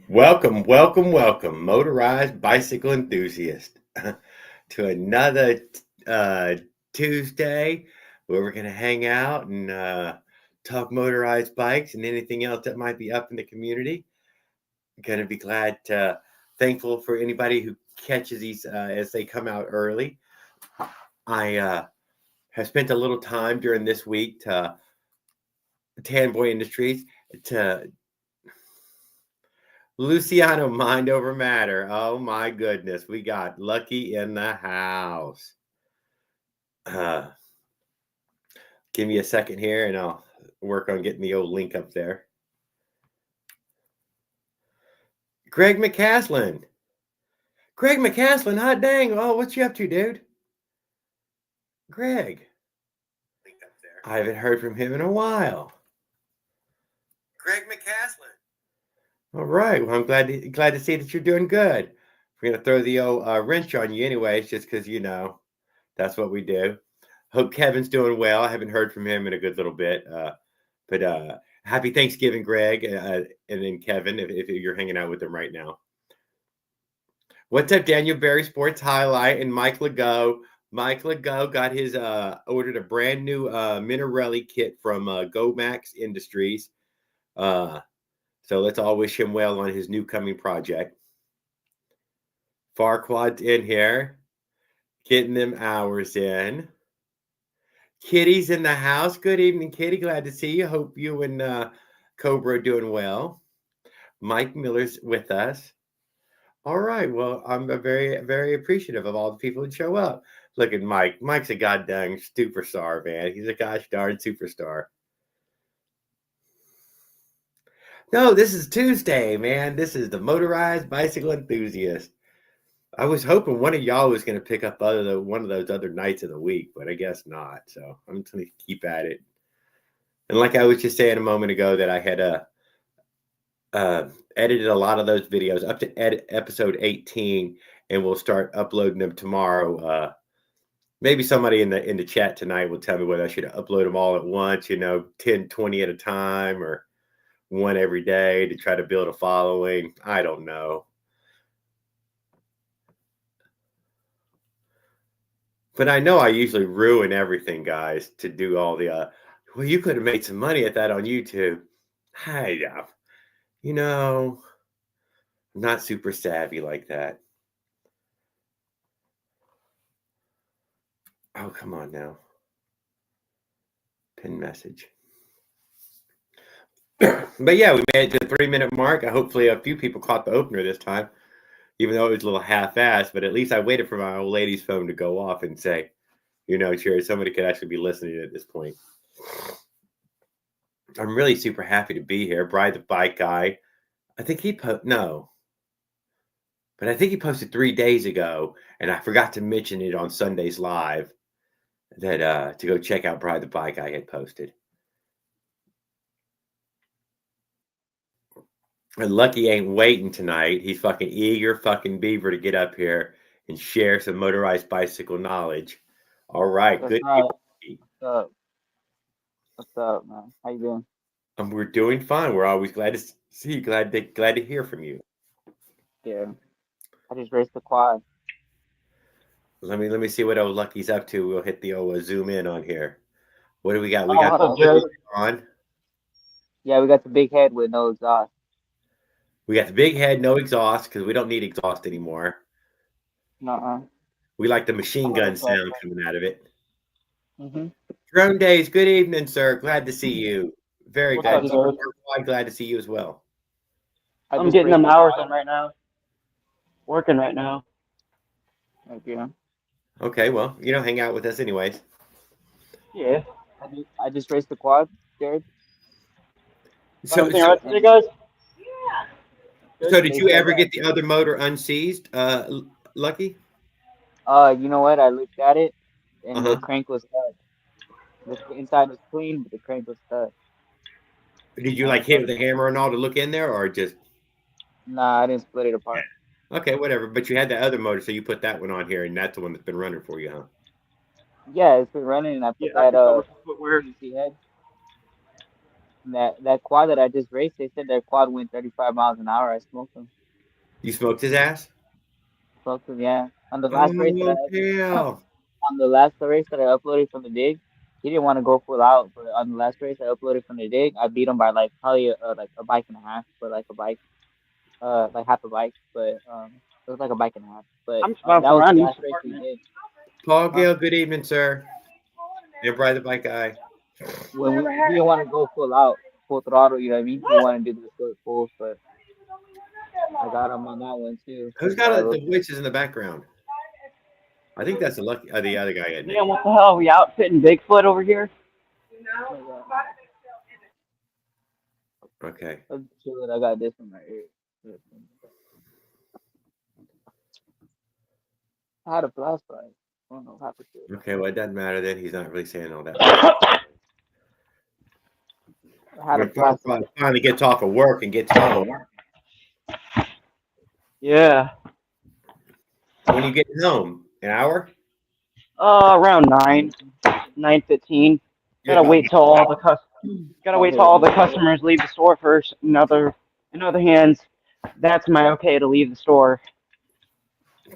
Welcome, motorized bicycle enthusiast, to another uh, Tuesday where we're going to hang out and talk motorized bikes and anything else that might be up in the community. Going to be thankful for anybody who catches these as they come out early. I have spent a little time during this week to Tan Boy Industries to Luciano, mind over matter. Oh my goodness, we got Lucky in the house. Uh, Give me a second here and I'll work on getting the old link up there. Greg McCaslin. Greg McCaslin, hot dang. Oh, what you up to, dude? Greg. I haven't heard from him in a while. Greg McCaslin. All right. Well, I'm glad to see that you're doing good. We're gonna throw the old wrench on you anyways, just because that's what we do. Hope Kevin's doing well. I haven't heard from him in a good little bit. But happy Thanksgiving, Greg, and then Kevin, if you're hanging out with them right now. What's up, Daniel Berry Sports Highlight and Mike Legault. Mike Legault got his ordered a brand new Minarelli kit from GoMax Industries. So let's all wish him well on his new coming project. Farquad's in here, getting them hours in. Kitty's in the house. Good evening, Kitty. Glad to see you. Hope you and Cobra are doing well. Mike Miller's with us. All right. Well, I'm very, very appreciative of all the people who show up. Look at Mike. Mike's a goddamn superstar, man. He's a gosh darn superstar. No, this is Tuesday, man. This is the Motorized Bicycle Enthusiast. I was hoping one of y'all was going to pick up one of those other nights of the week, but I guess not. So I'm just going to keep at it. And like I was just saying a moment ago, that I had edited a lot of those videos up to episode 18, and we'll start uploading them tomorrow. Maybe somebody in the chat tonight will tell me whether I should upload them all at once, 10, 20 at a time, or one every day to try to build a following. I don't know. But I know I usually ruin everything, guys, to do all the, well, you could have made some money at that on YouTube. Hey, I'm not super savvy like that. Oh, come on now. Pin message. But yeah, we made it to the 3-minute mark. Hopefully a few people caught the opener this time, even though it was a little half-assed. But at least I waited for my old lady's phone to go off and say, sure, somebody could actually be listening at this point. I'm really super happy to be here. Bride the Bike Guy. I think he no. But I think he posted 3 days ago, and I forgot to mention it on Sunday's live that to go check out Bride the Bike Guy had posted. And Lucky ain't waiting tonight. He's fucking eager fucking beaver to get up here and share some motorized bicycle knowledge. All right. What's Good up? evening. What's up? What's up, man? How you doing? We're doing fine. We're always glad to see you. Glad to hear from you. Yeah. I just raced the quad. Let me see what old Lucky's up to. We'll hit the old zoom in on here. What do we got? We Oh, got what's up, Jerry? on. Yeah, we got the big head with no exhaust. We got the big head, no exhaust, because we don't need exhaust anymore. Nuh-uh. We like the machine gun sound coming out of it. Mm-hmm. Drone Days, good evening, sir. Glad to see you. Very What's glad. up, Jerry? Glad to see you as well. I'm getting them hours in right now. Working right now. Thank you. Okay, well, hang out with us anyways. Yeah. I just raced the quad, Jared. So, Everything all right today, guys? so did you ever get the other motor unseized, Lucky? You know what? I looked at it, and the crank was stuck. The inside was clean, but the crank was stuck. Did you hit with a hammer and all to look in there, or just? Nah, I didn't split it apart. Okay, whatever. But you had the other motor, so you put that one on here, and that's the one that's been running for you, huh? Yeah, it's been running, and I put that PC head. That quad that I just raced, they said that quad went 35 miles an hour. I smoked them. You smoked his ass? Smoked them, yeah. On the last race that Oh, hell. on the last race that I uploaded from the dig, he didn't want to go full out. But on the last race I uploaded from the dig, I beat him by like probably like a bike and a half, but like a bike, like half a bike, but it was like a bike and a half. But I'm just bouncing that was the around last each race we apartment. did. Paul Huh? Gale, good evening, sir. And Brian the Bike Guy. When he didn't want to go full out, full throttle, you know what I mean? He wanted to do the short pulls, but I got him on that one too. Who's By a got little the bit. voices in the background? I think that's the other guy, isn't it? Damn, what the hell? Are we outfitting Bigfoot over here? Okay. I'm chilling. I got this in my ear. I had a blast by. I don't know how to do it. Okay, well, it doesn't matter then. He's not really saying all that. I had a blast by. Finally gets off of work and gets home. Yeah. When you get home? An hour? Around 9:15. You're Gotta about wait till all the customers leave the store first. In other hands, that's my okay to leave the store.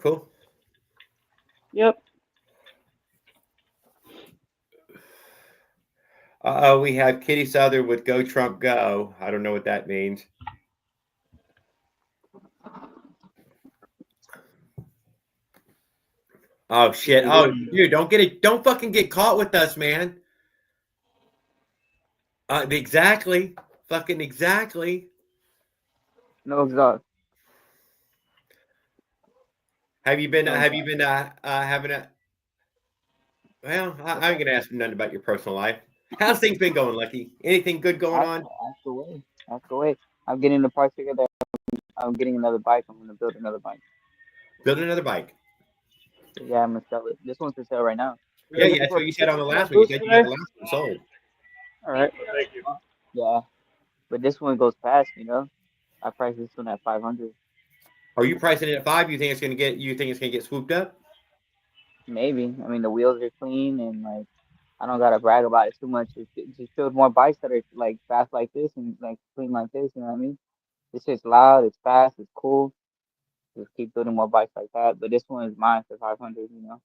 cool. Yep. We have Kitty Southern with Go Trump Go. I don't know what that means. Oh shit. Oh dude, don't fucking get caught with us, man. Exactly. Fucking exactly. No exhaust. Have you been No exhaust. having a well, I ain't gonna ask you nothing about your personal life. How's things been going, Lucky? Anything good going on? Ask away. Ask away. I'm getting the parts together. I'm getting another bike. I'm gonna build another bike. Building another bike. Yeah, I'm gonna sell it. This one's for sale right now. Yeah, that's what you said on the last one. You said you got the last one sold. All right. Yeah, but this one goes fast. You know, I priced this one at 500. Are you pricing it at 5? You think it's gonna get swooped up? Maybe. I mean, the wheels are clean and like I don't gotta brag about it too much. Just build more bikes that are like fast like this and like clean like this. You know what I mean? This shit's loud. It's fast. It's cool. Just keep building more bikes like that. But this one is mine for 500. You know.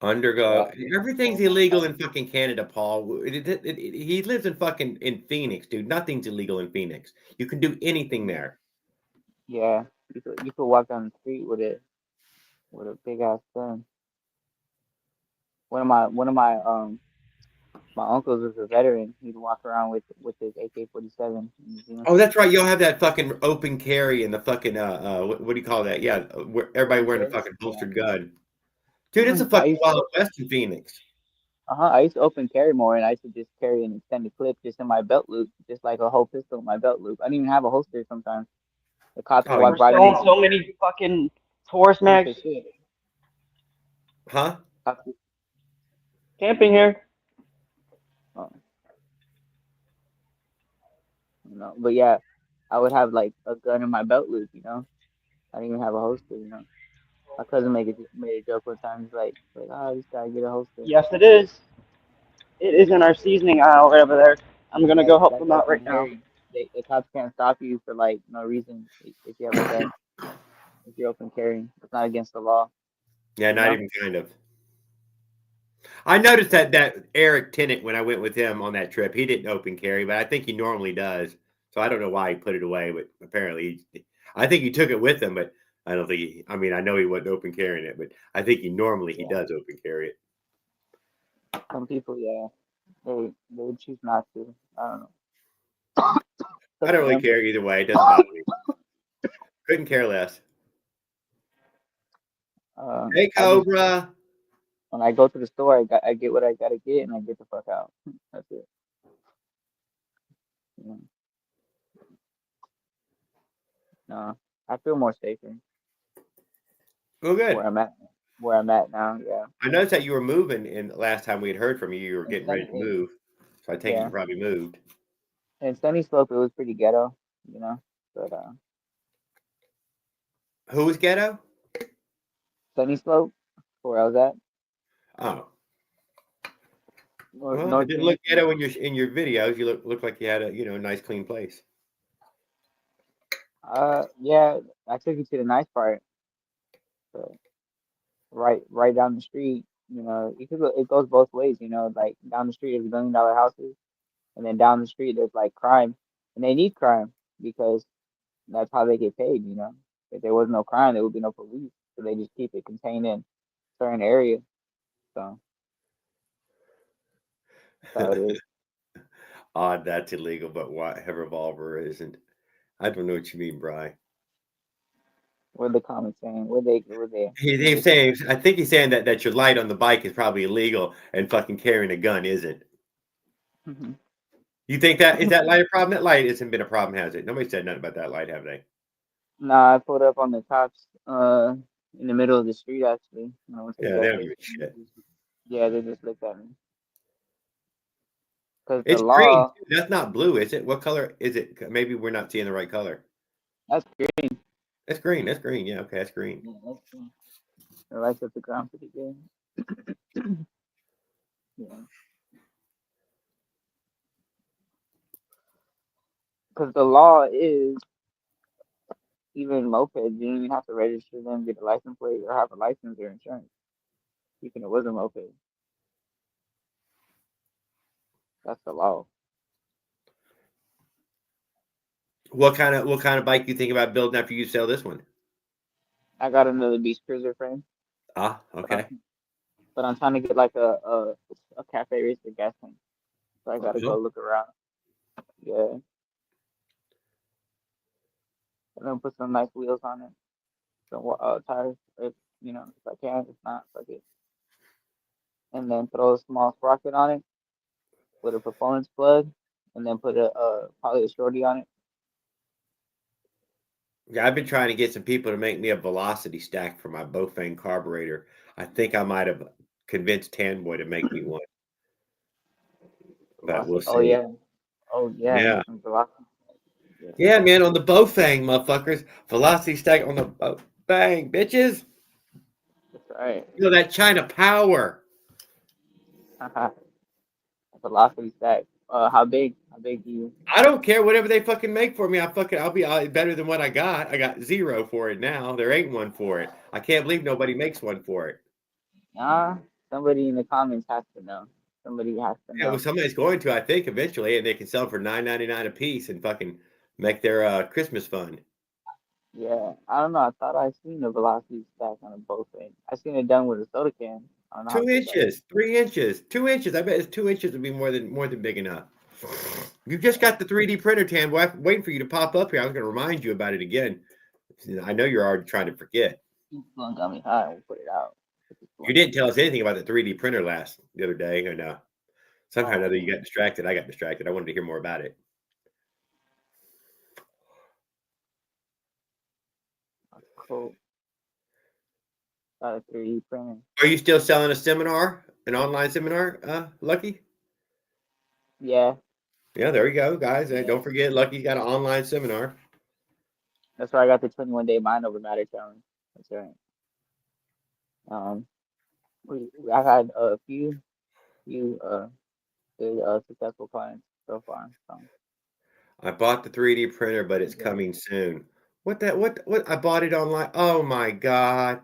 Undergo. Yeah. Everything's illegal in fucking Canada, Paul. He lives in fucking in Phoenix, dude. Nothing's illegal in Phoenix. You can do anything there. Yeah. You could walk down the street with a big ass gun. One of my my uncles was a veteran. He'd walk around with his AK-47 in New Zealand. Oh, that's right. Y'all have that fucking open carry and the fucking what do you call that? Yeah, everybody Open wearing a carry. fucking Yeah. holstered gun. Dude, it's a I fucking used Wild to West in Phoenix. I used to open carry more, and I used to just carry an extended clip just in my belt loop, just like a whole pistol in my belt loop. I didn't even have a holster sometimes. The cops would Oh, We're walk by with selling me. so many fucking Taurus They didn't mags. say shit. huh? Cops, Camping here. uh, but yeah, I would have like a gun in my belt loop. You know, I didn't even have a holster. You know, my cousin made a joke one time. He's like, oh, this guy get a holster. Yes, it is. It is in our seasoning aisle right over there. I'm gonna go help That's them out right open now. carry. The cops can't stop you for like no reason if you have a gun. If you're open carrying, it's not against the law. Yeah, You not know? even kind of. I noticed that Eric Tennant, when I went with him on that trip, he didn't open carry, but I think he normally does. So I don't know why he put it away, but apparently, I think he took it with him, but I don't think I mean, I know he wasn't open carrying it, but I think he Yeah. does open carry it. Some people, yeah, they would choose not to. I don't know. I don't really care either way. It doesn't bother me. Couldn't care less. Hey, Cobra. When I go to the store, I get what I gotta get, and I get the fuck out. That's it. Yeah. No, I feel more safer Oh, good. where I'm at. Where I'm at now, yeah. I noticed that you were moving, and the last time we had heard from you, you were getting ready to And move. So I take it you yeah, probably moved. and Sunny Slope, it was pretty ghetto, you know. But Who was ghetto? Sunny Slope, where I was at, Oh, Well, it North didn't Korean. look ghetto in your videos. You look like you had a nice clean place. Yeah, I took you to the nice part. So right down the street. You could go, it goes both ways. Like down the street there's $1 million houses, and then down the street there's like crime, and they need crime because that's how they get paid. If there was no crime, there would be no police, so they just keep it contained in certain areas. So that's how it is. Odd that's illegal, but why a revolver isn't? I don't know what you mean, Bry. What the comments saying? What He's they saying? saying, I think he's saying that your light on the bike is probably illegal and fucking carrying a gun isn't. You think that is that light a problem? That light hasn't been a problem, has it? Nobody said nothing about that light, have they? Nah, I pulled up on the cops in the middle of the street actually. When I went to the Yeah, they gas don't give a station. shit. Yeah, they just looked at me because the It's green law. too. That's not blue, is it? What color is it? Maybe we're not seeing the right color. That's green. That's green. That's green. Yeah, okay, that's green. Yeah, that's green. It lights up the ground pretty good. Yeah, because the law is even mopeds. You don't even have to register them, get a license plate, or have a license or insurance. Even if it was a moped, that's the law. What kind of bike do you think about building after you sell this one? I got another Beast Cruiser frame, Ah, but I'm okay. but I'm trying to get like a cafe racer gas tank. So I gotta Uh-huh. go look around. Yeah, and then put some nice wheels on it, some tires if I can. If not, fuck it. And then throw a small sprocket on it with a performance plug, and then put a probably a shorty on it. Yeah, I've been trying to get some people to make me a velocity stack for my Bofang carburetor. I think I might have convinced Tanboy to make me one, but we'll Velocity. Oh see. yeah. Oh yeah. Yeah. And velocity. Yeah. Yeah, man, on the Bofang, motherfuckers. Velocity stack on the Bofang, bitches. That's right. You know that China power. Velocity stack. How big? How big do you? I don't care whatever they fucking make for me. I'll be better than what I got. I got 0 for it now. There ain't one for it. I can't believe nobody makes one for it. Somebody in the comments has to know. Somebody has to Yeah, well, know. somebody's going to, I think, eventually, and they can sell for $9.99 a piece and fucking make their Christmas fund. Yeah. I don't know. I thought I seen a velocity stack on a boat thing. I seen it done with a soda can. I don't know how Two big that is. inches, 3 inches, 2 inches. I bet it's 2 inches would be more than big enough. You just got the 3D printer, Tam. Well, I'm waiting for you to pop up here. I was going to remind you about it again. I know you're already trying to forget. One got me high. We'll put it out. You didn't tell us anything about the 3D printer the other day, and somehow or another you got distracted. I got distracted. I wanted to hear more about it. Cool. Got a 3D printer. Are you still selling an online seminar, Lucky? Yeah. Yeah, there you go, guys. Don't forget, Lucky's got an online seminar. That's where I got the 21-day mind over matter challenge. That's right. Um, I've had a few good successful clients so far. So I bought the 3D printer, but it's yeah. coming soon. What? I bought it online. Oh my God.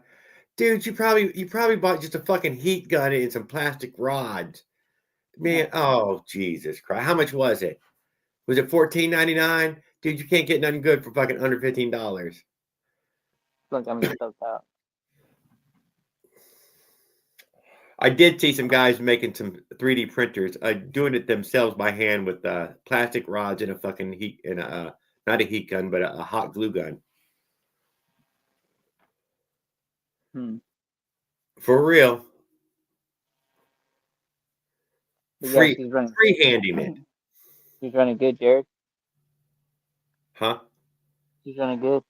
Dude, you probably bought just a fucking heat gun and some plastic rods. Man, oh Jesus Christ. How much was it? Was it $14.99? Dude, you can't get nothing good for fucking under $15. Look, I'm stoked out. I did see some guys making some 3D printers, doing it themselves by hand with plastic rods and a fucking heat and not a heat gun, but a hot glue gun. For real. But yeah, Free she's running free good. handyman. She's running good, Jared. Huh? She's running good.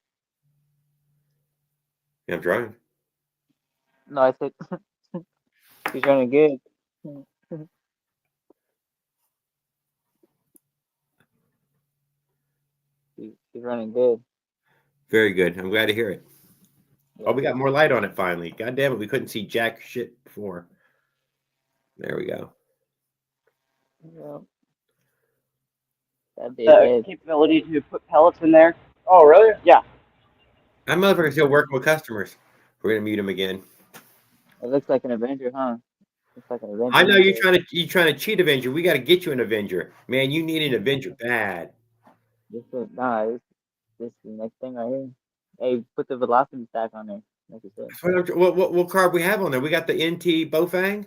Yeah, I'm driving. No, I said she's running good. She's running good. Very good. I'm glad to hear it. Oh, Yeah. we got more light on it finally. God damn it, we couldn't see jack shit before. There we go. Yeah, that big The head. capability to put pellets in there. Oh, really? Yeah. That motherfucker's still working with customers. We're gonna mute him again. It looks like an Avenger, huh? Looks like an I Avenger know right there. you trying to cheat Avenger. We got to get you an Avenger, man. You need an Avenger bad. This is the next thing right here. Hey, put the velocity stack on there. Like you said, What card we have on there? We got the NT Bofang.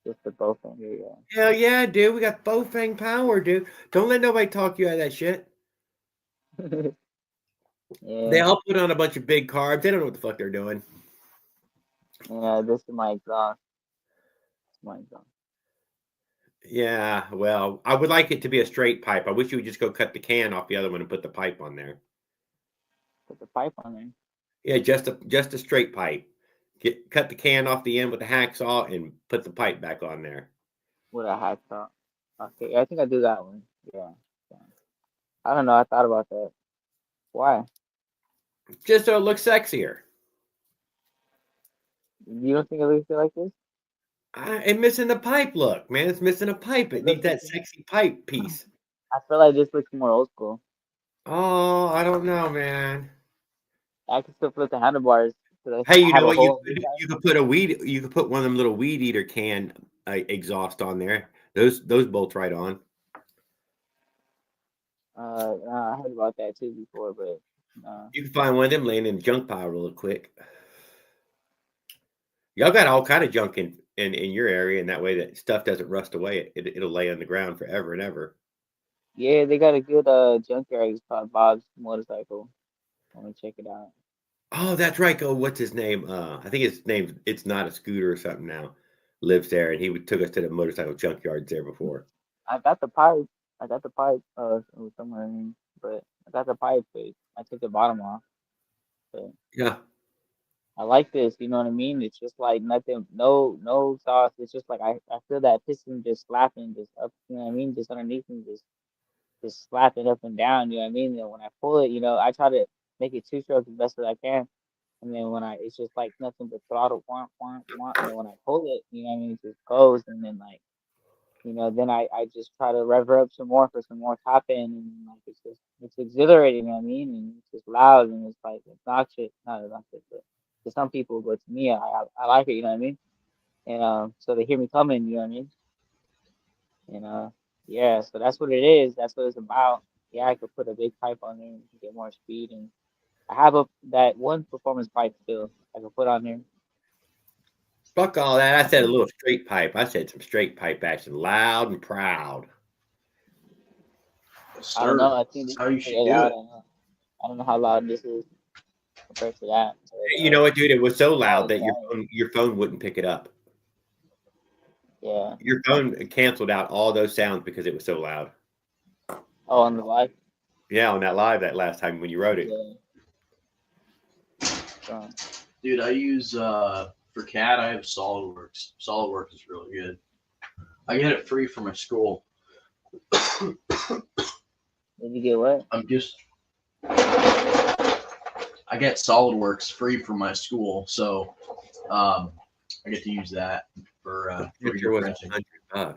just the both thing here. Hell yeah, dude. We got Bofang power, dude. Don't let nobody talk you out of that shit. Yeah. They Yeah. all put on a bunch of big carbs. They don't know what the fuck they're doing. Yeah. This is my exhaust. My exhaust. Yeah, well, I would like it to be a straight pipe. I wish you would just go cut the can off the other one and put the pipe on there. Put the pipe on there. Yeah, just a straight pipe. Cut the can off the end with the hacksaw and put the pipe back on there. With a hacksaw. Okay, I think I do that one. Yeah. I don't know. I thought about that. Why? Just so it looks sexier. You don't think it looks good like this? And missing the pipe look, man. It's missing a pipe. It needs that sexy pipe piece. I feel like this looks more old school. Oh, I don't know, man. I can still flip the handlebars. Hey, you I have know a what? hole. You could put a weed. You could put one of them little weed eater can exhaust on there. Those bolt right on. I heard about that too before, but You can find one of them laying in the junk pile real quick. Y'all got all kind of junk in your area, and that way that stuff doesn't rust away. It'll lay on the ground forever and ever. yeah, they got a good junkyard. It's called Bob's Motorcycle. Let me check it out. Oh, that's right. Oh, what's his name? I think his name. It's not a scooter or something now. Lives there, and he took us to the motorcycle junkyards there before. I got the pipe. I got the pipe. It was somewhere in, but I got the pipe. But I took the bottom off. But Yeah. I like this. You know what I mean? It's just like nothing. No sauce. It's just like I feel that piston just slapping, just up. You know what I mean? Just underneath me, just slapping up and down. You know what I mean? And when I pull it, I try to make it two strokes as best as I can. And then it's just like nothing but throttle, womp, womp, womp. And then when I pull it, you know what I mean? It just goes. And then then I just try to rev her up some more for some more top end. And like, it's exhilarating, you know what I mean? And it's just loud and it's like obnoxious, not obnoxious, but to some people, but to me, I like it, you know what I mean? And so they hear me coming, you know what I mean? And yeah, so that's what it is. That's what it's about. Yeah, I could put a big pipe on there and get more speed. And I have that one performance pipe still I could put on there. Fuck all that. I said a little straight pipe. I said some straight pipe action, loud and proud. I don't know. I think this That's how you is should pretty do loud. it. I don't know how loud this is compared to that. But, You know what, dude? It was so loud that quiet. your phone wouldn't pick it up. Yeah. Your phone canceled out all those sounds because it was so loud. Oh, on the live? Yeah, on that live that last time when you wrote it. Yeah. Dude, I use for CAD. I have SolidWorks. SolidWorks is really good. I get it free from my school. Did you get what? I get SolidWorks free from my school, so I get to use that for your printing. $100.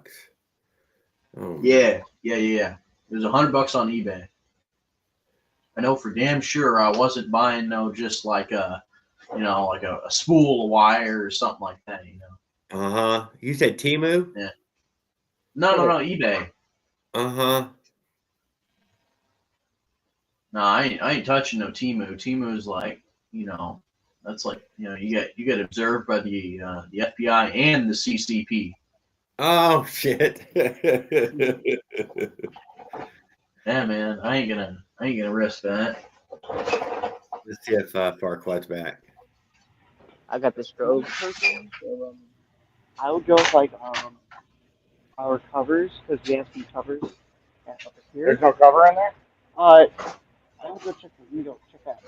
Oh, Yeah. It was $100 on eBay. I know for damn sure I wasn't buying just like a spool of wire or something like that. You said Temu? Yeah. No, eBay. No, I ain't touching no Temu. Temu is like, that's like, you get observed by the FBI and the CCP. Oh shit. Yeah, man, I ain't gonna risk that. Let's see if Farquaad's back. I got the strobe. I would go with like our covers because we have some covers over here. There's no cover in there? I would go check the window. Check that.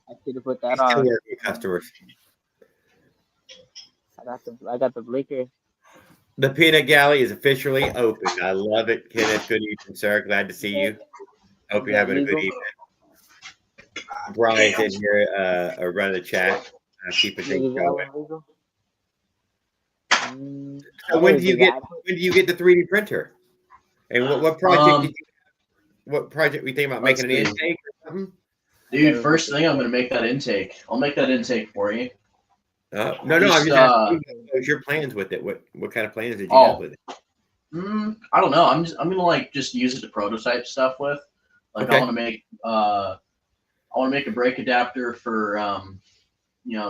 I should have put that He's still on. working with customers. I got the blinker. The peanut galley is officially open. I love it, Kenneth. Good evening, sir. Glad to see you. Hope you're having a good evening. Brian's in here running the chat, keeping things going. So when do you get the 3D printer? And what project what project were you thinking about making an intake or something? Dude, first thing I'm gonna make that intake. I'll make that intake for you. No, I'm just asking what your plans with it. What kind of plans did you have with it? I don't know. I'm gonna like just use it to prototype stuff with. Like I want to make a brake adapter for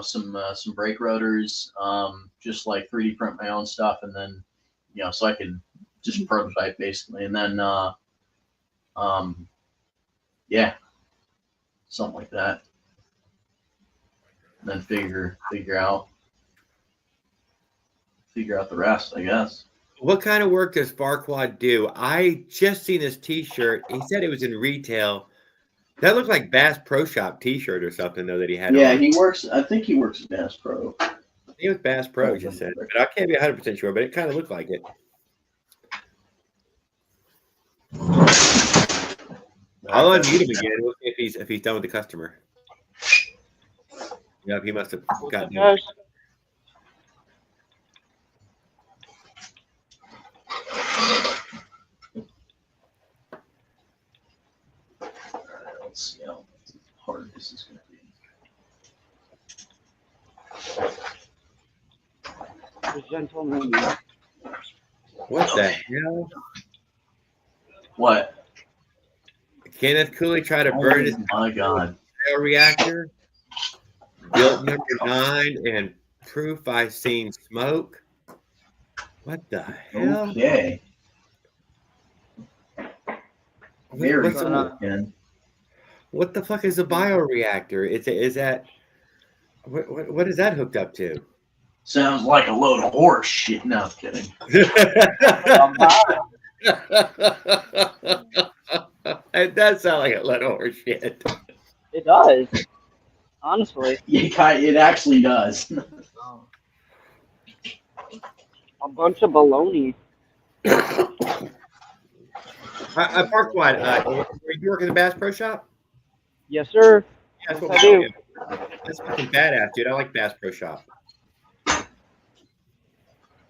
some brake rotors. Just like 3D print my own stuff, and then so I can just prototype basically, and then yeah, something like that. And then figure out the rest, I guess. What kind of work does Farquad do? I just seen his T-shirt. He said it was in retail. That looked like Bass Pro Shop T-shirt or something, though, that he had on. Yeah, he works. I think he works at Bass Pro. He was Bass Pro, just said. But I can't be 100% sure, but it kind of looked like it. I'll unmute him again. We'll see if he's done with the customer. Yeah, he must have gotten it. Let's see how hard this is going to be. Gentlemen. What the hell? What? Kenneth Cooley tried to burn his reactor. Built number 9 and proof I seen smoke. What the hell? Okay. What the fuck is a bioreactor? Is that what is that hooked up to? Sounds like a load of horse shit. No, I'm kidding. It does sound like a load of horse shit. It does. Honestly. It actually does. A bunch of baloney. Farquad, are you working in the Bass Pro Shop? Yes, sir. Yes, I do. That's fucking badass, dude. I like Bass Pro Shop.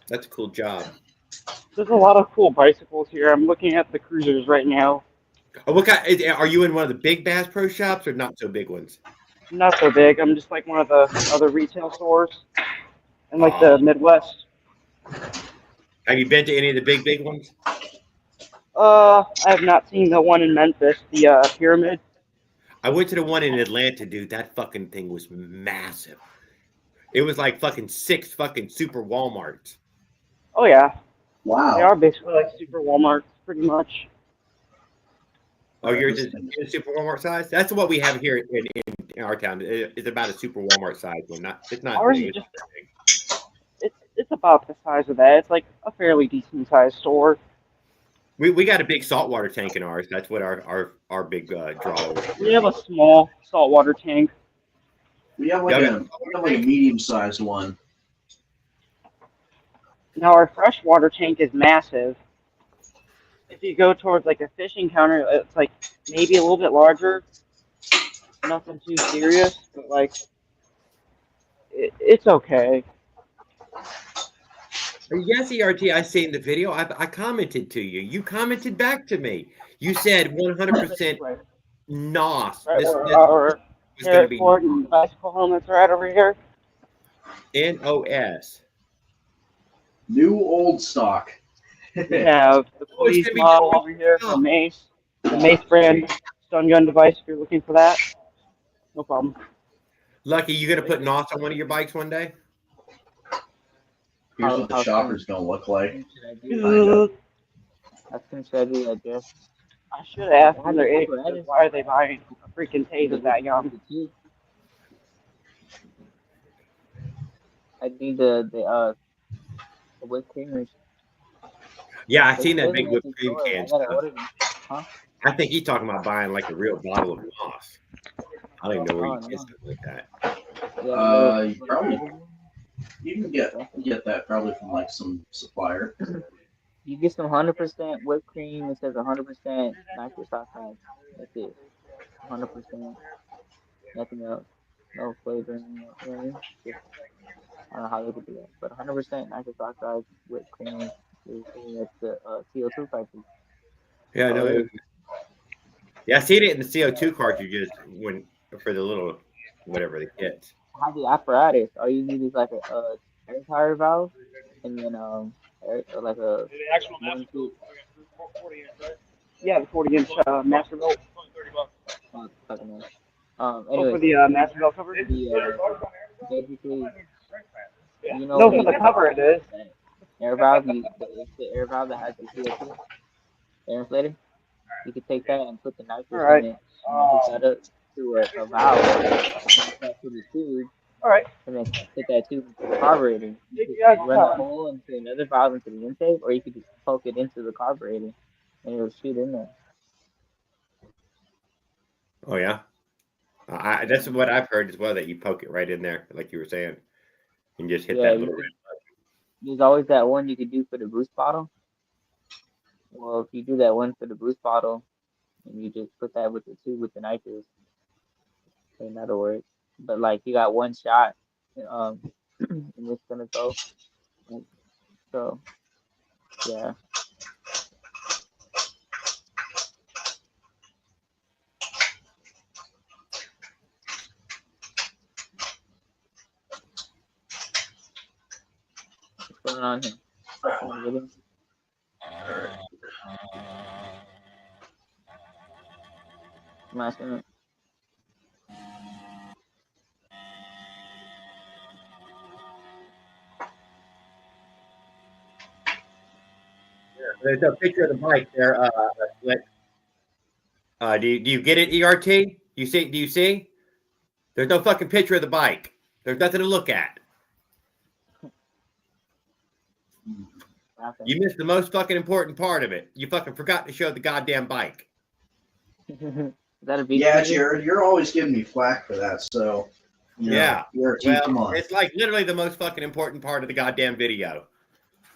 That's a cool job. There's a lot of cool bicycles here. I'm looking at the cruisers right now. Oh, what kind? Are you in one of the big Bass Pro Shops or not so big ones? Not so big. I'm just like one of the other retail stores in like the Midwest. Have you been to any of the big ones? I have not seen the one in Memphis, the Pyramid. I went to the one in Atlanta, dude. That fucking thing was massive. It was like fucking 6 fucking super Walmarts. Oh yeah. Wow. They are basically like super Walmarts, pretty much. Oh, you're in a super Walmart size? That's what we have here in our town. It's about a super Walmart size one. It's not ours big. Is just, it's about the size of that. It's like a fairly decent sized store. We got a big saltwater tank in ours. That's what our big draw is. We have a small saltwater tank. We have like a medium-sized one. Now our freshwater tank is massive. If you go towards like a fishing counter, it's like maybe a little bit larger. Nothing too serious, but like it's okay. Yes, ERT, I seen the video. I commented to you. You commented back to me. You said 100% NOS. Right, This our was going to be bicycle helmets right over here. NOS. New old stock. We have the police model over here from Mace. The Mace brand stun gun device if you're looking for that. No problem. Lucky, you going to put NOS on one of your bikes one day? Here's what the shopper's going to look like. How soon should I do that, Jeff? I should have asked them their age. Why are they buying a freaking Taser that young? I need the whipped creamers. Yeah, I seen that big whipped cream can. Huh? I think he's talking about buying like a real bottle of NOS. I don't even know where you can get something like that. You probably you can get that probably from like some supplier. You get some 100% whipped cream. It says 100% nitrous oxide. That's it. 100%. Nothing else. No flavoring. You know what I mean? Just I don't know how they could do that, but 100% nitrous oxide with cleaning is that's the CO2 cartridge. Yeah, All it no. is. Yeah, I seen it in the CO2 cartridges when for the little whatever the kits. Have the apparatus. All you need is like a air tire valve, and then like a one two. Yeah, the 40-inch master belt. Fucking hell. Oh, for Anyways, the master belt cover? the basically, you know, No, when for you the put cover it is. that air valve, it's the air valve that has the CO2 air inflator. You could take that and put the All nitrous in right. it, and hook that up to a valve, connect that to the tube, All right. and then put that tube into the carburetor. You Take could you guys' run a time. hole into another valve into the intake, or you could just poke it into the carburetor, and it'll shoot in there. Oh yeah, that's what I've heard as well. That you poke it right in there, like you were saying, and just hit Yeah, that you little. could. There's always that one you could do for the boost bottle. Well, if you do that one for the boost bottle, and you just put that with the tube with the nitrous, then that'll work. But like you got one shot, um, and it's gonna go. So yeah. What's going on here? You want a video? Last minute. There's a picture of the bike there. Do you get it, ERT? You see? Do you see? There's no fucking picture of the bike. There's nothing to look at. Nothing. You missed the most fucking important part of it. You fucking forgot to show the goddamn bike. Is that a beach Yeah, video? Jared, you're always giving me flack for that. So, Yeah. come Well, on. it's like literally the most fucking important part of the goddamn video.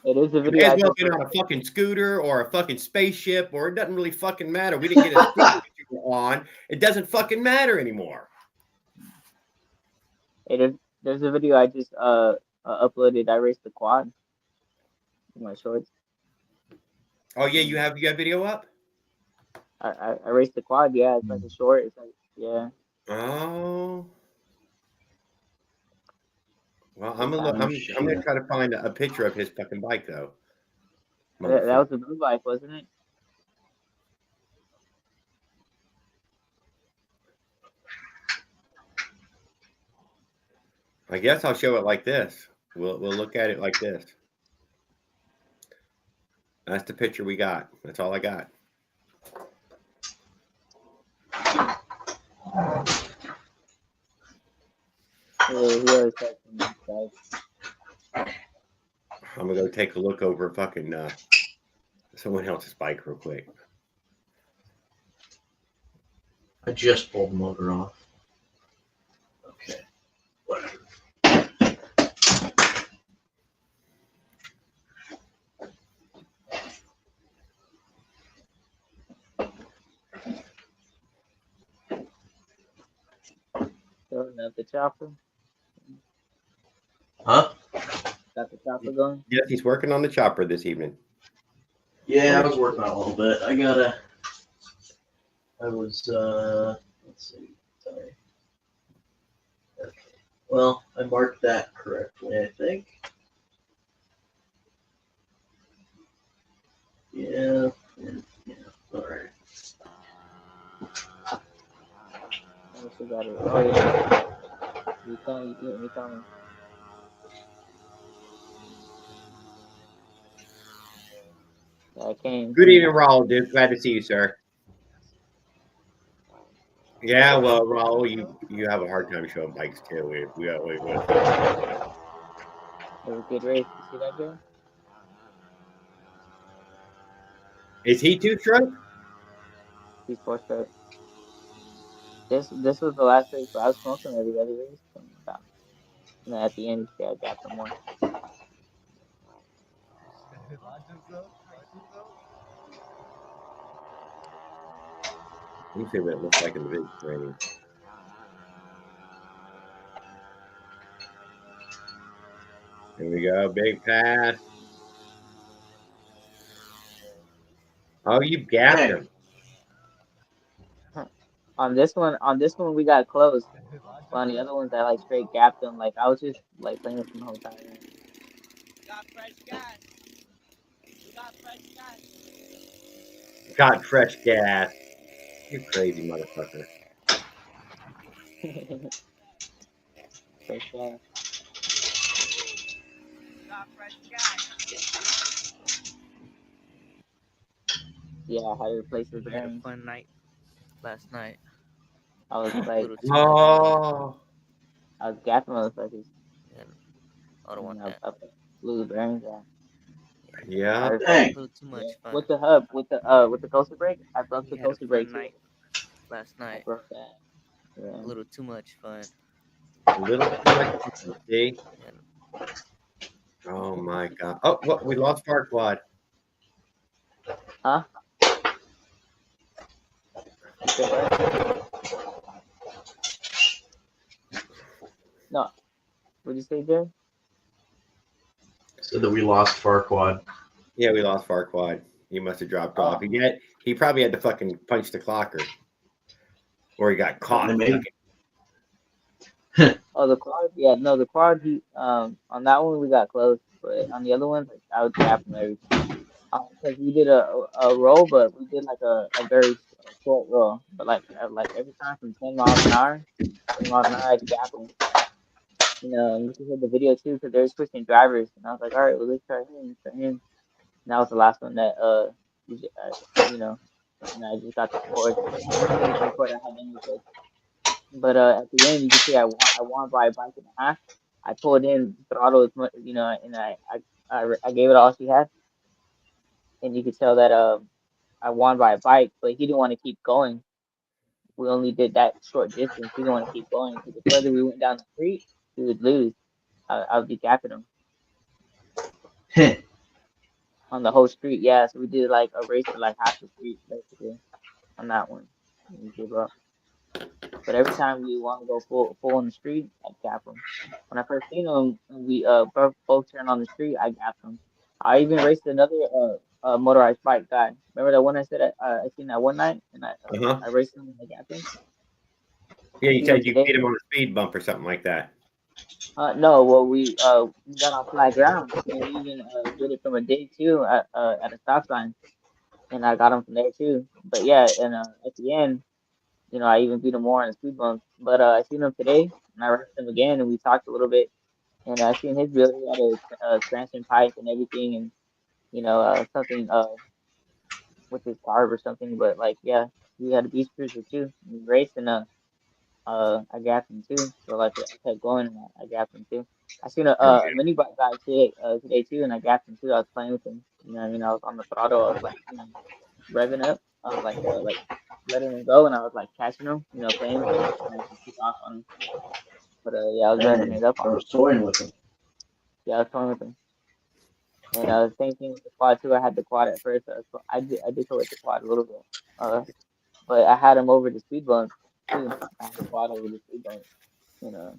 It is a You video may I as well just get on a posted. fucking scooter or a fucking spaceship, or it doesn't really fucking matter. We didn't get a scooter that you were on. It doesn't fucking matter anymore. It is. There's a video I just uploaded. I raced the quad in my shorts. Oh yeah, you have video up? I raced the quad. Yeah, it's like a short. It's like yeah. Oh. Well, Good I'm time. gonna try to find a picture of his fucking bike though. That Motherfucker. was a blue bike, wasn't it? I guess I'll show it like this. We'll look at it like this. That's the picture we got. That's all I got. Yeah, he always said some bike. I'm gonna go take a look over fucking someone else's bike real quick. I just pulled the motor off. Okay. Whatever. Filling up the chopper. Huh? Got the chopper going. Yes, he's working on the chopper this evening. Yeah, I was working on it a little bit. Let's see. Sorry. Okay. Well, I marked that correctly, I think. Yeah. All right. I also got it. Oh yeah. You tell me. Yeah, I came. Good evening, Raul, dude. Glad to see you, sir. Yeah, well, Raul, you have a hard time showing bikes too. We It was a good race. You see that, Joe? Is he two-stroke? He's four stroke. This was the last race, but I was smoking every other race. And then at the end, I got some more. Let me see what it looks like in the video training. Here we go. Big pass. Oh, you gapped Hey. him. On this one, we got close. But on the other ones, I like straight gapped them. Like I was just like playing with them the whole time. Got fresh gas. You crazy motherfucker. Fresh gas. Yeah, I had to replace the We had a bearings. fun night last night. I was A like, little too much fun. Oh. I was gapping motherfuckers, And I don't want and that. I blew the bearings out. I Yeah. replaced, Dang. A little too yeah, much fun. with the hub, with the coaster brake, I broke We the had a coaster brake fun too. night last I night. broke that. Yeah. A little too much fun. A little too much fun, see? And Oh my god. Oh, what? We lost Farquad. Huh? You said what? No. What'd you say, Jerry? Said that we lost Farquad. Yeah, we lost Farquad. He must have dropped off. Oh, He probably had to fucking punch the clocker. Or he got caught. Maybe. oh, the quad. Yeah, no, the quad. On that one we got close, but on the other one, like, I was gapping everything. Because we did a roll, but we did like a very short roll. But like every time from 10 miles an hour, 20 miles an hour, I'd gap them. You know, and you can hear the video too, because they were switching drivers, and I was like, all right, well, let's try him, let's try him. And that was the last one that you know, and I just got the score. I couldn't even record. I had anything. But at the end, you can see I won by a bike and a half. I pulled in throttle as much, you know, and I gave it all she had, and you could tell that I won by a bike, but he didn't want to keep going. We only did that short distance. He didn't want to keep going because the further we went down the street, we would lose. I would be gapping him on the whole street. Yeah, so we did like a race for like half the street basically on that one. And we gave up. But every time we want to go full on the street, I gap him. When I first seen him, we both turned on the street. I gapped him. I even raced another motorized bike guy. Remember that one I said I seen that one night, and Uh-huh. I raced him and I gapped him. Yeah, I you seen him said you today. beat him on a speed bump or something like that. No, well we got on flat ground, and we even did it from a dig too at a stop sign, and I got him from there too. But yeah, and at the end, you know, I even beat him more on the speed bump. But I seen him today, and I raced him again, and we talked a little bit. And I seen his build. He had a expansion pipe and everything, and you know, something with his carb or something. But like, yeah, he had a beast cruiser too. And we raced, and I gapped him too. So like, I kept going, and I gapped him too. I seen Oh, a mini bike guy today too, and I gapped him too. I was playing with him. You know, what I mean, I was on the throttle. I was like, you know, revving up. I was like letting him go, and I was like catching him. You know, playing with him, and I just took off on him. But yeah, I was revving it up I on him. was toying with him. Yeah, I was playing with him. And same thing with the quad too. I had the quad at first. So I did go with the quad a little bit. Uh, but I had him over the speed bump too. I had the quad over the speed bump. You know,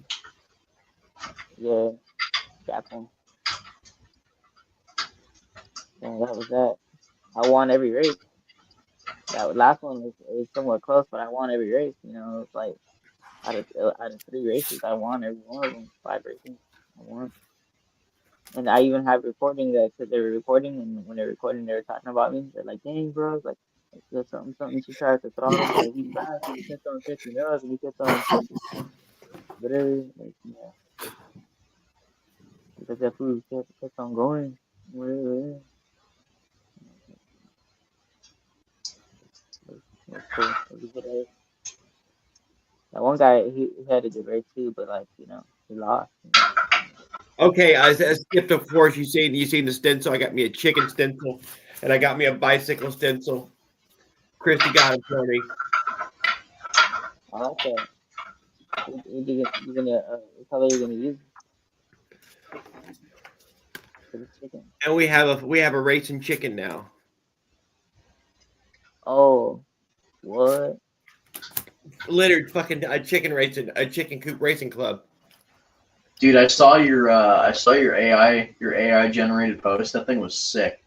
yeah, gap him. And that was that. I won every race. That last one was somewhat close, but I won every race. You know, it was like out of 3 races, I won every one of them. 5 races, I won. And I even have recording that because they were recording, and when they're recording, they were talking about me. They're like, "Dang, bro, like there's something you should try at the throttle, but he's fast. And he kept on catching up, and he kept on whatever. Like, yeah, because that food kept on going. Whatever. It was cool. It was a good race. That one guy, he had a good race too, but like you know, he lost. You know. okay, I skipped of course. You seen the stencil. I got me a chicken stencil, and I got me a bicycle stencil. Christy got it for me. I like that. You gonna what color you gonna use for the chicken? And we have a racing chicken now. Oh, what? Littered fucking a chicken coop racing club. Dude, I saw your AI generated post. That thing was sick.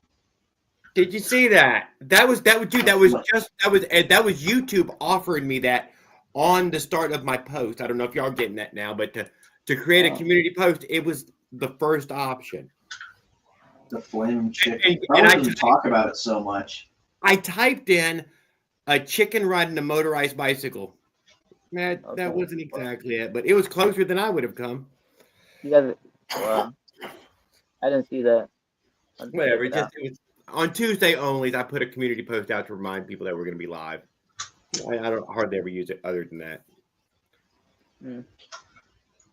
Did you see that? That was dude. That was YouTube offering me that on the start of my post. I don't know if y'all are getting that now, but to create a community post, it was the first option. The flaming chicken. Probably didn't talk about it so much. I typed in a chicken riding a motorized bicycle. Man, that wasn't exactly it, but it was closer than I would have come. You guys, well, I didn't see that. Whatever. It was on Tuesday only. I put a community post out to remind people that we're going to be live. I don't hardly ever use it other than that.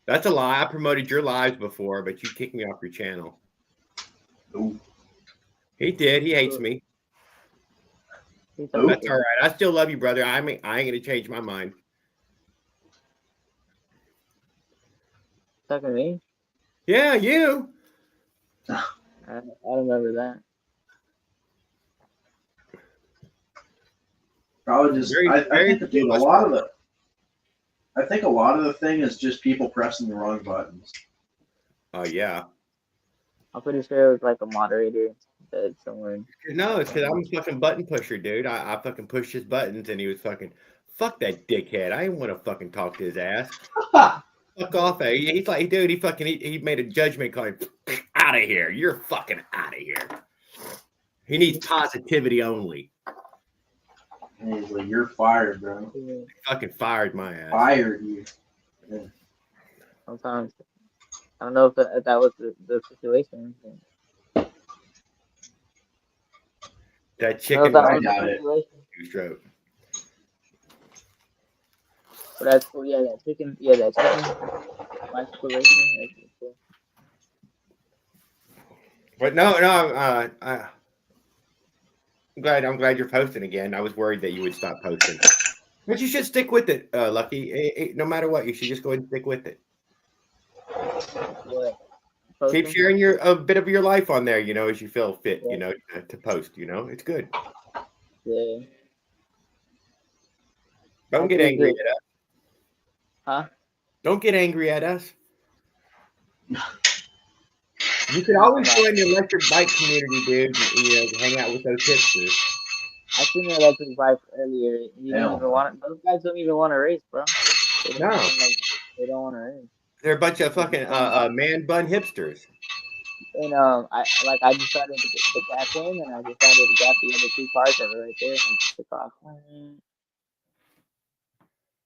That's a lie. I promoted your lives before, but you kicked me off your channel. Ooh. He did. He hates me. That's all right. I still love you, brother. I ain't going to change my mind. Talking to me? Yeah, you. I remember that. Probably just. I think, dude, a lot of the thing is just people pressing the wrong buttons. Oh yeah. I'm pretty sure it was like a moderator that someone. No, it's because I'm a fucking button pusher, dude. I fucking pushed his buttons, and he was fucking fuck that dickhead. I didn't want to fucking talk to his ass. Fuck off, eh? He's like, dude. He made a judgment call. Out of here. You're fucking out of here. He needs positivity only. And he's like, "You're fired, bro." He fucking fired my ass. Fired you. Yeah. Sometimes I don't know if that was the situation. That chicken. I doubt it. Stroke. But that's cool. Yeah, that chicken. Yeah, that chicken. My situation. Cool. But no. I'm glad you're posting again. I was worried that you would stop posting, but you should stick with it, Lucky. No matter what, you should just go ahead and stick with it. What? Keep sharing a bit of your life on there, as you feel fit, to post. It's good. Yeah. Don't get angry at us. Huh? Don't get angry at us. You could always join the electric bike community, dude. Hang out with those hipsters. I seen the electric bike earlier. You don't even want those guys don't even want to race, bro. They don't want to race. They're a bunch of fucking man bun hipsters. And I decided to gap him, and I decided to gap the other two cars that were right there, and I just took off.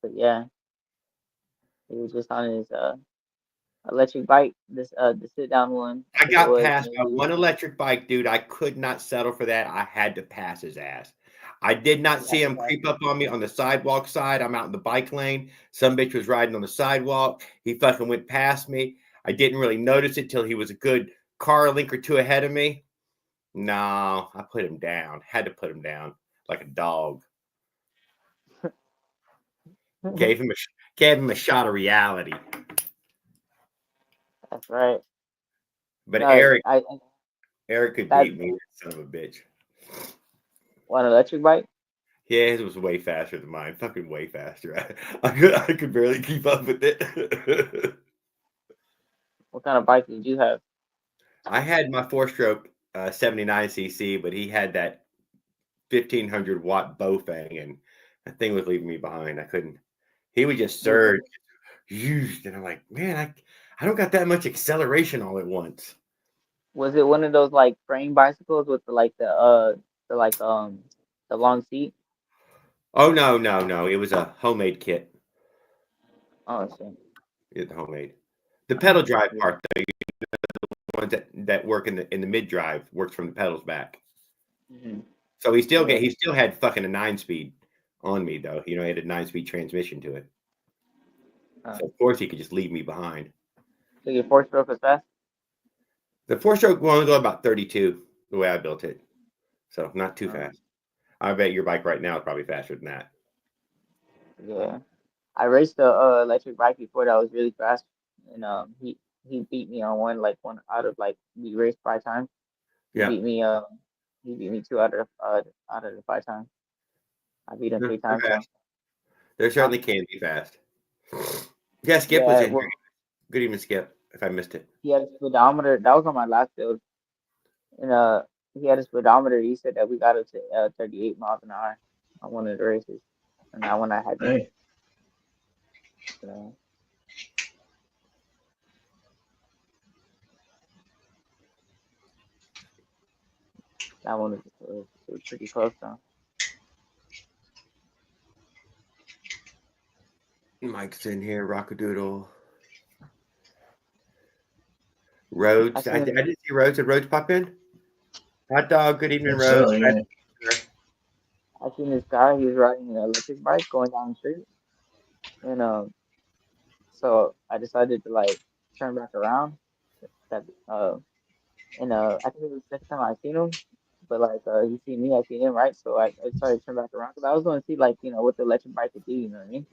But yeah, he was just on his electric bike, the sit down one. I got passed by one electric bike, dude. I could not settle for that. I had to pass his ass. I did not see him creep up on me on the sidewalk side. I'm out in the bike lane. Some bitch was riding on the sidewalk. He fucking went past me. I didn't really notice it till he was a good car link or two ahead of me. No, I put him down. Had to put him down like a dog. Gave him a shot of reality. That's right. But no, Eric could beat me, son of a bitch. What, electric bike? Yeah, his was way faster than mine. Fucking way faster. I could barely keep up with it. What kind of bike did you have? I had my 4-stroke 79cc, but he had that 1500 watt Bofang, and that thing was leaving me behind. I couldn't. He would just surge, and I'm like, man, I don't got that much acceleration all at once. Was it one of those like frame bicycles with the long seat? Oh no! It was a homemade kit. Oh shit! It's homemade. The pedal drive part, though, the ones that work in the mid drive works from the pedals back. Mm-hmm. So he still had fucking a 9-speed on me though. He had a 9-speed transmission to it. So of course he could just leave me behind. So your 4-stroke was fast? The 4-stroke will only go about 32 the way I built it. So not too fast. I bet your bike right now is probably faster than that. Yeah. I raced the electric bike before that was really fast. And he beat me on one out of we raced 5 times. He beat me 2 out of the 5 times. I beat him 3 times. They certainly can be fast. Yeah, Skip was in here. Good evening, Skip. if I missed it. He had a speedometer. That was on my last build. And he had a speedometer. He said that we got up to 38 miles an hour on one of the races. And that one I had. Hey. So, that one was pretty close though. Mike's in here, Rockadoodle. Rhodes. I didn't see Rhodes. Did Rhodes pop in? Hot dog. Good evening, Rhodes. So, yeah. I seen this guy. He was riding an electric bike going down the street, and so I decided to like turn back around. That and I think it was the second time I seen him, but like he seen me, I seen him, right? So I started to turn back around because I was going to see like what the electric bike could do. You know what I mean?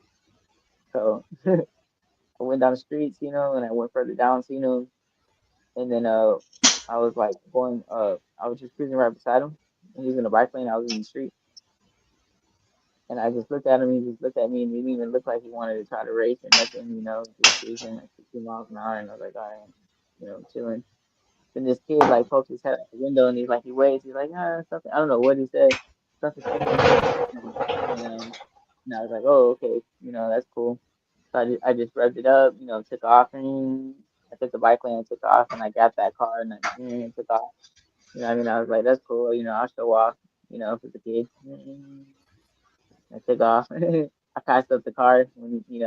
So I went down the streets, and I went further down, seen him, and then I was like going I was just cruising right beside him, and he was in the bike lane. I was in the street. And I just looked at him. He just looked at me, and he didn't even look like he wanted to try to race or nothing. Just cruising at 60 miles an hour. And I was like, all right, chilling. Then this kid like poked his head out the window, and he waves. He's like, something. I don't know what he said. Something. And I was like, oh, okay, that's cool. So I just revved it up, took off, and I took the bike lane and took off, and I got that car and I took off. I was like, that's cool. I'll show off, for the kid. I took off. I passed up the car when he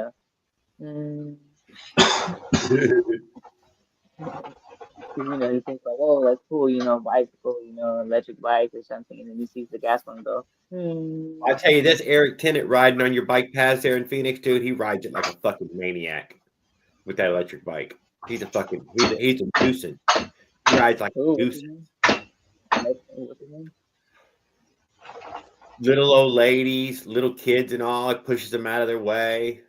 thinks like, oh, that's cool, bicycle, electric bike or something, and then he sees the gas one go. I'll tell you this, Eric Tennant riding on your bike paths there in Phoenix, dude. He rides it like a fucking maniac with that electric bike. He's a nuisance. He rides like a nuisance. What's his name? Little old ladies, little kids and all, it pushes them out of their way.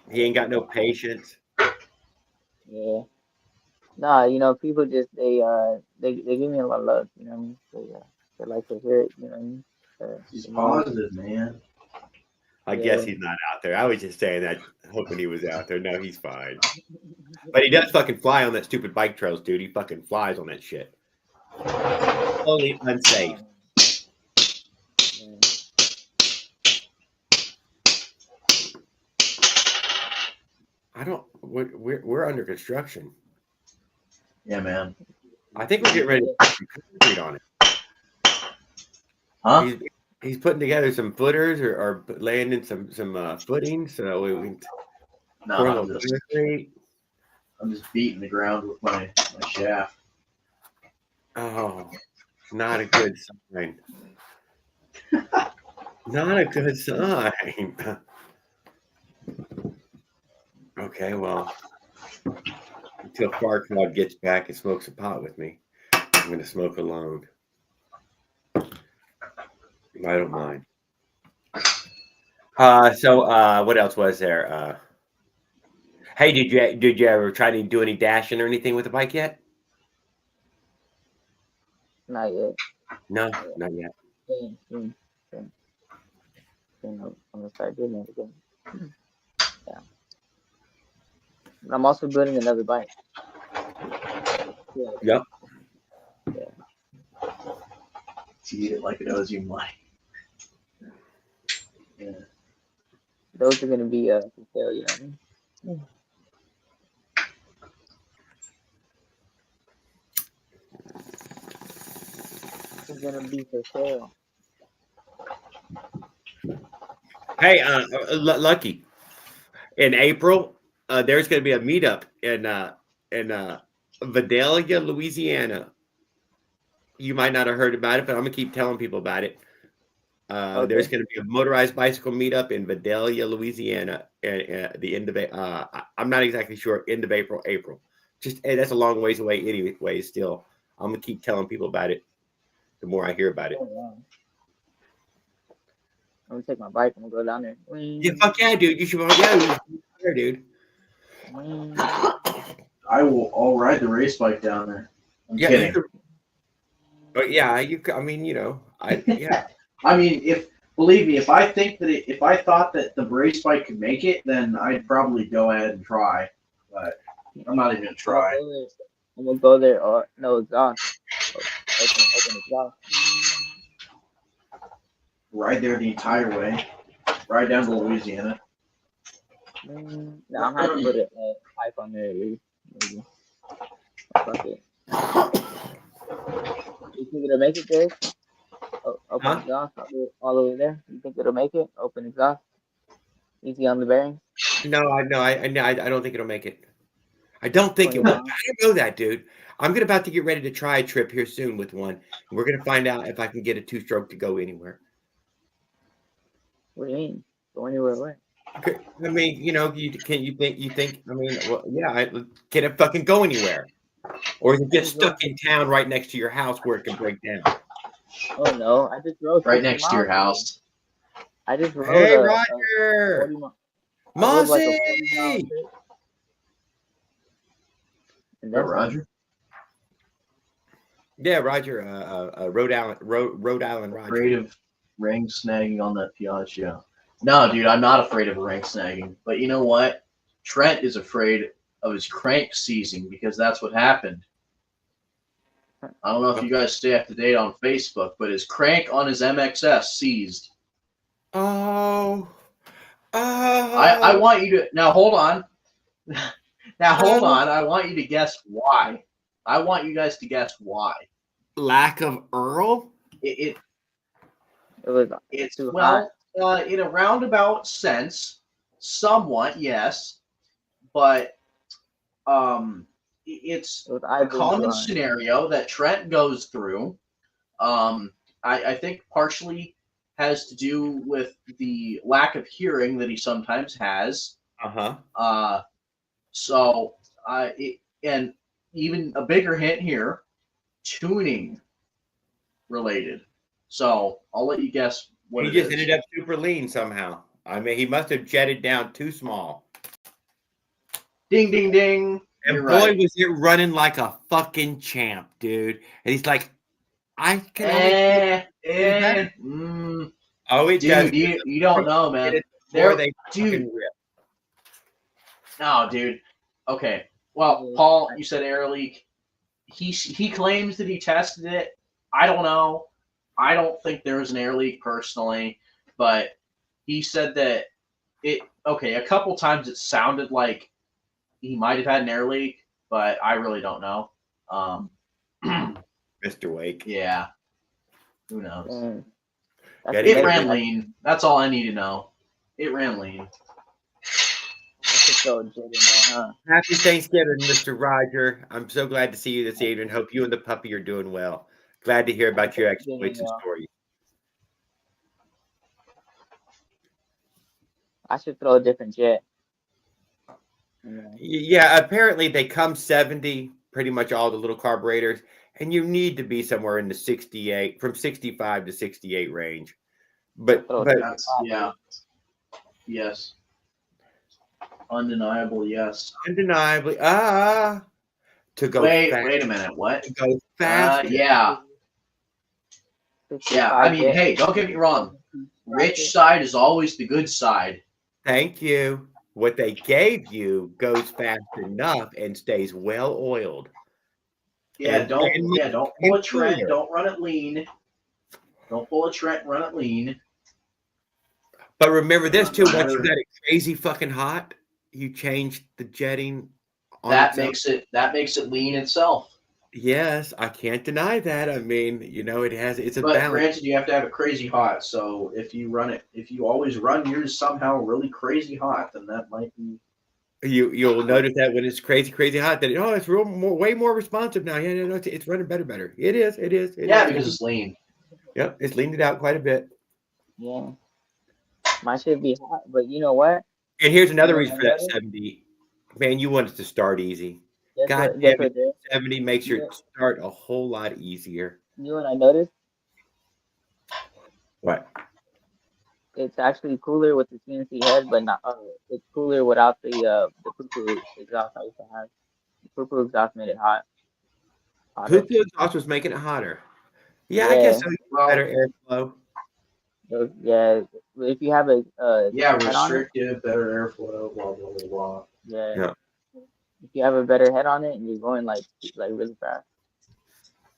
He ain't got no patience. Yeah. Nah, people just they give me a lot of love, you know what I mean? They like to hear it, you know what I mean? He's positive, man. I guess he's not out there. I was just saying that, hoping he was out there. No, he's fine. But he does fucking fly on that stupid bike trails, dude. He fucking flies on that shit. Totally unsafe. We're under construction. Yeah, man. I think we're getting ready to put some concrete on it. Huh? He's putting together some footers or laying in some footings so we can pour a little concrete. I'm just beating the ground with my shaft. Oh, not a good sign. Not a good sign. Okay, well, until Farcloud gets back and smokes a pot with me, I'm going to smoke alone. I don't mind. So what else was there? Hey, did you ever try to do any dashing or anything with the bike yet? Not yet. No, not yet. I'm gonna start doing it again. Yeah. But I'm also building another bike. Yep. Yeah. See it like it owes you money. Yeah. Those are gonna be for sale, you know what I mean? It's gonna be for sale. Hey, Lucky. In April, there's going to be a meetup in Vidalia, Louisiana. You might not have heard about it, but I'm going to keep telling people about it. Okay. There's going to be a motorized bicycle meetup in Vidalia, Louisiana, at the end of I'm not exactly sure. End of April. That's a long ways away anyway. Still, I'm going to keep telling people about it. The more I hear about it. Oh, wow. I'm gonna take my bike and we'll go down there. Yeah, fuck yeah, dude. You should go down there, dude. I'll ride the race bike down there. I'm kidding. But yeah, I mean, yeah. I mean, Believe me, if I thought that the race bike could make it, then I'd probably go ahead and try. But I'm not even gonna try. I'm gonna go there. Or no exhaust. Open exhaust. Ride there the entire way. Ride down to Louisiana. No, I'm happy to put a pipe on there at least. Maybe. Fuck it. You think it'll make it, Dave? Open exhaust all the way there. You think it'll make it? Open exhaust. Easy on the bearings. No, I don't think it'll make it. I don't think it will. I don't know that, dude. I'm about to get ready to try a trip here soon with one. And we're gonna find out if I can get a 2-stroke to go anywhere. What do you mean? Go anywhere? Where? I mean, you think? I mean, well, yeah. Can it fucking go anywhere, or is it just stuck in town right next to your house where it can break down? Oh no! I just rode right next to your house. I just rode. Hey, Roger. Mossy. Roger. Yeah, Roger. Rhode Island Roger. Afraid of ring snagging on that Piaggio. No, dude, I'm not afraid of ring snagging. But you know what? Trent is afraid of his crank seizing because that's what happened. I don't know if you guys stay up to date on Facebook, but his crank on his MXS seized. Oh. I want you to now hold on. Now hold on. I want you to guess why. I want you guys to guess why. Lack of Earl? It's too well, in a roundabout sense, somewhat, yes, but it's a common scenario that Trent goes through. I think partially has to do with the lack of hearing that he sometimes has. So, and even a bigger hint here, tuning related. So I'll let you guess what he just ended up super lean somehow. I mean, he must have jetted down too small. Ding, ding, ding. And You're boy, right. was it running like a fucking champ, dude. And he's like, I can only Oh, it does. Dude, you don't know, man. Dude. No, dude. Okay. Well, Paul, you said air leak. He claims that he tested it. I don't know. I don't think there was an air leak personally, but he said that a couple times it sounded like he might have had an air leak, but I really don't know. Mr. Wake. Yeah. Who knows? It ran lean. That's all I need to know. It ran lean. Happy Thanksgiving, Mr. Roger. I'm so glad to see you this evening. Hope you and the puppy are doing well. Glad to hear about your exploits and stories. I should throw a different jet. Yeah, apparently they come 70, pretty much all the little carburetors, and you need to be somewhere in the 68, from 65 to 68 range. But yeah. Yes. Undeniable, yes. Undeniably. To go fast. Wait a minute. What? To go fast. Yeah. Yeah, I mean, hey, don't get me wrong. Rich side is always the good side. Thank you. What they gave you goes fast enough and stays well oiled. Yeah, don't pull a Trent. Don't run it lean. Don't pull a Trent. Run it lean. But remember this too. Once you got it crazy fucking hot, you change the jetting. That makes it lean itself. Yes, I can't deny that. I mean, it's a balance. But granted, you have to have it crazy hot. So if you always run yours somehow really crazy hot, then that might be. You'll notice that when it's crazy hot, that it's way more responsive now. Yeah, no, it's running better. It is. Because it's lean. Yep, it's leaned it out quite a bit. Yeah, mine should be hot, but you know what? And here's another reason for that 70. Man, you want it to start easy. God damn it, 70 makes your start a whole lot easier. You know what I noticed? What? It's actually cooler with the CNC head, but not. It's cooler without the poo-poo exhaust I used to have. The poo-poo exhaust made it hot. Poo-poo exhaust was making it hotter. Yeah, I guess so. Better airflow. Yeah, if you have a Yeah, head on it, restrictive, better airflow, blah blah blah blah. yeah, Yeah. if you have a better head on it and you're going like really fast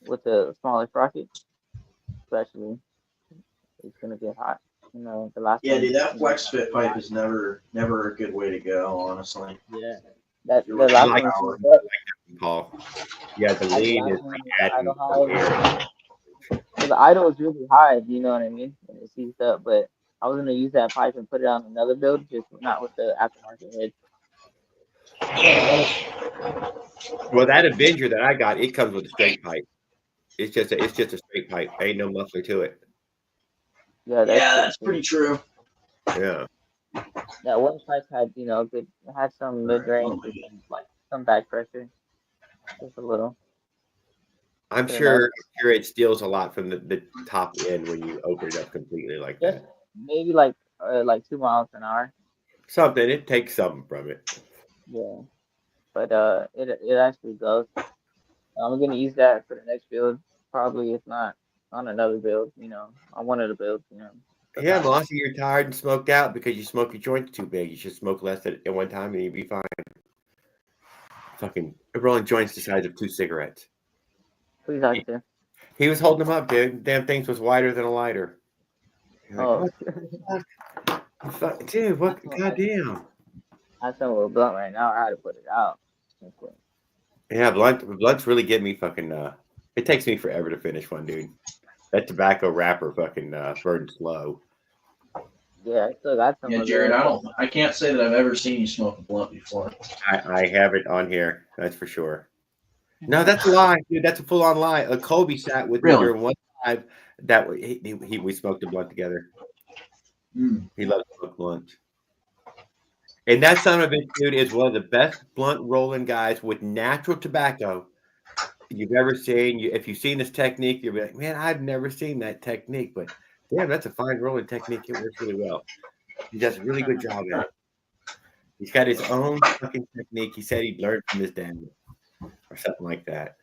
with a smaller sprocket, especially, it's gonna get hot. You know, the last Yeah, one, dude, that you know, flex got fit really pipe hot. is never a good way to go. Honestly, Yeah, that you're the looking I last at like one was power. seized up. Paul. Yeah, the The lean last is one, like the idle adding air. high. So the idle was really high. You know what I mean? And it seized up, but I was gonna use that pipe and put it on another build, just not with the aftermarket head. Well, that Avenger that I got, it comes with a straight pipe. It's just a straight pipe. Ain't no muffler to it. Yeah, that's Yeah, true that's too. pretty true. Yeah. That one pipe had, you know, good, had some All mid right, what range am I with doing? some back pressure, just a little. I'm But enough. sure it steals a lot from the top end when you open it up completely like Just that. maybe like 2 miles an hour. Something, it takes something from it. Yeah, but it actually goes. I'm gonna use that for the next build. Probably if not on another build, you know, on one of the builds, you know. But Yeah, Mossy, you're tired and smoked out because you smoke your joints too big. You should smoke less at one time and you'd be fine. Fucking rolling joints the size of 2 cigarettes. please like He, to. he was holding them up, dude. Damn things was wider than a lighter. You're like, Oh, what the fuck? Dude, I what? saw Goddamn. I saw a blunt right now. I had to put it out. Okay. Yeah, blunts really get me fucking. It takes me forever to finish one, dude. That tobacco wrapper fucking burns slow. Yeah, I still got some Yeah, of Jared, the. I can't say that I've ever seen you smoke a blunt before. I have it on here. That's for sure. No, that's a lie, dude. That's a full on lie. Kobe sat with me Really? during one live that we smoked a blunt together. Mm. He loves to smoke blunts. And that son of a bitch, dude, is one of the best blunt rolling guys with natural tobacco you've ever seen. If you've seen this technique, you'll be like, man, I've never seen that technique. But damn, that's a fine rolling technique. It works really well. He does a really good job at it. He's got his own fucking technique. He said he learned from his dad or something like that.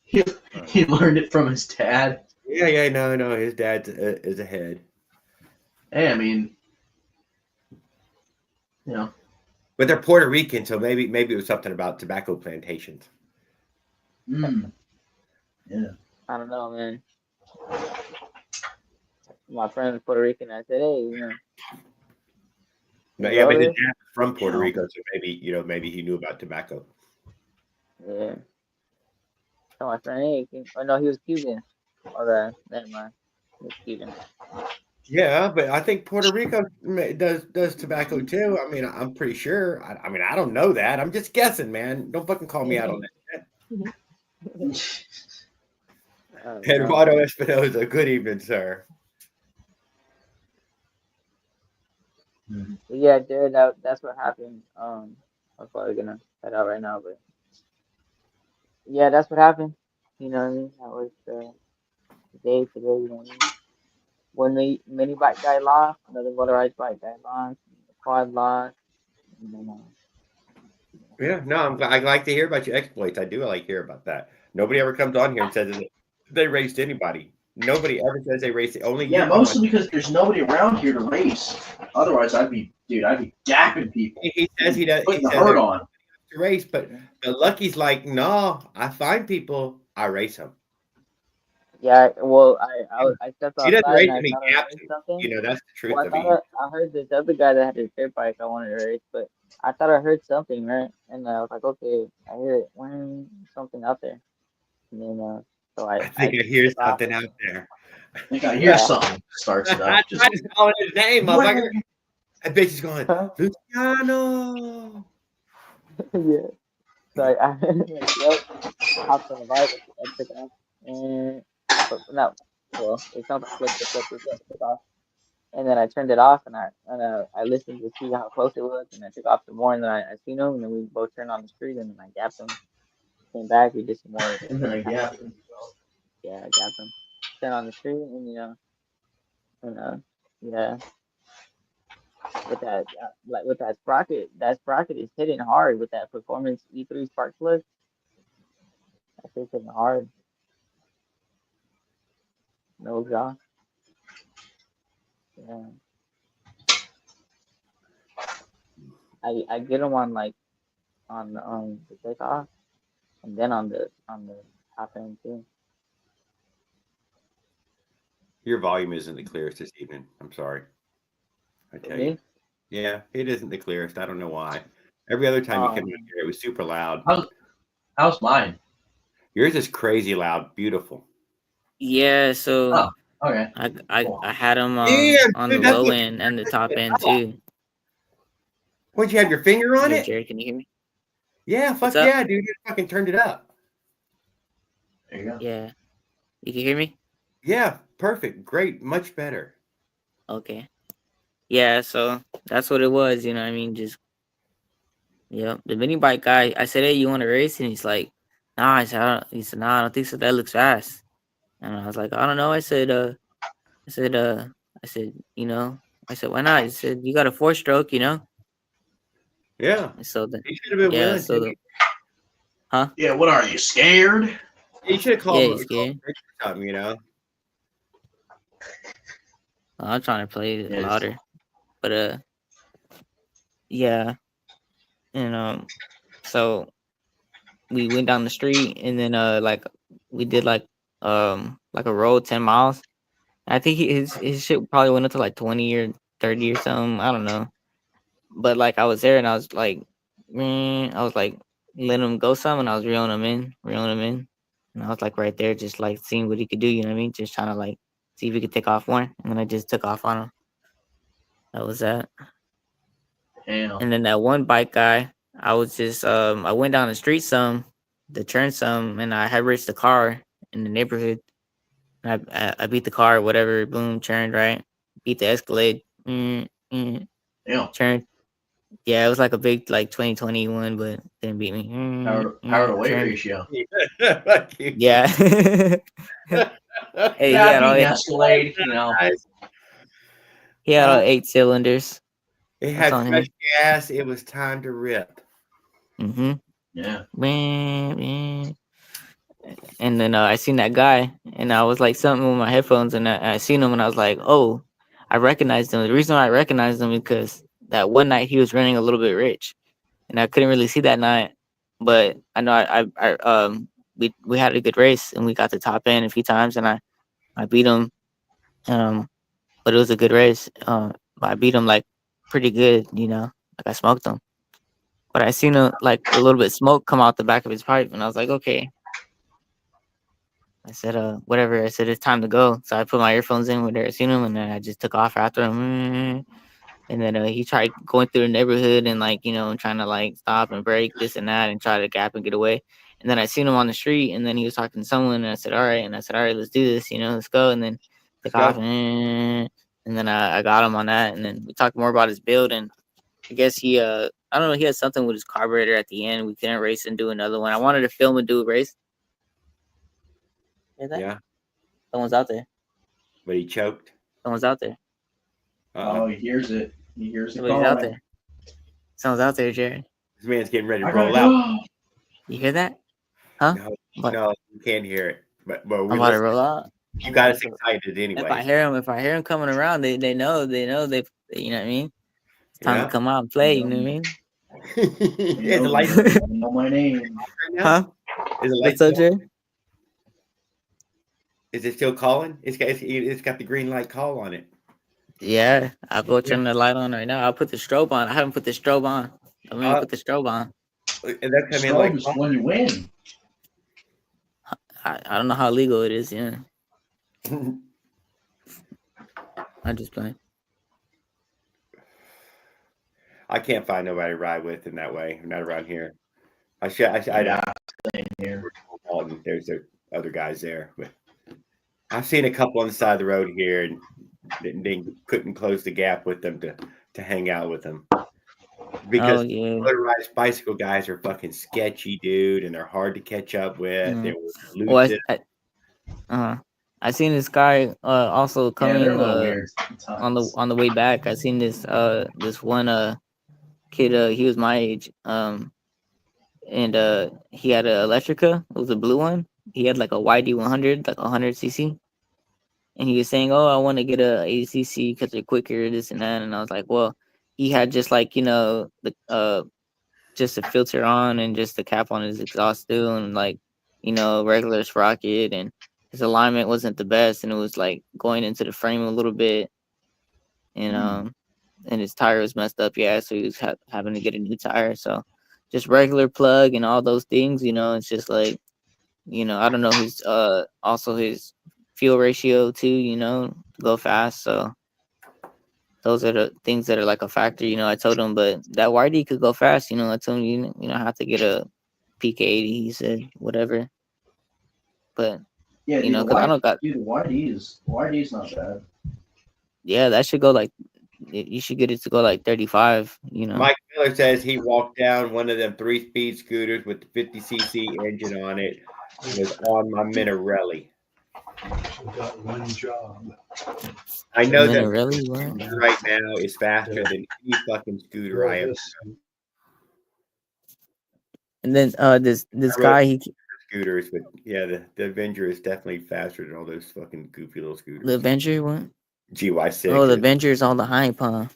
He, he learned it from his dad. Yeah, no. His dad is ahead. Hey, I mean, you know, But they're Puerto Rican, so maybe it was something about tobacco plantations. mm, yeah. I don't know, man. My friend is Puerto Rican. I said, hey, you know, But you yeah, roll but his this? dad was from Puerto No. Rico, so maybe he knew about tobacco. Yeah. So my friend, hey, oh no, he was Cuban. Okay, never mind. He was Cuban. Yeah, but I think Puerto Rico does tobacco too. I mean, I'm pretty sure. I mean, I don't know that. I'm just guessing, man. Don't fucking call me out on that. I don't know. Eduardo Espinoza, good evening, sir. Mm. But yeah, dude, that's what happened. I'm probably gonna head out right now, but yeah, that's what happened. You know what I mean? That was the day today. You know what I mean? One mini bike guy lost, another motorized bike guy lost, the quad lost, and then Yeah, no, I like to hear about your exploits. I do like to hear about that. Nobody ever comes on here and says that they raced anybody. Nobody ever says they raced. Only Yeah, you come on. mostly because there's nobody around here to race. Otherwise, I'd be gapping people, He says he does. He putting the says hurt there's on. to race, but the Lucky's like, no, I find people, I race them. yeah. Well, I stepped He doesn't outside and race I them, he thought I gaps heard them. something. That's the Well, truth I of thought it. I heard this other guy that had his dirt bike. I wanted to race, but I thought I heard something, right? And I was like, okay, I hear it when something out there. And then so I I think I hear took off. something out there. I think I hear Yeah. something starts it I up. Just tried to call his name, motherfucker. where? That bitch is going, Huh? Luciano. Yeah. So I like, yep, hopped on the bike. I took off, and but no, well, it sounds like flip, took off. And then I turned it off, and I listened to see how close it was, and I took off some more, and then I seen him, and then we both turned on the street, and then I gapped him. Came back, we did some more And then I passes. gapped him. Yeah, I gapped him. Turned on the street, and and yeah, with that sprocket is hitting hard with that performance E3 spark plug. That shit's hitting hard. No exhaust. Yeah. I get them on like on the takeoff and then on the top end too. Your volume isn't the clearest this evening. I'm sorry. I For tell you. me, Yeah, it isn't the clearest. I don't know why. Every other time you come in um, here, it was super loud. How's mine? Yours is crazy loud, beautiful. Yeah, so Oh, okay. I had them Yeah, on the dude, that's low what. end and the top end too. Would you have your finger on Yo, it? Jared, can you hear me? Yeah, What's fuck up? yeah, dude. You fucking turned it up. There you go. Yeah, you can hear me? Yeah, perfect. Great. Much better. Okay. Yeah, so that's what it was. You know what I mean? Just yeah, the mini bike guy. I said, "Hey, you want to race?" And he's like, "Nah." I said, "He said, nah, I don't think so. That looks fast." And I was like, "I don't know." I said, I said, you know, I said, "Why not?" He said, "You got a 4-stroke, you know." Yeah. And so the You should have been yeah, willing so to. the huh? Yeah, what are you, scared? You should have Yeah, called, he's called scared. Rich or something, you know? I'm trying to play it Yes. louder, but yeah, and so we went down the street, and then like we did like a road 10 miles. I think his shit probably went up to like 20 or 30 or something. I don't know. But like I was there and I was like, man, I was like letting him go some and I was reeling him in. And I was like right there, just like seeing what he could do, you know what I mean? Just trying to like see if he could take off more. And then I just took off on him. That was that. Damn. And then that one bike guy, I was just I went down the street some to turn some and I had raced the car in the neighborhood. And I beat the car, whatever, boom, turned right, beat the Escalade, Damn. turned. Yeah, it was like a big like 2021, but didn't beat me. Power to weight Turned. ratio. Fuck you. Yeah. Hey, Yeah, beating Escalade, he had all 8 cylinders. It That's had on fresh him. gas. It was time to rip. Mm-hmm. Yeah. And then I seen that guy, and I was like something with my headphones, and I seen him, and I was like, oh, I recognized him. The reason why I recognized him is because that one night he was running a little bit rich, and I couldn't really see that night, but I know we had a good race, and we got the top end a few times, and I beat him, um, but it was a good race. I beat him like pretty good, you know, like I smoked him, but I seen like a little bit of smoke come out the back of his pipe, and I was like, okay. I said, whatever. I said, it's time to go. So I put my earphones in when I seen him, and then I just took off after him. And then he tried going through the neighborhood and like, you know, trying to like stop and break this and that and try to gap and get away. And then I seen him on the street, and then he was talking to someone, and I said, all right. And I said, all right, let's do this, you know, let's go. And then Let's took off, go. and then I got him on that. And then we talked more about his build, and I guess I don't know, he had something with his carburetor at the end. We couldn't race and do another one. I wanted to film and do a race. Is that? Yeah. Someone's out there. But he choked. Someone's out there. Oh, he hears it. He hears it Somebody's out calling. there. Someone's out there, Jared. This man's getting ready to I gotta roll out. go. You hear that? Huh? No, What? no, you can't hear it. But I'm we about to listen. roll out. You got us excited If anyway. if I hear him coming around, they know they you know what I mean? It's time to Yeah. come out and play, you know what I mean? Is the light know my name. right now? Huh? Is the light What's up, Jared? Is it still calling? It's got the green light call on it. Yeah, I'll go turn the light on right now. I'll put the strobe on. I haven't put the strobe on. I'm gonna put the strobe on. And that come in Strobe like is when you win. I don't know how legal it is, yeah. I'm just playing. I can't find nobody to ride with in that way. Not around here. I Yeah, same here. There's other guys there, but I've seen a couple on the side of the road here, and they couldn't close the gap with them to hang out with them because Oh yeah. motorized bicycle guys are fucking sketchy, dude, and they're hard to catch up with. They're Well, elusive. I seen this guy also Yeah, coming they're a little weird on the way back. I seen this one kid, he was my age, and he had an Electrica. It was a blue one. He had like a YD 100, like 100 cc. and he was saying, "Oh, I want to get a ACC because they're quicker, this and that." And I was like, "Well, he had just like the just a filter on and just the cap on his exhaust still, and like regular sprocket, and his alignment wasn't the best, and it was like going into the frame a little bit, and and his tire was messed up. Yeah, so he was having to get a new tire. So just regular plug and all those things, it's just like I don't know his also his fuel ratio too, to go fast. So those are the things that are like a factor. I told him, but that YD could go fast. I told him you know have to get a PK80. He said whatever, but Yeah, dude, because I don't got the YD is not bad. yeah that should go like you should get it to go like 35. Mike Miller says he walked down one of them 3-speed scooters with the 50cc engine on it. Was on my Minarelli. Got one job. I know that Minarelli, what? right now is faster than any fucking scooter I ever. And then this I rode guy scooters, but yeah, the Avenger is definitely faster than all those fucking goofy little scooters. the Avenger, what? GY6. Oh, the Avenger is all the hype, huh?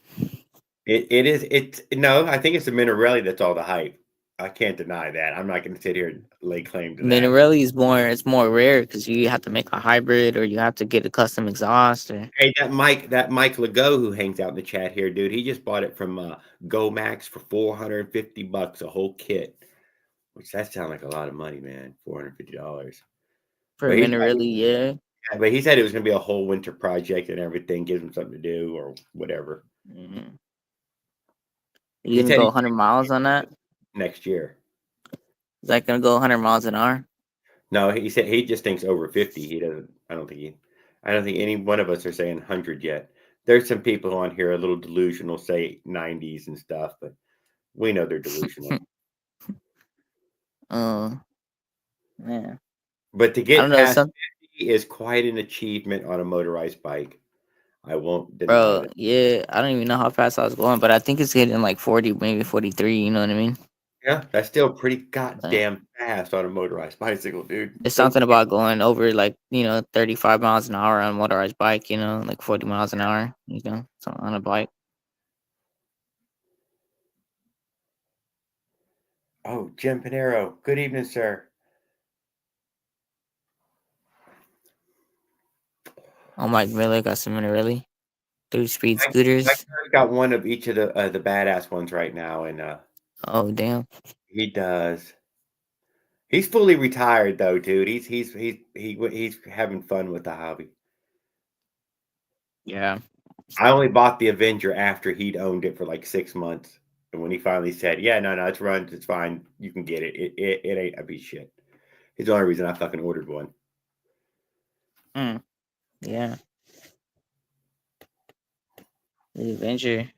It is. No, I think it's the Minarelli that's all the hype. I can't deny that. I'm not going to sit here and lay claim to that. Minarelli is more rare because you have to make a hybrid or you have to get a custom exhaust. Hey, that Mike Legault who hangs out in the chat here, dude. He just bought it from GoMax for $450 a whole kit, which that sounds like a lot of money, man. $450 for Minarelli, yeah. Yeah, but he said it was going to be a whole winter project and everything. Gives him something to do or whatever. Mm-hmm. You gonna go 100 miles on that next year? Is that gonna go 100 miles an hour? No, he said he just thinks over 50. He doesn't. I don't think any one of us are saying 100 yet. There's some people on here a little delusional, say 90s and stuff, but we know they're delusional. Yeah. But to get past 50 is quite an achievement on a motorized bike. I won't deny that. Yeah, I don't even know how fast I was going, but I think it's getting like 40, maybe 43. You know what I mean? Yeah, that's still pretty goddamn fast on a motorized bicycle, dude. It's something about going over like 35 miles an hour on a motorized bike. Like 40 miles an hour. On a bike. Oh, Jim Pinero. Good evening, sir. Oh, Mike Miller got some really 3-speed scooters. Mike got one of each of the badass ones right now, and oh damn, he does. He's fully retired though, dude. He's having fun with the hobby. Yeah. I only bought the Avenger after he'd owned it for like 6 months, and when he finally said, "Yeah, no, it's runs, it's fine, you can get it. It ain't a piece of shit." It's the only reason I fucking ordered one. Yeah. The Avenger.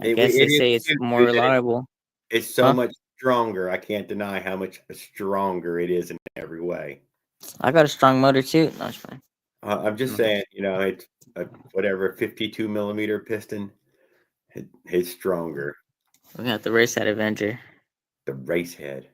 I guess they say it's more reliable. It's so much stronger. I can't deny how much stronger it is in every way. I got a strong motor too. No, it's fine. I'm just saying, it's whatever 52 millimeter piston. It's stronger. We have to race that Avenger. The race head.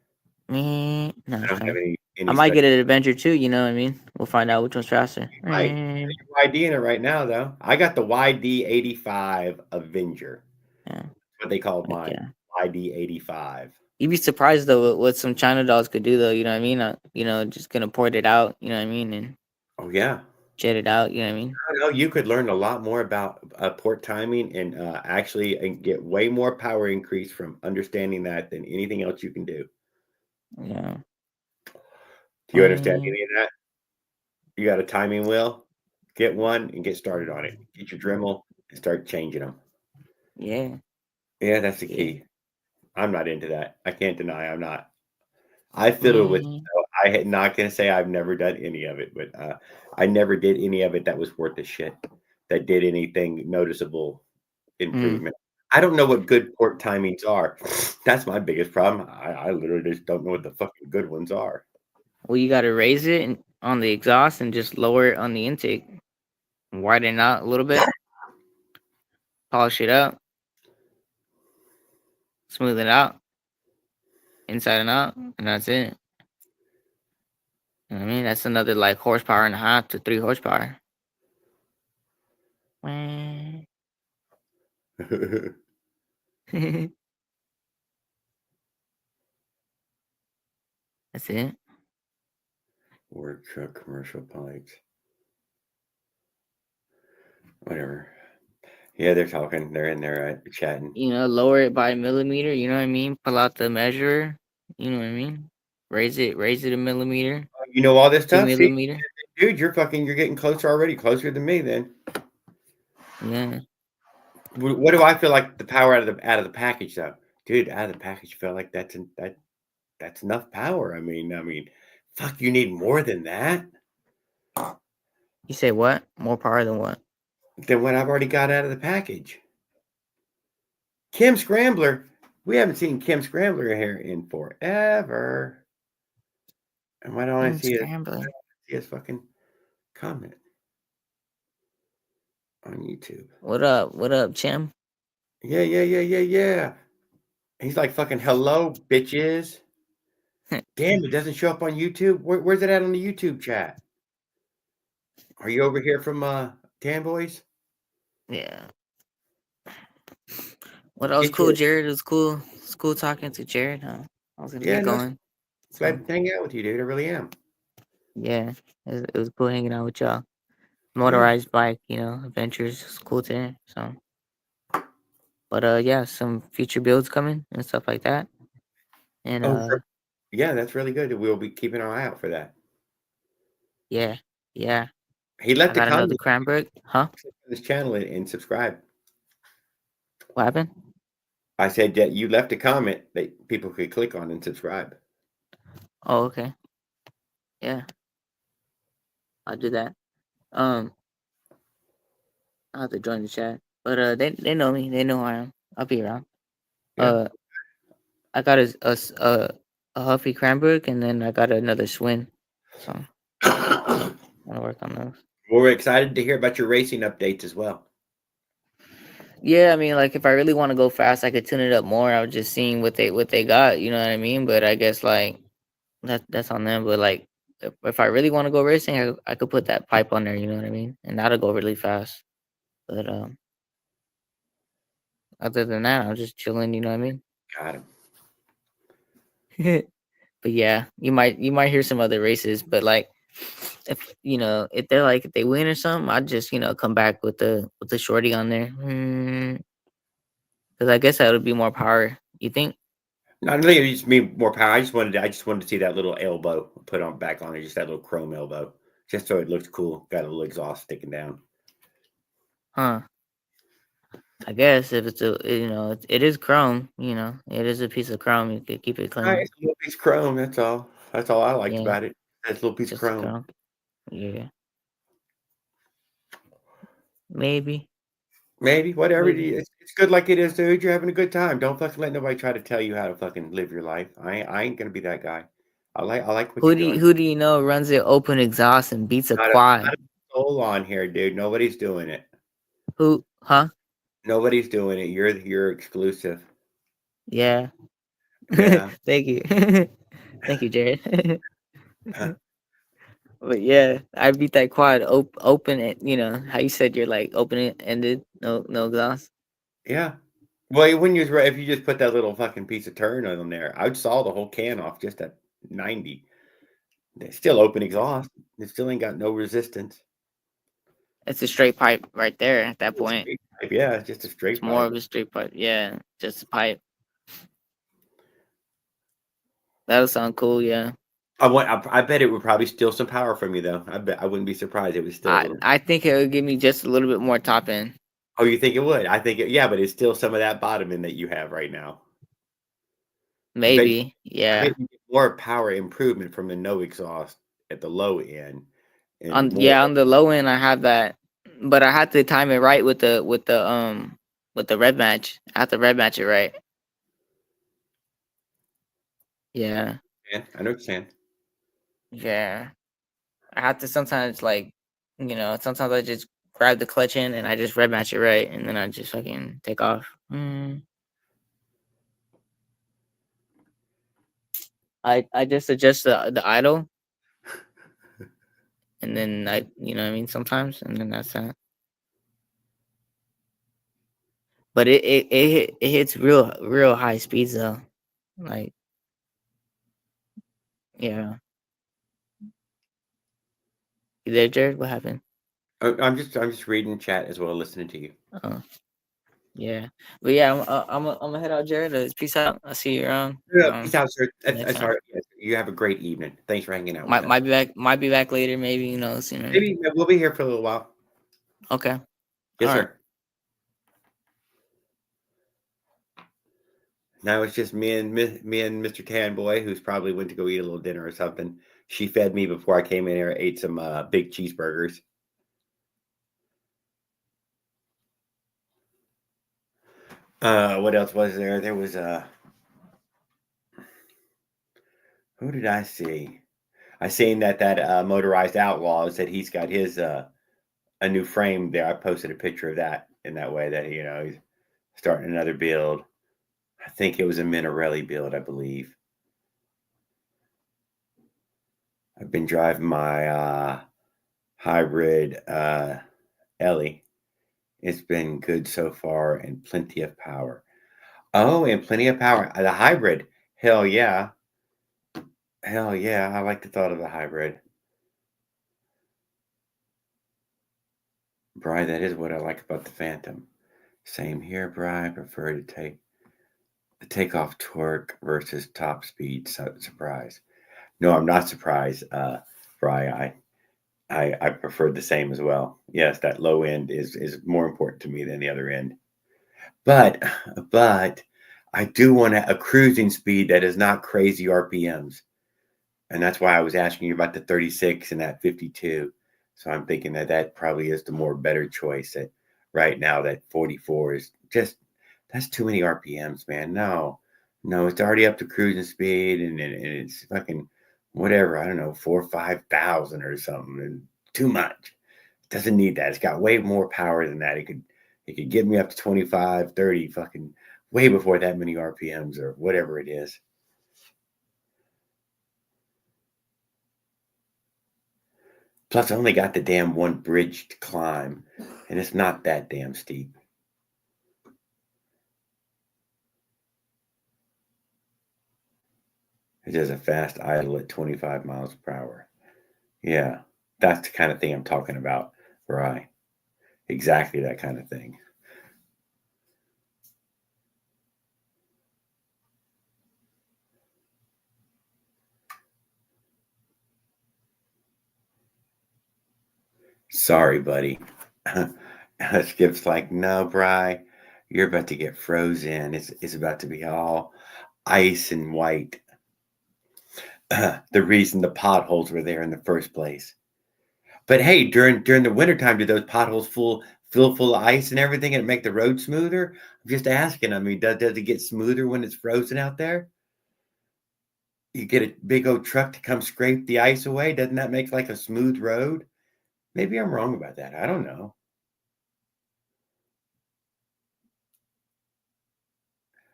No, I don't have any I might get an Avenger too. You know what I mean? We'll find out which one's faster. Right. YD in it right now, though. I got the YD85 Avenger. Yeah. That's what they called mine. YD85. You'd be surprised though what some China dolls could do though. You know what I mean? Just gonna port it out. You know what I mean? And oh yeah, jet it out. You know what I mean? I know you could learn a lot more about port timing and actually get way more power increase from understanding that than anything else you can do. Yeah. Do you understand any of that? You got a timing wheel? Get one and get started on it. Get your Dremel and start changing them. Yeah. Yeah, that's the key. I'm not into that. I can't deny I'm not. I fiddle with. I'm not gonna say I've never done any of it, but I never did any of it that was worth a shit. That did anything noticeable improvement. I don't know what good port timings are. That's my biggest problem. I literally just don't know what the fucking good ones are. Well, you got to raise it on the exhaust and just lower it on the intake. Widen it out a little bit. Polish it up. Smooth it out. Inside and out. And that's it. You know what I mean? That's another like horsepower and a half to 3 horsepower. That's it. Word truck commercial pipes. Whatever. Yeah, they're talking. They're in there chatting. You know, lower it by a millimeter. You know what I mean? Pull out the measurer. You know what I mean? Raise it a millimeter, You know all this two stuff? See, millimeter. dude, you're getting closer already, closer than me then. Yeah. What do I feel like the power out of the package though? Dude, out of the package feel like that's enough power. I mean, fuck, you need more than that. You say what? More power than what? Than what I've already got out of the package. Kim Scrambler. We haven't seen Kim Scrambler here in forever. And why don't I see Scrambling. his fucking comment on YouTube? What up? What up, Chim? Yeah. He's like fucking hello, bitches. Damn, it doesn't show up on YouTube. Where's it at on the YouTube chat? Are you over here from Tan Boys? Yeah. What else? Get Cool, your Jared. It was cool. It's cool talking to Jared. Huh? I was gonna yeah, get no, going. So glad to hang out with you, dude. I really am. yeah, it was cool hanging out with y'all. Yeah. Motorized bike, you know, adventures. It's cool today. So, but yeah, some future builds coming and stuff like that. And Oh, yeah, that's really good. We'll be keeping our eye out for that. yeah, yeah. He I left a got another comment Cranbrook. Huh? on this channel and subscribe. What happened? I said that you left a comment that people could click on and subscribe. Oh, okay. Yeah, I'll do that. Um, I'll have to join the chat. But they know me. They know who I am. I'll be around. Yeah. I got a Huffy Cranbrook, and then I got another Swin. So I'm gonna work on those. We're excited to hear about your racing updates as well. Yeah, I mean, like if I really want to go fast, I could tune it up more. I was just seeing what they got. You know what I mean? But I guess like that's on them. But like if I really want to go racing, I could put that pipe on there. You know what I mean? And that'll go really fast. But other than that, I'm just chilling. You know what I mean? Got him. But yeah, you might hear some other races, but like if you know if they're like if they win or something, I'd just come back with the shorty on there. Because I guess that would be more power. You think? Not really, it just mean more power. I just wanted to see that little elbow put on back on it, just that little chrome elbow, just so it looks cool. Got a little exhaust sticking down. Huh? I guess if it's it is chrome. It is a piece of chrome. You could keep it All right, clean. it's a little piece of chrome. That's all. That's all I liked Yeah, about it. That little piece of just chrome. chrome. Yeah, maybe. Maybe whatever it Maybe. is. It's good like it is, dude. You're having a good time. Don't fucking let nobody try to tell you how to fucking live your life. I ain't gonna be that guy. I like what you're doing. Who do you know runs it open exhaust and beats a Not quad? a soul on here, dude. Nobody's doing it. Who? Huh? Nobody's doing it. You're exclusive. Yeah. Yeah. Thank you. Thank you, Jared. But yeah, I beat that quad open it. You know how you said you're like open it ended, no exhaust. Yeah. Well, when you was if you just put that little fucking piece of turn on there, I'd saw the whole can off just at 90. It's still open exhaust. It still ain't got no resistance. It's a straight pipe right there at that It's a point. straight pipe. Yeah, it's just a It's straight more pipe. of a straight pipe. Yeah, just a pipe. That'll sound cool. Yeah. I bet it would probably steal some power from you though. I bet I wouldn't be surprised. It was still a little. I think it would give me just a little bit more top end. Oh, you think it would? I think yeah, but it's still some of that bottom end that you have right now. Maybe. I bet Yeah. you get more power improvement from the no exhaust at the low end, and more. On the low end I have that, but I had to time it right with the red match. I have to red match it right. Yeah. Yeah, I know what you're saying. Yeah. I have to sometimes sometimes I just grab the clutch in and I just red match it right and then I just fucking take off. I just adjust the idle and then I you know what I mean sometimes and then that's that. but it hits real high speeds though. Like yeah. You there, Jared? What happened? I'm just reading the chat as well, listening to you. Oh yeah, but yeah, I'm gonna head out, Jared. Peace out. I'll see you around. Yeah, peace out, sir. Next time. Sorry. You have a great evening. Thanks for hanging out with us. Might be back later. Maybe you know. Maybe we'll be here for a little while. Okay. Yes, All sir. right. Now it's just me and Mr. Tan Boy, who's probably went to go eat a little dinner or something. She fed me before I came in here. Ate some big cheeseburgers. What else was there? There was who did I see? I seen that Motorized Outlaw said he's got his a new frame there. I posted a picture of that in that way that he's starting another build. I think it was a Minarelli build, I believe. I've been driving my hybrid Ellie. It's been good so far and plenty of power. Oh, and plenty of power. The hybrid. Hell yeah. Hell yeah. I like the thought of the hybrid. Bri, that is what I like about the Phantom. Same here, Bri. I prefer to take the takeoff torque versus top speed. Surprise. No, I'm not surprised, Bri. I prefer the same as well. Yes, that low end is more important to me than the other end. But I do want a cruising speed that is not crazy RPMs. And that's why I was asking you about the 36 and that 52. So I'm thinking that probably is the more better choice. That right now that 44 is just that's too many RPMs, man. No, it's already up to cruising speed and it's fucking whatever. I don't know, 4,000 or 5,000 or something. And too much. It doesn't need that. It's got way more power than that. It could get me up to 25, 30, fucking way before that many RPMs or whatever it is. Plus, I only got the damn one bridge to climb, and it's not that damn steep. It does a fast idle at 25 miles per hour. Yeah, that's the kind of thing I'm talking about, right? Exactly that kind of thing. Sorry, buddy. Skip's like, no, Bri, you're about to get frozen. It's about to be all ice and white. The reason the potholes were there in the first place. But hey, during the wintertime, do those potholes fill full of ice and everything and make the road smoother? I'm just asking. I mean, does it get smoother when it's frozen out there? You get a big old truck to come scrape the ice away. Doesn't that make like a smooth road? Maybe I'm wrong about that. I don't know.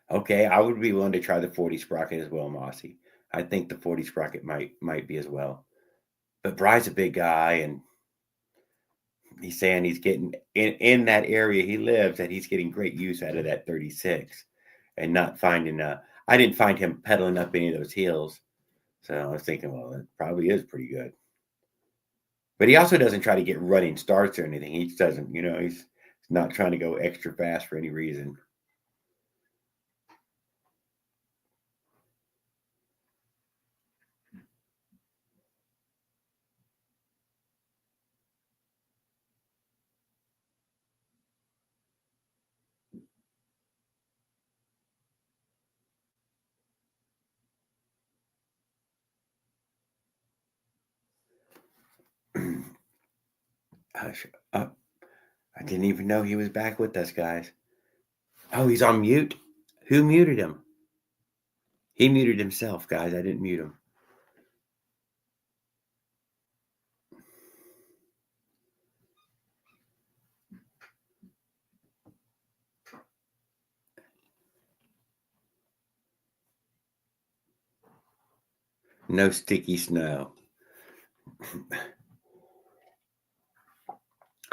Okay, I would be willing to try the 40 sprocket as well, Mossy. I think the 40 sprocket might be as well. But Bry's a big guy, and he's saying he's getting in that area he lives that he's getting great use out of that 36 and not finding I didn't find him pedaling up any of those hills. So I was thinking, well, it probably is pretty good. But he also doesn't try to get running starts or anything. He just doesn't, he's not trying to go extra fast for any reason. Hush up. I didn't even know he was back with us, guys. Oh, he's on mute? Who muted him? He muted himself, guys. I didn't mute him. No sticky snow.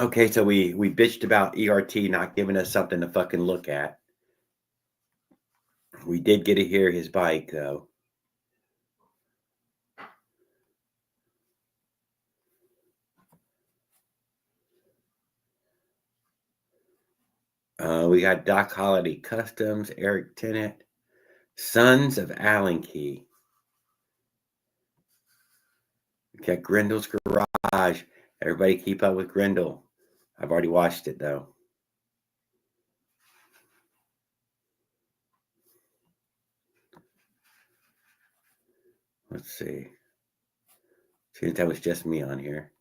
Okay, so we bitched about ERT not giving us something to fucking look at. We did get to hear his bike though. We got Doc Holliday Customs, Eric Tennant, Sons of Allen Key. We got Grendel's Garage. Everybody keep up with Grendel. I've already watched it though. Let's see. See if that was just me on here.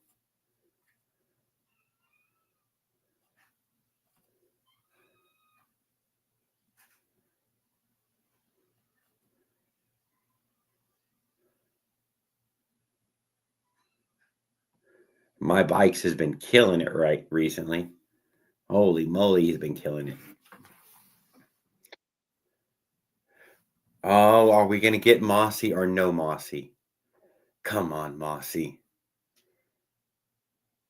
My bikes has been killing it right recently. Holy moly, he's been killing it. Oh, are we going to get Mossy or no Mossy? Come on, Mossy.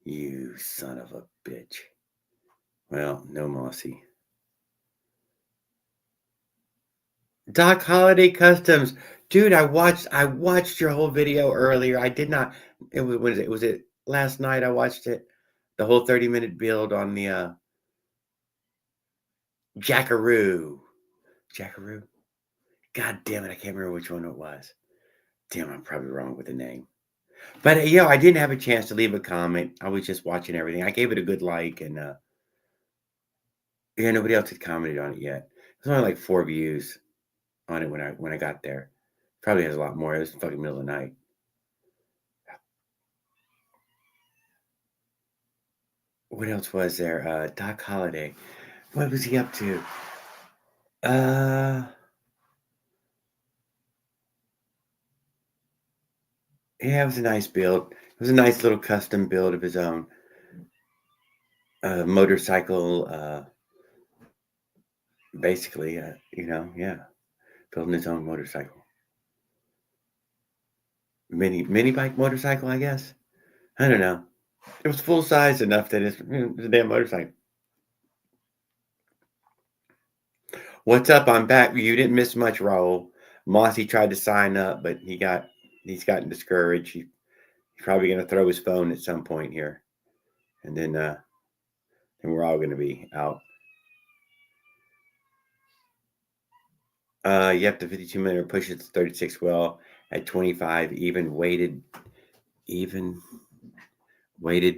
You son of a bitch. Well, no Mossy. Doc Holiday Customs. Dude, I watched your whole video earlier. I did not. Was it last night I watched it? The whole 30-minute build on the Jackaroo. Jackaroo? God damn it, I can't remember which one it was. Damn, I'm probably wrong with the name. But I didn't have a chance to leave a comment. I was just watching everything. I gave it a good like, and nobody else had commented on it yet. There's only like 4 views on it when I got there. Probably has a lot more. It was the fucking middle of the night. What else was there? Doc Holliday. What was he up to? Yeah, it was a nice build. It was a nice little custom build of his own. Motorcycle, basically, building his own motorcycle. Mini bike motorcycle, I guess. I don't know. It was full size enough that it's a damn motorcycle. What's up? I'm back. You didn't miss much, Raul. Mossy tried to sign up, but he's gotten discouraged. He's probably gonna throw his phone at some point here, and then we're all gonna be out. Yep, the 52-minute push it to 36 well at 25, even weighted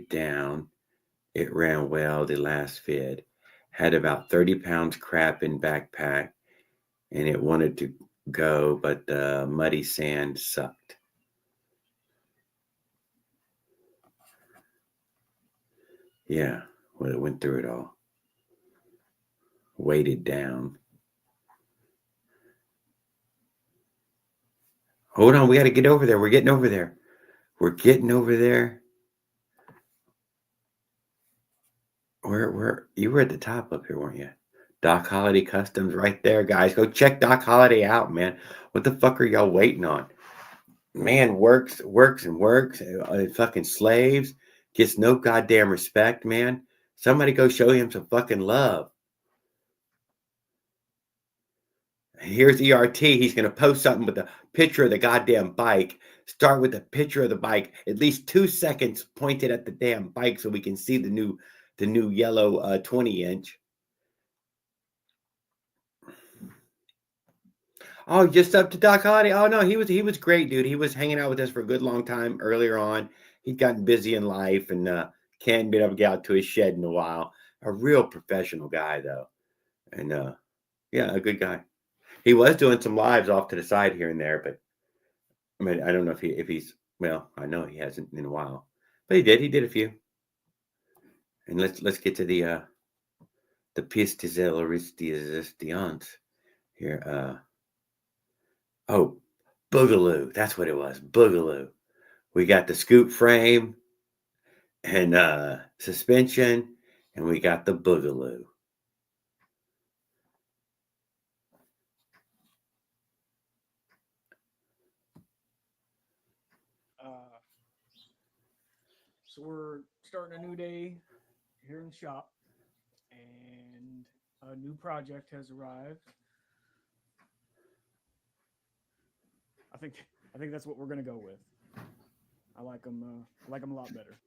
down. It ran well the last vid. Had about 30 pounds crap in backpack, and it wanted to go, but the muddy sand sucked. Yeah, well, it went through it all. Weighted down. Hold on, we got to get over there. We're getting over there. Where you were at the top up here, weren't you? Doc Holiday Customs right there, guys. Go check Doc Holiday out, man. What the fuck are y'all waiting on? Man works and works. Fucking slaves. Gets no goddamn respect, man. Somebody go show him some fucking love. Here's ERT. He's going to post something with a picture of the goddamn bike. Start with a picture of the bike. At least 2 seconds pointed at the damn bike so we can see the new yellow 20-inch. Oh, just up to Doc Holiday. Oh no, he was great, dude. He was hanging out with us for a good long time earlier on. He'd gotten busy in life and can't been able to get out to his shed in a while. A real professional guy though, and a good guy. He was doing some lives off to the side here and there, but I mean, I don't know if he's well. I know he hasn't in a while, but he did. He did a few. And let's get to the pièce de résistance here. Oh, Boogaloo. That's what it was. Boogaloo. We got the scoop frame and suspension, and we got the Boogaloo. So we're starting a new day. here in the shop, and a new project has arrived. I think that's what we're gonna go with. I like them. I like them a lot better.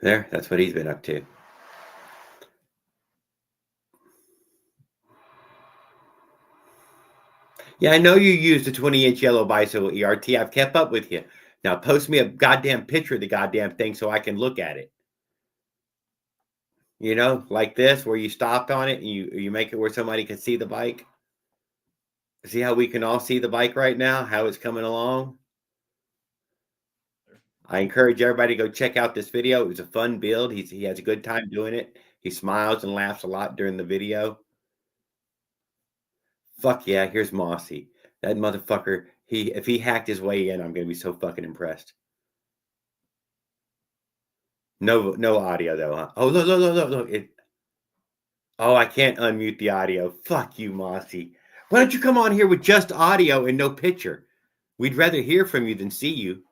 There, that's what he's been up to. Yeah, I know you used a 20-inch yellow bicycle ERT. I've kept up with you. Now post me a goddamn picture of the goddamn thing so I can look at it. You know, like this, where you stopped on it and you make it where somebody can see the bike. See how we can all see the bike right now, how it's coming along? I encourage everybody to go check out this video. It was a fun build. He has a good time doing it. He smiles and laughs a lot during the video. Fuck yeah, here's Mossy. That motherfucker, if he hacked his way in, I'm going to be so fucking impressed. No audio though, huh? Oh, look. Oh, I can't unmute the audio. Fuck you, Mossy. Why don't you come on here with just audio and no picture? We'd rather hear from you than see you.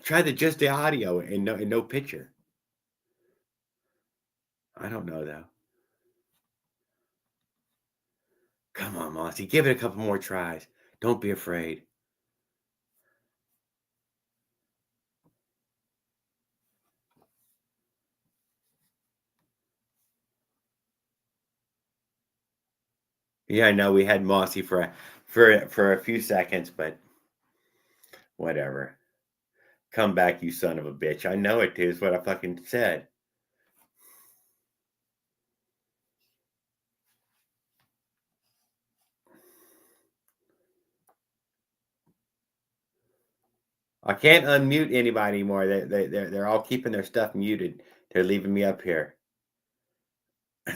Try just the audio and no picture. I don't know though. Come on, Mossy. Give it a couple more tries. Don't be afraid. Yeah, I know we had Mossy for a few seconds, but whatever. Come back, you son of a bitch. I know it is what I fucking said. I can't unmute anybody anymore. They're all keeping their stuff muted. They're leaving me up here.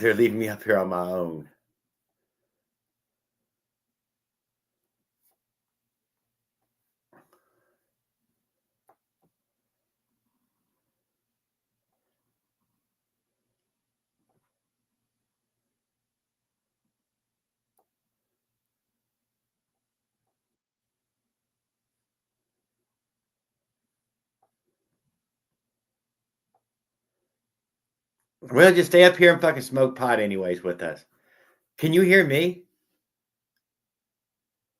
They're leaving me up here on my own. Well, just stay up here and fucking smoke pot anyways with us. Can you hear me?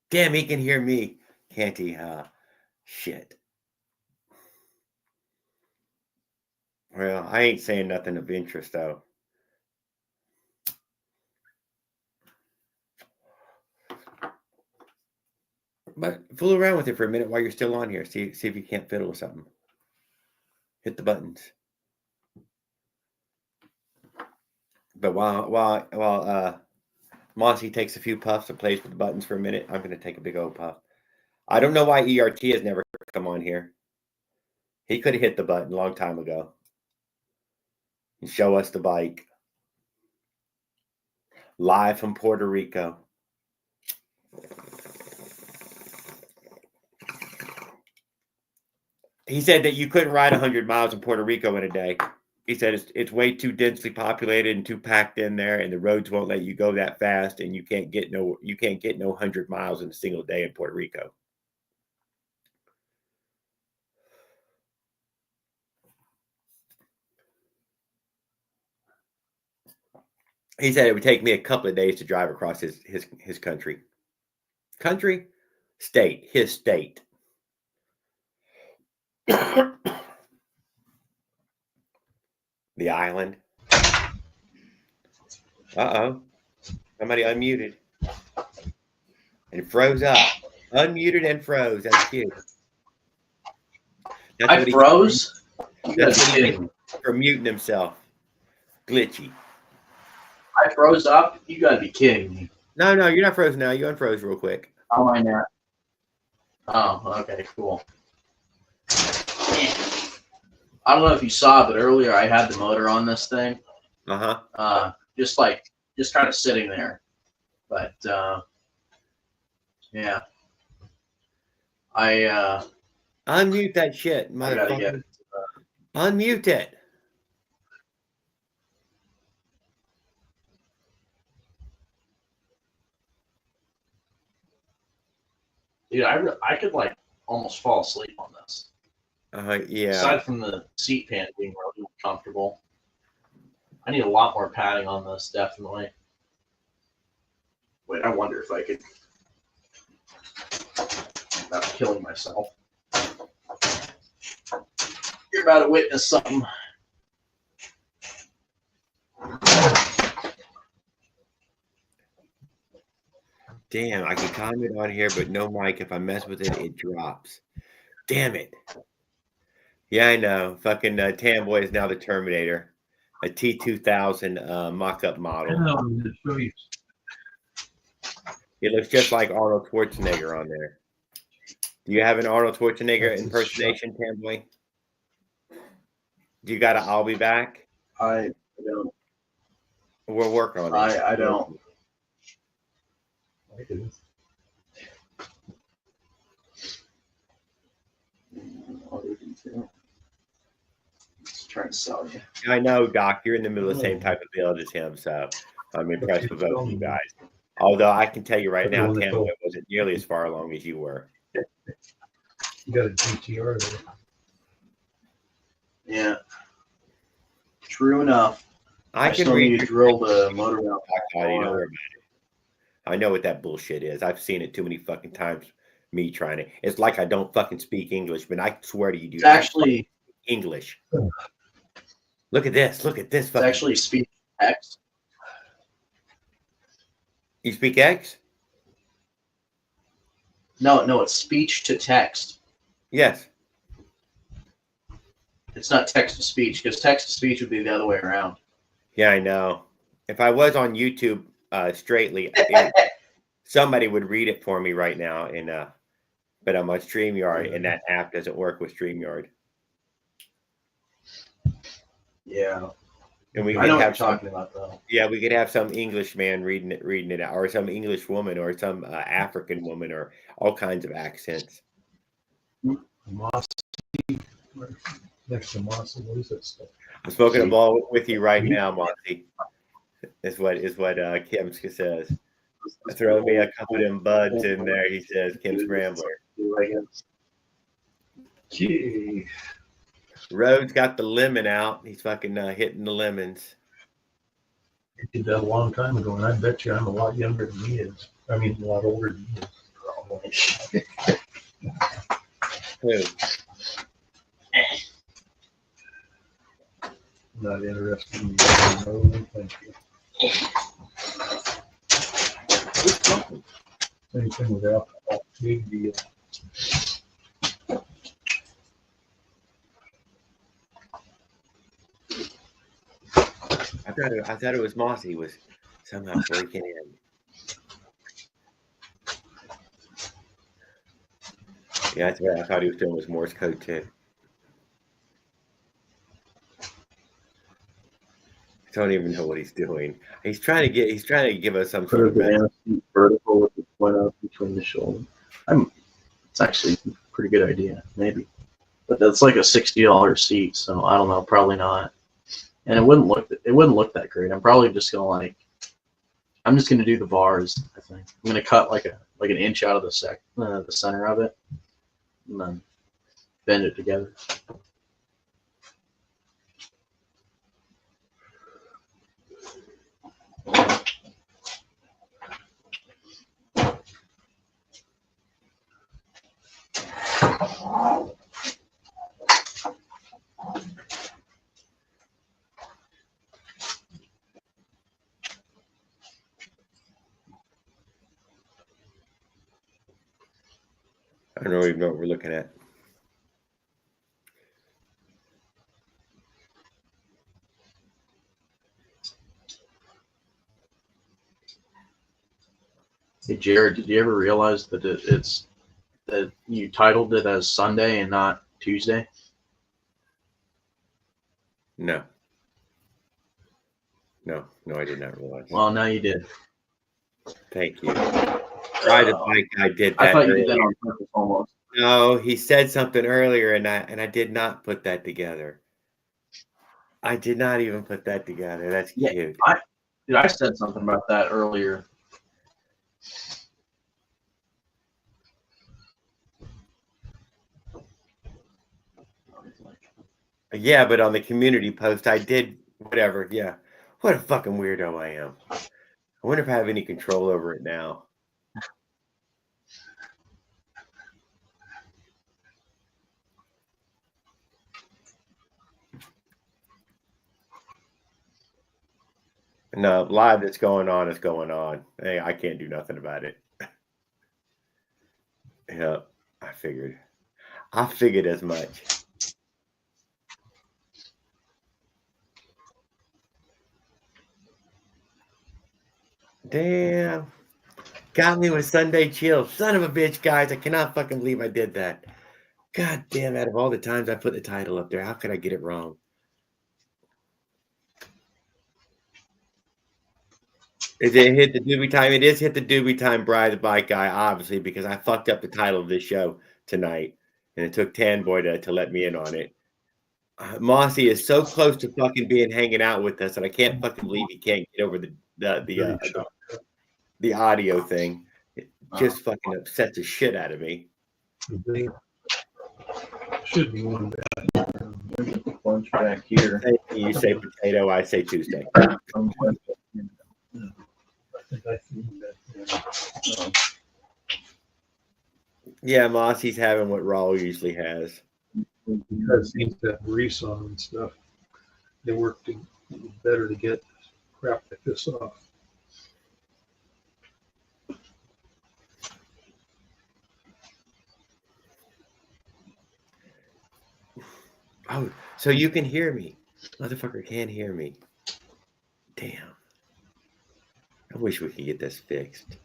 Damn, he can hear me. Can't he? Shit. Well, I ain't saying nothing of interest, though. But fool around with it for a minute while you're still on here. See if you can't fiddle with something. Hit the buttons. But while Mossy takes a few puffs and plays with the buttons for a minute, I'm going to take a big old puff. I don't know why ERT has never come on here. He could have hit the button a long time ago and show us the bike. Live from Puerto Rico. He said that you couldn't ride 100 miles in Puerto Rico in a day. He said it's way too densely populated and too packed in there, and the roads won't let you go that fast, and you can't get no 100 miles in a single day in Puerto Rico. He said it would take me a couple of days to drive across his country. Country? State. His state. The island. Uh-oh. Somebody unmuted. And froze up. Unmuted and froze. That's cute. I froze? That's what he did for muting himself. Glitchy. I froze up? You gotta be kidding me. No, you're not frozen now. You unfroze real quick. Oh, I know. Oh, okay, cool. I don't know if you saw, but earlier I had the motor on this thing. Just kind of sitting there. But yeah. Unmute that shit, I gotta get motherfucker. it. Unmute it. Dude, I could like almost fall asleep on this. Yeah. Aside from the seat pan being really comfortable, I need a lot more padding on this, definitely. Wait, I wonder if I could, without killing myself. You're about to witness something. Damn, I can comment on here, but no mic. If I mess with it, it drops. Damn it. Yeah, I know. Fucking Tamboy is now the Terminator. A T2000 mock-up model. It looks just like Arnold Schwarzenegger on there. Do you have an Arnold Schwarzenegger impersonation, Tamboy? Do you got a I'll be back? I don't. We're working on it. I don't. I do. Just trying to sell you. I know, Doc. You're in the middle of the same type of build as him, so I'm impressed with both of you guys. Although I can tell you right now, Tamboy wasn't nearly as far along as you were. You got a GTR there. Yeah. True enough. I can still read need to drill the motor mount. Don't worry about it. I know what that bullshit is. I've seen it too many fucking times. Me trying to. It's like I don't fucking speak English, but I swear to you, dude. It's actually English. Look at this. Look at this. It's actually speech text. You speak X? No, it's speech to text. Yes. It's not text to speech, because text to speech would be the other way around. Yeah, I know. If I was on YouTube straightly, somebody would read it for me right now. But I'm on StreamYard, and that app doesn't work with StreamYard. Yeah. And we I know could what have you're talking about, though. Yeah, we could have some English man reading it out, or some English woman, or some African woman, or all kinds of accents. Mossy, next to Mossy, what is that stuff? I'm smoking a ball with you right now, Monty. Is what Kimska says. Throw me a couple of them buds in there, he says. Kim Scrambler. Gee. Rhodes got the lemon out. He's fucking hitting the lemons. I did that a long time ago, and I bet you I'm a lot younger than he is. I mean, a lot older than he is. Who? Not interested in you. Thank you. Same thing with alcohol. Big deal. I thought it was Mossy was somehow breaking in. Yeah, that's what I thought he was doing was Morse code too. I don't even know what he's doing. He's trying to give us some sort of vertical with the point out between the shoulder. It's actually a pretty good idea, maybe. But that's like a $60 seat, so I don't know, probably not. And it wouldn't look that great. I'm probably just gonna I'm just gonna do the bars. I think I'm gonna cut like an inch out of the center of it, and then bend it together. I don't even know what we're looking at. Hey Jared, did you ever realize that that you titled it as Sunday and not Tuesday? No, I did not realize. Well, now you did. Thank you. I did that. I thought you did that on purpose almost. No, he said something earlier, and I did not put that together. I did not even put that together. That's Yeah, cute. I said something about that earlier. Yeah, but on the community post, I did whatever. Yeah. What a fucking weirdo I am. I wonder if I have any control over it now. No, live that's going on is going on. Hey, I can't do nothing about it. Yeah, I figured. I figured as much. Damn. Got me with Sunday chill. Son of a bitch, guys. I cannot fucking believe I did that. God damn, out of all the times I put the title up there, how could I get it wrong? Is it hit the doobie time? It is hit the doobie time, Bride the Bike Guy, obviously, because I fucked up the title of this show tonight. And it took Tanboy to let me in on it. Mossy is so close to fucking being hanging out with us, and I can't fucking believe he can't get over the audio thing. It just fucking upsets the shit out of me. Should be one bad. Bunch back here. You say potato, I say Tuesday. I think I see that. Yeah, Mossy's having what Raw usually has. Because things that grease on them and stuff, they work better to get crap like this off. Oh, so you can hear me. Motherfucker can't hear me. Damn. I wish we could get this fixed.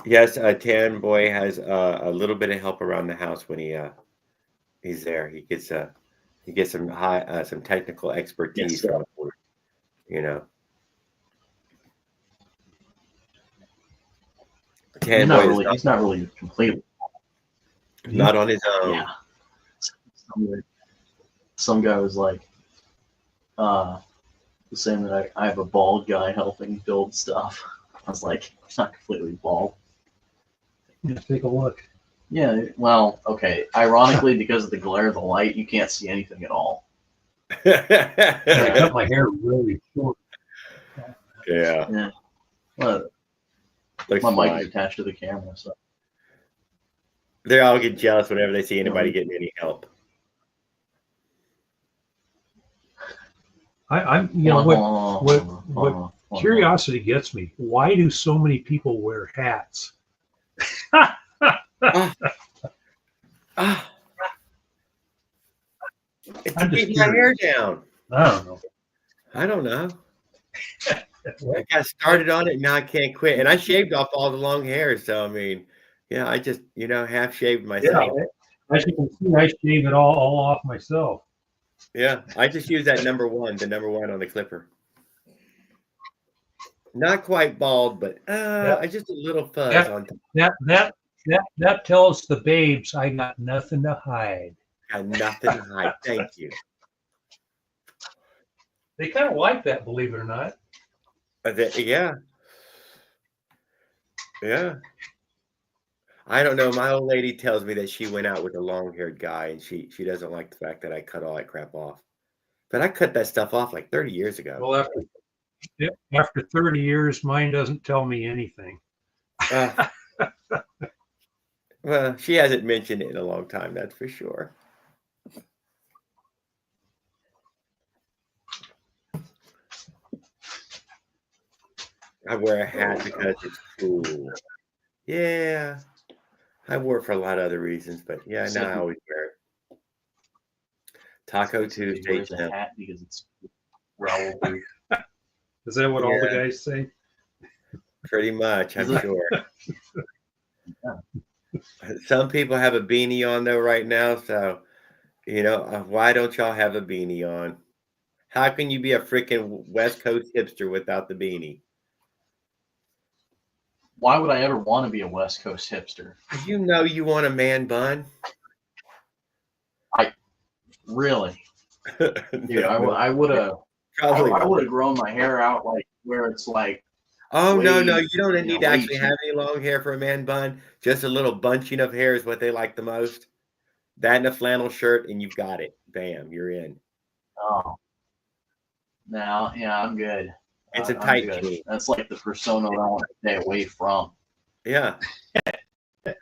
Yes, Tan Boy has a little bit of help around the house when he's there. He gets some technical expertise from you know. Tan Boy he's not really completely not on his own. Yeah. Some guy was like saying that I have a bald guy helping build stuff. I was like, it's not completely bald. Yeah, take a look. Yeah, well, okay. Ironically, because of the glare of the light, you can't see anything at all. I cut my hair really short. Yeah. Well, my mic is attached to the camera, so they all get jealous whenever they see anybody getting any help. I'm you know what curiosity gets me. Why do so many people wear hats? To keep my hair down. I don't know. I got started on it, now I can't quit. And I shaved off all the long hair, so I mean, yeah, I just half shaved myself. Yeah, as you can see, I shave it all off myself. Yeah, I just use that number one on the clipper. Not quite bald, but I just a little fuzz on top. That tells the babes I got nothing to hide. Got nothing to hide. Thank you. They kind of like that, believe it or not. Yeah. I don't know. My old lady tells me that she went out with a long-haired guy, and she doesn't like the fact that I cut all that crap off. But I cut that stuff off like 30 years ago. Well, after 30 years, mine doesn't tell me anything. Well, she hasn't mentioned it in a long time, that's for sure. I wear a hat because it's cool. Yeah. I wore it for a lot of other reasons, but yeah, now I always wear it. Taco Tuesday. A hat because it's Raoul proof. Is that what all the guys say? Pretty much, I'm sure. Some people have a beanie on though right now, so why don't y'all have a beanie on? How can you be a freaking West Coast hipster without the beanie? Why would I ever want to be a West Coast hipster? You know you want a man bun. Really, dude, No, I would have. probably I not. would have grown my hair out like where it's like. Oh no, way, you don't need to way actually too- have any long hair for a man bun. Just a little bunching of hair is what they like the most. That and a flannel shirt, and you've got it. Bam, you're in. Oh, no, yeah, I'm good. It's a I'm tight good. jean. That's like the persona that I want to stay away from. Yeah.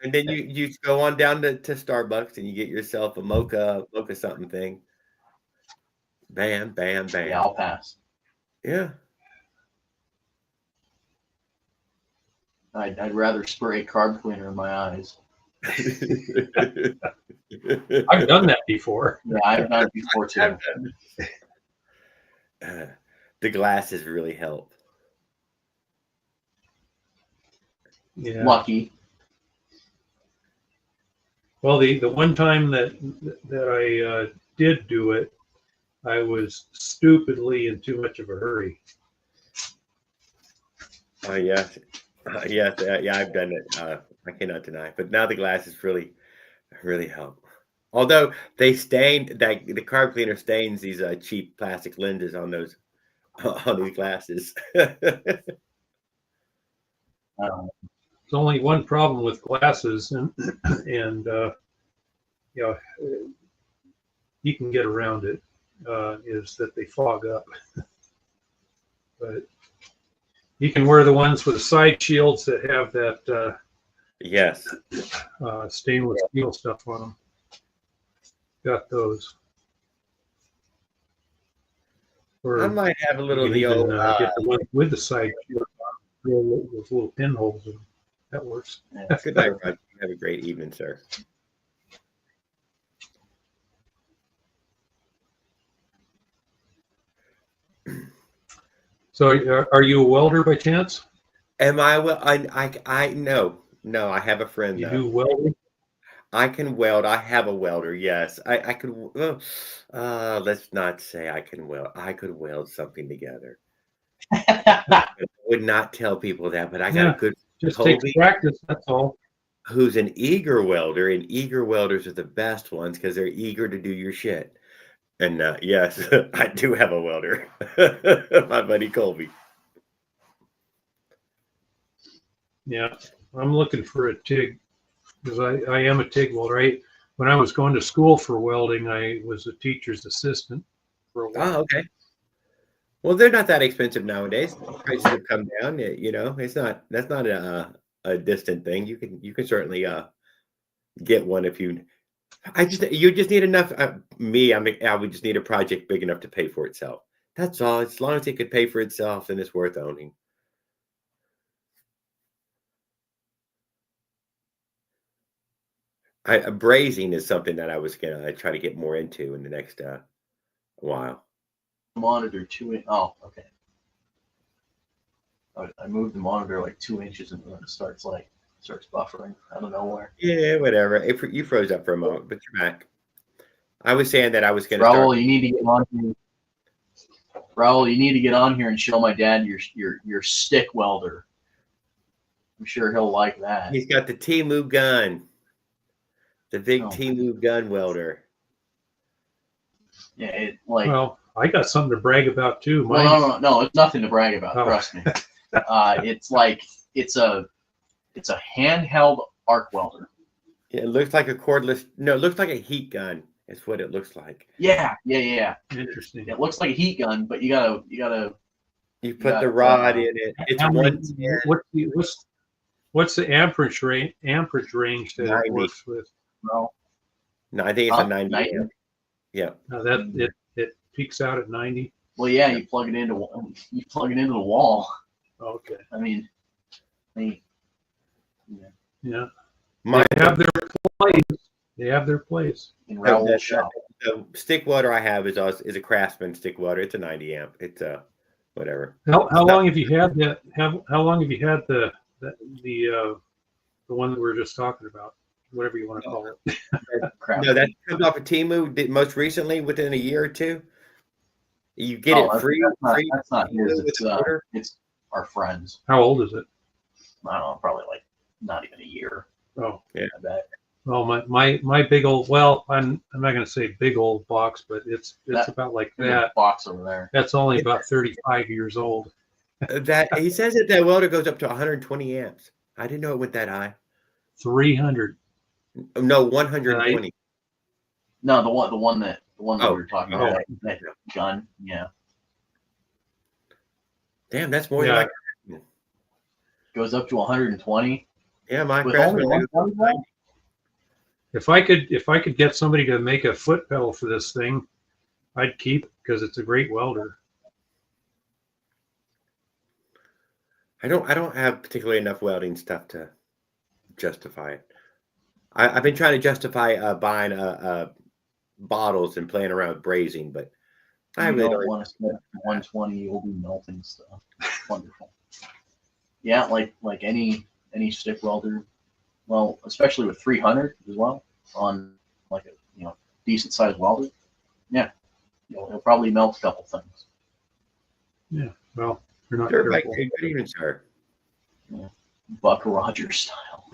And then you go on down to Starbucks and you get yourself a mocha something thing. Bam, bam, bam. Yeah, I'll pass. Yeah. I'd rather spray carb cleaner in my eyes. I've done that before. Yeah, I've done it before too. The glasses really help. Yeah. Lucky. Well, the one time that I did do it, I was stupidly in too much of a hurry. Oh yes, yes, yeah. I've done it. I cannot deny. But now the glasses really help. Although they stained that the carb cleaner stains these cheap plastic lenses on those on these glasses. There's only one problem with glasses, and you know, you can get around it. Is that they fog up, but you can wear the ones with side shields that have that Yes. Stainless steel stuff on them. Got those. Or I might have a little you of can the even old. get the one with the side shield with little pinholes in them. That works. Good night, Roger. Have a great evening, sir. So, are you a welder by chance? Am I? Well, I no. I have a friend You though. do welding? I can weld. I have a welder. Yes, I could. Well, let's not say I can weld. I could weld something together. I would not tell people that, but I got a good Just Kobe, takes practice. That's all. who's an eager welder, and eager welders are the best ones because they're eager to do your shit. And yes, I do have a welder, my buddy Colby. Yeah, I'm looking for a TIG because I am a TIG welder. When I was going to school for welding, I was a teacher's assistant for a while. Oh, okay. Well, they're not that expensive nowadays. Prices have come down. You know, that's not a distant thing. You can certainly get one if you. You just need enough. I would just need a project big enough to pay for itself. That's all. As long as it could pay for itself, then it's worth owning. Brazing is something that I was gonna try to get more into in the next while. Monitor 2 inch. Oh, okay. I moved the monitor like 2 inches and then it starts buffering out of nowhere. Yeah, whatever. You froze up for a moment, but you're back. I was saying that I was going to Raul, start. you need to get on here. Raul, you need to get on here and show my dad your stick welder. I'm sure he'll like that. He's got the Temu gun, the big Temu gun welder. Yeah, well, I got something to brag about too. No, it's nothing to brag about. Trust me. It's a handheld arc welder. Yeah, it looks like a cordless. No, it looks like a heat gun. Is what it looks like. Yeah. Interesting. It looks like a heat gun, but you gotta. You put the rod in it. It's what's the amperage range that it works with? No, I think it's a 90. Yeah. It peaks out at 90. Well, yeah, you plug it into the wall. Okay. I mean, yeah. They have their place. They have their place. In Raul's shop. The stick welder I have is a Craftsman stick welder. It's a 90 amp. It's whatever. How long have you had that? How long have you had the one that we were just talking about? Whatever you want to call it. No, that comes off of Temu most recently within a year or two. You get it free. That's not his. It's our friends. How old is it? I don't know, probably like not even a year. Oh, yeah. I bet. Well, my big old, well, I'm not going to say big old box, but it's about like that. Box over there. That's only about 35 years old. That he says that welder goes up to 120 amps. I didn't know it went that high. 300. No, 120. No, the one that we were talking about, that gun. Yeah. Damn, that's more than like. Goes up to 120. Yeah, my If I could get somebody to make a foot pedal for this thing, I'd keep it because it's a great welder. I don't have particularly enough welding stuff to justify it. I've been trying to justify buying bottles and playing around with brazing, but I really don't want to spend 120. You'll be melting stuff. Wonderful. Yeah, like any stick welder. Well, especially with 300 as well on like a decent sized welder. Yeah, it'll probably melt a couple things. Yeah, well, you're not careful. Good evening, sir. Yeah. Buck Rogers style.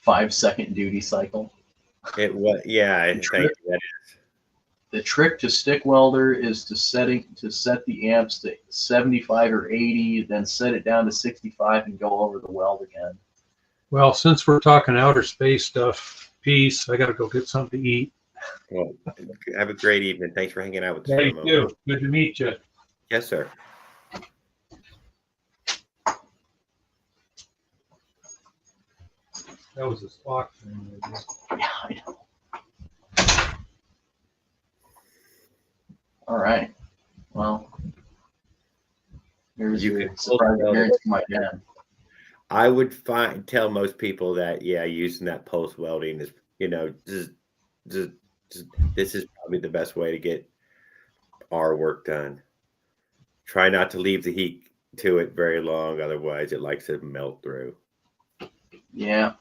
5-second duty cycle. It was, yeah. Thank you. That is. The trick to stick welder is to set the amps to 75 or 80, then set it down to 65 and go over the weld again. Well, since we're talking outer space stuff, peace. I got to go get something to eat. Well, have a great evening. Thanks for hanging out with us. Thank you. Good to meet you. Yes, sir. That was a Spock thing. Yeah, I know. All right. Well, here's your surprise appearance from my dad. I would tell most people that using that pulse welding is this is probably the best way to get our work done. Try not to leave the heat to it very long, otherwise it likes to melt through. Yeah.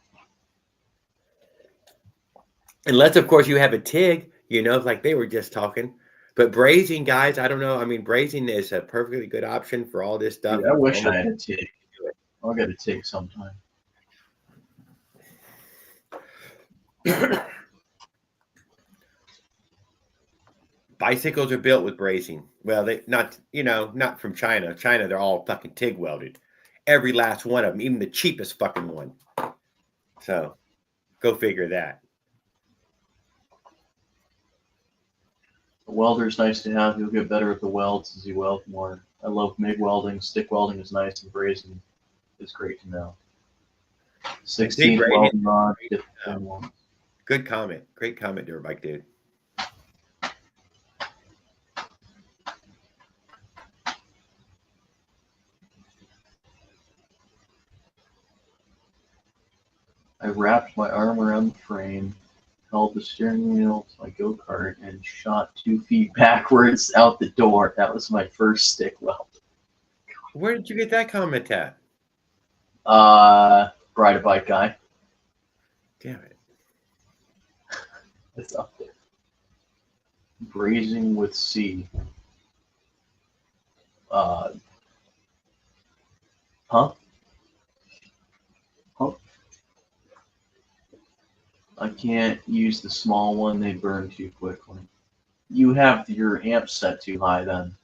Unless, of course, you have a TIG, like they were just talking. But brazing, guys, I don't know. I mean, brazing is a perfectly good option for all this stuff. Dude, I wish I had a TIG. I'll get a TIG sometime. Bicycles are built with brazing. Well, they not from China. China, they're all fucking TIG welded. Every last one of them, even the cheapest fucking one. So, go figure that. The welder's nice to have. You'll get better at the welds as you weld more. I love MIG welding. Stick welding is nice, and brazing is great to know. 16 welding rod. Good comment. Great comment, Dirt Bike Dude. I wrapped my arm around the frame, held the steering wheel to my go-kart, and shot 2 feet backwards out the door. That was my first stick weld. Where did you get that comment at? Ride a Bike Guy. Damn it. It's up there. Brazing with C. Huh? I can't use the small one. They burn too quickly. You have your amp set too high then.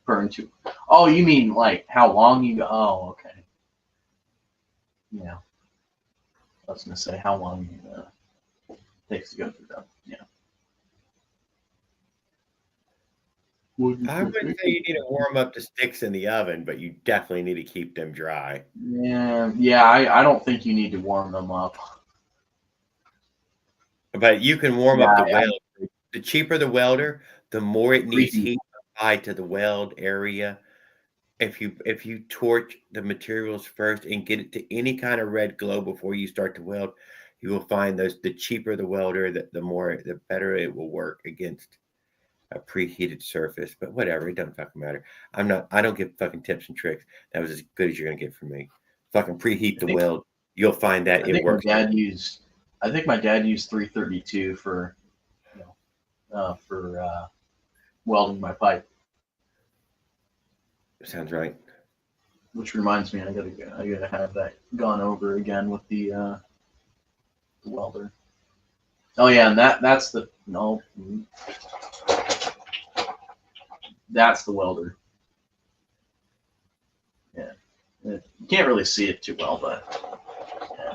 Burn too. Oh, you mean like how long you go? Oh, okay. Yeah. I was gonna say how long it takes to go through that. Yeah. I wouldn't say you need to warm up the sticks in the oven, but you definitely need to keep them dry. Yeah. I don't think you need to warm them up. But you can warm up the weld. The cheaper the welder, the more it needs heat applied to the weld area. If you torch the materials first and get it to any kind of red glow before you start to weld, you will find the cheaper the welder, the better it will work against a preheated surface. But whatever, it doesn't fucking matter. I don't give fucking tips and tricks. That was as good as you're gonna get from me. Fucking preheat the weld. You'll find that it works. I think my dad used 332 for for welding my pipe. Sounds right. Which reminds me, I gotta have that gone over again with the welder. Oh yeah, and that's the no. That's the welder. Yeah, you can't really see it too well, but yeah.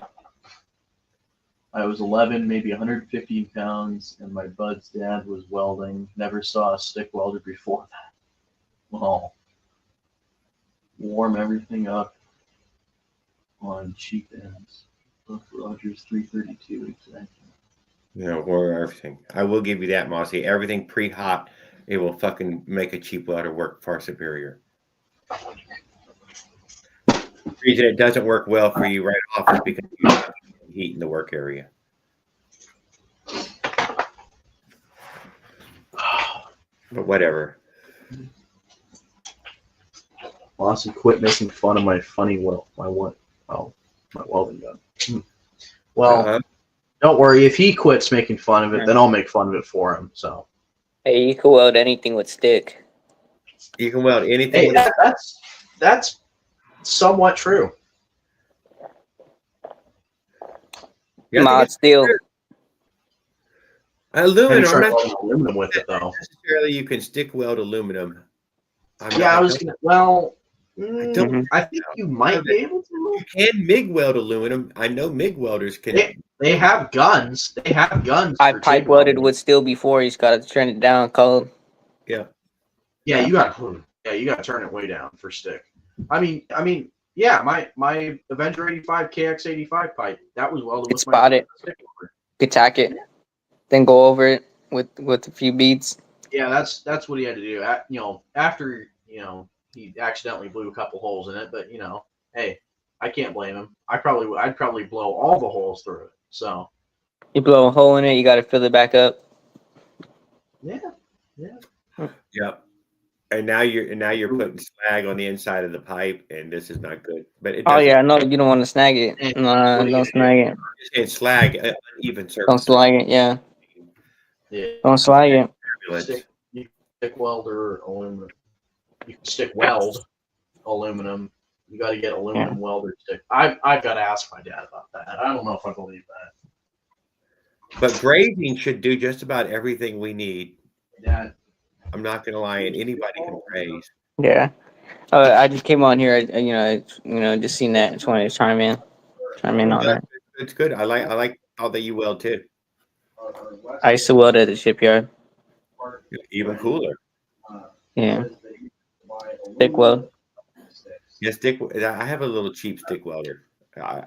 I was 11, maybe 115 pounds, and my bud's dad was welding. Never saw a stick welder before that. Well, warm everything up on cheap ends. Buck Rogers 332 exactly. Or everything. I will give you that, Mossy. Everything pre-hot, it will fucking make a cheap welder work far superior. The reason it doesn't work well for you right off is because you have heat in the work area. But whatever. Mossy, quit making fun of my funny my welding gun. Well, don't worry. If he quits making fun of it, then I'll make fun of it for him. So. Hey, you can weld anything with stick. You can weld anything. Hey, that's somewhat true. Mod steel. Aluminum. I'm not aluminum with it though. Necessarily, you can stick weld aluminum. I was gonna. Well, I think you might be able to. You can MIG weld aluminum. I know MIG welders can. They have guns. They have guns. I pipe welded with steel before. He's got to turn it down cold. Yeah. Yeah, you got to turn it way down for stick. I mean, yeah. My Avenger 85 KX85 pipe that was welded with spot it. You could tack it, then go over it with a few beads. Yeah, that's what he had to do. After he accidentally blew a couple holes in it, but hey, I can't blame him. I'd probably blow all the holes through it. So you blow a hole in it, you got to fill it back up. Yeah. Yep. And now you're putting slag on the inside of the pipe, and this is not good. But no, you don't want to snag it. No, don't snag it. It's slag, uneven surface. Don't slag it. Yeah. Don't slag it. You stick welder aluminum. You can stick weld aluminum. You got to get aluminum welder stick. I've got to ask my dad about that. I don't know if I believe that. But grazing should do just about everything we need. Dad. I'm not gonna lie, and anybody can praise. Yeah, I just came on here. Just seen that. Just wanted to chime in on that. It's good. I like how that you weld too. I used to weld at the shipyard. Even cooler. Yeah. Stick weld. Yeah, stick. I have a little cheap stick welder.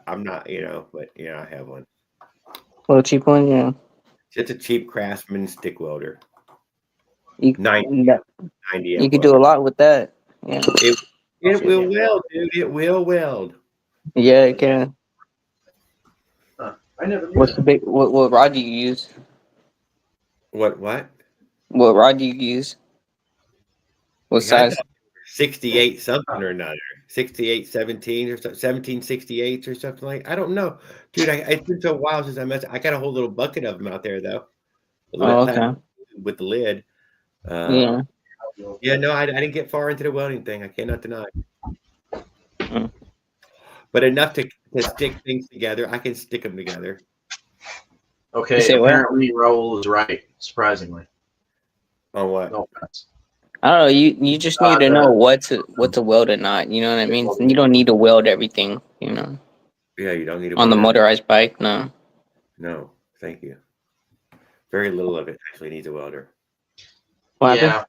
I'm not, but I have one. A little cheap one, yeah. Just a cheap Craftsman stick welder. 90 you could do a lot with that. Yeah. It will weld, dude. It will weld. Yeah, it can. I never. What's the big? What rod do you use? What? What rod do you use? What size? 68 something or another. 68 17 or something. 1768 or something like. I don't know, dude. It's been so a while since I messed. I got a whole little bucket of them out there though. Okay. With the lid. Yeah. No, I didn't get far into the welding thing. I cannot deny. But enough to stick things together. I can stick them together. Okay, apparently Raul is right, surprisingly. On what? No offense. I don't know. You just need to know what to weld or not. You know what I mean? You don't need to weld everything. Yeah, you don't need to. On the motorized bike, no. No, thank you. Very little of it actually needs a welder. Yeah,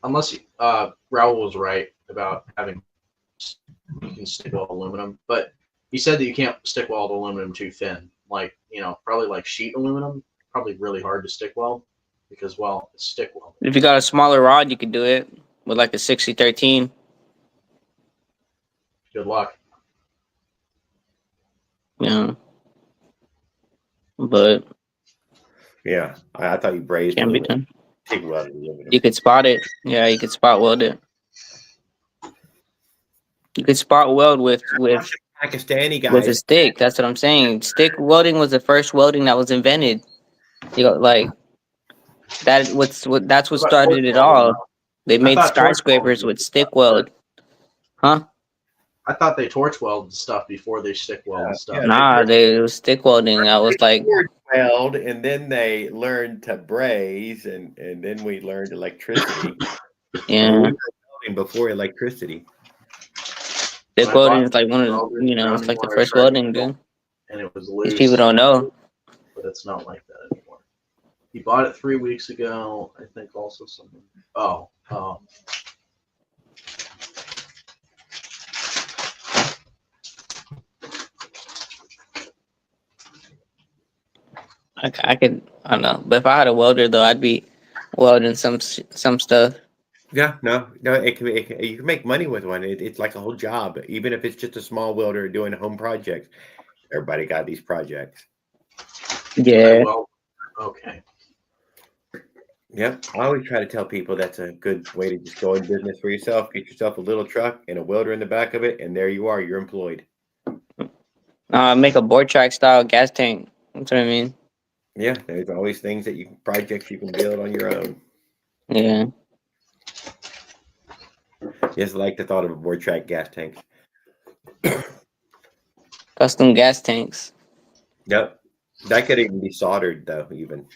unless Raul was right about having you can stick weld aluminum, but he said that you can't stick weld aluminum too thin. Like probably like sheet aluminum, probably really hard to stick weld because it's stick weld. If you got a smaller rod, you could do it with like a 60-13. Good luck. Yeah, but yeah, I thought you brazed. Can be done. You could spot it. Yeah, you could spot weld it. You could spot weld with Pakistani guys with a stick. That's what I'm saying. Stick welding was the first welding that was invented. That's what What about started torch it welding, all. though? They I made thought torch welding skyscrapers was with the stick stuff, weld. Huh? I thought they torch welded stuff before they stick weld stuff. Nah, it was stick welding. I was like, weld, and then they learned to braze, and then we learned electricity. yeah. We were welding before electricity. Stick When I welding bought is like one of welders, it's like the grounding wire first started welding, dude. and it was These people loose, don't know. but it's not like that anymore. He bought it 3 weeks ago. I think also someone. Oh. I could, I don't know. But if I had a welder though, I'd be welding some stuff. Yeah, no, you can make money with one. It's like a whole job, even if it's just a small welder doing a home project. Everybody got these projects. Yeah. Okay. Yep. I always try to tell people that's a good way to just go in business for yourself. Get yourself a little truck and a welder in the back of it, and there you are. You're employed. Make a board track style gas tank. That's what I mean. Yeah, there's always things projects you can build on your own. Yeah. Just like the thought of a board track gas tank. Custom gas tanks. Yep. That could even be soldered though, even.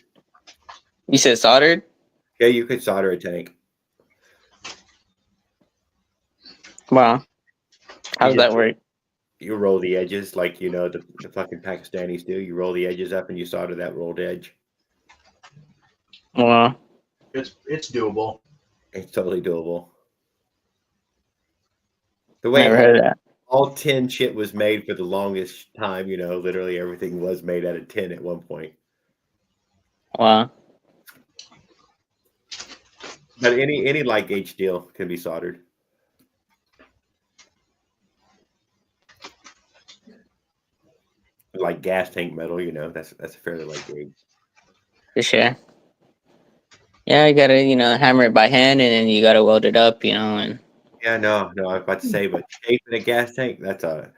You said soldered? Yeah, you could solder a tank. Wow. How does that work? You roll the edges like the fucking Pakistanis do. You roll the edges up and you solder that rolled edge. Wow. It's doable. It's totally doable. The Never way heard of that. all tin shit was made for the longest time, literally everything was made out of tin at one point. Wow. But any light gauge steel can be soldered. Like gas tank metal, that's a fairly light gauge. For sure. Yeah, you gotta, hammer it by hand and then you gotta weld it up, and Yeah, no, I was about to say, but shaping a gas tank, that's a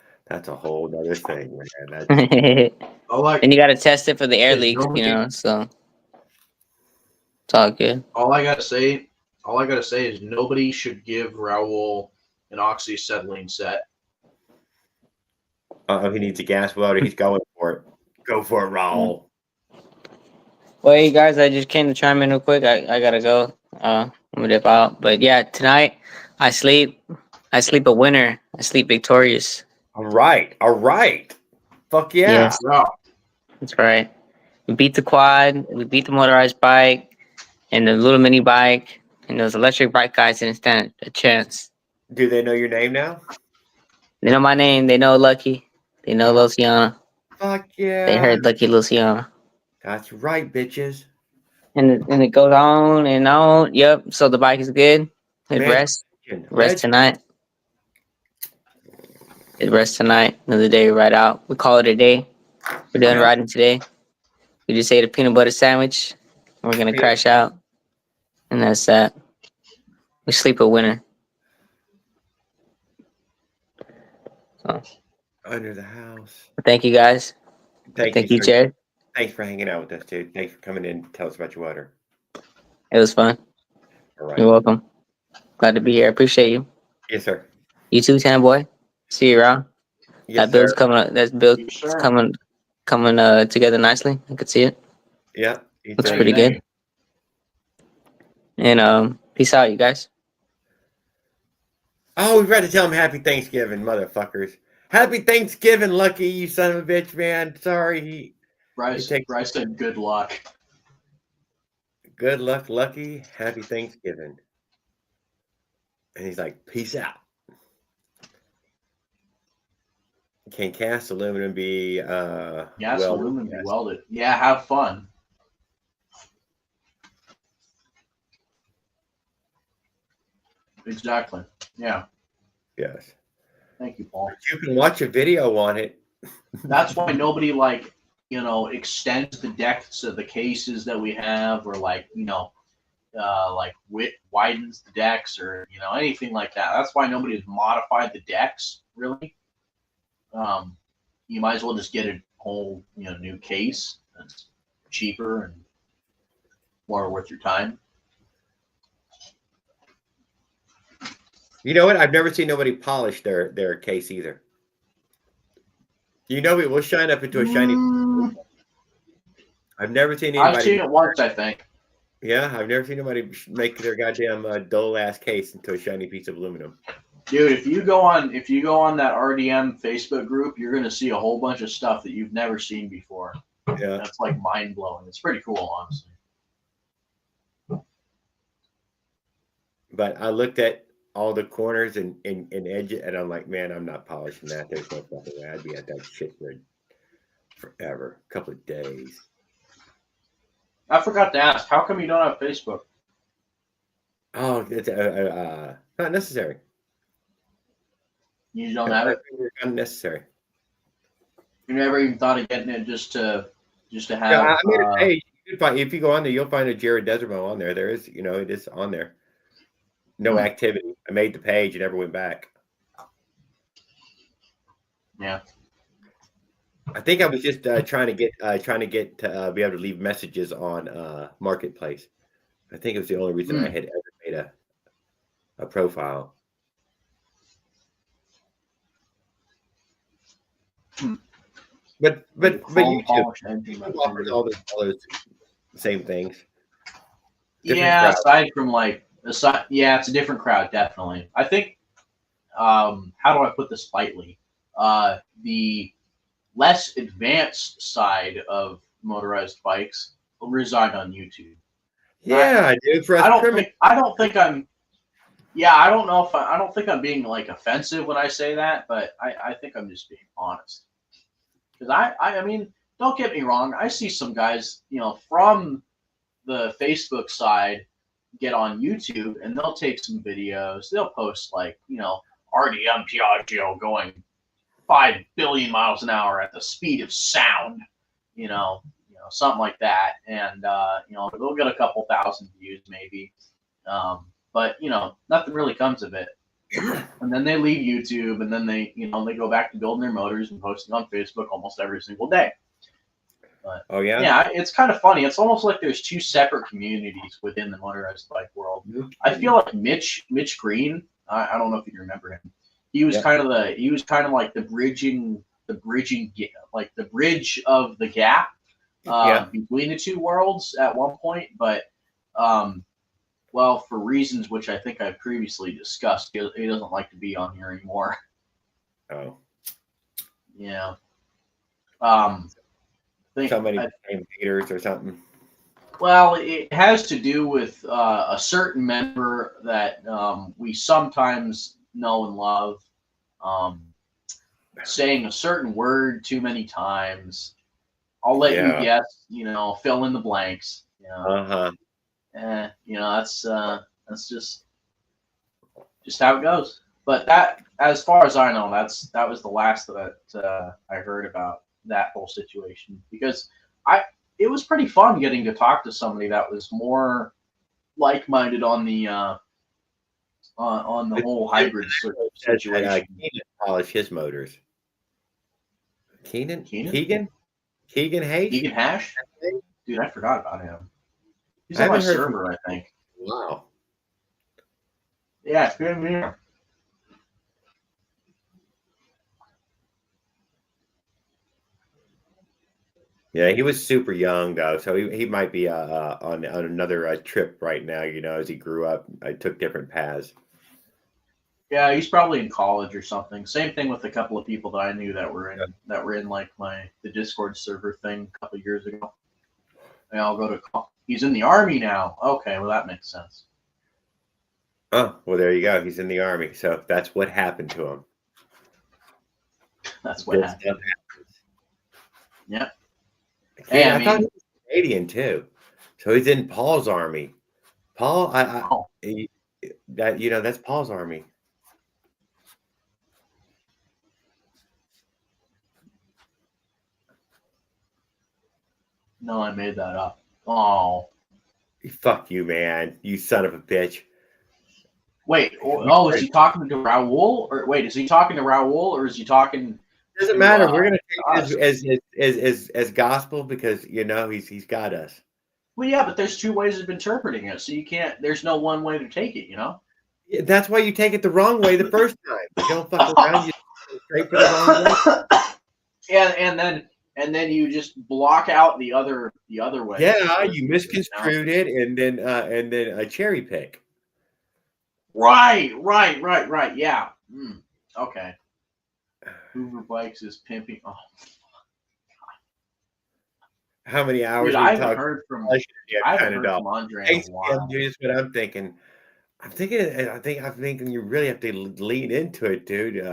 whole other thing, man. and you gotta test it for the air leaks, so it's all good. All I gotta say is nobody should give Raul an oxyacetylene set. He needs a gas welder. He's going for it. Go for it, Raul. Well, hey guys, I just came to chime in real quick. I gotta go. I'm gonna dip out. But yeah, tonight I sleep a winner. I sleep victorious. All right. Fuck yeah. Yes, that's right. We beat the quad. We beat the motorized bike and the little mini bike. And those electric bike guys didn't stand a chance. Do they know your name now? They know my name. They know Lucky. They know Luciana. Fuck yeah. They heard Lucky Luciana. That's right, bitches. And it goes on and on. Yep. So the bike is good. It rests. Rest tonight. It rests tonight. Another day right out. We call it a day. We're done riding today. We just ate a peanut butter sandwich. We're gonna crash out. And that's that. We sleep a winner. So, under the house. thank you guys. Thank you, Jared. Thanks for hanging out with us, dude. Thanks for coming in to tell us about your water. It was fun. All right. You're welcome. Glad to be here. Appreciate you. Yes, sir. You too, Tanner boy. See you around. Yes, that build's sir. coming up. That build's coming together nicely. I could see it. Yeah. Looks pretty good. And peace out, you guys. Oh, we forgot to tell him happy Thanksgiving, motherfuckers. Happy Thanksgiving, Lucky, you son of a bitch, man. Sorry. Bryce said good luck. Good luck, Lucky. Happy Thanksgiving. And he's like, peace out. Can cast aluminum be yes, aluminum be welded? Yeah, have fun. Exactly. Yeah. Yes. Thank you, Paul. But you can watch a video on it. That's why nobody extends the depths of the cases that we have, or widens the decks, or anything like that. That's why nobody has modified the decks really. You might as well just get a whole new case. That's cheaper and more worth your time. You know what? I've never seen nobody polish their case either. You know, it will shine up into a shiny. I've never seen anybody. I've seen it once, I think. Yeah, I've never seen anybody make their goddamn dull ass case into a shiny piece of aluminum. Dude, if you go on that RDM Facebook group, you're gonna see a whole bunch of stuff that you've never seen before. Yeah, that's like mind blowing. It's pretty cool, honestly. But I looked at all the corners and edge it, and I'm like, man, I'm not polishing that. There's no fucking way I'd be at that shit for forever, a couple of days. I forgot to ask, how come you don't have Facebook? Oh, it's not necessary. You don't have it? Unnecessary. You never even thought of getting it just to have. Yeah, I made a page. If you go on there, you'll find a Jared Desermo on there. There is, it is on there. No activity. I made the page and never went back. Yeah. I think I was just trying to get to be able to leave messages on Marketplace. I think it was the only reason I had ever made a profile. But YouTube offers all those same things. Yeah, it's a different crowd, definitely. I think, how do I put this lightly? The less advanced side of motorized bikes reside on YouTube. Yeah, dude. I don't think I'm being like offensive when I say that, but I think I'm just being honest. Because I mean, don't get me wrong. I see some guys, from the Facebook side get on YouTube and they'll take some videos. They'll post like, RDM Piaggio going 5 billion miles an hour at the speed of sound, something like that. And, they'll get a couple thousand views maybe. But, nothing really comes of it. And then they leave YouTube and then they go back to building their motors and posting on Facebook almost every single day. But, yeah, it's kind of funny. It's almost like there's two separate communities within the motorized bike world. I feel like Mitch Green. I don't know if you remember him. He was kind of like the bridging, like the bridge of the gap between the two worlds at one point. But well, for reasons which I think I've previously discussed, he doesn't like to be on here anymore. Oh, yeah. Somebody became haters or something. Well, it has to do with a certain member that we sometimes know and love, saying a certain word too many times. I'll let you guess, fill in the blanks. That's just how it goes. But that, as far as I know, that was the last that I heard about that whole situation, because it was pretty fun getting to talk to somebody that was more like-minded on the whole hybrid situation. Keegan polished his motors. Keegan Hash? Keegan Hash? Dude, I forgot about him. He's on my server, I think. Wow. Yeah, it's good here. Yeah, he was super young though, so he might be on another trip right now. As he grew up, I took different paths. Yeah, he's probably in college or something. Same thing with a couple of people that I knew that were in like the Discord server thing a couple of years ago. And I'll go to. He's in the Army now. Okay, well that makes sense. Oh, well there you go. He's in the Army, so that's what happened to him. That's what happened. Yeah. Hey, I thought he was Canadian too, so he's in Paul's army. Paul, that's Paul's army. No, I made that up. Oh, fuck you, man! You son of a bitch. Wait. Is he talking to Raul? Or wait, is he talking to Raul, or is he talking? Doesn't matter. We're gonna take this as gospel because he's got us. Well, yeah, but there's two ways of interpreting it, so you can't. There's no one way to take it, you know. That's why you take it the wrong way the first time. You don't fuck around. You go straight for the wrong way. and then you just block out the other way. Yeah, you misconstrued it, and then a cherry pick. Right. Yeah. Okay. Hoover Bikes is pimping. Oh. How many hours? Dude, I haven't heard from Andre in a while. Dude, is what I'm thinking. I think you really have to lean into it, dude.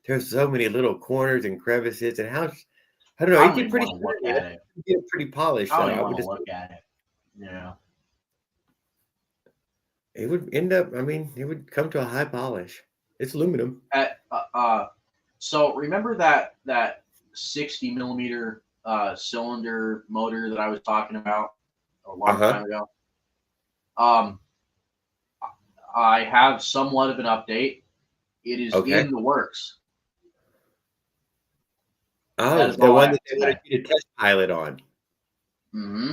There's so many little corners and crevices, and I don't know. I You don't get even pretty want to look at it. You get pretty polished. I don't even want to look at it. Yeah. It would end up. I mean, it would come to a high polish. It's aluminum. So remember that 60 millimeter cylinder motor that I was talking about a long time ago? I have somewhat of an update. It is in the works. Oh, the one that they wanted you to test pilot on. Mm-hmm.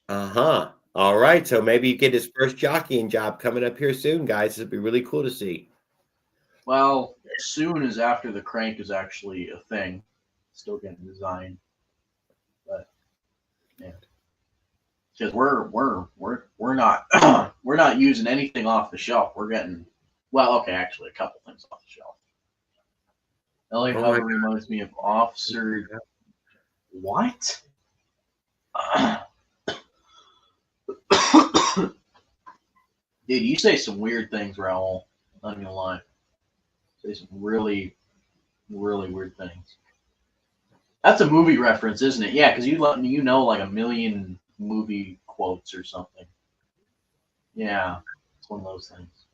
Uh-huh. All right. So maybe you get his first jockeying job coming up here soon, guys. It'd be really cool to see. Well, soon is after the crank is actually a thing. Still getting designed. But yeah. Because we're not we're not using anything off the shelf. We're getting actually a couple things off the shelf. LA Hover reminds me of Officer. What? Dude, you say some weird things, Raul. I'm not gonna lie. Say some really, really weird things. That's a movie reference, isn't it? Yeah, because you know like a million movie quotes or something. Yeah, it's one of those things.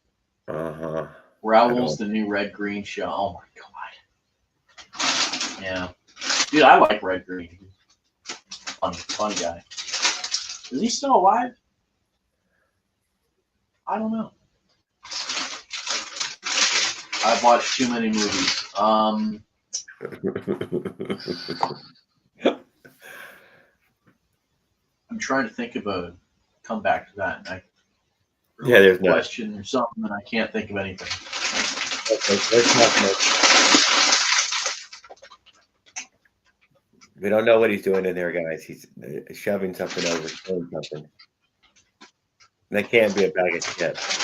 Uh-huh. Raoul's the new Red Green show. Oh my god. Yeah. Dude, I like Red Green. Funny guy. Is he still alive? I don't know. I've watched too many movies. I'm trying to think of a comeback to that. There's no question or something, and I can't think of anything. We don't know what he's doing in there, guys. He's shoving something over, throwing something. And that can't be a bag of chips.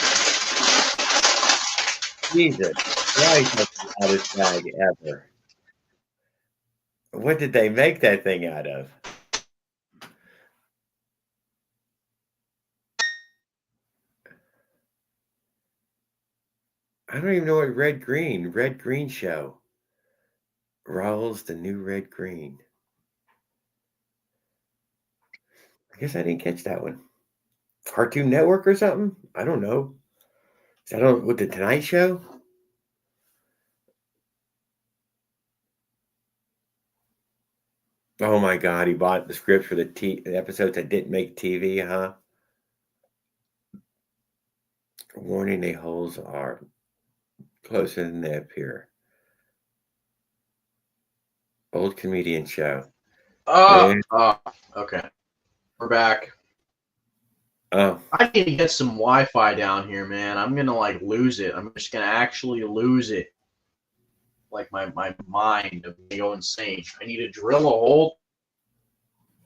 Jesus Christ, that's the hottest bag ever. What did they make that thing out of? I don't even know what Red Green show. Raoul's the new Red Green. I guess I didn't catch that one. Cartoon Network or something? I don't know. Is that with the Tonight Show? Oh my God, he bought the scripts for the episodes that didn't make TV, huh? Warning, the holes are closer than they appear. Old comedian show. Okay. We're back. Oh. I need to get some Wi-Fi down here, man. I'm gonna lose it. I'm just gonna actually lose it. Like my mind of me go insane. I need to drill a hole.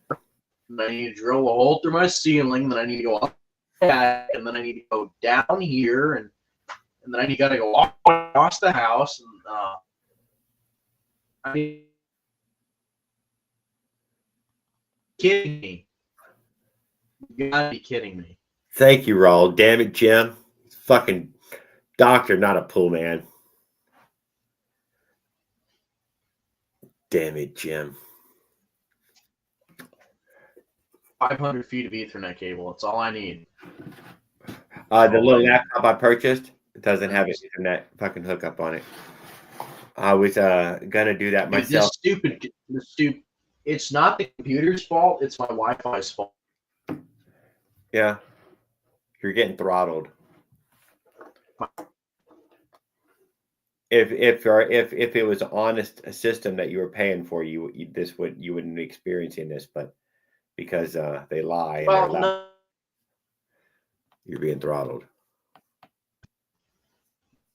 And I need to drill a hole through my ceiling. Then I need to go up that, and then I need to go down here, and then I gotta go all across the house. And I mean, kidding me? You gotta be kidding me. Thank you, Raul. Damn it, Jim. Fucking doctor, not a pool man. Damn it, Jim. 500 feet of Ethernet cable. That's all I need. The little laptop I purchased, it doesn't have an Ethernet fucking hookup on it. I was gonna do that myself. It's not the computer's fault. It's my Wi-Fi's fault. Yeah, you're getting throttled. If it was on a system that you were paying for, you wouldn't be experiencing this, but because they lie and Well, they're loud. no, You're being throttled.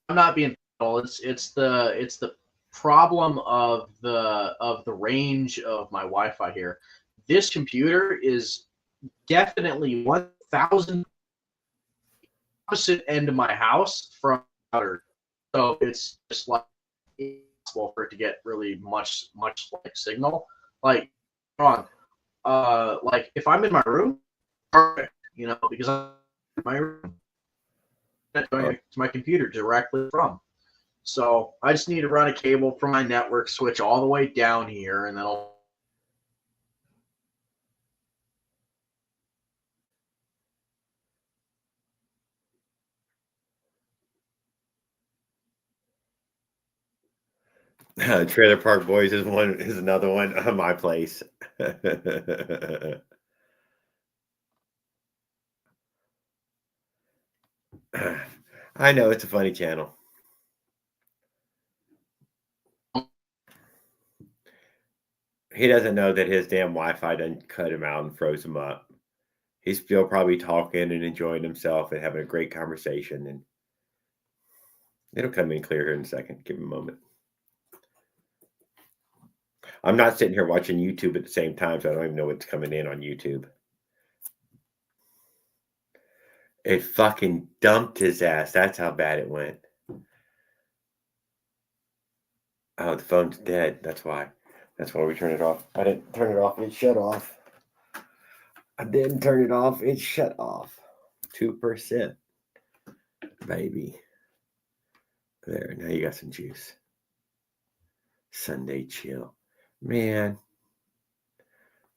I'm not being. It's the problem of the range of my Wi-Fi here. This computer is definitely 1,000 opposite end of my house from the router, so it's just like impossible for it to get really much like signal. Like, wrong. Like if I'm in my room, perfect, because I'm in my room going to my computer directly from. So I just need to run a cable from my network switch all the way down here, and then I'll. Trailer Park Boys is another one on my place. I know it's a funny channel. He doesn't know that his damn Wi-Fi done cut him out and froze him up. He's still probably talking and enjoying himself and having a great conversation. And it'll come in clear here in a second. Give him a moment. I'm not sitting here watching YouTube at the same time, so I don't even know what's coming in on YouTube. It fucking dumped his ass. That's how bad it went. Oh, the phone's dead. That's why. That's why we turned it off. I didn't turn it off. It shut off. I didn't turn it off. It shut off. 2%. Baby. There. Now you got some juice. Sunday chill. Man.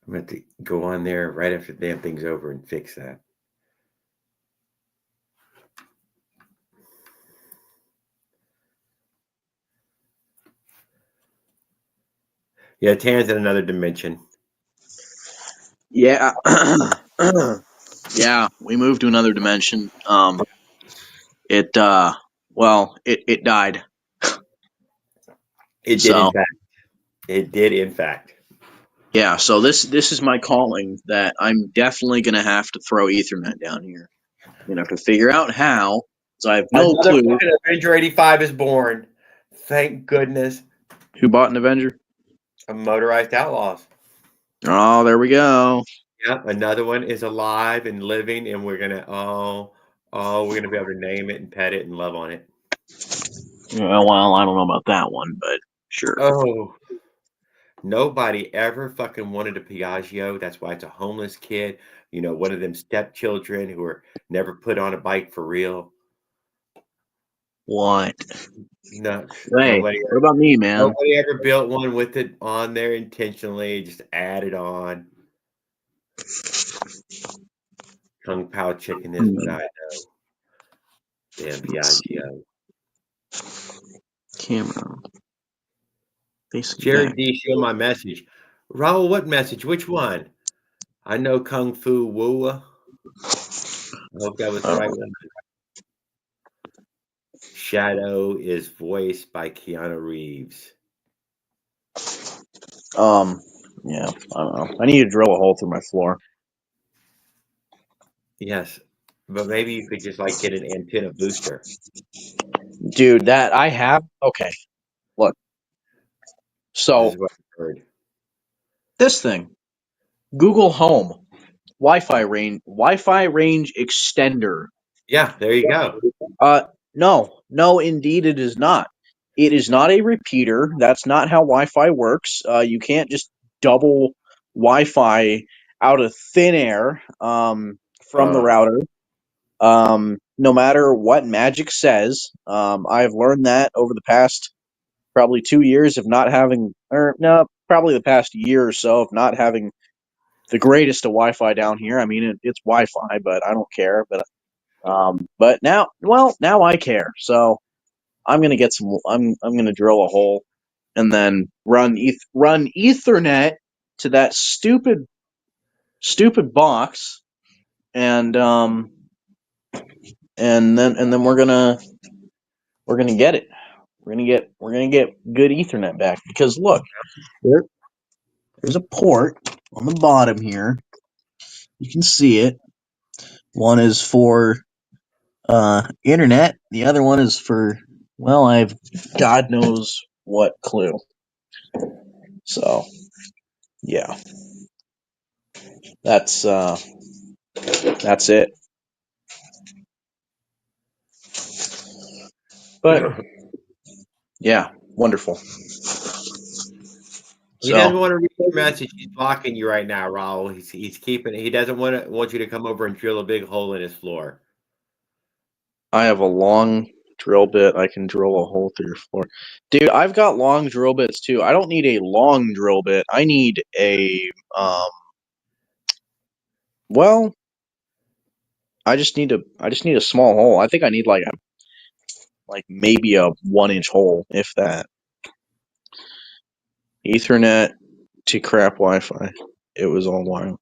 I'm going to go on there right after the damn thing's over and fix that. Yeah, Tan's in another dimension. Yeah. Yeah, we moved to another dimension. It died. It did, in fact. It did, in fact. Yeah, so this is my calling, that I'm definitely going to have to throw Ethernet down here. To figure out how, so I have no clue. Avenger 85 is born. Thank goodness. Who bought an Avenger? Motorized Outlaws. Oh, there we go. Yeah, another one is alive and living, and we're gonna we're gonna be able to name it and pet it and love on it. Well, I don't know about that one, but sure. Oh, nobody ever fucking wanted a Piaggio. That's why it's a homeless kid. One of them stepchildren who were never put on a bike for real. What? No. Hey, what about me, man? Nobody ever built one with it on there intentionally. Just added on. Kung Pao chicken is what I know. Damn Piaggio. Camera. Jared D, show my message. Raul, what message? Which one? I know Kung Fu Wu. I hope that was the right one. Shadow is voiced by Keanu Reeves. Yeah, I don't know. I need to drill a hole through my floor. Yes, but maybe you could just get an antenna booster. Dude, that I have. Okay, look. So this is what I heard. This thing, Google Home, Wi-Fi range extender. Yeah, there you go. No, indeed it is not. It is not a repeater. That's not how Wi-Fi works. You can't just double Wi-Fi out of thin air from the router. No matter what Magic says, I've learned that over the past probably 2 years of not having, probably the past year or so of not having the greatest of Wi-Fi down here. I mean, it's Wi-Fi, but I don't care. But now I care. So I'm gonna get some. I'm gonna drill a hole and then run Ethernet to that stupid box, and then we're gonna get it. We're gonna get good Ethernet back, because look, there's a port on the bottom here You can see it. One is for internet. The other one is for, well, I've God knows what clue. So, yeah. That's it. But yeah, wonderful. He doesn't want to read your message. He's blocking you right now, Raul. He's keeping. He doesn't want you to come over and drill a big hole in his floor. I have a long drill bit. I can drill a hole through your floor. Dude, I've got long drill bits too. I don't need a long drill bit. I need a well, I just need a small hole. I think I need like maybe a 1-inch hole, if that. Ethernet to crap Wi-Fi. It was all wired.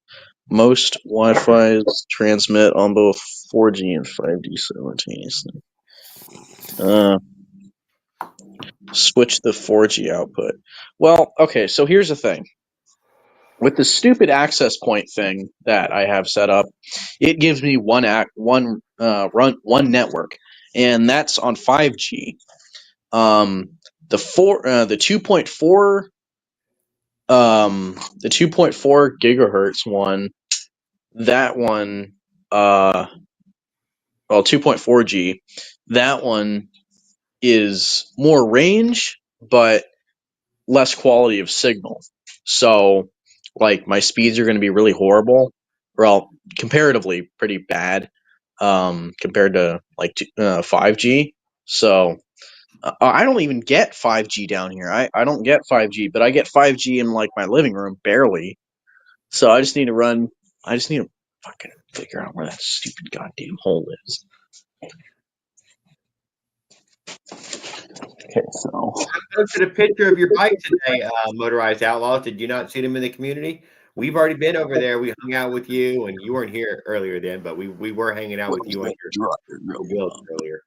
Most Wi-Fi's transmit on both 4G and 5G simultaneously. Switch the 4G output. Well, okay, so here's the thing. With the stupid access point thing that I have set up, it gives me one network, and that's on 5G. The 2.4 the 2.4 gigahertz one, that one 2.4G, that one is more range but less quality of signal. So like my speeds are going to be really horrible, well, comparatively pretty bad compared to like 5G. So I don't even get 5G down here. I don't get 5G, but I get 5G in like my living room barely. So I just need to fucking figure out where that stupid goddamn hole is. Okay, so I posted a picture of your bike today, Motorized Outlaws. Did you not see them in the community? We've already been over there. We hung out with you, and you weren't here earlier then, but we were hanging out with you on your build earlier.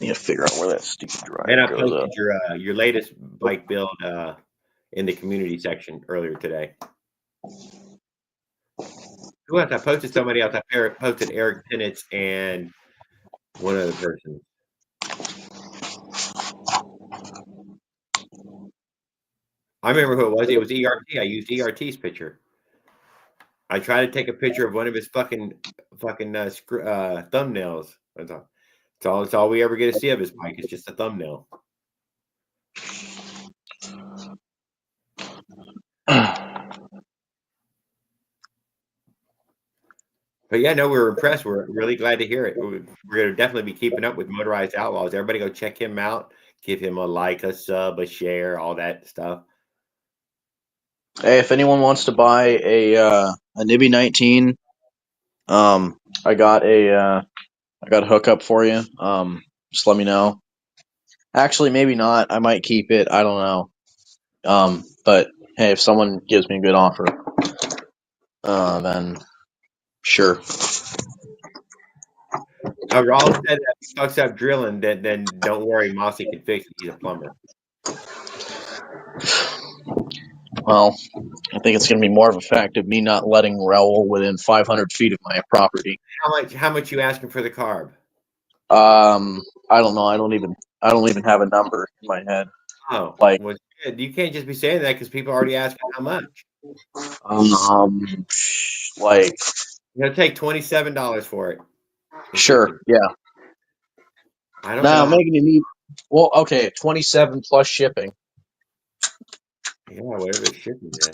Need to figure out where that stupid drive And I goes up. posted your latest bike build in the community section earlier today. Who else? I posted somebody else. I posted Eric Penitz and one other person. I remember who it was. It was ERT. I used ERT's picture. I tried to take a picture of one of his fucking thumbnails. That's all we ever get to see of his bike. It's just a thumbnail. But yeah, no, we were impressed. We're really glad to hear it. We're going to definitely be keeping up with Motorized Outlaws. Everybody go check him out. Give him a like, a sub, a share, all that stuff. Hey, if anyone wants to buy a Nibby 19, I got a hookup for you. Just let me know. Actually, maybe not. I might keep it. I don't know. But hey, if someone gives me a good offer, then sure. Raul said that if he fucks up drilling, then don't worry, Mossy can fix it. He's a plumber. Well, I think it's going to be more of a fact of me not letting Raul within 500 feet of my property. How much you asking for the carb? I don't know. I don't even have a number in my head. Oh, like, well, you can't just be saying that because people already asking how much. Like, you'll take $27 for it. Sure, yeah. I don't know. Making it need. Well, okay, 27 plus shipping. Yeah, whatever the shipping is.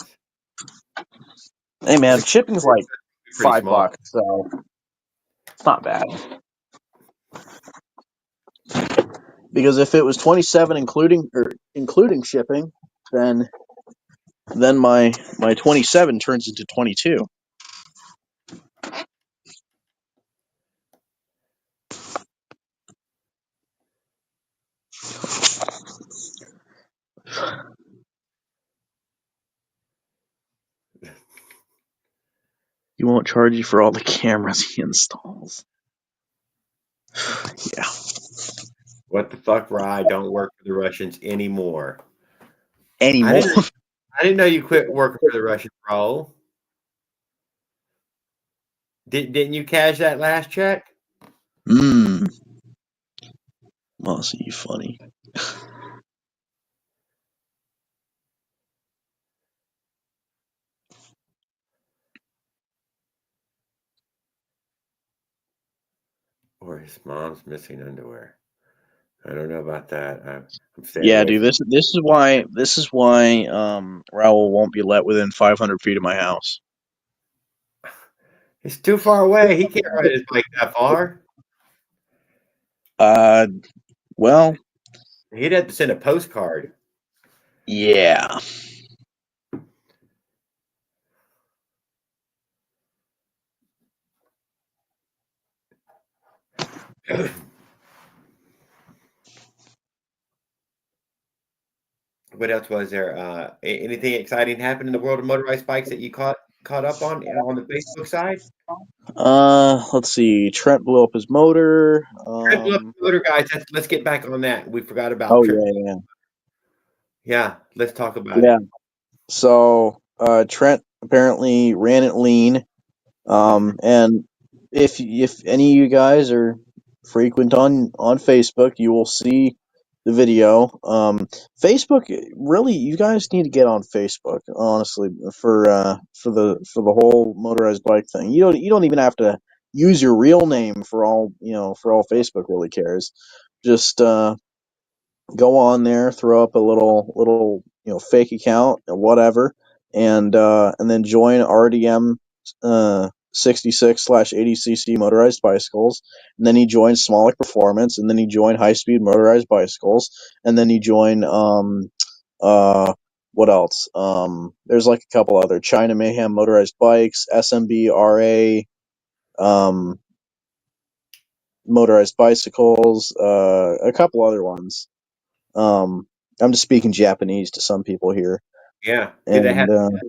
Hey man, shipping's like $5, so it's not bad. Because if it was 27 including shipping, then my 27 turns into 22. He won't charge you for all the cameras he installs. Yeah. What the fuck, Rye? Don't work for the Russians anymore. I didn't know you quit working for the Russians, bro. Didn't you cash that last check? Mossy, you funny. Or his mom's missing underwear. I don't know about that. I'm staying Yeah, away dude. from. This is why Raoul won't be let within 500 feet of my house. It's too far away. He can't ride his bike that far. Well, He'd have to send a postcard. yeah. What else was there? Anything exciting happened in the world of motorized bikes that you caught up on the Facebook side? Let's see. Trent blew up his motor. Trip motor guys. Let's get back on that. We forgot about Oh Trip. yeah. Yeah, let's talk about Yeah. it. So Trent apparently ran it lean. And if any of you guys are frequent on Facebook, you will see the video. Facebook, really, you guys need to get on Facebook, honestly, for the whole motorized bike thing. You don't even have to use your real name for all Facebook really cares. Just go on there, throw up a little fake account or whatever, and then join RDM 66/80cc motorized bicycles, and then you join Smolic Performance, and then you join High Speed Motorized Bicycles, and then you join what else? There's like a couple other China Mayhem Motorized Bikes, SMB RA, Motorized Bicycles, a couple other ones. I'm just speaking Japanese to some people here, Yeah. Do they have? and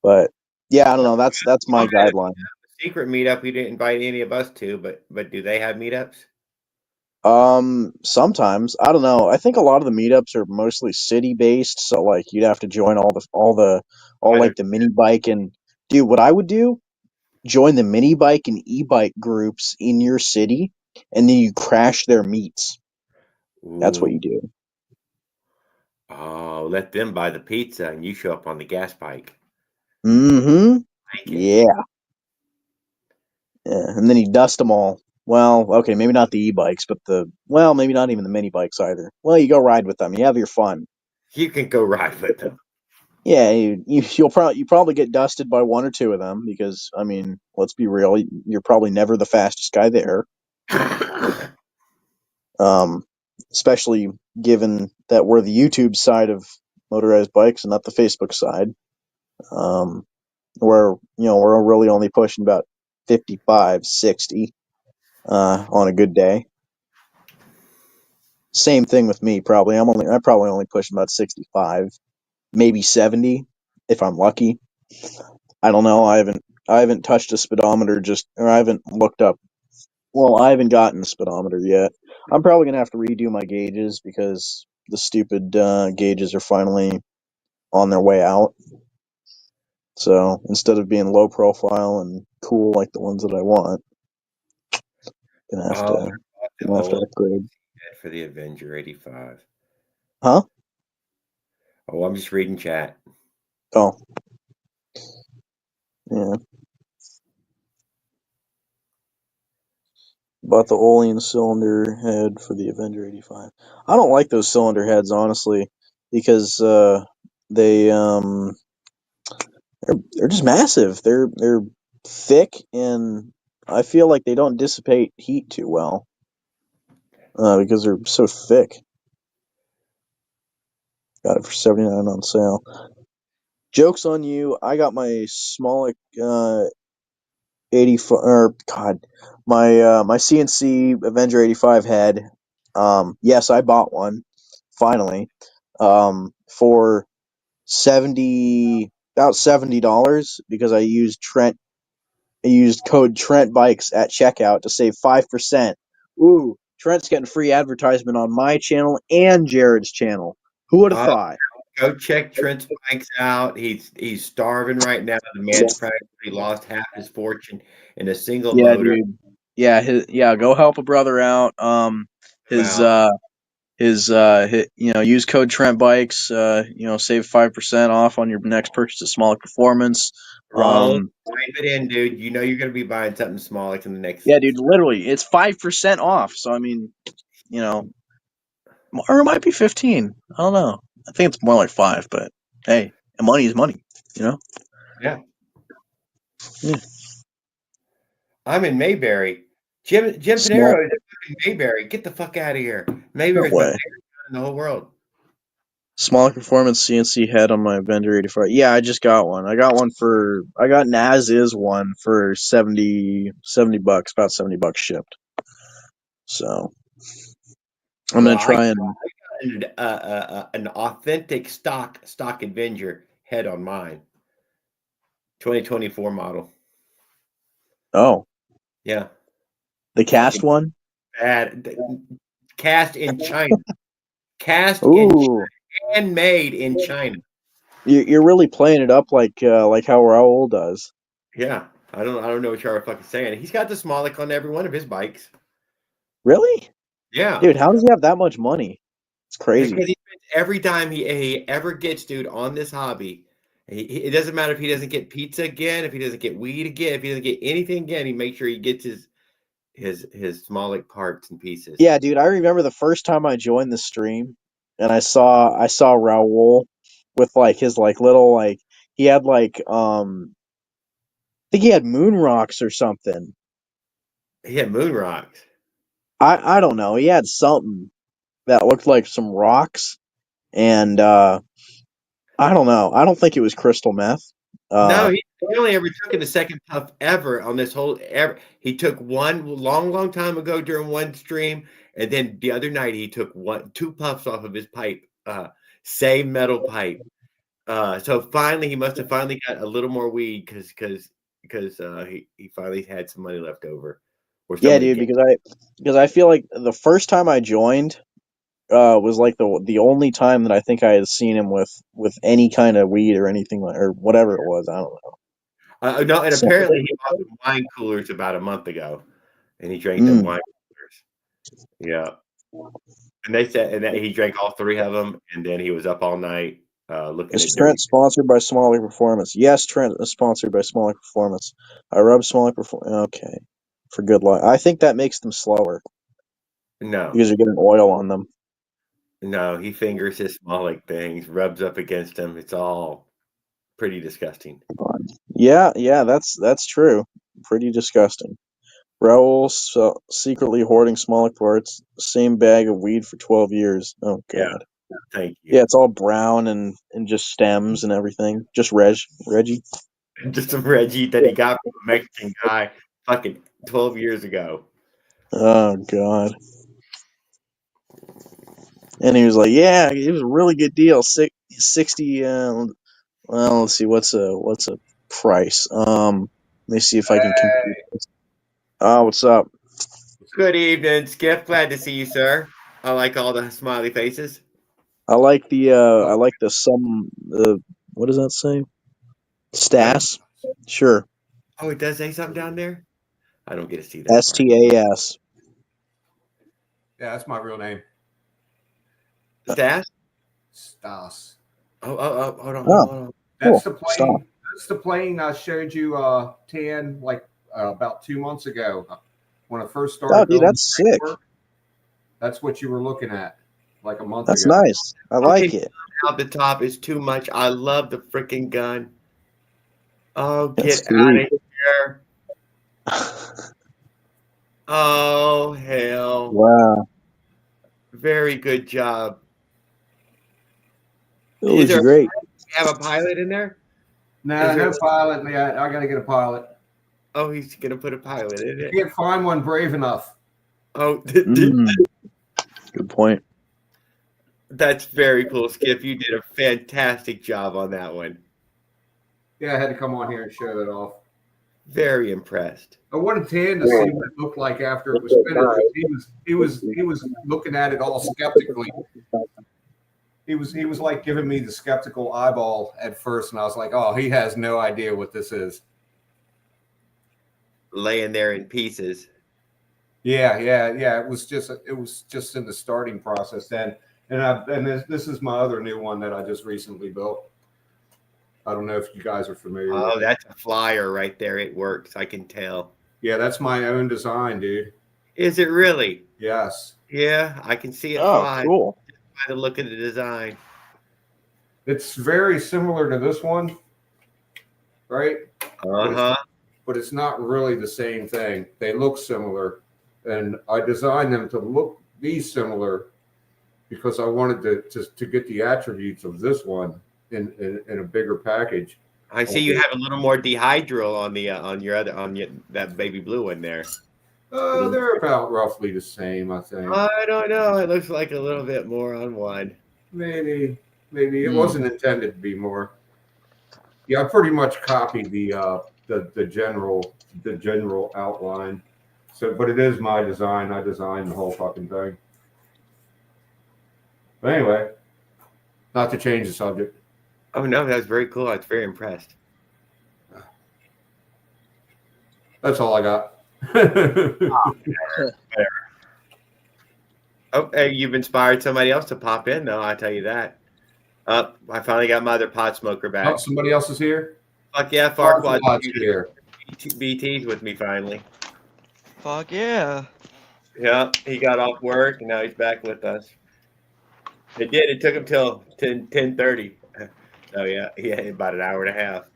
but yeah, I don't know. That's my guideline. Secret meetup we didn't invite any of us to, but do they have meetups? Sometimes I don't know. I think a lot of the meetups are mostly city based, so like you'd have to join all like the mini bike and dude. What I would do, join the mini bike and e-bike groups in your city, and then you crash their meets. That's what Ooh. you do. Oh, let them buy the pizza and you show up on the gas bike. Mm-hmm. Thank you. Yeah. Yeah, and then you dust them all. Well, okay, maybe not the e-bikes, but maybe not even the mini bikes either. Well, you go ride with them. You have your fun. You can go ride with them. Yeah, you probably get dusted by one or two of them because I mean, let's be real, you're probably never the fastest guy there. Um, especially given that we're the YouTube side of motorized bikes and not the Facebook side. Where we're really only pushing about 55, 60 on a good day. Same thing with me, probably. I probably only push about 65, maybe 70 if I'm lucky. I don't know. I haven't touched a speedometer or I haven't looked up. Well, I haven't gotten a speedometer yet. I'm probably gonna have to redo my gauges because the stupid gauges are finally on their way out. So instead of being low profile and cool like the ones that I want, gonna have Oh, to the gonna have to old upgrade. for the Avenger 85. Huh? Oh, I'm just reading chat. Oh, yeah. Bought the Olean cylinder head for the Avenger 85. I don't like those cylinder heads, honestly, because they they're just massive. They're thick, and I feel like they don't dissipate heat too well because they're so thick. Got it for $79 on sale. Joke's on you. I got my Smolic 85 or God, my CNC Avenger 85 head. Yes, I bought one finally. For 70 about $70 because I used Trent. I used code Trent Bikes at checkout to save 5%. Ooh, Trent's getting free advertisement on my channel and Jared's channel. Who would have thought? Go check Trent's bikes out. He's starving right now. The man's practically lost half his fortune in a single Yeah, motor. dude. Yeah, go help a brother out. His Wow. use code Trent Bikes. Save 5% off on your next purchase at Smaller Performance. Roll, type it in, dude. You know you're going to be buying something small like in the next. Yeah, dude. Literally, it's 5% off. So I mean, or it might be 15. I don't know. I think it's more like 5. But hey, money is money. Yeah. Yeah. I'm in Mayberry. Jim Small. Panero is in Mayberry. Get the fuck out of here. No Mayberry is my way. favorite town in the whole world. Smaller Performance CNC head on my Bender 85. Yeah, I just got one. I got an as is one for 70 bucks, about 70 bucks shipped. So I'm Well, gonna try and an authentic stock Avenger head on mine. 2024 model. Yeah. the cast one. Bad. Cast in China. Ooh, and made in China. you're really playing it up like how Raul does. Yeah. I don't know what you're fucking saying. He's got the Smolik on every one of his bikes. Really? Yeah. Dude, how does he have that much money? It's crazy. Because every time he ever gets, dude, on this hobby, it doesn't matter if he doesn't get pizza again, if he doesn't get weed again, if he doesn't get anything again, he makes sure he gets his Smolik parts and pieces. Yeah, dude, I remember the first time I joined the stream and I saw Raul with like his like little like he had like I think he had moon rocks or something. He had moon rocks. I don't know. He had something that looked like some rocks and I don't know. I don't think it was crystal meth. No, he only ever took it the second puff ever on this whole ever. He took one long time ago during one stream, and then the other night he took 2 puffs off of his pipe, same metal pipe. So finally, he must have finally got a little more weed because he finally had some money left over. Or Yeah, dude, because I feel like the first time I joined was like the only time that I think I had seen him with any kind of weed or anything or whatever it was. I don't know. No, and So, apparently he bought some wine coolers about a month ago, and he drank them wine coolers. Yeah, and they said that he drank all 3 of them, and then he was up all night looking is at Trent dirty. sponsored by Smaller Performance? Yes, Trent is sponsored by Smaller Performance. I rub Smaller Performance. Okay, for good luck. I think that makes them slower No, because you're getting oil on them. no, he fingers his Smolik things, rubs up against them. It's all pretty disgusting. Yeah, that's true. Pretty disgusting. Raul secretly hoarding Smolik parts, same bag of weed for 12 years. Oh God. Yeah, thank you. Yeah, it's all brown and just stems and everything. Just Reggie. Just some Reggie that he got from a Mexican guy fucking 12 years ago. Oh God. And he was like, "Yeah, it was a really good deal. 60. Well, let's see, what's a price? Let me see if I can compute this. Oh, what's up? Good evening, Skip. Glad to see you, sir. I like all the smiley faces. I like the what does that say? What? Stas. Sure. Oh, it does say something down there? I don't get to see that part. STAS. Yeah, that's my real name. Stas? Stas. Oh, hold on. Cool. That's the plane. Stop. That's the plane I showed you tan like about 2 months ago when I first started. Oh, dude, that's sick. Work. That's what you were looking at like a month That's ago. nice. I like it. Out the top is too much. I love the freaking gun. Oh, That's get out sweet. of here. Oh, hell. Wow. Very good job. It looks great. Have a pilot in there? No pilot. Yeah, I got to get a pilot. Oh, he's going to put a pilot in it. Can't find one brave enough. Oh, Good point. That's very cool, Skip. You did a fantastic job on that one. Yeah, I had to come on here and show that off. Very impressed. I wanted Tan to see what it looked like after it was finished. He was looking at it all skeptically. he was like giving me the skeptical eyeball at first, and I was like, oh, he has no idea what this is. Laying there in pieces. Yeah. It was just in the starting process then, and this is my other new one that I just recently built. I don't know if you guys are familiar. Oh, that's a flyer right there. It works. I can tell. Yeah, that's my own design, dude. Is it really? Yes. Yeah, I can see it fly. Cool. By the look of the design. It's very similar to this one, right? But it's not really the same thing. They look similar, and I designed them to be similar because I wanted to get the attributes of this one in a bigger package. I see you have a little more dehydral on the that baby blue one there. They're about roughly the same, I think. I don't know. It looks like a little bit more on one. Maybe it wasn't intended to be more. Yeah, I pretty much copied the general outline. So, but it is my design. I designed the whole fucking thing. But anyway, not to change the subject. Oh no, that's very cool. I was very impressed. That's all I got. Oh, hey, you've inspired somebody else to pop in, though. I tell you that. I finally got my other pot smoker back. Oh, somebody else is here. Fuck yeah, Farquaad's here. BT's with me finally. Fuck yeah. Yeah, he got off work and now he's back with us. It did. It took him till 10:30. So yeah, he had about an hour and a half.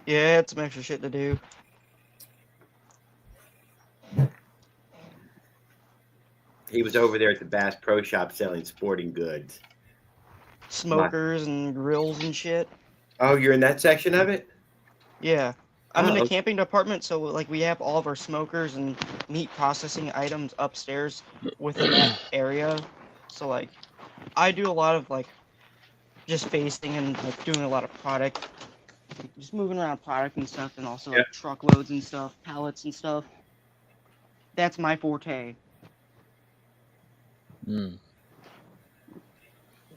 Yeah, it's some extra shit to do. He was over there at the Bass Pro Shop selling sporting goods. Smokers and grills and shit. Oh, you're in that section of it? Yeah. I'm in the okay. camping department, so like we have all of our smokers and meat processing items upstairs within that area. So like I do a lot of like just facing and like doing a lot of product, like, just moving around product and stuff, and also like truckloads and stuff, pallets and stuff. That's my forte.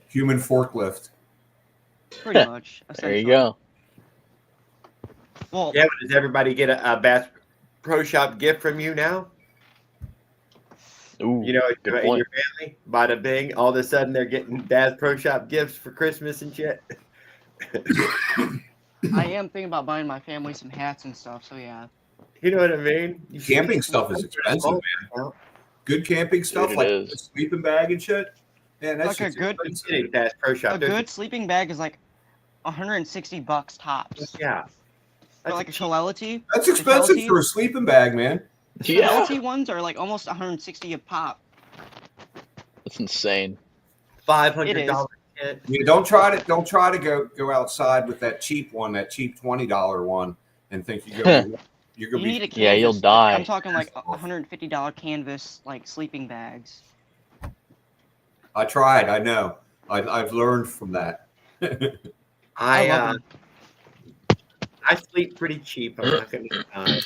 Human forklift. Pretty much. There you go. Well, yeah, but does everybody get a Bass Pro Shop gift from you now? Ooh, you know, in your family, bada bing, all of a sudden they're getting Bass Pro Shop gifts for Christmas and shit. I am thinking about buying my family some hats and stuff, so yeah. You know what I mean? Camping stuff is expensive, man. Good camping stuff, Dude, like a sleeping bag and shit. Man, that's like a good Bass Pro Shop. A good sleeping bag is like $160 tops. Yeah. For like a Coelity. That's expensive for a sleeping bag, man. Coelity ones are like almost $160 a pop. That's insane. $500. Yeah, don't try to go outside with that cheap one, that cheap $20 one, and think you're gonna need a canvas. Yeah, you'll die. I'm talking like $150 canvas like sleeping bags. I tried. I know. I've learned from that. I sleep pretty cheap. I'm not gonna deny.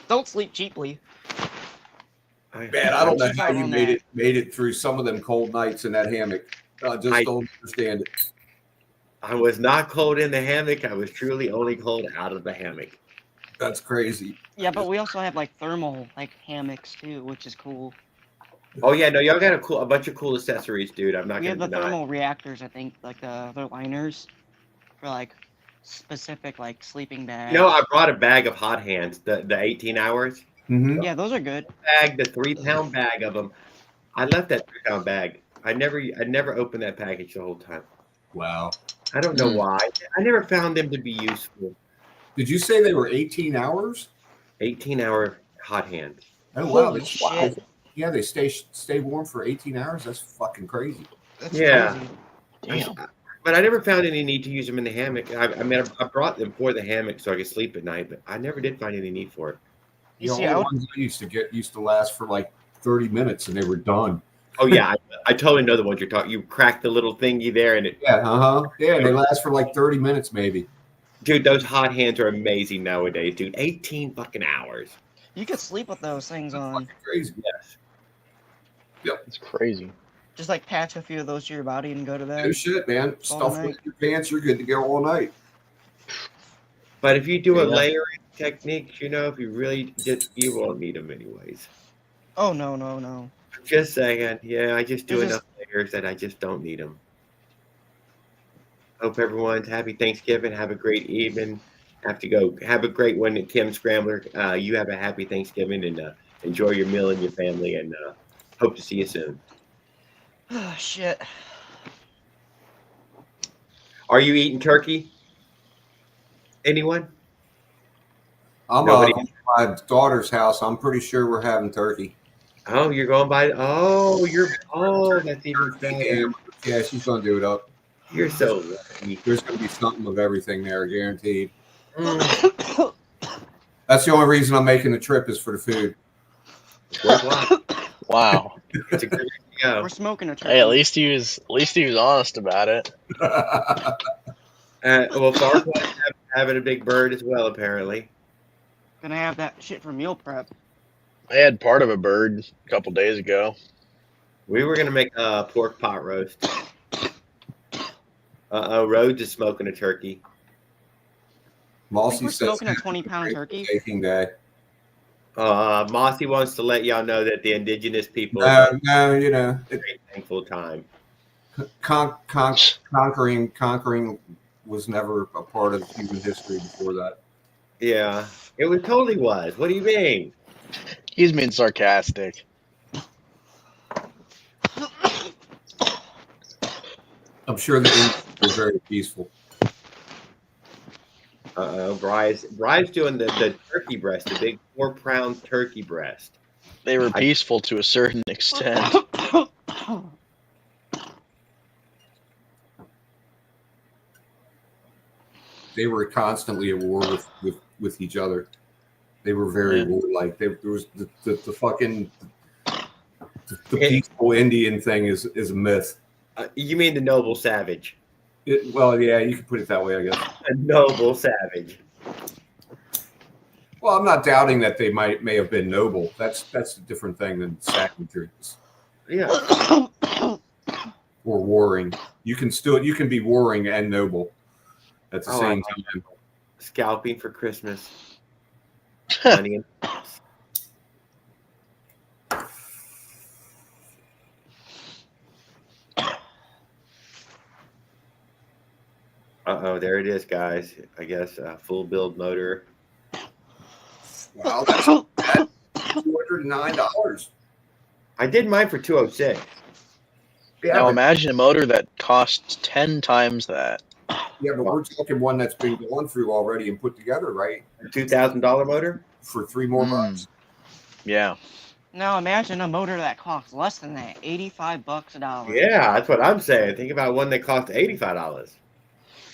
Don't sleep cheaply. Man, I don't know how you made it through some of them cold nights in that hammock. I just don't understand it. I was not cold in the hammock. I was truly only cold out of the hammock. That's crazy. Yeah, but we also have like thermal like hammocks too, which is cool. Oh yeah, no, y'all got a bunch of cool accessories, dude. I'm not We gonna have the deny. thermal reactors, I think, like the other liners for like specific like sleeping bags. You know, I brought a bag of hot hands, the 18 hours. Mm-hmm. Yeah, those are good. Bag, the 3-pound bag of them. I left that 3-pound bag. I never opened that package the whole time. Wow. I don't know why. I never found them to be useful. Did you say they were 18 hours? 18-hour hot hand. Oh wow. Holy shit. Yeah, they stay warm for 18 hours. That's fucking crazy. That's Yeah. crazy. Damn. But I never found any need to use them in the hammock. I mean, I brought them for the hammock so I could sleep at night, but I never did find any need for it. You The see, only ones I used to last for like 30 minutes and they were done. Oh yeah, I totally know the ones you're talking. You crack the little thingy there, and it. Yeah, yeah, they last for like 30 minutes maybe. Dude, those hot hands are amazing nowadays, dude. 18 fucking hours. you could sleep with those things on. Crazy. Yes. Yep. It's crazy. Just like patch a few of those to your body and go to bed. No shit, man. all Stuff night. with your pants, you're good to go all night. But if you do a Yeah. layering technique, if you really did, you won't need them anyways. Oh no. I'm just saying, I just do It's enough layers that I just don't need them. Hope everyone's happy Thanksgiving. Have a great evening. Have to go. Have a great one, Kim Scrambler. You have a happy Thanksgiving and enjoy your meal and your family. And hope to see you soon. Oh shit. Are you eating turkey? Anyone? I'm Nobody? at my daughter's house. I'm pretty sure we're having turkey. Oh, you're going by. Oh, that's even better. Yeah, she's gonna do it up. You're so lucky. There's gonna be something of everything there, guaranteed. Mm. That's the only reason I'm making the trip is for the food. Wow. It's a good go. We're smoking a turkey. Hey, at least he was honest about it. Well, Farquaad's having a big bird as well, apparently. Gonna have that shit for meal prep. I had part of a bird a couple days ago. We were gonna make a pork pot roast. Rhodes is smoking a turkey. Mossy We're says smoking a 20-pound turkey. baking day. Mossy wants to let y'all know that the indigenous people No, a very thankful time. Conquering was never a part of human history before that. Yeah, it totally was. What do you mean? He's being sarcastic. I'm sure the Indians were very peaceful. Bry's doing the turkey breast, the big 4-pound turkey breast. They were peaceful to a certain extent. They were constantly at war with each other. They were very warlike. There was the fucking the peaceful Indian thing is a myth. You mean the noble savage? Well, yeah, you could put it that way, I guess. A noble savage. Well, I'm not doubting that they may have been noble. That's a different thing than savagery. Yeah. Or warring. You can be warring and noble at the same time. Scalping for Christmas. Money and there it is, guys. I guess full build motor. Wow, that's $209. I did mine for $206. Now imagine a motor that costs 10 times that. Yeah, but we're talking one that's been gone through already and put together, right? A $2,000 motor for $3 more bucks. Yeah. Now imagine a motor that costs less than that, $85 a dollar. Yeah, that's what I'm saying. Think about one that cost $85.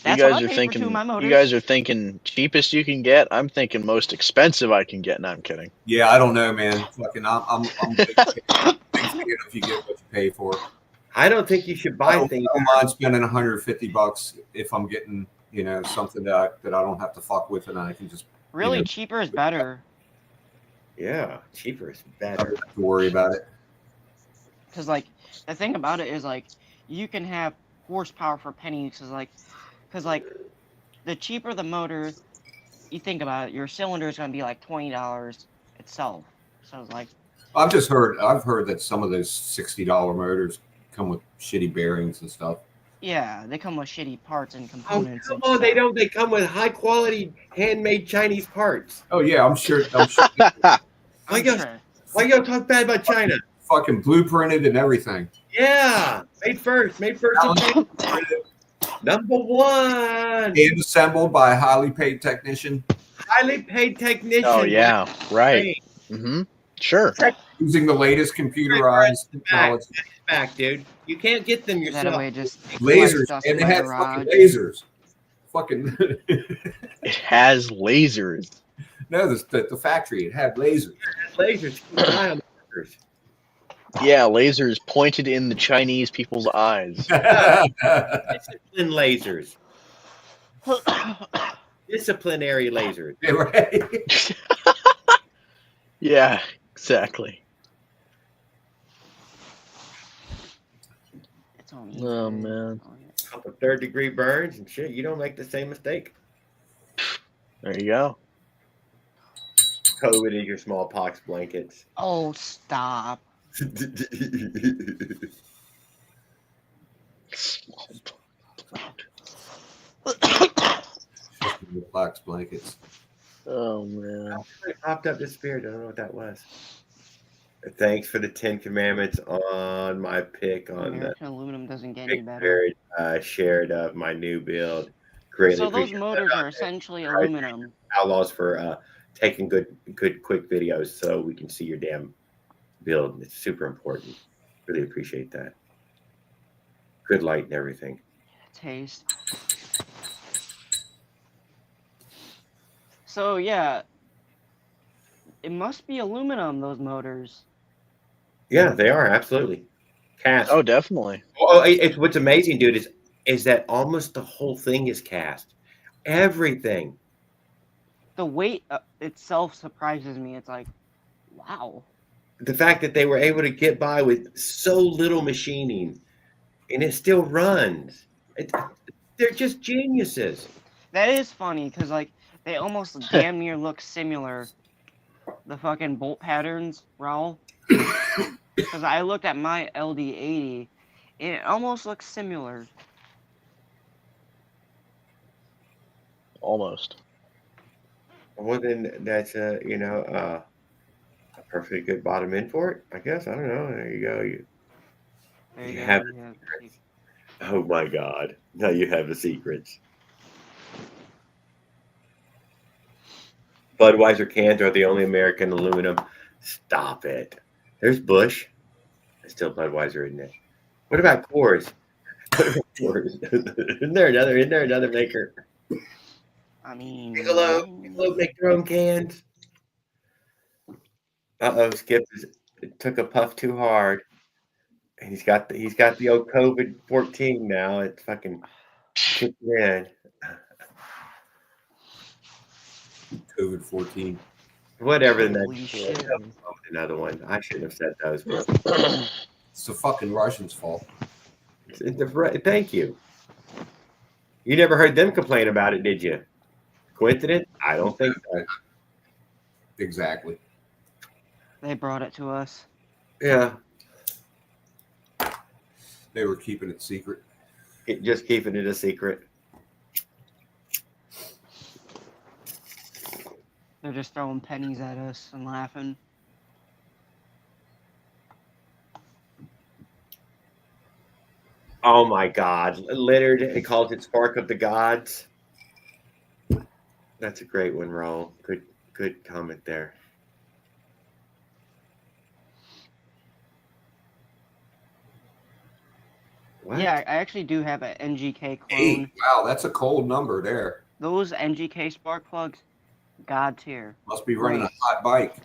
That's you guys what I are paid thinking. for 2 of my motors. You guys are thinking cheapest you can get. I'm thinking most expensive I can get. No, I'm kidding. Yeah, I don't know, man. Fucking, I'm big fan if you get what you pay for. I don't think you should buy things. I don't mind spending $150 if I'm getting something that I don't have to fuck with and I can just really cheaper is better. Yeah, cheaper is better. I don't have to worry about it. Because like the thing about it is like you can have horsepower for pennies. Because the cheaper the motor, you think about it, your cylinder is going to be like $20 itself. So it's like I've heard that some of those $60 motors come with shitty bearings and stuff. Yeah, they come with shitty parts and components. Oh, come on, they don't. They come with high quality handmade Chinese parts. Oh yeah, I'm sure. Why y'all talk bad about China? Fucking blueprinted and everything. Yeah, made first. Number one. Hand assembled by a highly paid technician. Highly paid technician. Oh yeah, right. Mm-hmm. Sure. Using the latest computerized technology. Back, dude. You can't get them yourself. That way, just lasers, and it had fucking lasers. Fucking. It has lasers. No, the factory. It had lasers. Lasers. Keep an eye on the lasers. Yeah, lasers pointed in the Chinese people's eyes. Discipline lasers. Disciplinary lasers. Yeah, right. Yeah, exactly. Oh man. A couple third-degree burns and shit. You don't make the same mistake. There you go. COVID is your smallpox blankets. Oh, stop. Smallpox blankets. Oh man. It popped up this spirit. I don't know what that was. Thanks for the 10 Commandments on my pick on American aluminum doesn't get the any better. shared of my new build. Greatly So those appreciate motors are essentially Right. aluminum. Outlaws for taking good quick videos so we can see your damn build. It's super important. Really appreciate that. Good light and everything. Taste. So yeah, it must be aluminum, those motors. Yeah, they are absolutely cast. Oh, definitely. Oh, it's what's amazing, dude, is that almost the whole thing is cast. Everything. The weight itself surprises me. It's like, wow. The fact that they were able to get by with so little machining and it still runs. They're just geniuses. That is funny because like they almost damn near look similar. The fucking bolt patterns, Raul. Because I looked at my LD80, and it almost looks similar. Almost. Well, then that's a perfectly good bottom end for it, I guess. I don't know. There you go. There you You go. have Yeah. Oh my God! Now you have the secrets. Budweiser cans are the only American aluminum. Stop it. There's Bush. It's still Budweiser, isn't it? What about Coors? Isn't there another maker? I mean, Bigelow make their own cans. Skip took a puff too hard. And he's got the old COVID-14 now. It's fucking kicked in. COVID-14. Whatever the holy next shit. another one. I shouldn't have said those. It's the fucking Russians' fault. Thank you. You never heard them complain about it, did you? Coincidence? I don't think so. Exactly. They brought it to us. Yeah. They were keeping it secret. Just keeping it a secret. They're just throwing pennies at us and laughing. Oh my God. Littered, it calls it Spark of the Gods. That's a great one, Raul. Good comment there. What? Yeah, I actually do have an NGK clone. Hey, wow, that's a cold number there. Those NGK spark plugs, god tier. Must be running a hot bike.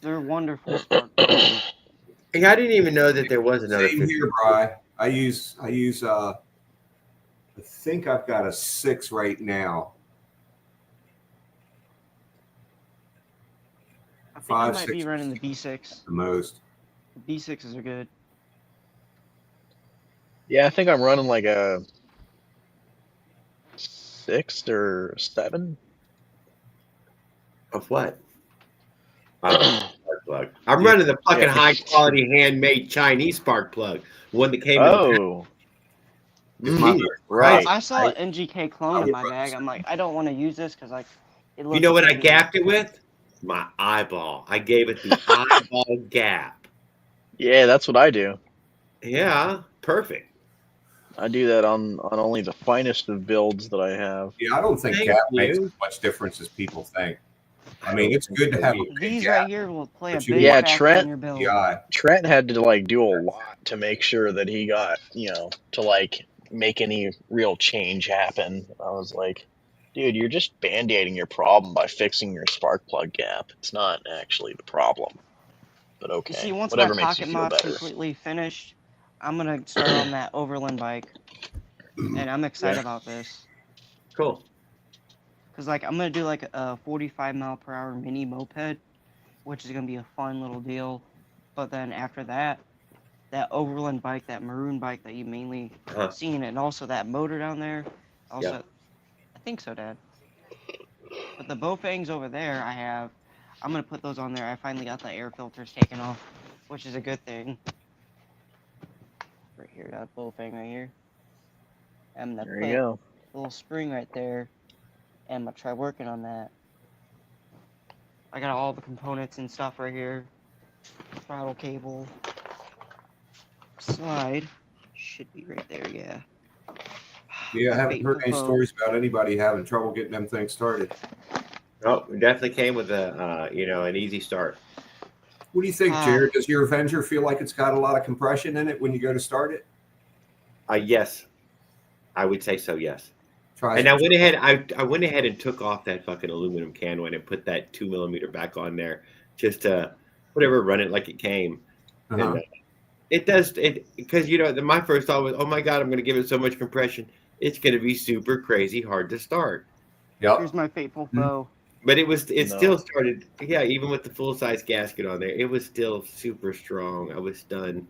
They're wonderful spark plugs. Hey, I didn't even know that there was another. Same here, Bri. I use I think I've got a 6 right now. I think 5, I might 6 be running the B6. the most. The B6s are good. Yeah, I think I'm running like a 6 or 7. Of what? Spark plug. I'm running the fucking high quality handmade Chinese spark plug. One that came Oh. right. I saw an NGK clone in my bag. I'm like, I don't want to use this because like it looks. You know what I pretty. gapped it with? My eyeball. I gave it the eyeball gap. Yeah, that's what I do. Yeah, perfect. I do that on only the finest of builds that I have. Yeah, I don't think Thank gap you. makes as much difference as people think. I mean, it's good to have a big These gap. right here will play a But you big Yeah, factor Trent- in your build. Yeah, Trent had to like do a lot to make sure that he got, to like make any real change happen. I was like, dude, you're just band-aiding your problem by fixing your spark plug gap. It's not actually the problem. But okay, You see, once whatever my makes you pocket feel mod's better. completely finished, I'm gonna start on that Overland bike, and I'm excited about this. Cool. Cause like I'm gonna do like a 45 mile per hour mini moped which is gonna be a fun little deal. But then after that, that overland bike, that maroon bike that you mainly seen, and also that motor down there. Also, Yeah. I think so, Dad. But the Bofang's over there, I'm gonna put those on there. I finally got the air filters taken off, which is a good thing. Right here, that Bofang right here. I'm gonna There put you go. a little spring right there, and I'm gonna try working on that. I got all the components and stuff right here. Throttle cable. Slide. Should be right there, yeah. Yeah, I My haven't heard fateful any foe. stories about anybody having trouble getting them things started. Oh, we definitely came with a an easy start. What do you think, Jared? Does your Avenger feel like it's got a lot of compression in it when you go to start it? Yes, I would say so. Yes. Try And I went ahead. I went ahead and took off that fucking aluminum can one and put that 2mm back on there, just to whatever run it like it came. And it does it because my first thought was, oh my god, I'm going to give it so much compression, it's going to be super crazy hard to start. Yep. Here's my fateful foe. But still started, yeah, even with the full size gasket on there, it was still super strong. I was stunned.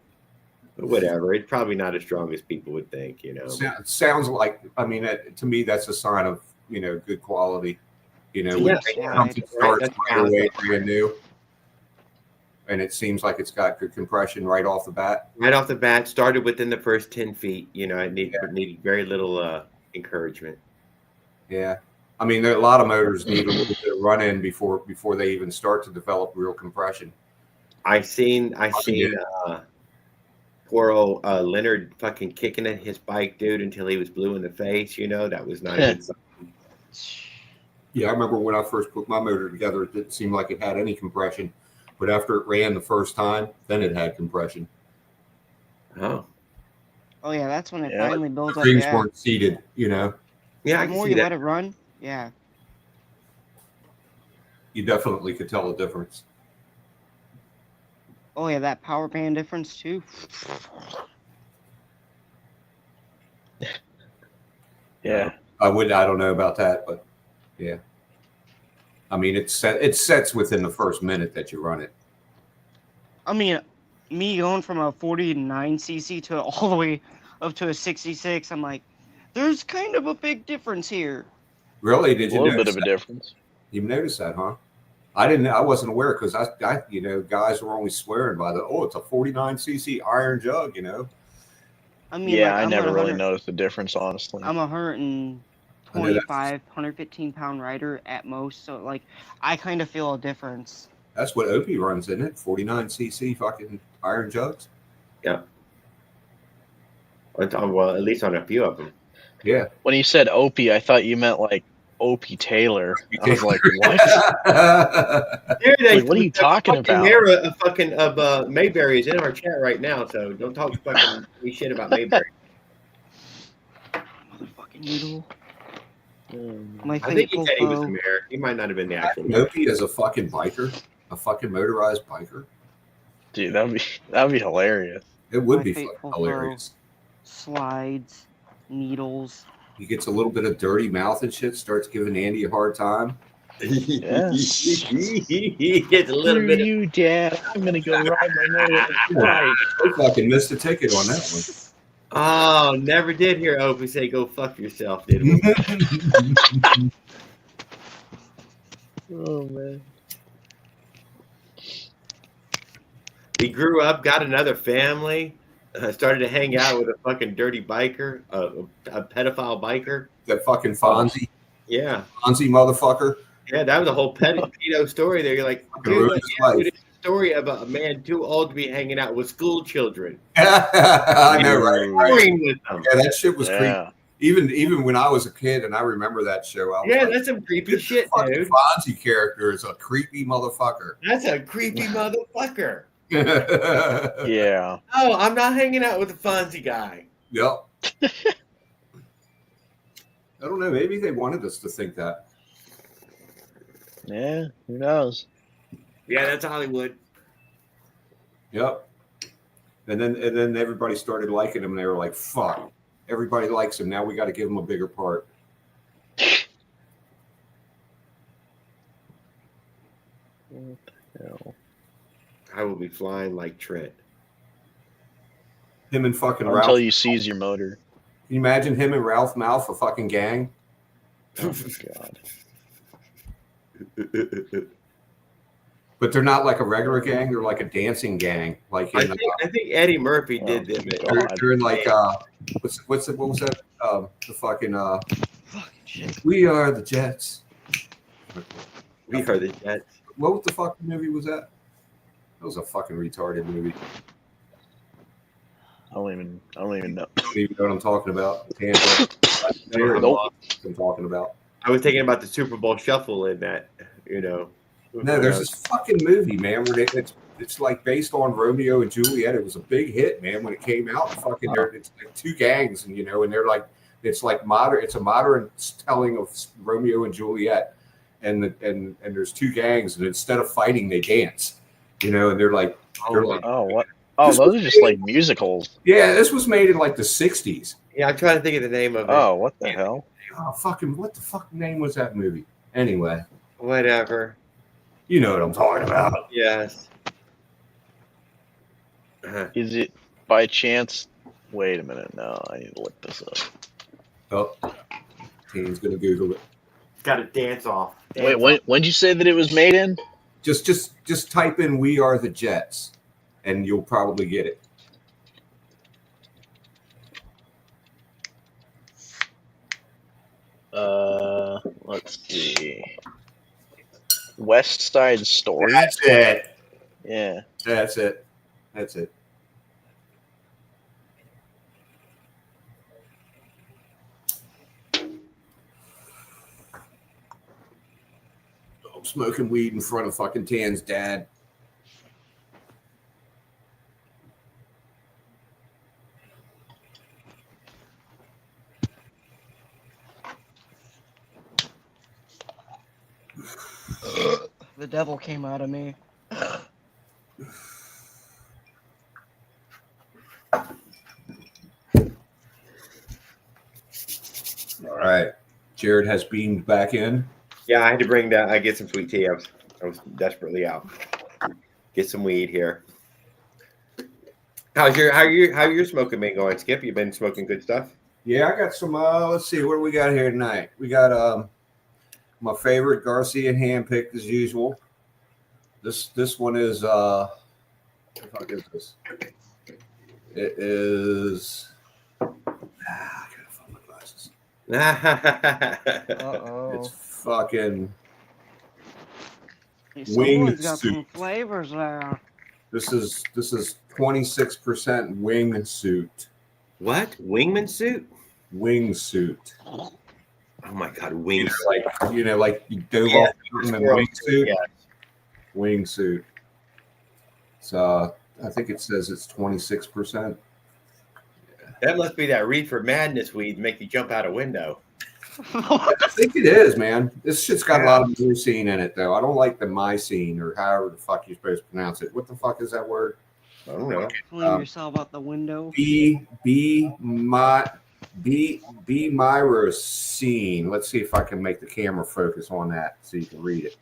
But whatever, it's probably not as strong as people would think, Sounds like, I mean, to me, that's a sign of, good quality. When something starts right away brand new, and it seems like it's got good compression right off the bat. Right off the bat, started within the first 10 feet. It needed very little encouragement. Yeah. I mean, a lot of motors need a little bit of run in before they even start to develop real compression. I seen poor old Leonard fucking kicking at his bike, dude, until he was blue in the face. That was not a good sign. Yeah, I remember when I first put my motor together, it didn't seem like it had any compression. But after it ran the first time, then it had compression. Oh. Oh, yeah, that's when it finally builds up. Things weren't seated, Yeah, the more you let it run, yeah. You definitely could tell the difference. Oh, yeah, that power band difference, too. Yeah. I don't know about that, but yeah. I mean, it sets within the first minute that you run it. I mean, me going from a 49cc to all the way up to a 66, I'm like, there's kind of a big difference here. Really? Did you notice a little bit of that? a difference? You noticed that, huh? I wasn't aware because I guys were only swearing by it's a 49cc iron jug, I mean, yeah, I never really noticed the difference, honestly. I'm 125, 115 pound rider at most, so like I kind of feel a difference. That's what Opie runs, isn't it? 49cc fucking iron jugs. Yeah. Well, at least on a few of them. Yeah. When you said Opie, I thought you meant like Opie Taylor. I was like, what? What are you talking about? Mayor of Mayberry is in our chat right now, so don't talk fucking shit about Mayberry. Motherfucking noodle. I think he said he was the mayor. He might not have been the actual mayor. Opie is a fucking biker, a fucking motorized biker. Dude, that'd be hilarious. It would be fucking hilarious. Slides, needles. He gets a little bit of dirty mouth and shit, starts giving Andy a hard time. Yeah. He gets a little bit. You, Dad. I'm gonna go ride my motorbike. I fucking missed a ticket on that one. Oh, never did hear Opie say "go fuck yourself," did we? Oh man. He grew up, got another family, started to hang out with a fucking dirty biker, a pedophile biker. That fucking Fonzie. Yeah. Fonzie motherfucker. Yeah, that was a whole pedo story there. You're like, dude, it's a story about a man too old to be hanging out with school children. I know, right? With them. Yeah, that shit was creepy. Even when I was a kid, and I remember that show. I was like, that's some creepy shit, dude. Fonzie character is a creepy motherfucker. That's a creepy motherfucker. Yeah. Oh, I'm not hanging out with the Fonzie guy. Yep. I don't know. Maybe they wanted us to think that. Yeah, who knows? Yeah, that's Hollywood. Yep. And then everybody started liking him, and they were like, "Fuck, everybody likes him. Now we got to give him a bigger part." No. I will be flying like Trent. Him and fucking Until Ralph. you seize your motor. Can you imagine him and Ralph Mouth, a fucking gang? Oh my god. But they're not like a regular gang. They're like a dancing gang. Like in, I think Eddie Murphy did Oh, them. God. they're in like what was that? The fucking Fucking shit. We Are the Jets. We are the Jets. What the fuck movie was that? That was a fucking retarded movie. I don't even know. You know what I'm talking about? Nope. I'm talking about. I was thinking about the Super Bowl shuffle in that, you know. No, there's this fucking movie, man, where it's like based on Romeo and Juliet. It was a big hit, man, when it came out. Fucking, it's like two gangs, and and they're like, it's like modern. It's a modern telling of Romeo and Juliet, and there's two gangs, and instead of fighting, they dance, and they're like, Oh, what? Oh, those are just like musicals. Yeah, this was made in like the '60s. Yeah, I'm trying to think of the name of it. Oh, what the hell? Oh, fucking, what the fuck name was that movie? Anyway, whatever. You know what I'm talking about. Yes. Is it by chance? Wait a minute. No, I need to look this up. Oh, Teen's gonna Google it. Got to dance off. Wait, when'd you say that it was made in? Just type in "We Are the Jets," and you'll probably get it. Let's see. West Side Story. That's it. Yeah. That's it. That's it. I'm smoking weed in front of fucking Tan's dad. The devil came out of me. All right. Jared has beamed back in. Yeah, I had to I get some sweet tea. I was desperately out. Get some weed here. How your smoking been going, Skip? You been smoking good stuff? Yeah, I got some. Let's see, what do we got here tonight? We got my favorite Garcia handpicked as usual. This one is what the fuck is this? It is. I gotta find my glasses. It's fucking Someone's got wingsuit. some flavors there. This is 26% wingsuit. What? Wingman suit? Wingsuit. Oh my god, wingsuit. Like you dove off in a wingsuit. Yeah. Wingsuit. So I think it says it's 26%. That must be that reefer madness weed to make you jump out a window. I think it is, man. This shit's got a lot of mycene in it, though. I don't like the mycene or however the fuck you're supposed to pronounce it. What the fuck is that word? I don't know. Fling yourself out the window. Myrocene. Let's see if I can make the camera focus on that so you can read it.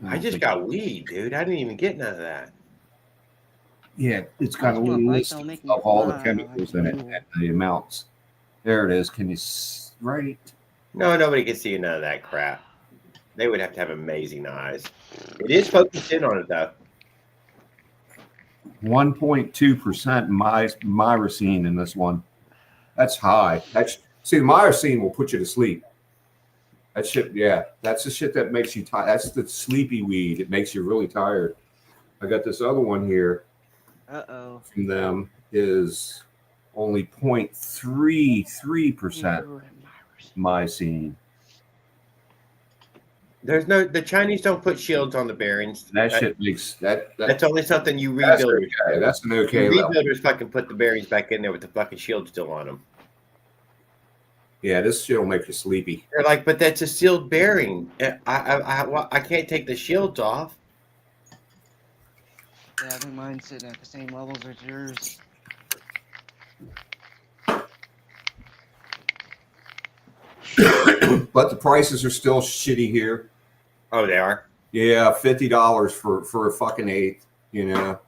I just got weed, dude. I didn't even get none of that. Yeah, it's got a little list of all the chemicals in it and the amounts. There it is. Can you write it? No, nobody can see none of that crap. They would have to have amazing eyes. It is focused in on it, though. 1.2% myrocene in this one. That's high. See, the myrocene will put you to sleep. That shit, yeah. That's the shit that makes you tired. That's the sleepy weed. It makes you really tired. I got this other one here. From them is only 0.33% mycene. The Chinese don't put shields on the bearings. That shit makes that's only something you rebuild. That's an okay level. Rebuilders fucking put the bearings back in there with the fucking shield still on them. Yeah, this shit will make you sleepy. They're like, but that's a sealed bearing. I can't take the shields off. Yeah, I think mine's sitting at the same levels as yours. But the prices are still shitty here. Oh, they are? Yeah, $50 for a fucking eighth, you know.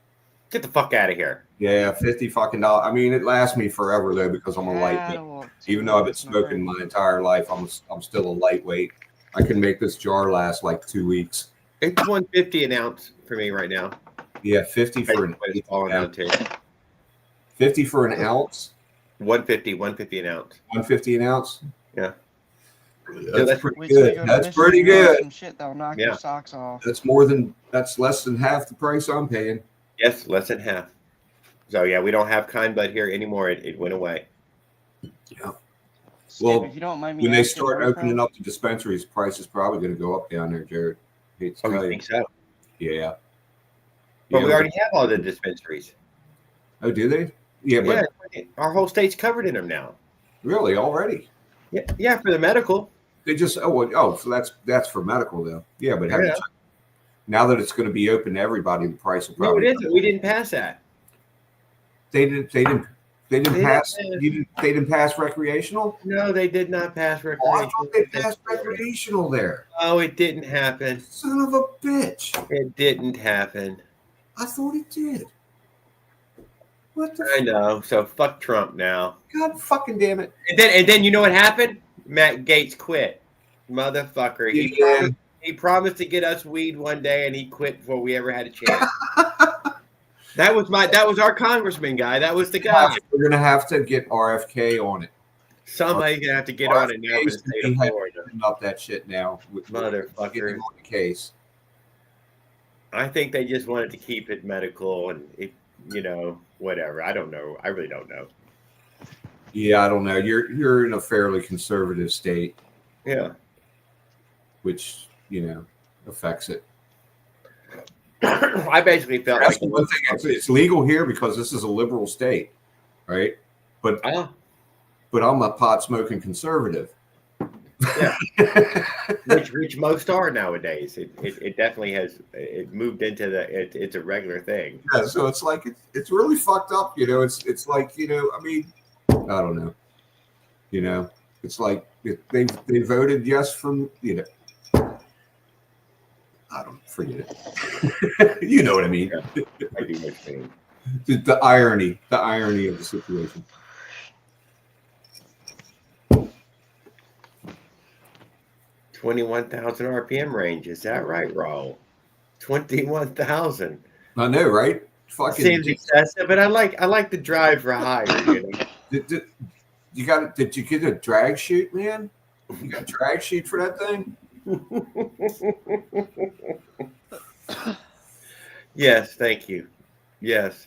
Get the fuck out of here. Yeah, $50 fucking dollars. I mean, it lasts me forever though because I'm a lightweight. Even though I've been smoking my entire life, I'm still a lightweight. I can make this jar last like 2 weeks. It's $150 an ounce for me right now. Yeah, 50 for an ounce. 50 for an ounce. 150 an ounce. 150 an ounce. Yeah. That's pretty good. That's pretty good. Some shit that'll knock your socks off. That's less than half the price I'm paying. Yes, less than half. So yeah, we don't have kind bud here anymore. It went away. Yeah. Well, if you don't mind me when they start opening up the dispensaries, price is probably going to go up down there, Jared. You think so? Yeah. But we already have all the dispensaries. Oh, do they? Yeah, but our whole state's covered in them now. Really, already? Yeah, for the medical. They just so that's for medical though. Yeah, but now that it's going to be open to everybody, the price will probably. No, it isn't. We didn't pass that. They didn't pass. They didn't pass recreational. No, they did not pass recreational. I thought they passed recreational there. Oh, it didn't happen. Son of a bitch! It didn't happen. I thought it did. What the? I know. So fuck Trump now. God fucking damn it! And then you know what happened? Matt Gaetz quit. Motherfucker. He promised to get us weed one day, and he quit before we ever had a chance. That was our congressman guy. That was the guy. We're gonna have to get RFK on it. Somebody's gonna have to get on it now for the state of Florida. Up that shit now, motherfucker. On the case. I think they just wanted to keep it medical, and whatever. I don't know. I really don't know. Yeah, I don't know. You're in a fairly conservative state. Yeah. Which affects it. I basically felt like one thing. It's legal here because this is a liberal state, right? But I'm a pot smoking conservative. Yeah, which most are nowadays. It definitely has. It moved into it's a regular thing. Yeah, so it's like it's really fucked up. It's like I mean, I don't know. It's like they voted yes from I don't forget it. You know what I mean? Yeah, I do what you mean. The irony of the situation. $21,000 RPM range. Is that right, Raul? 21,000. I know, right? Fucking seems excessive, but I like the drive for higher. Did you get a drag chute, man? You got a drag chute for that thing? Yes, thank you. Yes.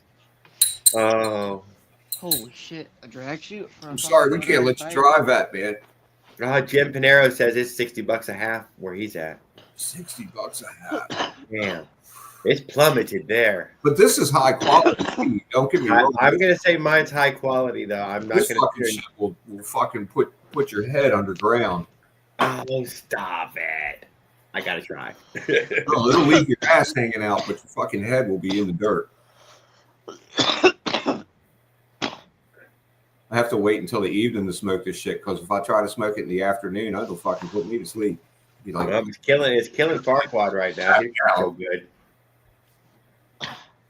Oh. Holy shit! A drag chute? I'm sorry, we can't let you drive that, man. Jim Pinero says it's $60 a half where he's at. $60 a half. Damn. It's plummeted there. But this is high quality. Don't get me wrong. I'm gonna say mine's high quality though. I'm not gonna shit will fucking put your head underground. Oh, stop it. I gotta try. It'll leave your ass hanging out, but your fucking head will be in the dirt. I have to wait until the evening to smoke this shit because if I try to smoke it in the afternoon, it'll fucking put me to sleep. Be like, it's killing Farquaad right now. He's so good.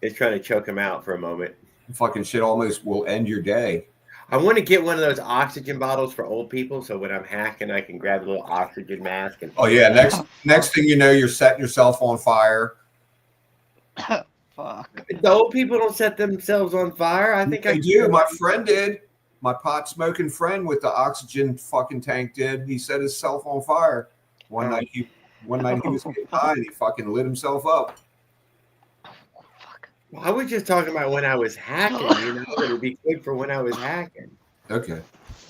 It's trying to choke him out for a moment. Fucking shit almost will end your day. I want to get one of those oxygen bottles for old people, so when I'm hacking, I can grab a little oxygen mask. And oh yeah, next thing you know, you're setting yourself on fire. Fuck. The old people don't set themselves on fire. I think they do. My friend did. My pot smoking friend with the oxygen fucking tank did. He set himself on fire one night. He was getting high and he fucking lit himself up. Well, I was just talking about when I was hacking. It'd be good for when I was hacking. Okay.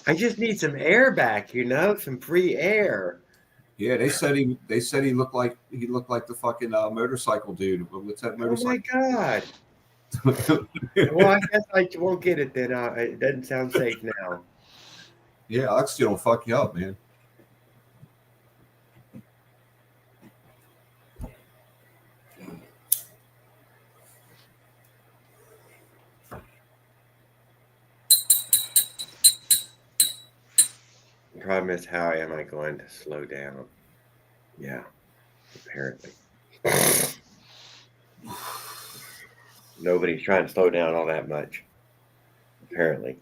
I just need some air back. Some free air. Yeah, they said he looked like the fucking motorcycle dude. What's that motorcycle? Oh my god. Well, I guess I won't get it then. It doesn't sound safe now. Yeah, oxygen will fuck you up, man. The problem is, how am I going to slow down? Yeah. Apparently. Nobody's trying to slow down all that much. Apparently.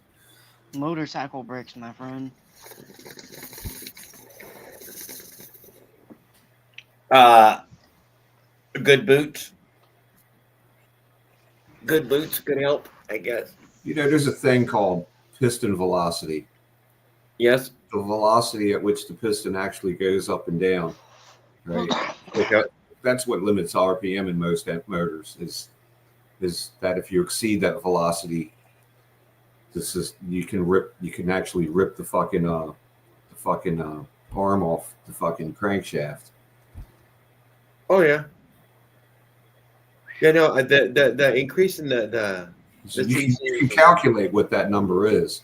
Motorcycle brakes, my friend. Good boots. Good boots could help, I guess. You know, there's a thing called piston velocity. Yes. The velocity at which the piston actually goes up and down. Right. That's what limits RPM in most motors. Is that if you exceed that velocity, you can actually rip the fucking arm off the fucking crankshaft. Oh yeah. Yeah, no, the increase in the you can calculate what that number is.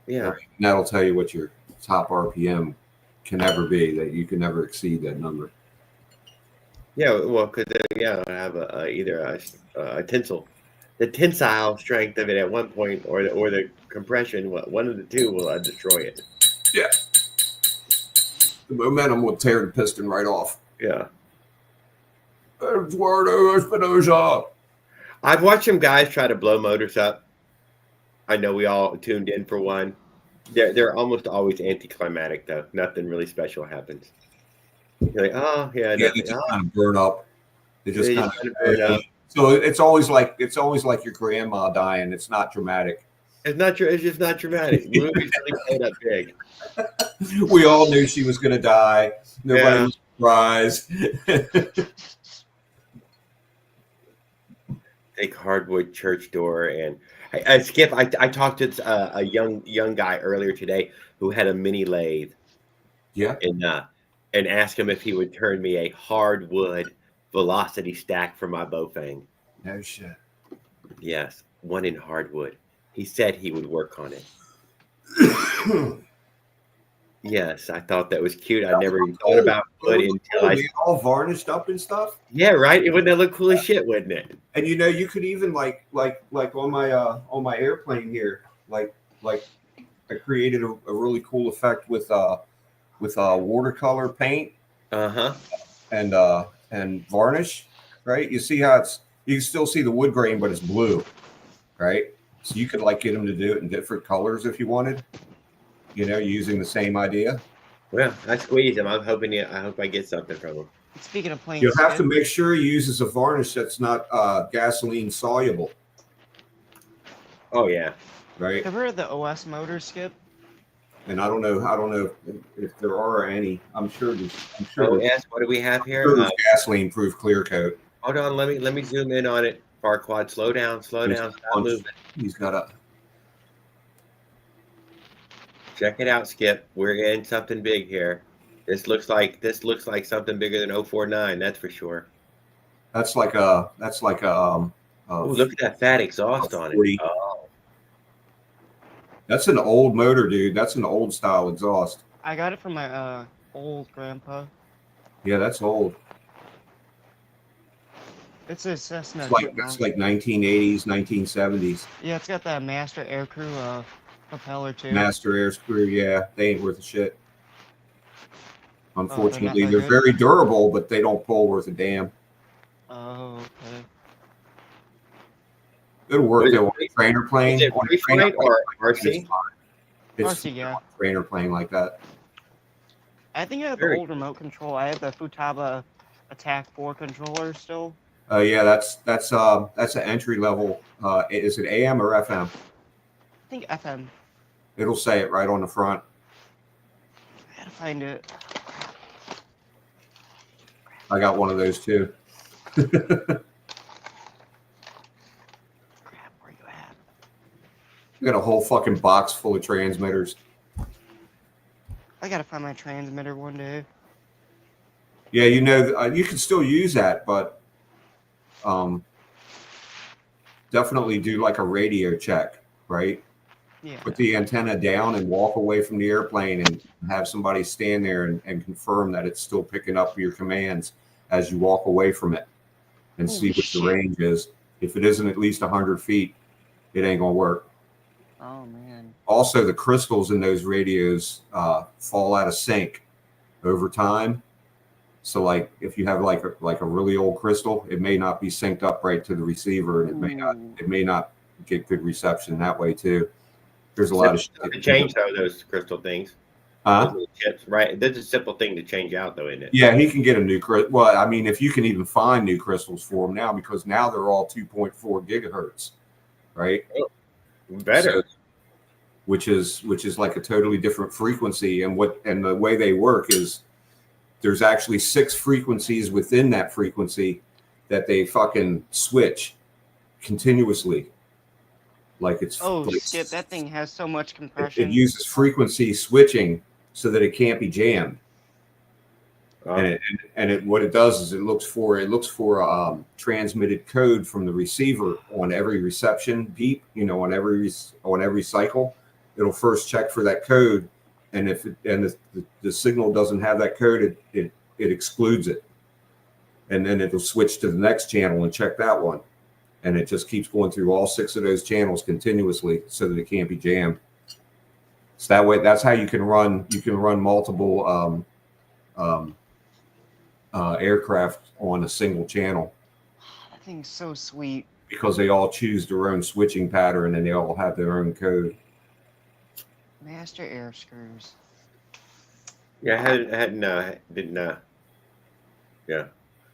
Yeah. Right? And that'll tell you what your top RPM can ever be, that you can never exceed that number. Yeah, well, because I have either a tensile, the tensile strength of it at one point, or the compression. One of the two will destroy it. Yeah, the momentum will tear the piston right off. Yeah. Eduardo Espinosa. I've watched some guys try to blow motors up. I know we all tuned in for one. They're almost always anticlimactic though. Nothing really special happens. You're like, oh yeah, they just kind of burn up. They just kind of burn up. So it's always like your grandma dying. It's not dramatic. It's not true. It's just not dramatic. Movies really played up big. We all knew she was going to die. Nobody was surprised. Take hardwood church door, and Skip. I talked to a young guy earlier today who had a mini lathe. Yeah. And asked him if he would turn me a hardwood velocity stack for my Bofang. No shit. Yes, one in hardwood. He said he would work on it. Yes, I thought that was cute. I never even thought about wood until I all varnished up and stuff. Yeah, right. Wouldn't that look cool as shit, wouldn't it? And you know, you could even like on my airplane here, like I created a really cool effect with watercolor paint. And varnish, right? You see how you can still see the wood grain, but it's blue, right? So you could like get them to do it in different colors if you wanted, you know, using the same idea. Well, I squeezed him. I hope I get something from him. Speaking of plain, you'll have to make sure he uses a varnish that's not gasoline soluble. Oh yeah, right. Have you heard of the OS motor, Skip? And I don't know if there are any. I'm sure there's. Yes. What do we have here? Sure there's gasoline-proof clear coat. Hold on. Let me zoom in on it. Farquad, slow down. Stop moving. He's got a. Check it out, Skip. We're in something big here. This looks like something bigger than 049. That's for sure. That's like a. Ooh, look at that fat exhaust on it. Oh. That's an old motor, dude. That's an old style exhaust. I got it from my old grandpa. Yeah, that's old. It's a Cessna. It's like 1980s, 1970s. Yeah, it's got that Master Aircrew propeller too. Master Aircrew, yeah. They ain't worth a shit. Unfortunately, they're very durable, but they don't pull worth a damn. Oh, okay. It'll work though on a trainer plane. Is it pre-flight or RC? It's RC, yeah. Trainer plane like that. I think I have the old remote control. I have the Futaba Attack 4 controller still. Yeah, that's an entry level. Is it AM or FM? I think FM. It'll say it right on the front. I gotta find it. I got one of those too. I got a whole fucking box full of transmitters. I gotta find my transmitter one day. Yeah, you know, you can still use that, but definitely do like a radio check, right? Yeah. Put the antenna down and walk away from the airplane and have somebody stand there and confirm that it's still picking up your commands as you walk away from it and see what the range is. If it isn't at least 100 feet, it ain't gonna work. Oh man. Also, the crystals in those radios fall out of sync over time. So like if you have like a really old crystal, it may not be synced up right to the receiver, and it may not get good reception that way too. There's a lot of shit to change though those crystal things. Huh? Chips, right? That's a simple thing to change out though, isn't it? Yeah, he can get a new crystal. Well, I mean, if you can even find new crystals for them now, because now they're all 2.4 gigahertz, right? Oh, better. So, which is like a totally different frequency, and the way they work is there's actually 6 frequencies within that frequency that they fucking switch continuously. Like it's Skip, that thing has so much it compression. uses frequency switching so that it can't be jammed. And what it does is it looks for transmitted code from the receiver on every reception beep. On every cycle, it'll first check for that code, and if the signal doesn't have that code, it excludes it, and then it'll switch to the next channel and check that one, and it just keeps going through all 6 of those channels continuously so that it can't be jammed. So that way, that's how you can run multiple aircraft on a single channel. That thing's so sweet. Because they all choose their own switching pattern and they all have their own code. Master air screws. Yeah,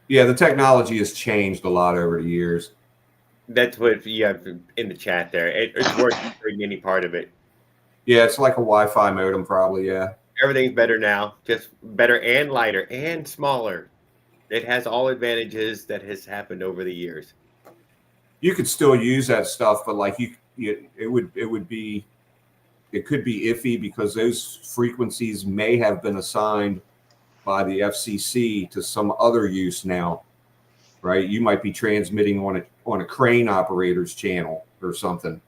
Yeah, the technology has changed a lot over the years. That's what you have in the chat there. It's worth hearing any part of it. Yeah, it's like a Wi-Fi modem, probably. Yeah, everything's better now, just better and lighter and smaller. It has all advantages that has happened over the years. You could still use that stuff, but like it could be iffy because those frequencies may have been assigned by the FCC to some other use now, right? You might be transmitting on a crane operator's channel or something.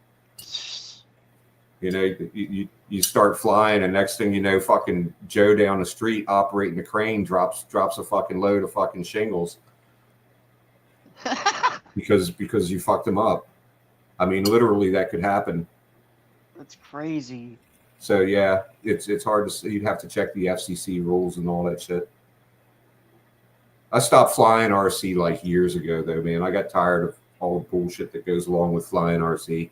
You start flying, and next thing you know, fucking Joe down the street operating the crane drops a fucking load of fucking shingles because you fucked him up. I mean, literally, that could happen. That's crazy. So yeah, it's hard to see. You'd have to check the FCC rules and all that shit. I stopped flying RC like years ago, though, man. I got tired of all the bullshit that goes along with flying RC.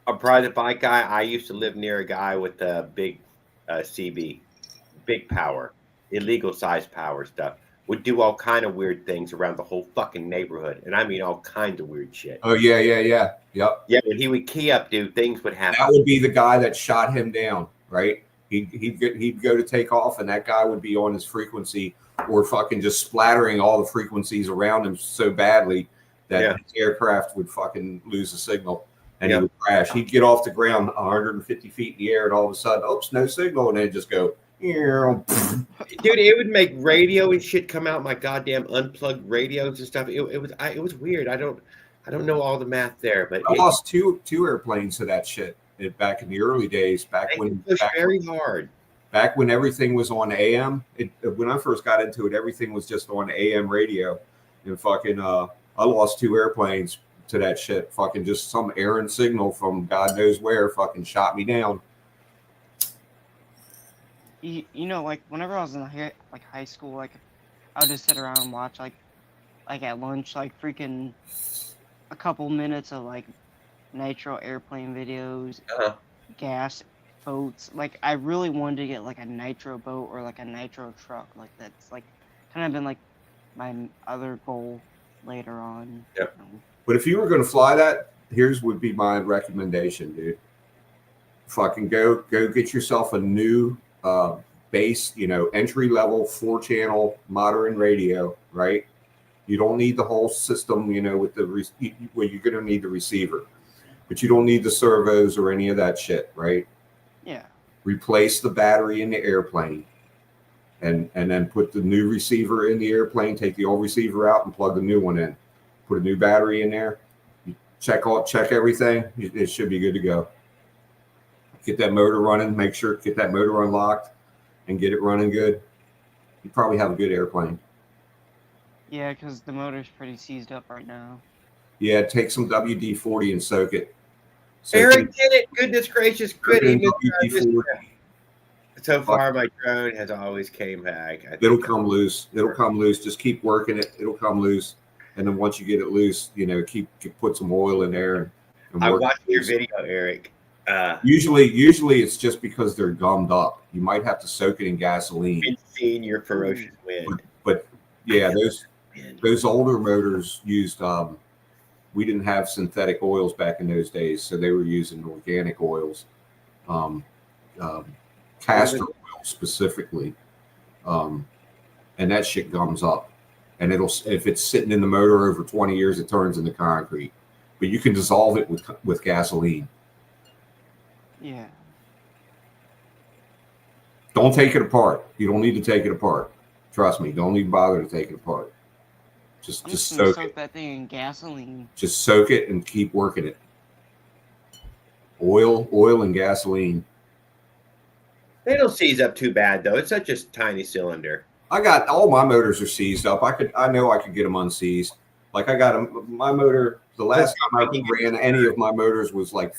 A private bike guy. I used to live near a guy with a big CB, big power, illegal size power stuff. Would do all kind of weird things around the whole fucking neighborhood, and I mean all kinds of weird shit. Oh yeah, yep. Yeah, when he would key up, dude, things would happen. That would be the guy that shot him down, right? He'd go to take off, and that guy would be on his frequency or fucking just splattering all the frequencies around him so badly that his aircraft would fucking lose the signal. And he would crash. He'd get off the ground 150 feet in the air, and all of a sudden, oops, no signal, and then just go, dude, it would make radio and shit come out, my goddamn unplugged radios and stuff. It was weird. I don't know all the math there, but I lost two airplanes to that shit back in the early days. Back when everything was on AM. When I first got into it, everything was just on AM radio, and fucking I lost 2 airplanes to that shit. Fucking just some errant signal from God knows where fucking shot me down. You know, like whenever I was in high school, like I would just sit around and watch like at lunch, like freaking a couple minutes of like nitro airplane videos, gas boats. Like I really wanted to get like a nitro boat or like a nitro truck. Like that's like kind of been like my other goal later on. Yep. But if you were going to fly that, here's would be my recommendation, dude. Fucking go get yourself a new base, entry level 4-channel modern radio, right? You don't need the whole system, with well, you're going to need the receiver, but you don't need the servos or any of that shit, right? Yeah. Replace the battery in the airplane, and then put the new receiver in the airplane. Take the old receiver out and plug the new one in. Put a new battery in there. You check everything. It should be good to go. Get that motor running. Get that motor unlocked, and get it running good. You probably have a good airplane. Yeah, because the motor's pretty seized up right now. Yeah, take some WD-40 and soak it. Eric did it. Goodness gracious, good evening. So far, my drone has always came back. It'll come loose. It'll come loose. Just keep working it. It'll come loose. And then once you get it loose, keep put some oil in there. And I work watched your video, Eric. Usually it's just because they're gummed up. You might have to soak it in gasoline. Been seeing your ferocious wind. But yeah, those older motors used. We didn't have synthetic oils back in those days, so they were using organic oils, castor oil specifically, and that shit gums up. And if it's sitting in the motor over 20 years, it turns into concrete. But you can dissolve it with gasoline. Yeah. Don't take it apart. You don't need to take it apart. Trust me. Don't even bother to take it apart. Just soak it. That thing in gasoline. Just soak it and keep working it. Oil and gasoline. They don't seize up too bad though. It's such a tiny cylinder. I got all my motors are seized up. I know I could get them unseized. Like I got my motor. The last time I ran any of my motors was like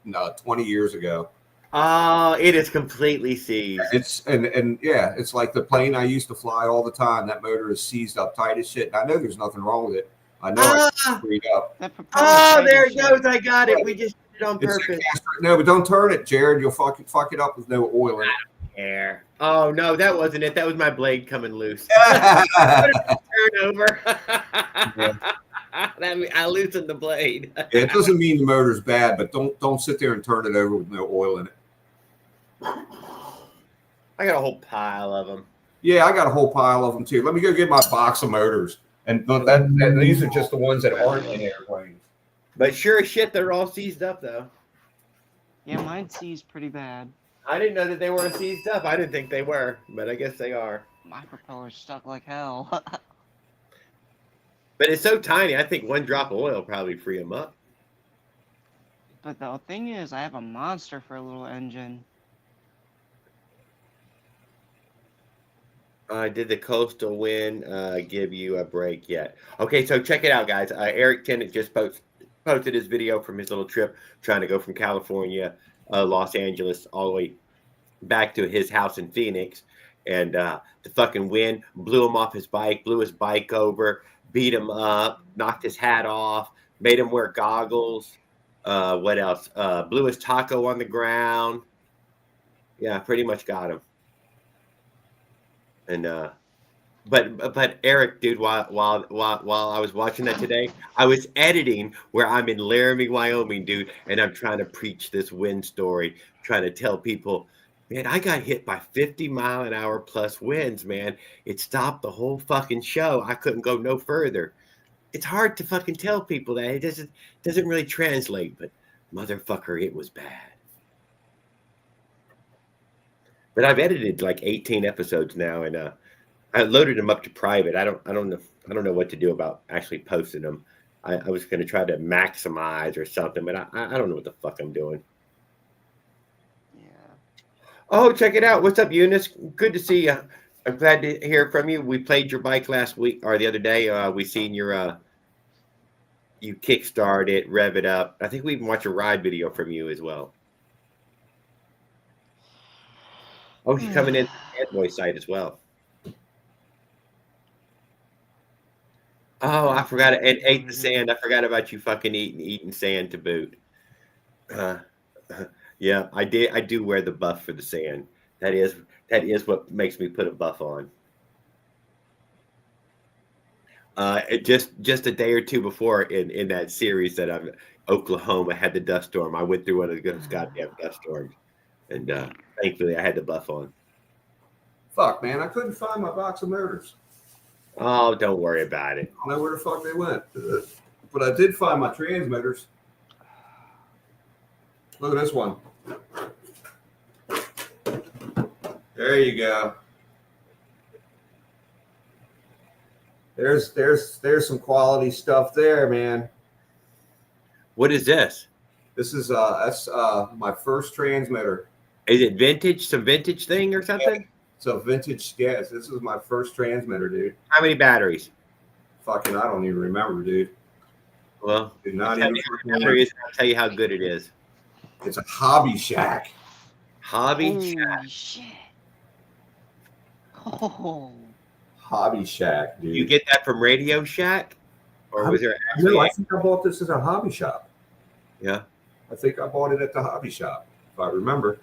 20 years ago. It is completely seized. It's and yeah, it's like the plane I used to fly all the time. That motor is seized up tight as shit. And I know there's nothing wrong with it. I know I can free up. There it goes. I got it. We just did it on purpose. No, but don't turn it, Jared. You'll fuck it up with no oil in it. Care. Oh no, that wasn't it. That was my blade coming loose. Turn over. I loosened the blade. It doesn't mean the motor's bad, but don't sit there and turn it over with no oil in it. I got a whole pile of them. Yeah, I got a whole pile of them too. Let me go get my box of motors. And these are just the ones that aren't in airplanes. But sure as shit, they're all seized up though. Yeah, mine's seized pretty bad. I didn't know that they weren't seized up. I didn't think they were, but I guess they are. My propeller's stuck like hell. But it's so tiny. I think one drop of oil will probably free them up. But the thing is, I have a monster for a little engine. Did the coastal wind give you a break yet? Okay, so check it out, guys. Eric Tennant just posted his video from his little trip trying to go from California, Los Angeles, all the way back to his house in Phoenix. And the fucking wind blew him off his bike, blew his bike over, beat him up, knocked his hat off, made him wear goggles. What else? Blew his taco on the ground. Yeah, pretty much got him. And but Eric, dude, while I was watching that today, I was editing where I'm in Laramie, Wyoming, dude, and I'm trying to preach this wind story, trying to tell people, man, I got hit by 50-mile-an-hour plus winds, man. It stopped the whole fucking show. I couldn't go no further. It's hard to fucking tell people that. It doesn't really translate, but motherfucker, it was bad. But I've edited like 18 episodes now, and I loaded them up to private. I don't know what to do about actually posting them. I was going to try to maximize or something, but I don't know what the fuck I'm doing. Oh, check it out. What's up, Eunice? Good to see you. I'm glad to hear from you. We played your bike last week or the other day. We seen your you kickstart it, rev it up. I think we even watched a ride video from you as well. Oh, she's coming in the Fanboy site as well. Oh, I forgot it. And ate the sand. I forgot about you fucking eating sand to boot. Yeah, I did. I do wear the buff for the sand. That is what makes me put a buff on. Just a day or two before in that series that I'm Oklahoma had the dust storm. I went through one of those goddamn dust storms, and thankfully I had the buff on. Fuck, man, I couldn't find my box of motors. Oh, don't worry about it. I don't know where the fuck they went, but I did find my transmitters. Look at this one. There you go. There's some quality stuff there, man. What is this? This is that's my first transmitter. Is it vintage? Some vintage thing or something? Yeah, it's a vintage. Yes, this is my first transmitter, dude. How many batteries? Fucking, I don't even remember, dude. Well, dude, not even I'll tell you how good it is. It's a Hobby Shack. Hobby Shack. Shit. Oh. Hobby Shack, dude. You get that from Radio Shack, or was there actually? No, I think I bought this at a hobby shop. Yeah, I think I bought it at the hobby shop, if I remember.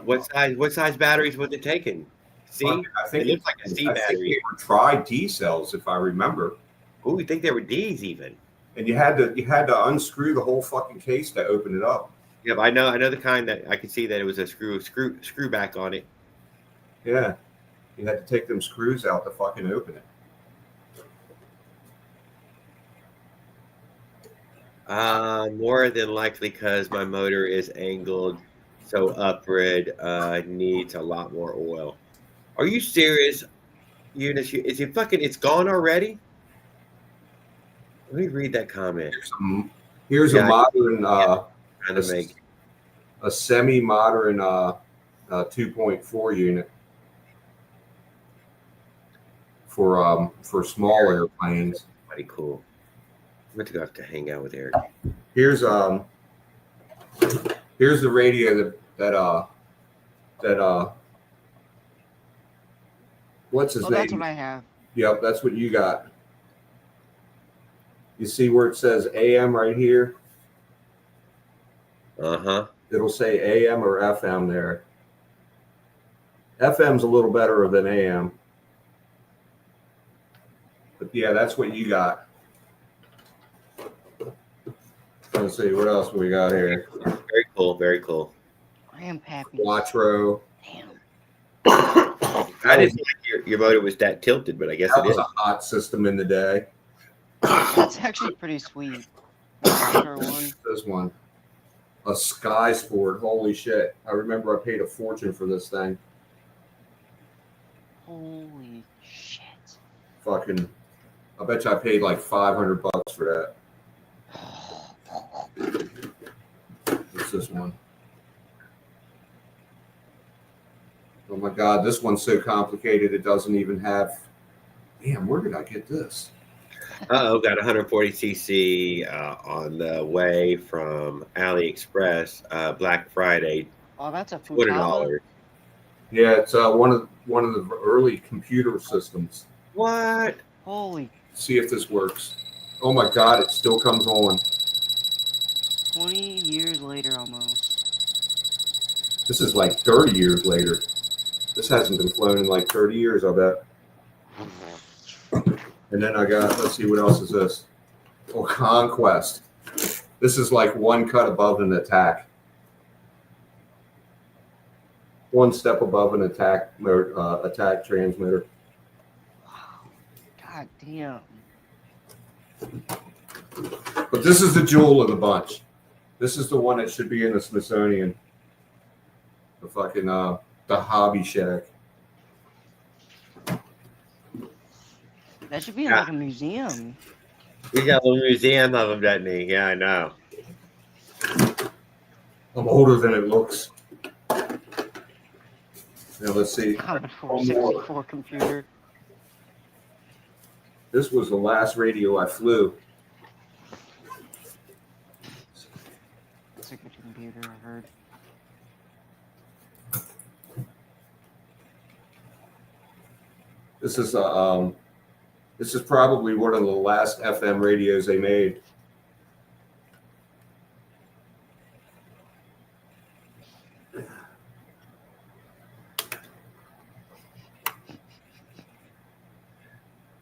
What size batteries was it taking? C? I think it looks like a C I think battery. they were tri-D cells, if I remember. Oh, you think they were D's even? And you had to unscrew the whole fucking case to open it up. Yeah, but I know the kind that I could see that it was a screw back on it. Yeah, you had to take them screws out to fucking open it. More than likely because my motor is angled so upward, needs a lot more oil. Are you serious, Eunice? Is it fucking? It's gone already? Let me read that comment. Here's a modern, trying to make a semi-modern 2.4 unit for small airplanes. Pretty cool. I'm going to have to hang out with Eric. Here's the radio that what's his name? That's what I have. Yep, that's what you got. You see where it says AM right here? Uh-huh. It'll say AM or FM there. FM's a little better than AM. But yeah, that's what you got. Let's see, what else we got here? Very cool, very cool. I am happy. Quattro. Damn. I didn't think your motor was that tilted, but I guess That it was is. a hot system in the day. That's actually pretty sweet. This one. A Sky Sport. Holy shit. I remember I paid a fortune for this thing. Holy shit. Fucking, I bet you I paid like $500 for that. What's this one? Oh my God, this one's so complicated it doesn't even have. Damn, where did I get this? Got 140cc on the way from AliExpress, Black Friday. Oh, that's a $200. Yeah, it's one of the early computer systems. What? Holy. See if this works. Oh my God, it still comes on. 20 years later almost. This is like 30 years later. This hasn't been flown in like 30 years, I bet. And then I got, let's see, what else is this? Oh, Conquest. This is like one cut above an attack. One step above an attack transmitter. Wow. God damn. But this is the jewel of the bunch. This is the one that should be in the Smithsonian. The fucking, the Hobby Shack. That should be in like a museum. We got a little museum of them, doesn't he? Yeah, I know. I'm older than it looks. Now let's see. Commodore 64 computer. This was the last radio I flew. That's a good computer, I heard. This is probably one of the last FM radios they made.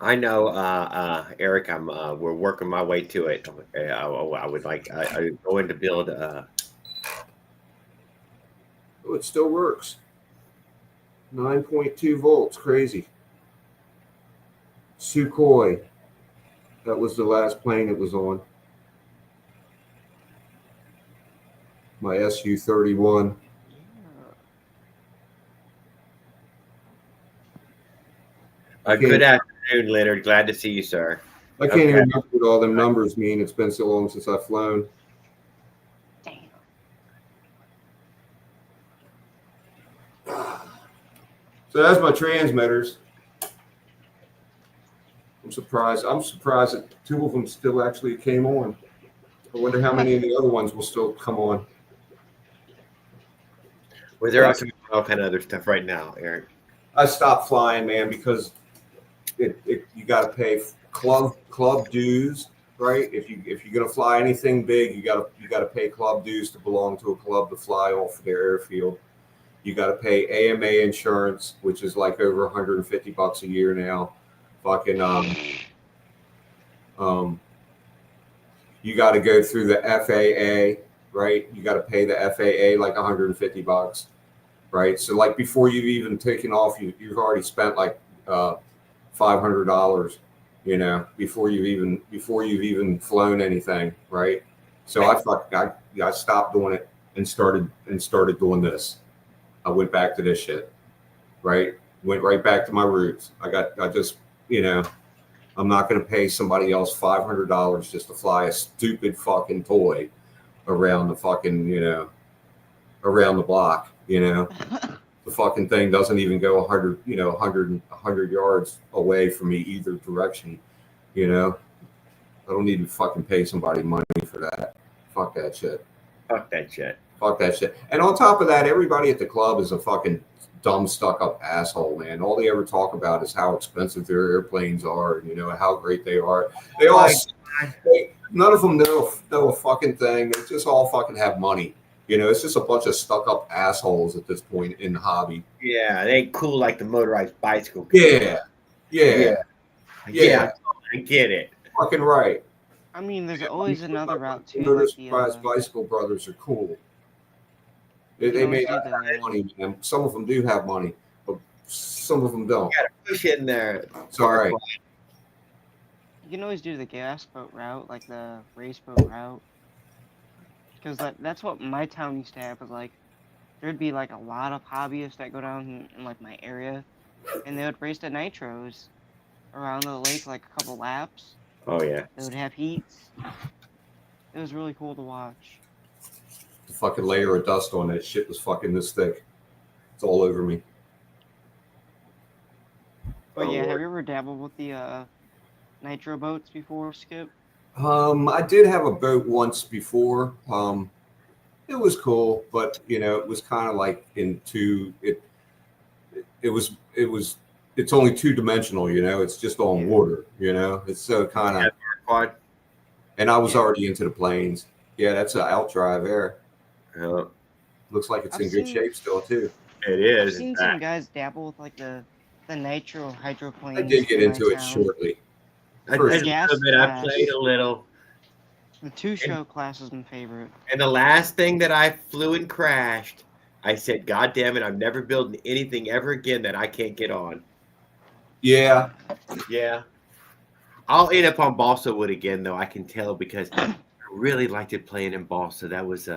I know, Eric. We're working my way to it. I would like. I'm going to build. Oh, it still works. 9.2 volts, crazy. Sukhoi. That was the last plane it was on. My Su-31. Good afternoon, Leonard. Glad to see you, sir. I can't even remember what all them numbers mean. It's been so long since I've flown. Damn. So that's my transmitters. I'm surprised that two of them still actually came on. I wonder how many of the other ones will still come on. Well, they're out doing all kind of other stuff right now, Eric. I stopped flying, man, because you got to pay club dues, right? If you're gonna fly anything big, you got to pay club dues to belong to a club to fly off their airfield. You got to pay AMA insurance, which is like over $150 a year now. Fucking you got to go through the FAA, right? You got to pay the FAA like $150, right? So like before you've even taken off, you've already spent like $500, before you've even flown anything, right? So I stopped doing it and started doing this. I went back to this shit, right? Went right back to my roots. I'm not going to pay somebody else $500 just to fly a stupid fucking toy around the fucking, around the block, The fucking thing doesn't even go 100 yards away from me either direction, I don't need to fucking pay somebody money for that. Fuck that shit. Fuck that shit. Fuck that shit. And on top of that, everybody at the club is a fucking dumb, stuck-up asshole, man. All they ever talk about is how expensive their airplanes are and, how great they are. None of them know a fucking thing. They just all fucking have money. It's just a bunch of stuck-up assholes at this point in the hobby. Yeah, they ain't cool like the motorized bicycle people. Yeah. I get it. Fucking right. I mean, there's always another route too. Motorized bicycle brothers are cool. They may not have money, and some of them do have money, but some of them don't. You gotta push in there. It's all right. You can always do the gas boat route, like the race boat route, because that's what my town used to have. Was like there'd be like a lot of hobbyists that go down in like my area, and they would race the nitros around the lake like a couple laps. Oh yeah. They would have heats. It was really cool to watch. The fucking layer of dust on that shit was fucking this thick. It's all over me. But have you ever dabbled with the nitro boats before, Skip? I did have a boat once before. It was cool, but it was kind of like it's only two-dimensional, it's just on water, it's so kind of. And I was already into the planes. Yeah, that's an outdrive there. Looks like it's in good shape still too. It is. I've seen some guys dabble with like the nitro hydroplanes. I did get into it shortly. I played a little. The two-show class is my favorite. And the last thing that I flew and crashed, I said, "God damn it! I'm never building anything ever again that I can't get on." Yeah. Yeah. I'll end up on balsa wood again, though. I can tell because I really liked it playing in balsa. That was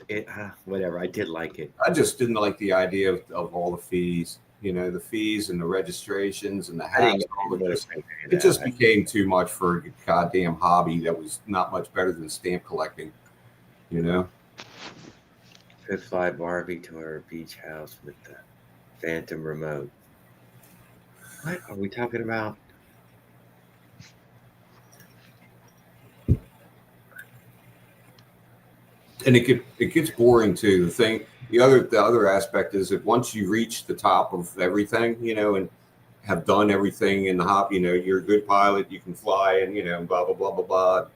it. Whatever. I did like it. I just didn't like the idea of all the fees. The fees and the registrations and the hats. It just became too much for a goddamn hobby that was not much better than stamp collecting. Could fly Barbie to her beach house with the Phantom remote. What are we talking about? And it gets boring too. The other aspect is that once you reach the top of everything, and have done everything in the hobby, you're a good pilot, you can fly, and blah blah blah blah blah.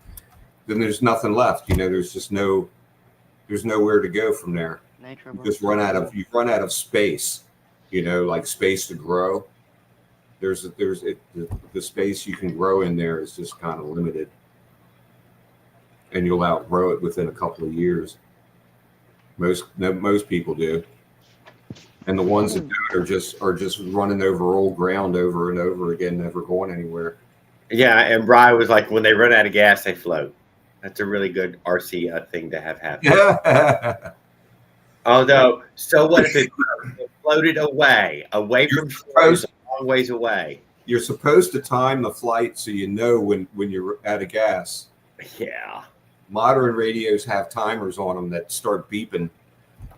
Then there's nothing left. There's nowhere to go from there. You just run out of space. Like space to grow. The space you can grow in there is just kind of limited. And you'll outgrow it within a couple of years. Most people do, and the ones that don't are just running over old ground over and over again, never going anywhere. Yeah, and Bri was like, when they run out of gas, they float. That's a really good RC thing to have happen. Yeah. Although, so what if it floated away from shore, a long ways away? You're supposed to time the flight so when you're out of gas. Yeah. Modern radios have timers on them that start beeping.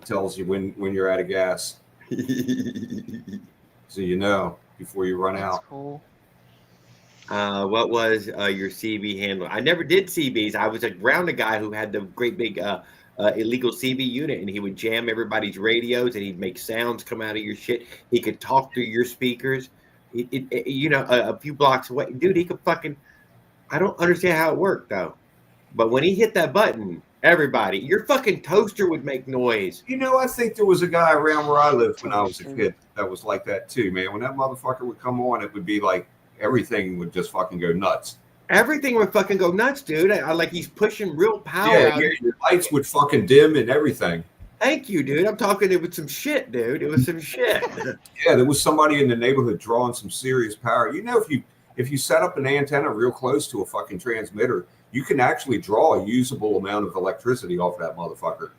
It tells you when you're out of gas. So before you run out. Cool. What was your CB handle? I never did CBs. I was around a guy who had the great big illegal CB unit, and he would jam everybody's radios, and he'd make sounds come out of your shit. He could talk through your speakers. A few blocks away, dude. He could fucking. I don't understand how it worked though, but when he hit that button, everybody, your fucking toaster would make noise. I think there was a guy around where I lived when I was a kid that was like that too, man. When that motherfucker would come on, it would be like everything would just fucking go nuts. Everything would fucking go nuts, dude. I like he's pushing real power out. Your lights would fucking dim and everything. Thank you, dude. I'm talking. It was some shit, dude. It was some shit. Yeah, there was somebody in the neighborhood drawing some serious power. If you set up an antenna real close to a fucking transmitter, you can actually draw a usable amount of electricity off that motherfucker.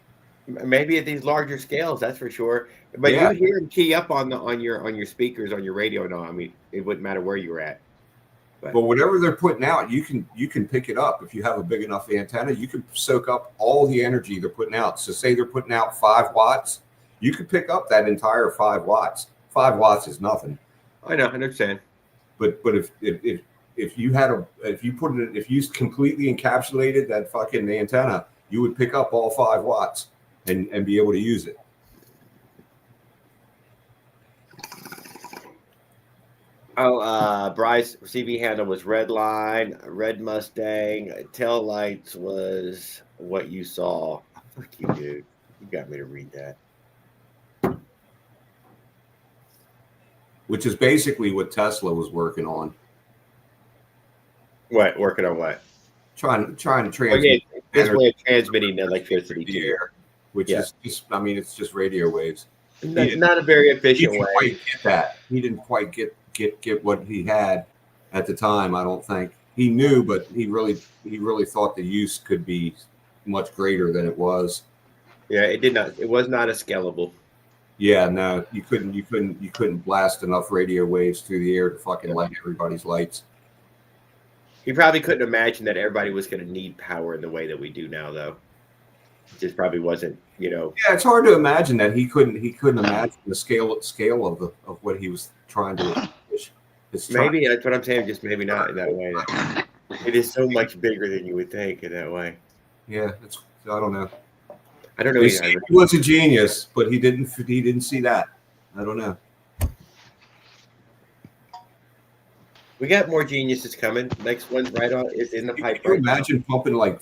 Maybe at these larger scales, that's for sure. But you hear him key up on your speakers on your radio. No, I mean it wouldn't matter where you were at. But whatever they're putting out, you can pick it up. If you have a big enough antenna, you can soak up all the energy they're putting out. So say they're putting out 5 watts, you could pick up that entire 5 watts. 5 watts is nothing. I know, I understand. But if you completely encapsulated that fucking antenna, you would pick up all 5 watts and be able to use it. Bryce CV handle was red line, red Mustang, tail lights was what you saw. Fuck you, dude. You got me to read that. Which is basically what Tesla was working on. What? Working on what? Trying to transmit. This way of transmitting electricity to the air, which is just, it's just radio waves. Not a very efficient way. Quite get that. He didn't quite get what he had at the time. I don't think he knew, but he really thought the use could be much greater than it was. Yeah, it was not a scalable. Yeah, no, you couldn't blast enough radio waves through the air to fucking light everybody's lights. He probably couldn't imagine that everybody was going to need power in the way that we do now, though. It just probably wasn't, Yeah, it's hard to imagine that he couldn't imagine the scale of what he was trying to accomplish. Maybe that's what I'm saying. Just maybe not in that way. It is so much bigger than you would think in that way. Yeah, I don't know. I don't know. He was a genius, but he didn't see that. I don't know. We got more geniuses coming. Next one's right on. It's in the pipe. Can you imagine pumping like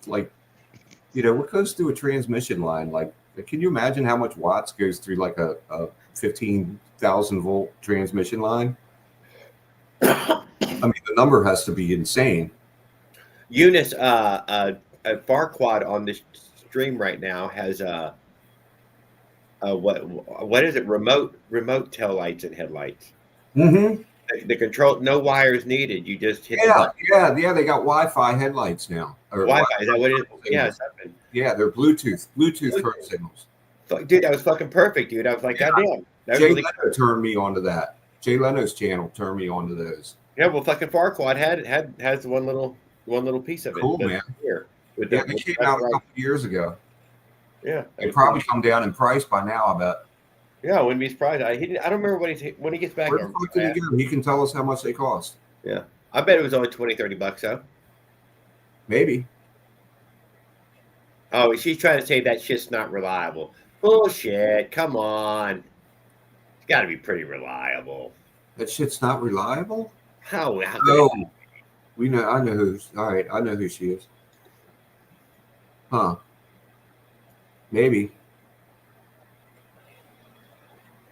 what goes through a transmission line? Like, can you imagine how much watts goes through like a 15,000 volt transmission line? I mean, the number has to be insane. Eunice, a Farquad on this stream right now has what is it? Remote tail lights and headlights. Mm-hmm. The control, no wires needed. You just hit. Yeah. They got Wi-Fi headlights now. Wi-Fi, is that what it is? Yeah, something. Yeah, they're Bluetooth phone signals. Dude, that was fucking perfect, dude. I was like, goddamn. Jay Leno turned me onto that. Jay Leno's channel turned me onto those. Yeah, well, fucking Farquad has one little piece of it. Cool, man. Here, they came out a couple years ago. Yeah, they probably come down in price by now, I bet. Yeah, I wouldn't be surprised. I don't remember when he gets back. Where the fuck did he go? He can tell us how much they cost. Yeah, I bet it was only $20-$30 though. Maybe. Oh, she's trying to say that shit's not reliable. Bullshit! Come on, it's got to be pretty reliable. That shit's not reliable. How? Oh, I know who's. All right, I know who she is. Huh? Maybe.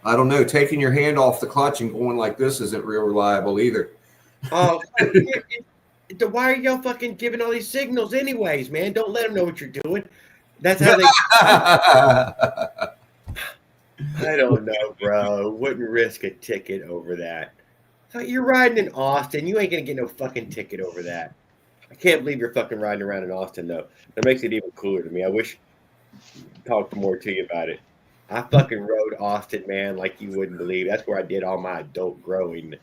I don't know. Taking your hand off the clutch and going like this isn't real reliable either. Oh, why are y'all fucking giving all these signals anyways, man? Don't let them know what you're doing. That's how they. I don't know, bro. Wouldn't risk a ticket over that. You're riding in Austin. You ain't gonna get no fucking ticket over that. I can't believe you're fucking riding around in Austin, though. That makes it even cooler to me. I wish I talked more to you about it. I fucking rode Austin, man, like you wouldn't believe. That's where I did all my adult growing.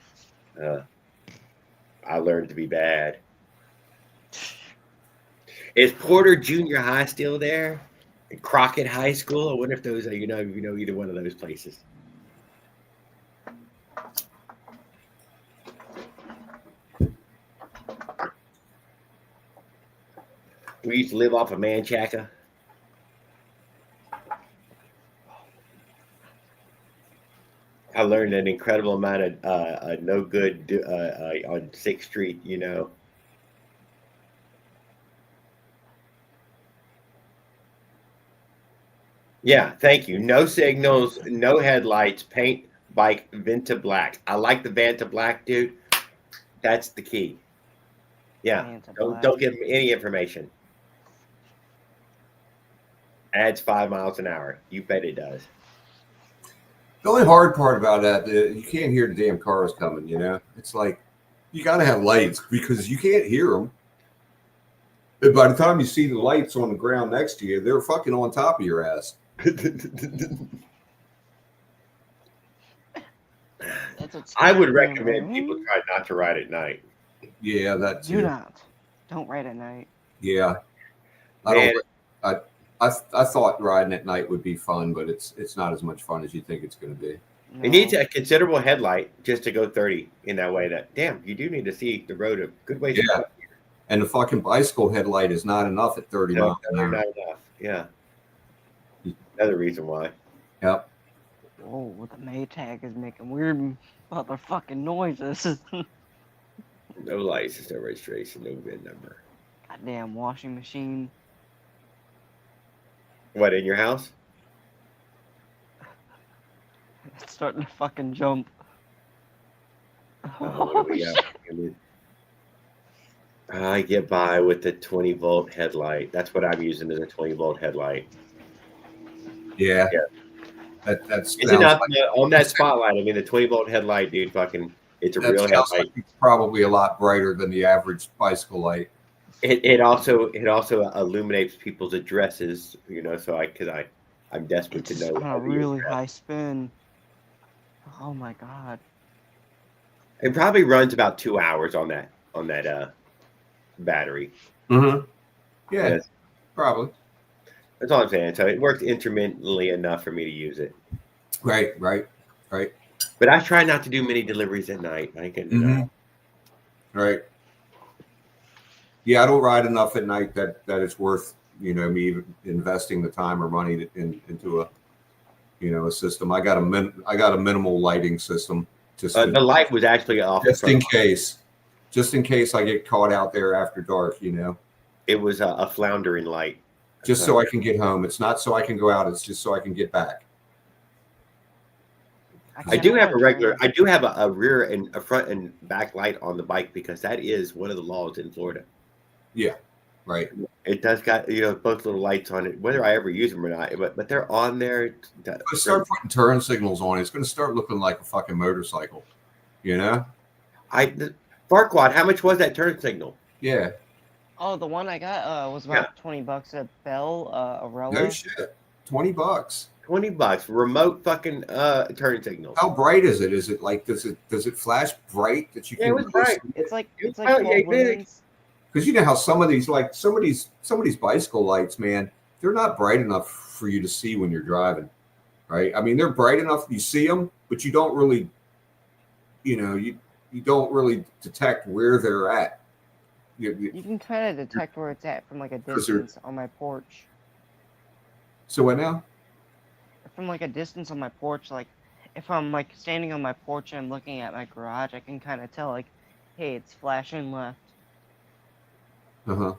I learned to be bad. Is Porter Junior High still there? Crockett High School? I wonder if those are, you know either one of those places. We used to live off of Manchaca. I learned an incredible amount of no good on 6th Street, Yeah, thank you. No signals, no headlights, paint bike Venta black. I like the Venta black, dude. That's the key. Yeah, Vanta don't Black. give them any information. Adds 5 miles an hour. You bet it does. The only hard part about that, you can't hear the damn cars coming. It's like you got to have lights because you can't hear them. And by the time you see the lights on the ground next to you, they're fucking on top of your ass. That's what's I would scary, recommend man. people try not to ride at night. Yeah, that too. Do not. Don't ride at night. Yeah, Man, I thought riding at night would be fun, but it's not as much fun as you think it's going to be. No. it needs a considerable headlight just to go 30 in that way. That damn, you do need to see the road a good ways. Yeah, and the fucking bicycle headlight is not enough at 30 miles an hour. Not enough. Yeah, another reason why. Yep. Oh, the Maytag is making weird motherfucking noises. No license, no registration, no VIN number. Goddamn washing machine. What, in your house? It's starting to fucking jump. What do we got? I get by with the 20-volt headlight. That's what I'm using as a 20-volt headlight. Yeah. That's enough on that spotlight. I mean, the 20-volt headlight, dude. Fucking, it's a real headlight. Like it's probably a lot brighter than the average bicycle light. It also illuminates people's addresses. So I'm desperate to know. On a really high spin. Oh my god. It probably runs about 2 hours on that battery. Mm-hmm. Yeah, probably. That's all I'm saying. So it works intermittently enough for me to use it. Right. But I try not to do many deliveries at night. I can. Right. Yeah, I don't ride enough at night that it's worth me investing the time or money into a system. I got a minimal lighting system. The light was actually off. Just in case I get caught out there after dark. It was a floundering light. Just so I can get home. It's not so I can go out. It's just so I can get back. I do have a rear and a front and back light on the bike because that is one of the laws in Florida. Yeah, right. It does got both little lights on it, whether I ever use them or not. But they're on there. Start putting turn signals on it. It's going to start looking like a fucking motorcycle. Farquad, how much was that turn signal? Yeah. Oh, the one I got was about $20 at Bell, Arella. No shit. $20. $20. Remote fucking turn signal. How bright is it? Is it like does it flash bright that you can? Yeah, it was bright. It's like 12 lumens. Because you know how some of these bicycle lights, man, they're not bright enough for you to see when you're driving, right? I mean, they're bright enough you see them, but you don't really, you don't really detect where they're at. You can kind of detect where it's at from like a distance on my porch. So what now? From like a distance on my porch, like if I'm like standing on my porch and I'm looking at my garage, I can kind of tell like, hey, it's flashing left. Uh-huh.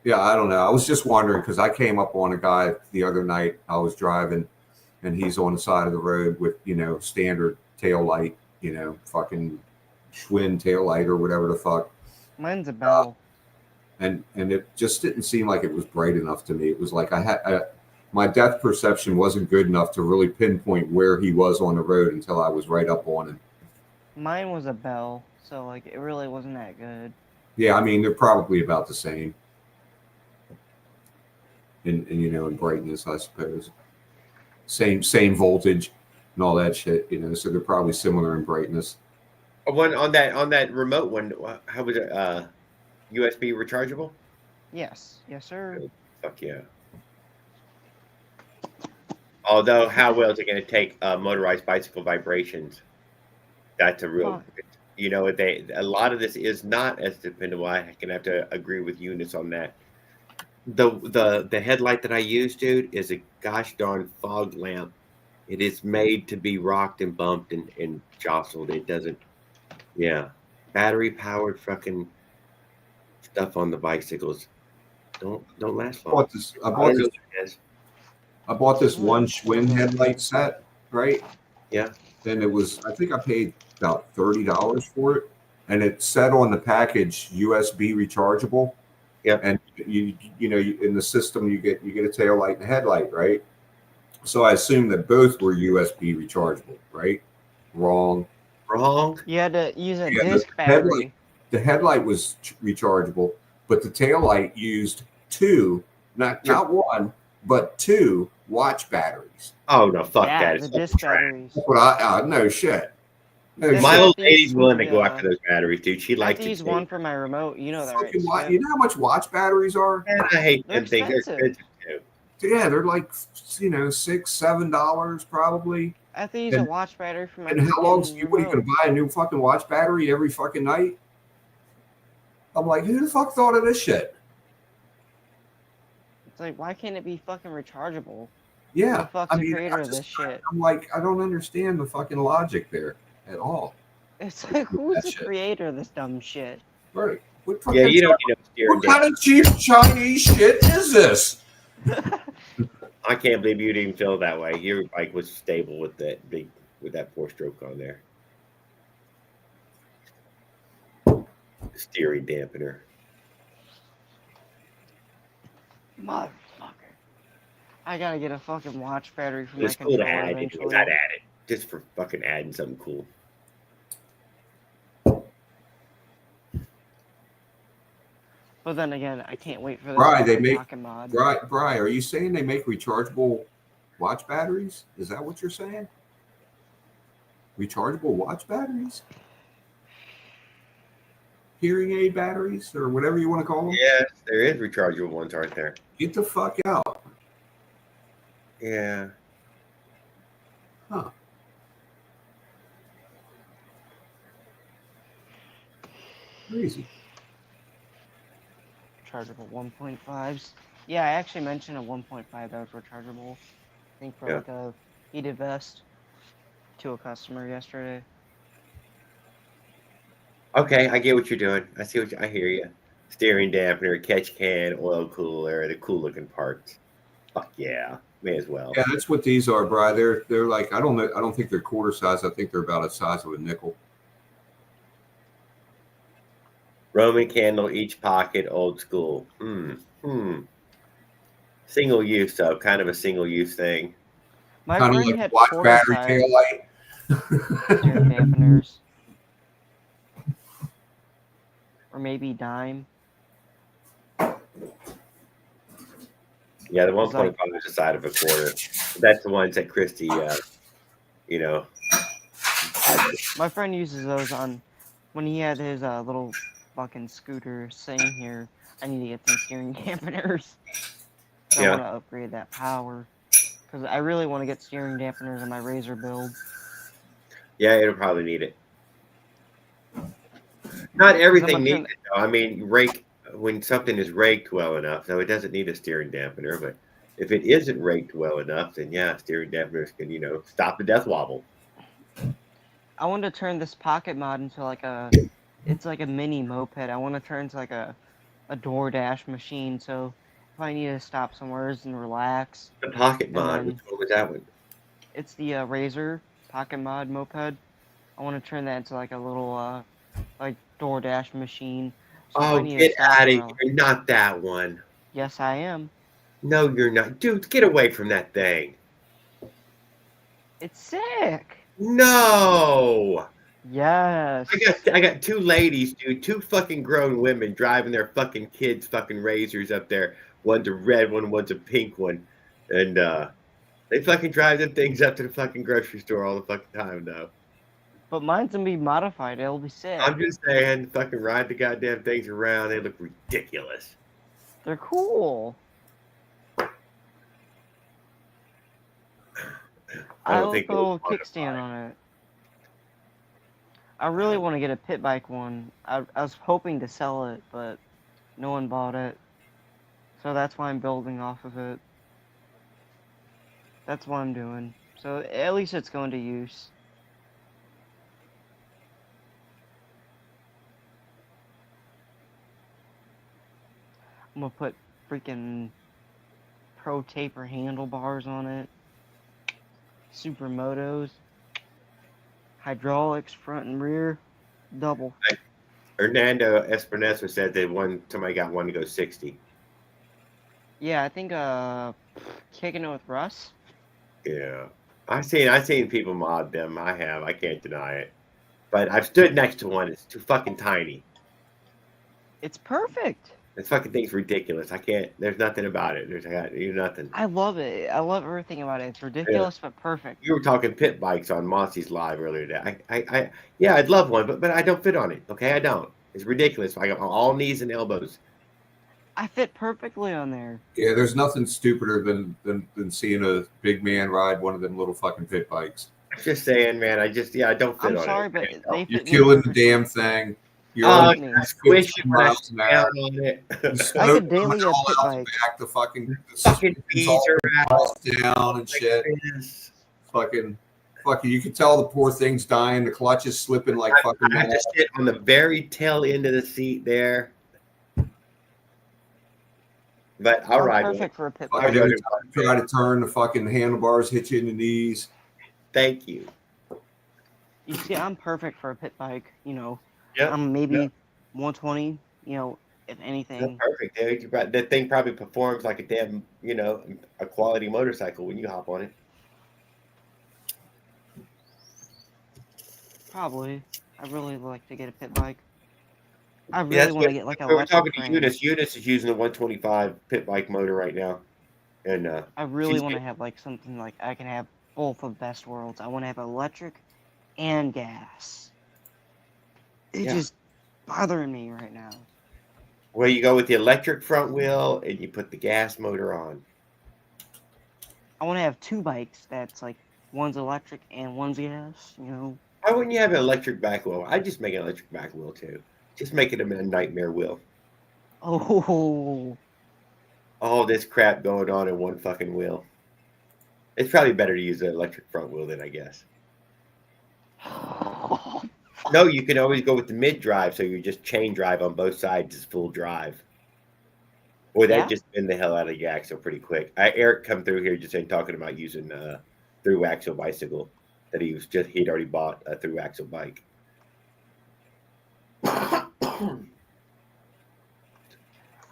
Yeah, I don't know. I was just wondering because I came up on a guy the other night. I was driving, and he's on the side of the road with standard tail light, fucking Schwinn tail light or whatever the fuck. Mine's a Bell. And it just didn't seem like it was bright enough to me. It was like my depth perception wasn't good enough to really pinpoint where he was on the road until I was right up on him. Mine was a Bell, so like it really wasn't that good. Yeah, I mean they're probably about the same. In brightness, I suppose. Same voltage and all that shit, so they're probably similar in brightness. One on that remote one, how was it? USB rechargeable? Yes, sir. Oh, fuck yeah. Although, how well is it going to take motorized bicycle vibrations? That's a real, a lot of this is not as dependable. I can have to agree with Eunice on that. The headlight that I use, dude, is a gosh darn fog lamp It is made to be rocked and bumped and jostled. It doesn't. Yeah, battery powered fucking stuff on the bicycles don't last long. I I bought don't know this. what it is. I bought this Oh, one horrible Schwinn headlight set, right? Yeah. And it was, I think I paid about $30 for it, and it said on the package USB rechargeable. Yep. And in the system you get a tail light and a headlight, right? So I assumed that both were USB rechargeable, right? Wrong. You had to use a Yeah, disc battery. The headlight was rechargeable, but the tail light used two, not one, but two watch batteries. Oh no, fuck Yeah, that. the It's disc trash. batteries. No shit. No That's My shit. old these- lady's willing to go yeah. after those batteries, dude. She I have likes to it. use one for my remote. You know that, right? Fucking Skip? you know how much watch batteries are? And I hate They're them things. They're expensive. expensive too. Yeah, they're like $6-7 probably. I have to use a watch battery for my And how long? freaking What are you remote. gonna buy a new fucking watch battery every fucking night? I'm like, who the fuck thought of this shit? It's like, why can't it be fucking rechargeable? Yeah, Who the fuck's the creator of this shit? I'm like, I don't understand the fucking logic there at all. It's like, who's That the shit. creator of this dumb shit? Right? What Yeah, fucking you don't need no steering what kind of cheap Chinese shit is this? I can't believe you didn't feel that way. Your bike was stable with that 4-stroke on there. Steering dampener. Motherfucker. I gotta get a fucking watch battery for my It's cool to controller add. eventually. I'd add it just for fucking adding something cool. But then again, I can't wait for this pocket mod. Bri, are you saying they make rechargeable watch batteries? Is that what you're saying? Rechargeable watch batteries? Hearing aid batteries or whatever you want to call them? Yes, there is rechargeable ones, aren't there? Get the fuck out. Yeah. Huh. Crazy. Rechargeable 1.5s. Yeah, I actually mentioned a 1.5 that was rechargeable. I think for like a heated vest to a customer yesterday. Okay, I get what you're doing. I hear you. Steering dampener, catch can, oil cooler, the cool looking parts. Fuck yeah, may as well. Yeah, that's what these are, Bri. They're like, I don't know. I don't think they're quarter size. I think they're about the size of a nickel. Roman candle, each pocket, old school. Single use though, kind of a single use thing. My kind friend of like had watch quarter battery size tail light. steering dampeners. Or maybe dime. Yeah, the 1.5 is the side of a quarter. That's the ones that Christy, you know. My friend uses those on when he had his little fucking scooter saying here, I need to get some steering dampeners. So I want to upgrade that power. Because I really want to get steering dampeners in my Razor build. Yeah, it'll probably need it. Not everything needs it, though. I mean, when something is raked well enough, so it doesn't need a steering dampener, but if it isn't raked well enough, then yeah, steering dampeners can, stop the death wobble. I want to turn this pocket mod into it's like a mini moped. I want to turn it into like a DoorDash machine, so if I need to stop somewhere and relax. The pocket mod, which one was that one? It's the Razor pocket mod moped. I want to turn that into like a little like DoorDash machine. So Get out of here. Not that one. Yes, I am. No, you're not. Dude, get away from that thing. It's sick. No. Yes. I got two ladies, dude, two fucking grown women driving their fucking kids' fucking Razors up there. One's a red one, one's a pink one. And they fucking drive them things up to the fucking grocery store all the fucking time, though. But mine's gonna be modified. It'll be sick. I'm just saying, fucking ride the goddamn things around. They look ridiculous. They're cool. I like the little kickstand on it. I really want to get a pit bike one. I was hoping to sell it, but no one bought it. So that's why I'm building off of it. That's what I'm doing. So at least it's going to use. I'm gonna put freaking Pro Taper handlebars on it. Supermotos. Hydraulics front and rear. Double. Hernando Espinosa said they somebody got one to go 60. Yeah, I think kicking it with Russ. Yeah. I've seen people mod them. I have. I can't deny it. But I've stood next to one. It's too fucking tiny. It's perfect. This fucking thing's ridiculous. I can't. There's nothing about it. I got nothing. I love it. I love everything about it. It's ridiculous but perfect. You were talking pit bikes on Mossy's live earlier today. Yeah, I'd love one, but I don't fit on it. Okay, I don't. It's ridiculous. I got all knees and elbows. I fit perfectly on there. Yeah, there's nothing stupider than seeing a big man ride one of them little fucking pit bikes. I'm just saying, man. I don't fit on it. I'm sorry, but they You're fit killing the perfectly. damn thing. You're squish it when I sit down on it. I could daily a pit bike. Back the fucking bees are out down and shit. Fucking, you can tell the poor thing's dying. The clutch is slipping like fucking. I have to sit on the very tail end of the seat there. But I'll ride. Perfect for a pit bike. bike. Try to turn the fucking handlebars, hit you in the knees. Thank you. You see, I'm perfect for a pit bike. You know, yeah, I'm maybe 120. You know, if anything. That's perfect, dude. That thing probably performs like a damn, a quality motorcycle when you hop on it. Probably. I really like to get a pit bike. I really want to get like a. We're talking to Eunice. Eunice is using the 125 pit bike motor right now, and I really want to have like something like I can have both of best worlds. I want to have electric and gas. It's just bothering me right now. Well, you go with the electric front wheel and you put the gas motor on. I want to have two bikes that's like one's electric and one's gas. You know. Why wouldn't you have an electric back wheel? I'd just make an electric back wheel too. Just make it a nightmare wheel. Oh. All this crap going on in one fucking wheel. It's probably better to use an electric front wheel then, I guess. No, you can always go with the mid drive, so you just chain drive on both sides as full drive. Or that just bend the hell out of the axle pretty quick. Eric come through here just talking about using a through axle bicycle that he'd already bought a through axle bike.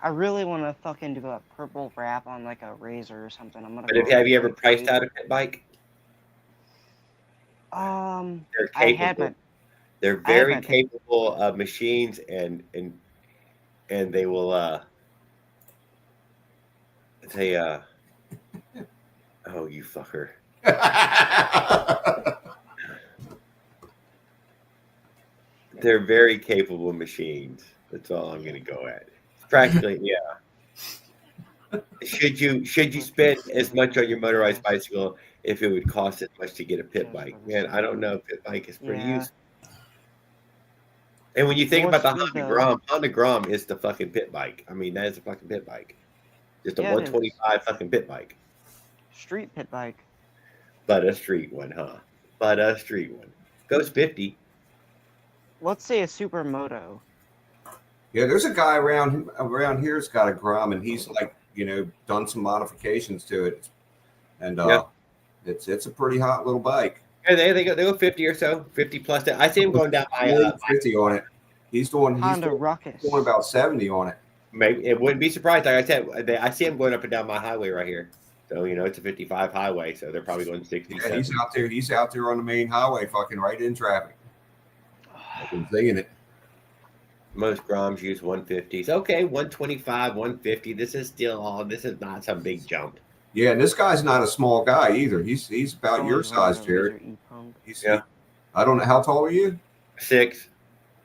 I really want to fucking do a purple wrap on like a Razor or something. But have you ever priced out a pit bike? They're capable. They're very capable machines, and they will oh, you fucker. They're very capable machines. That's all I'm going to go at. Practically, yeah. Should you spend as much on your motorized bicycle if it would cost as much to get a pit bike? Man, I don't know. Pit bike is pretty useful. And when you think about the Honda Grom is the fucking pit bike. I mean, that is a fucking pit bike. Just a 125 fucking pit bike. Street pit bike. But a street one, huh? But a street one. Goes 50. Let's say a supermoto. Yeah, there's a guy around here's got a Grom, and he's like, done some modifications to it, and it's a pretty hot little bike. Yeah, they go 50 or so, 50 plus. I see him going down by 50 on it. He's doing Ruckus. Doing about 70 on it. Maybe it wouldn't be surprised. Like I said, I see him going up and down my highway right here. So it's a 55 highway, so they're probably going 60. Yeah, he's out there on the main highway, fucking right in traffic. I've been seeing it. Most Groms use 150s. Okay, 125, 150. This is not some big jump. Yeah, and this guy's not a small guy either. He's about your size, Jared. I don't know, how tall are you? 6.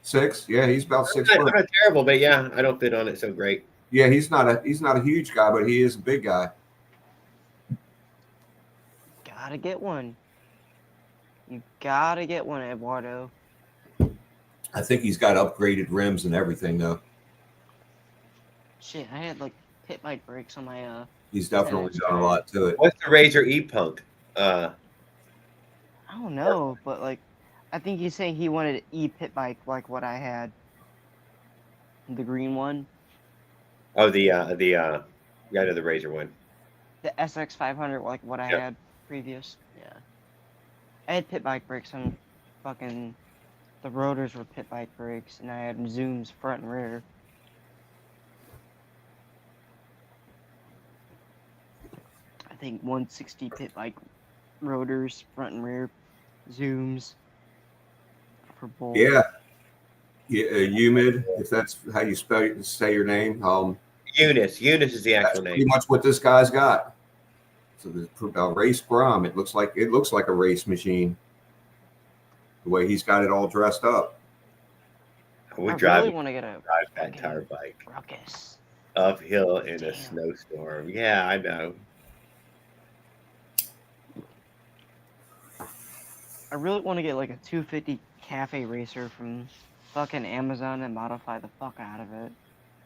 6? Yeah, he's about 6 foot. Not terrible, but yeah, I don't fit on it so great. Yeah, he's not a huge guy, but he is a big guy. Gotta get one. You gotta get one, Eduardo. I think he's got upgraded rims and everything, though. Shit, I had like pit bike brakes on my He's definitely done a lot to it. What's the Razor E-Punk? don't know, but like, I think he's saying he wanted an e-pit bike like what I had, the green one, Oh, the the Razor one. the SX 500 like what I Yep. had previous. Yeah, I had pit bike brakes on fucking. The rotors were pit bike brakes, and I had zooms front and rear. I think 160 pit bike rotors, front and rear, zooms for both. Yeah. Humid, if that's how you say your name. Eunice is the actual That's pretty name. much what this guy's got. So the race Grom. It looks like a race machine. The way he's got it all dressed up. I would really want to get a drive that entire bike ruckus uphill in a snowstorm. Yeah, I know. I really want to get like a 250 cafe racer from fucking Amazon and modify the fuck out of it.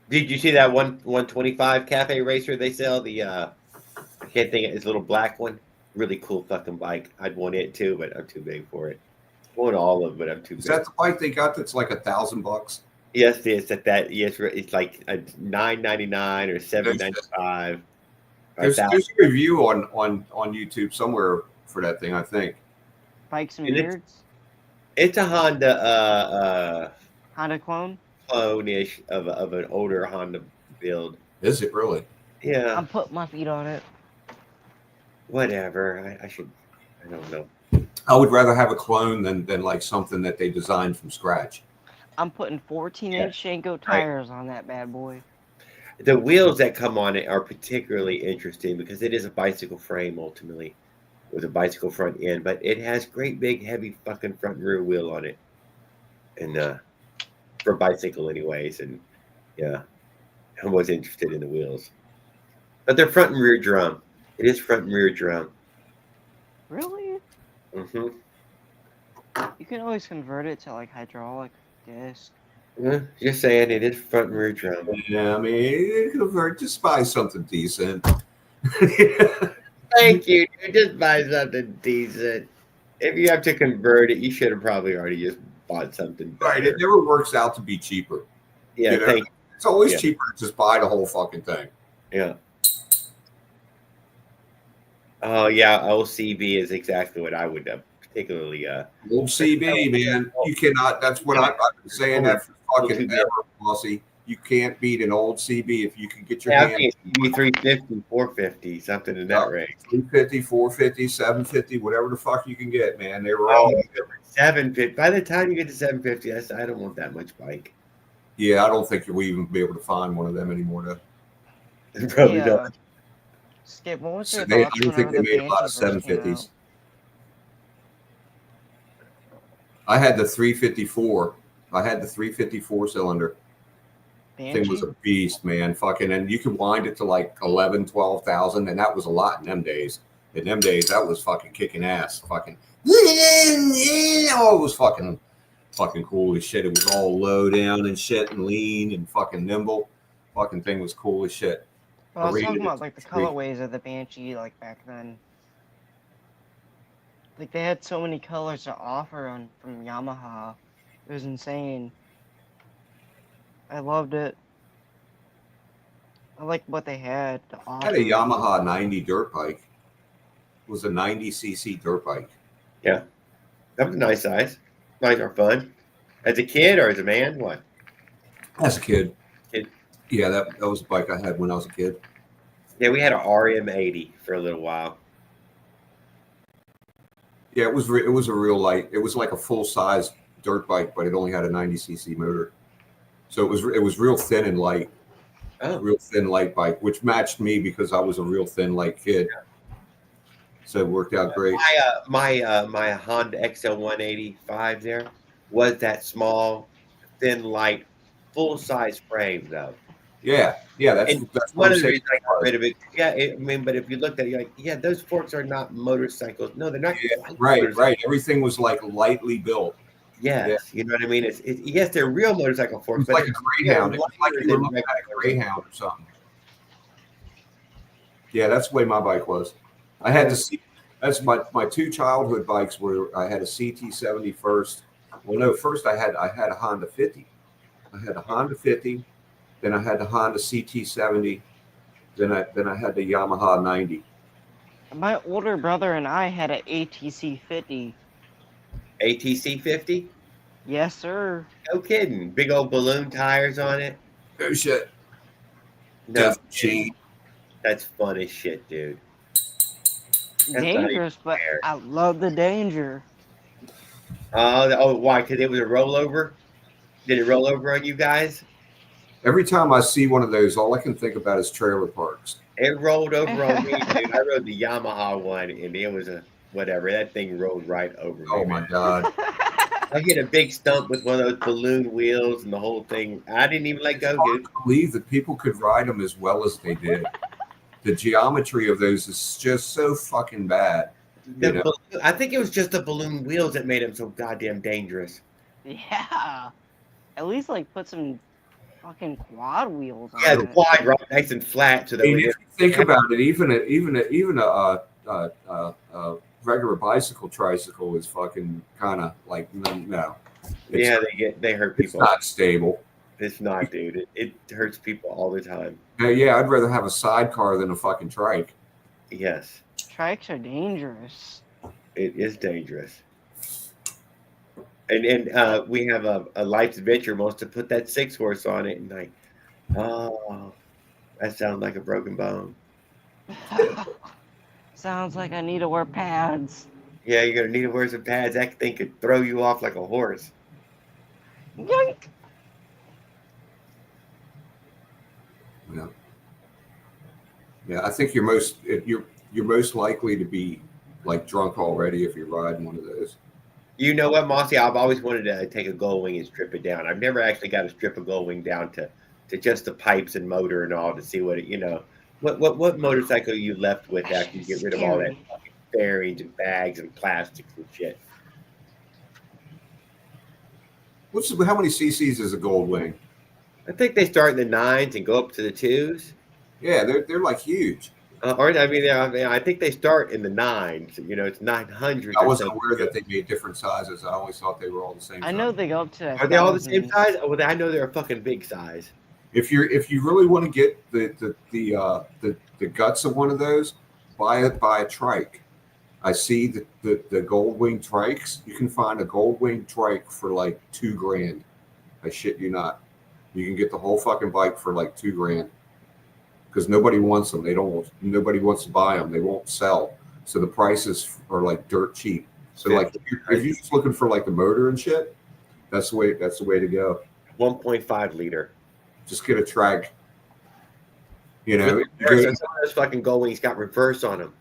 Did you see that 125 cafe racer they sell? The I can't think of his little black one. Really cool fucking bike. I'd want it too, but I'm too big for it. I want all of it, but I'm too big. Is that the bike they got that's like $1,000? Yes, yes, yes, it's like a $9.99 or $7.95. There's a review on YouTube somewhere for that thing, I think. Bikes and beards? It's a Honda Honda clone? Clone-ish of an older Honda build. Is it really? Yeah. I'm putting my feet on it. Whatever. I don't know. I would rather have a clone than like something that they designed from scratch. I'm putting 14-inch Shanko tires on that bad boy. The wheels that come on it are particularly interesting because it is a bicycle frame ultimately with a bicycle front end, but it has great big heavy fucking front and rear wheel on it. And for a bicycle anyways, and yeah, I was interested in the wheels. But they're front and rear drum. It is front and rear drum. Really? Mm-hmm. You can always convert it to like hydraulic disc. Just saying, it is front and rear drum. Yeah, I mean, convert, just buy something decent. Thank you, dude. Just buy something decent. If you have to convert it, you should have probably already just bought something better. Right, it never works out to be cheaper. Yeah, thank you. It's always cheaper to just buy the whole fucking thing. Yeah. Oh yeah, OCB is exactly what I would particularly. Old CB, man, you cannot. That's what I've been saying that for fucking ever, Bossy. You can't beat an old CB if you can get your hands. CB 350, 450, something in that range. 350, 450, 750, whatever the fuck you can get, man. They were all 750. By the time you get to 750, I don't want that much bike. Yeah, I don't think we even be able to find one of them anymore. Though. Probably don't. Skip, what was your I thoughts don't think they the made a lot of Banshee first 750s. I had the 354. I had the 354 cylinder. Thing was a beast, man. Fucking, and you could wind it to like 11, 12,000, and that was a lot in them days. In them days, that was fucking kicking ass. Fucking, oh, it was fucking cool as shit. It was all low down and shit and lean and fucking nimble. Fucking thing was cool as shit. Well, I was talking about like the colorways of the Banshee, like back then. Like they had so many colors to offer from Yamaha. It was insane. I loved it. I liked what they had to offer. I had a Yamaha 90 dirt bike. It was a 90cc dirt bike. Yeah. That was a nice size. Mine are fun. As a kid or as a man? What? As a kid. Kid. Yeah, that was a bike I had when I was a kid. Yeah, we had an RM80 for a little while. Yeah, it was a real light. It was like a full size dirt bike, but it only had a 90cc motor. So it was real thin and light. Oh. Real thin light bike, which matched me because I was a real thin light kid. Yeah. So it worked out great. My Honda XL185 there was that small, thin, light, full size frame though. Yeah, that's one of the reasons I got rid of it. Yeah, I mean, but if you looked at it, you're like, yeah, those forks are not motorcycles. No, they're not. Yeah, right. Everything was like lightly built. Yes, you know what I mean. It's yes, they're real motorcycle forks, but like a Greyhound. It was like you were looking at a Greyhound or something. Yeah, that's the way my bike was. I had the That's my two childhood bikes were I had a CT70 first. Well, no, first I had a Honda 50. I had a Honda 50, then I had the Honda CT70, then I had the Yamaha 90. My older brother and I had an ATC 50. ATC 50? Yes, sir. No kidding. Big old balloon tires on it. Oh shit. No Def kidding. G. That's fun as shit, dude. That's not even Dangerous, but fair. I love the danger. Oh, why? Because it was a rollover? Did it roll over on you guys? Every time I see one of those, all I can think about is trailer parks. It rolled over on me, dude. I rode the Yamaha one, and it was a whatever. That thing rolled right over me. Oh my god. I hit a big stump with one of those balloon wheels, and the whole thing. I didn't even let go, dude. I believe that people could ride them as well as they did. The geometry of those is just so fucking bad. I think it was just the balloon wheels that made them so goddamn dangerous. Yeah. At least like put some fucking quad wheels on Yeah, it. the quad right nice and flat. So that if you think about it, even a regular bicycle tricycle is fucking kind of like no. Yeah, they hurt people. It's not stable. It's not, dude. It hurts people all the time. Yeah, I'd rather have a sidecar than a fucking trike. Yes. Trikes are dangerous. It is dangerous. And we have a Life's Adventure wants to put that 6-horse on it, and like, oh, that sounds like a broken bone. Sounds like I need to wear pads. Yeah, you're gonna need to wear some pads. That thing could throw you off like a horse. Yoink. Yeah. Yeah, I think you're most likely to be like drunk already if you're riding one of those. You know what, Mossy? I've always wanted to take a Gold Wing and strip it down. I've never actually got to strip a Gold Wing down to just the pipes and motor and all to see what it. What motorcycle you left with after you get rid of all that fucking bearings and bags and plastics and shit. How many cc's is a Gold Wing? I think they start in the 9s and go up to the 2s. Yeah, they're like huge. I think they start in the 9s. It's 900. I wasn't aware that they made different sizes. I always thought they were all the same. I know they go up to. Are they all the same size? Oh, well, I know they're a fucking big size. If you really want to get the guts of one of those, buy a trike. I see the Gold Wing trikes. You can find a Gold Wing trike for like $2,000. I shit you not. You can get the whole fucking bike for like $2,000. Because nobody wants them. Nobody wants to buy them. They won't sell. So the prices are like dirt cheap. So like if you're just looking for like the motor and shit, that's the way to go. 1.5 liter. Just get a trike. Some of those fucking Gold Wings got reverse on them.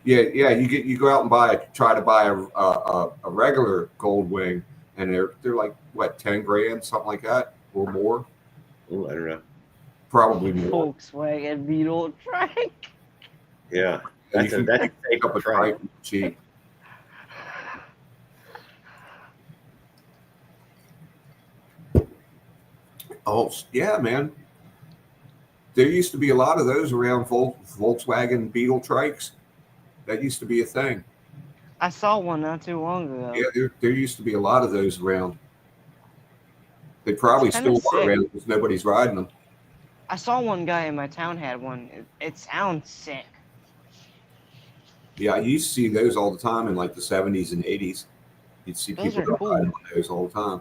Yeah. You go out and try to buy a regular Gold Wing, and they're like what, $10,000, something like that, or more. Ooh, I don't know. Probably more. Volkswagen Beetle trike. Yeah, that's a take up a trike cheap. Oh yeah, man. There used to be a lot of those around Volkswagen Beetle trikes. That used to be a thing. I saw one not too long ago. Yeah, there used to be a lot of those around. They probably still are around because nobody's riding them. I saw one guy in my town had one. It sounds sick. Yeah, I used to see those all the time in like the 70s and 80s. You'd see people riding on those all the time.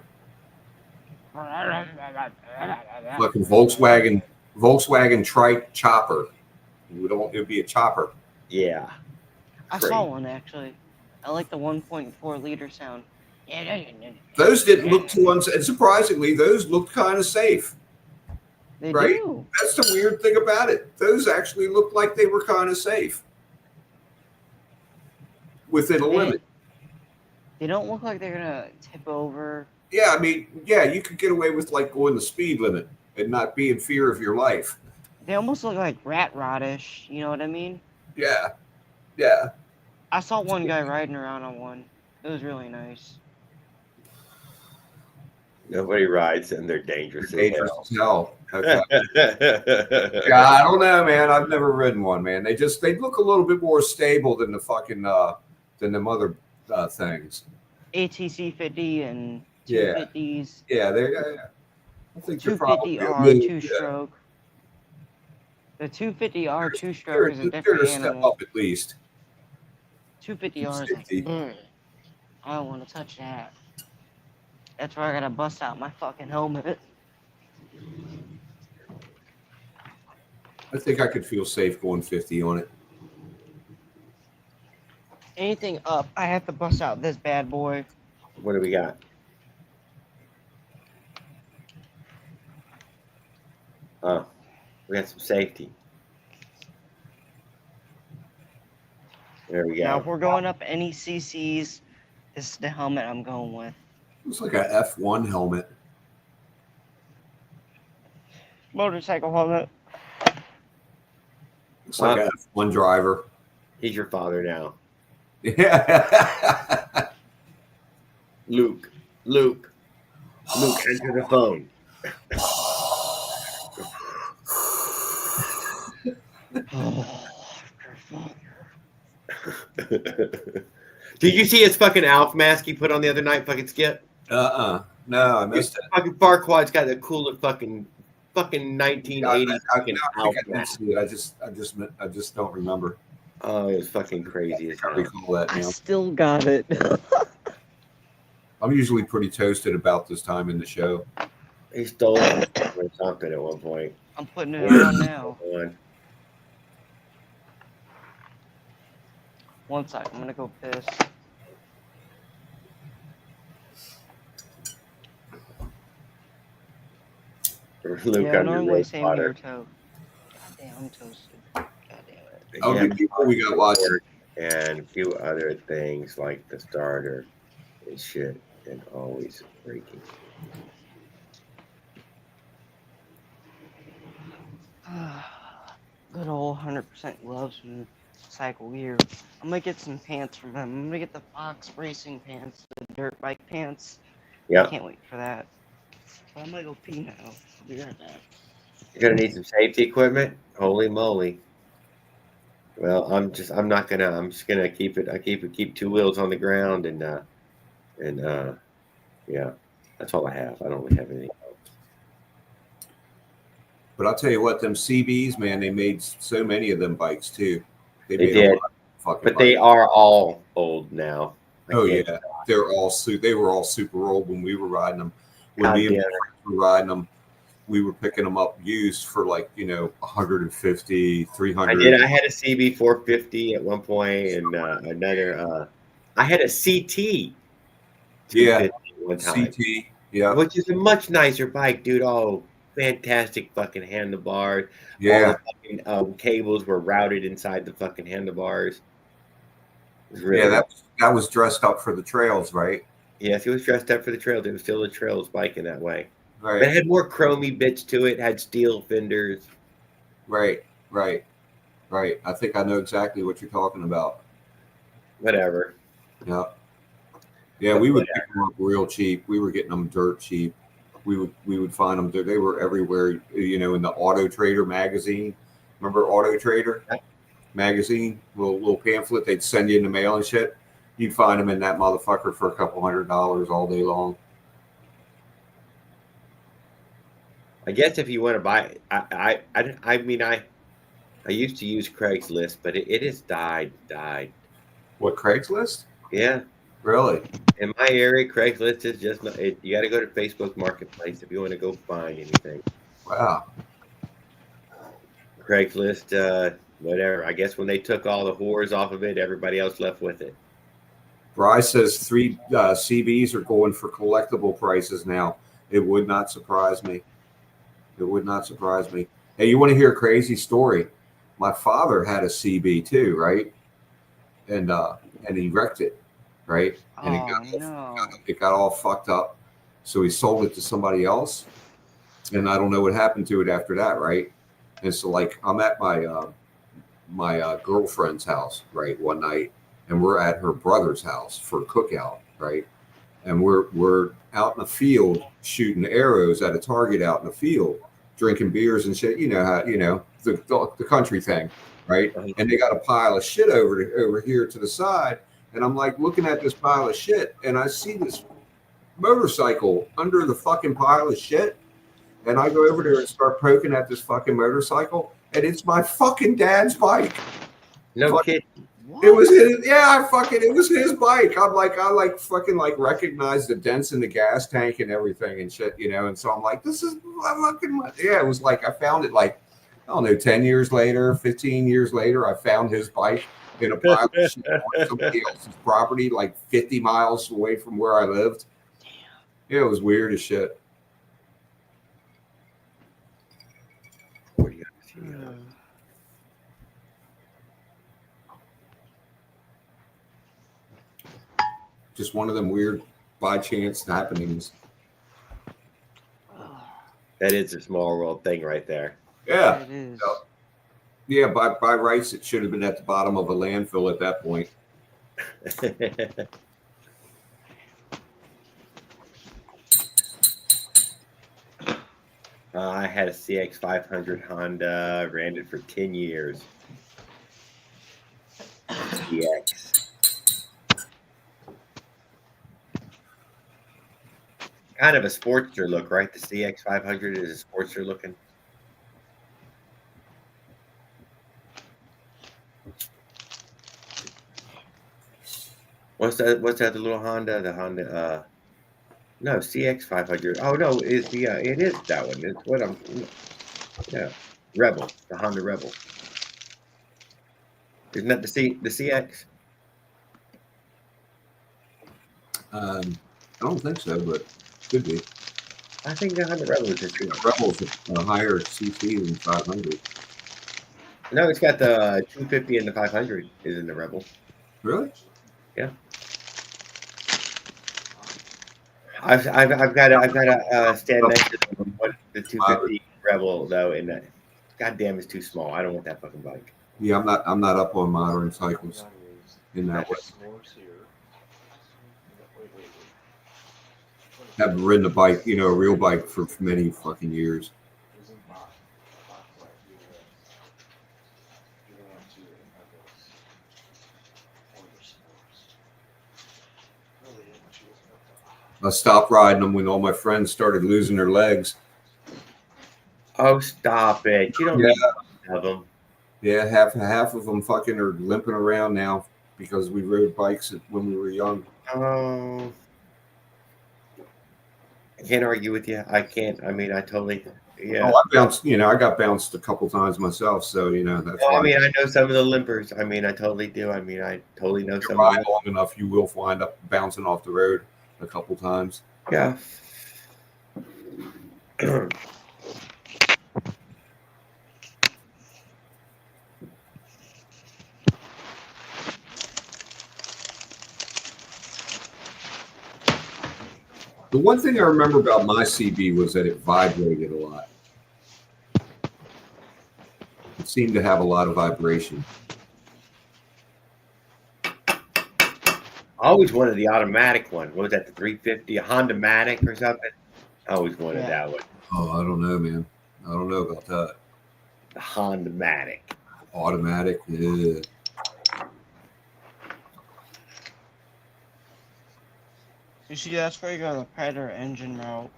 Fucking Volkswagen trike chopper. It would be a chopper. Yeah. I saw one actually. I like the 1.4 liter sound. Those didn't look too and surprisingly, those looked kind of safe. They right? do. That's the weird thing about it. Those actually looked like they were kind of safe. Within a limit. They don't look like they're gonna tip over. Yeah, I mean, yeah, you could get away with like going the speed limit and not be in fear of your life. They almost look like rat rodish, you know what I mean? Yeah. Yeah. I saw one guy riding around on one. It was really nice. Nobody rides and they're dangerous. Dangerous as hell. Okay. Yeah, I don't know, man. I've never ridden one, man. They look a little bit more stable than the fucking than the other things. ATC 50 and Yeah. 250s. Yeah, I think they're probably a 250R move. two-stroke. The 250R They're, two-stroke is a they're different a step animal. up at least. 250R is like, Safety. I don't want to touch that. That's where I gotta bust out my fucking helmet. I think I could feel safe going 50 on it. Anything up, I have to bust out this bad boy. What do we got? Oh, we got some safety. There we go. Now, if we're going up any CCs, this is the helmet I'm going with. Looks like a F1 helmet. Motorcycle helmet. Looks like a F1 driver. He's your father now. Yeah. Luke, enter the phone. Did you see his fucking Alf mask he put on the other night, fucking Skip? No, I missed it. Fucking Farquaad's got the coolest fucking 1980s fucking Alf mask. I just don't remember. Oh, it was fucking crazy as hell. Recall that I now. still got it. I'm usually pretty toasted about this time in the show. He stole it or something at one point. I'm putting it on now. One sec, I'm gonna go piss. Luke, Yeah, normally same here, too. Damn, I'm toasted. God damn it. Okay, before we got watching. And a few other things like the starter and shit, and always breaking. Good old 100% gloves from Cycle Gear. I'm gonna get some pants from them. I'm gonna get the Fox Racing pants, the dirt bike pants. Yeah. Can't wait for that. But I'm gonna go pee now. I'll be right back. You're gonna need some safety equipment. Holy moly! Well, I'm just gonna keep two wheels on the ground and yeah, that's all I have. I don't really have anything else. But I'll tell you what, them CBs, man, they made so many of them bikes too. They did, but they are all old now. Oh yeah, they were all super old when we were riding them. When we were riding them, we were picking them up used for like 150, 300. I had a CB 450 at one point, and another. I had a CT. Yeah, one time. CT. Yeah, which is a much nicer bike, dude. Oh, fantastic fucking handlebars. Yeah, all the fucking cables were routed inside the fucking handlebars. Really that was dressed up for the trails, right? Yes, it was dressed up for the trails. It was still a trails bike in that way. Right. But it had more chromy bits to it. Had steel fenders. Right. I think I know exactly what you're talking about. Whatever. Yeah. Yeah, we would pick them up real cheap. We were getting them dirt cheap. We would find them. They were everywhere. In the Auto Trader magazine. Remember Auto Trader magazine? Little pamphlet they'd send you in the mail and shit. You'd find them in that motherfucker for a couple $100 all day long. I guess if you want to buy, I mean, I used to use Craigslist, but it has died. What, Craigslist? Yeah. Really? In my area, Craigslist is just not. You got to go to Facebook Marketplace if you want to go find anything. Wow. Craigslist, whatever. I guess when they took all the whores off of it, everybody else left with it. Bryce says 3 CBs are going for collectible prices now. It would not surprise me. It would not surprise me. Hey, you want to hear a crazy story? My father had a CB too, right? And he wrecked it, right? And it got all fucked up. So he sold it to somebody else. And I don't know what happened to it after that, right? And so like I'm at my girlfriend's house, right, one night, and we're at her brother's house for a cookout, right? And we're out in the field shooting arrows at a target out in the field, drinking beers and shit. You know how the country thing, right? And they got a pile of shit over here to the side, and I'm like looking at this pile of shit, and I see this motorcycle under the fucking pile of shit, and I go over there and start poking at this fucking motorcycle, and it's my fucking dad's bike. No kid. It was his, it was his bike. I fucking recognize the dents in the gas tank and everything and shit, and so I'm like, this is fucking, it was like, I found it like, I don't know, 10 years later, 15 years later, I found his bike in a pile of shit on somebody else's property, like 50 miles away from where I lived. Yeah, it was weird as shit. What do you Just one of them weird by chance happenings. That is a small world thing right there. Yeah. It is. Yeah, by rights, it should have been at the bottom of a landfill at that point. I had a CX500 Honda, ran it for 10 years. CX. Kind of a Sportster look, right? The CX500 is a Sportster looking. What's that? What's that? The little Honda? The Honda? No, CX500. Oh no, it is that one. It's what I'm. Yeah, Rebel, the Honda Rebel. Isn't that the CX? I don't think so, but could be. I think the Honda Rebel is the CX. Rebel's a higher CC than 500. No, it's got the 250 and the 500 is in the Rebel. Really? Yeah. I've got to stand next to the 250 Rebel though, and that goddamn is too small. I don't want that fucking bike. Yeah, I'm not up on modern cycles in that way. Haven't ridden a bike, a real bike for many fucking years. I stopped riding them when all my friends started losing their legs. Oh, stop it! You don't need to have them. Yeah, half of them fucking are limping around now because we rode bikes when we were young. Oh, I can't argue with you. I can't. I mean, I totally. Yeah. Oh, I bounced. I got bounced a couple times myself. So that's. Oh, I mean, I know some of the limpers. I mean, I totally do. I mean, I totally know some. Ride long enough, you will wind up bouncing off the road a couple times. Yeah. The one thing I remember about my CB was that it vibrated a lot. It seemed to have a lot of vibration. I always wanted the automatic one. What was that, the 350, a Honda Matic or something? I always wanted that one. Oh, I don't know, man. I don't know about that. The Honda Matic. Automatic, yeah. You see, that's where you go the Predator engine route.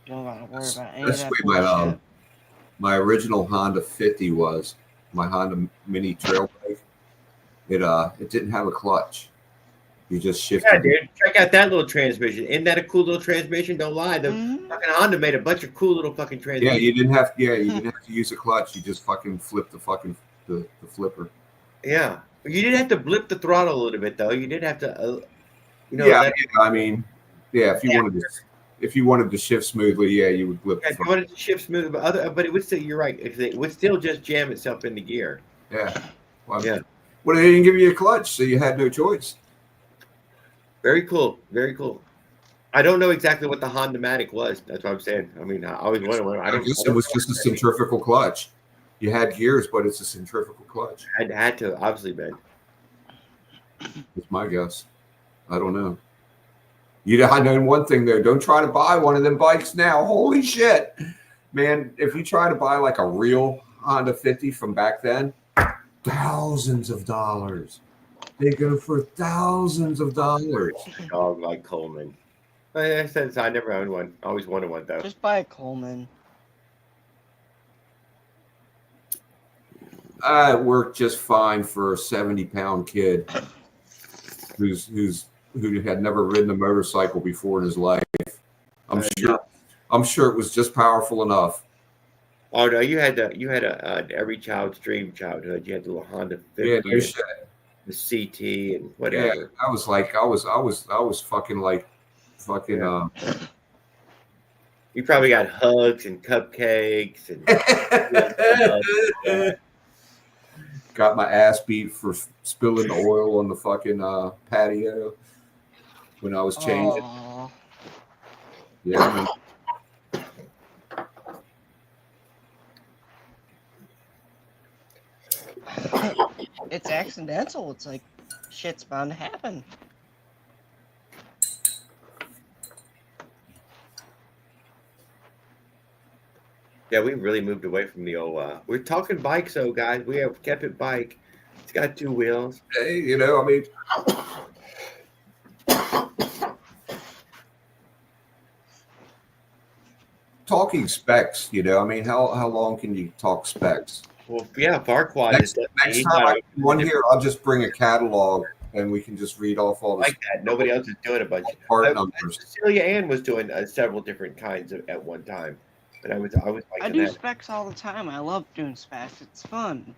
You don't gotta worry about any of That's that where bullshit. my original Honda 50 was. My Honda Mini Trail bike. It didn't have a clutch. You just shifted. Yeah, dude. Check out that little transmission. Isn't that a cool little transmission? Don't lie. The fucking Honda made a bunch of cool little fucking transmissions. Yeah, you didn't have to use a clutch. You just fucking flipped the flipper. Yeah. You didn't have to blip the throttle a little bit though. You did have to I mean, if you wanted to shift smoothly, you would blip. Yeah, if you wanted to shift smooth, but it would still. You're right. It would still just jam itself into gear. Yeah. Well, yeah. Well, they didn't give you a clutch, so you had no choice. Very cool. Very cool. I don't know exactly what the Honda Matic was. That's what I'm saying. I mean, I always wondered. It was just a centrifugal clutch. You had gears, but it's a centrifugal clutch. Had to obviously been. That's my guess. I don't know. I know one thing though. Don't try to buy one of them bikes now. Holy shit! Man, if you try to buy like a real Honda 50 from back then, thousands of dollars. They go for thousands of dollars. Dog like Coleman. I said I never owned one. I always wanted one though. Just buy a Coleman. It worked just fine for a 70-pound kid who had never ridden a motorcycle before in his life. I'm sure it was just powerful enough. Oh no, you had every child's dream childhood. You had the little Honda 50, Yeah, no shit. the CT, and whatever. Yeah, I was fucking like, Yeah. You probably got hugs and cupcakes and got my ass beat for spilling the oil on the fucking patio when I was changing. Aww. Yeah, man. It's accidental. It's like shit's bound to happen. Yeah, we really moved away from the old. We're talking bikes, though, guys. We have kept it bike. It's got 2 wheels. Hey, you know, I mean, talking specs. You know, I mean, how long can you talk specs? Well, yeah, Farquad Next time I come one here, I'll just bring a catalog and we can just read off all the like that. Nobody else is doing a bunch of part numbers. Cecilia Ann was doing several different kinds at one time, but I was like I do specs all the time. I love doing specs. It's fun.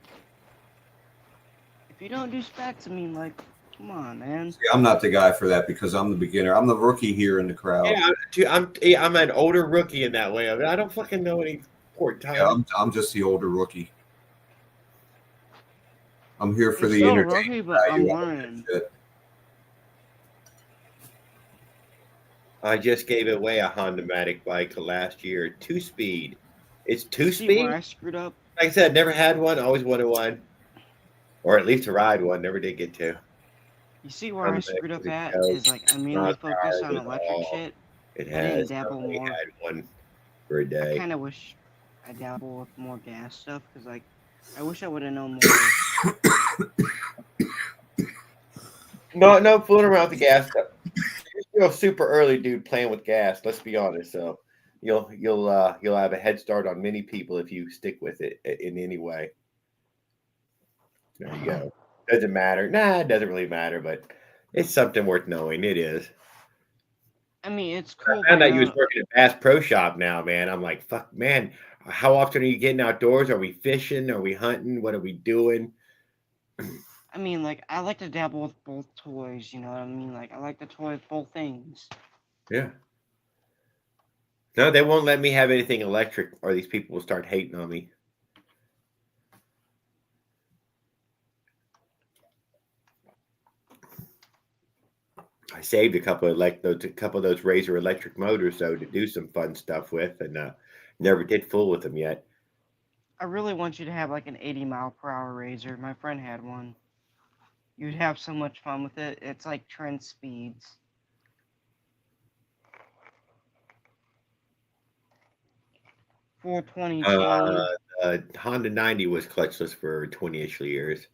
If you don't do specs, I mean, like, come on, man. See, I'm not the guy for that because I'm the beginner. I'm the rookie here in the crowd. Yeah, I'm an older rookie in that way. I mean, I don't fucking know any port time. Yeah, I'm just the older rookie. I'm here for You're the still entertainment. rookie, but I'm learning. I just gave away a Honda-matic bike last year, 2-speed. It's See 2-speed. where I screwed up? Like I said, never had one. Always wanted one, or at least to ride one. Never did get to. You see where I screwed up at is like I mainly focused on electric shit. It I has. didn't dabble I more. had one for a day. I kind of wish I dabble with more gas stuff because like I wish I would have known more. No fooling around with the gas stuff. You're still super early, dude, playing with gas. Let's be honest. So you'll have a head start on many people if you stick with it in any way. There you go. Doesn't matter. Nah, it doesn't really matter, but it's something worth knowing. It is. I mean, it's cool. I found out you was working at Bass Pro Shop now, man. I'm like, fuck, man. How often are you getting outdoors? Are we fishing? Are we hunting? What are we doing? I mean, like, I like to dabble with both toys, you know what I mean? Like, I like to toy with both things. Yeah. No, they won't let me have anything electric, or these people will start hating on me. I saved a couple of those Razor electric motors though to do some fun stuff with, and never did fool with them yet. I really want you to have like an 80-mile-per-hour Razor. My friend had one. You'd have so much fun with it. It's like trend speeds. For 2020. Honda 90 was clutchless for 20-ish years.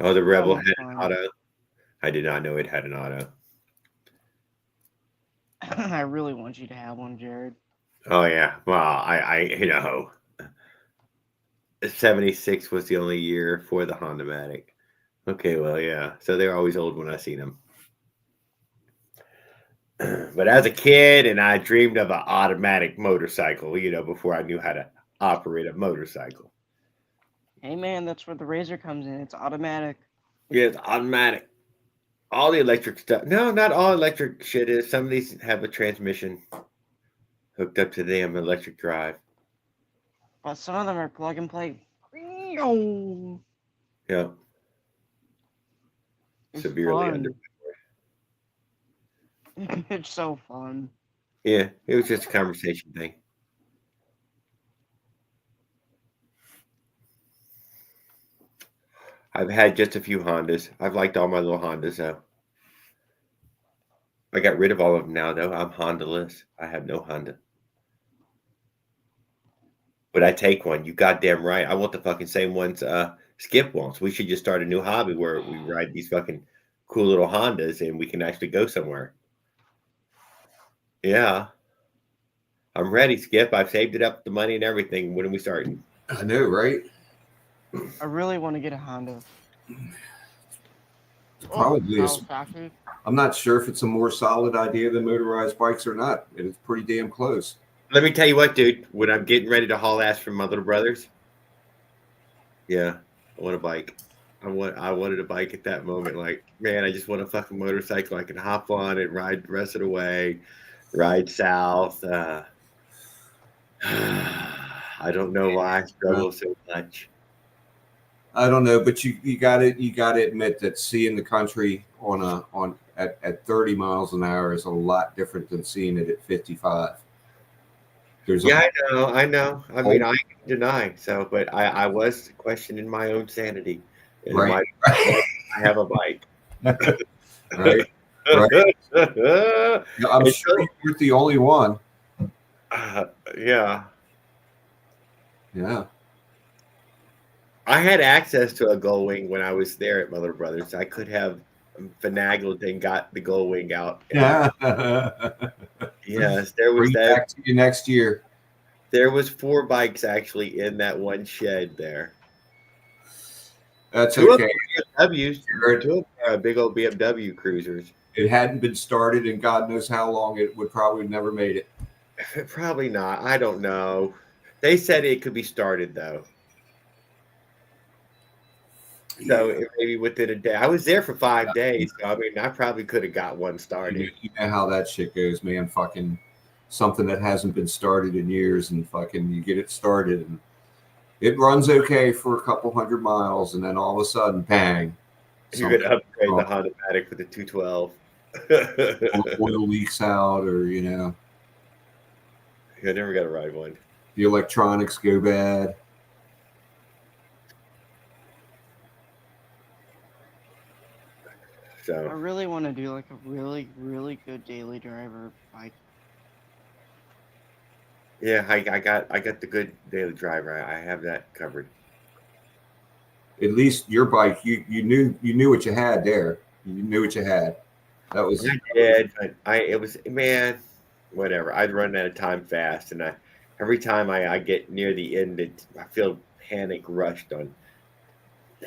Oh, the Rebel had an auto. I did not know it had an auto. I really want you to have one, Jared. Oh yeah. Well, I 76 was the only year for the Honda-matic. Okay, well, yeah. So they're always old when I seen them. But as a kid, and I dreamed of an automatic motorcycle, before I knew how to operate a motorcycle. Hey, man, that's where the Razor comes in. It's automatic. Yeah, it's automatic. All the electric stuff. No, not all electric shit is. Some of these have a transmission hooked up to them, electric drive. But some of them are plug and play. Yeah. It's severely fun. underpowered. It's so fun. Yeah, it was just a conversation thing. I've had just a few Hondas. I've liked all my little Hondas though. I got rid of all of them now, though. I'm Honda-less. I have no Honda. But I take one. You goddamn right. I want the fucking same ones Skip wants. We should just start a new hobby where we ride these fucking cool little Hondas and we can actually go somewhere. Yeah. I'm ready, Skip. I've saved it up, the money and everything. When are we starting? I know, right? I really want to get a Honda. Probably is. Kawasaki. I'm not sure if it's a more solid idea than motorized bikes or not. It's pretty damn close. Let me tell you what, dude. When I'm getting ready to haul ass from my little brothers, yeah, I want a bike. I wanted a bike at that moment. Like, man, I just want a fucking motorcycle. I can hop on it, ride the rest of the way, ride south. I don't know why I struggle so much. I don't know, but you got to admit that seeing the country at 30 miles an hour is a lot different than seeing it at 55. I know. I mean, I can deny. So, but I was questioning my own sanity. And right. I have a bike. Right. Right. I'm sure you weren't the only one. Yeah. Yeah. I had access to a Gull Wing when I was there at Mother Brothers. I could have finagled and got the Gull Wing out. Yeah. Yes, there was Bring that. Back to you next year. There was 4 bikes actually in that one shed there. That's 2 okay. Of them BMWs. 2 of them are big old BMW cruisers. It hadn't been started, and God knows how long it would probably never made it. Probably not. I don't know. They said it could be started though. So maybe within a day. I was there for 5 days. So I mean, I probably could have got one started. You know how that shit goes, man. Fucking something that hasn't been started in years, and fucking you get it started, and it runs okay for a couple 100 miles, and then all of a sudden, bang! You're gonna upgrade the Honda Matic with the 212. Oil leaks out, or I never got to ride one. The electronics go bad. So I really want to do like a really, really good daily driver bike. Yeah, I got the good daily driver. I have that covered. At least your bike, you knew what you had there. You knew what you had. That was. I did, but it was, man, whatever. I'd run out of time fast, and every time I get near the end, I feel panic rushed on.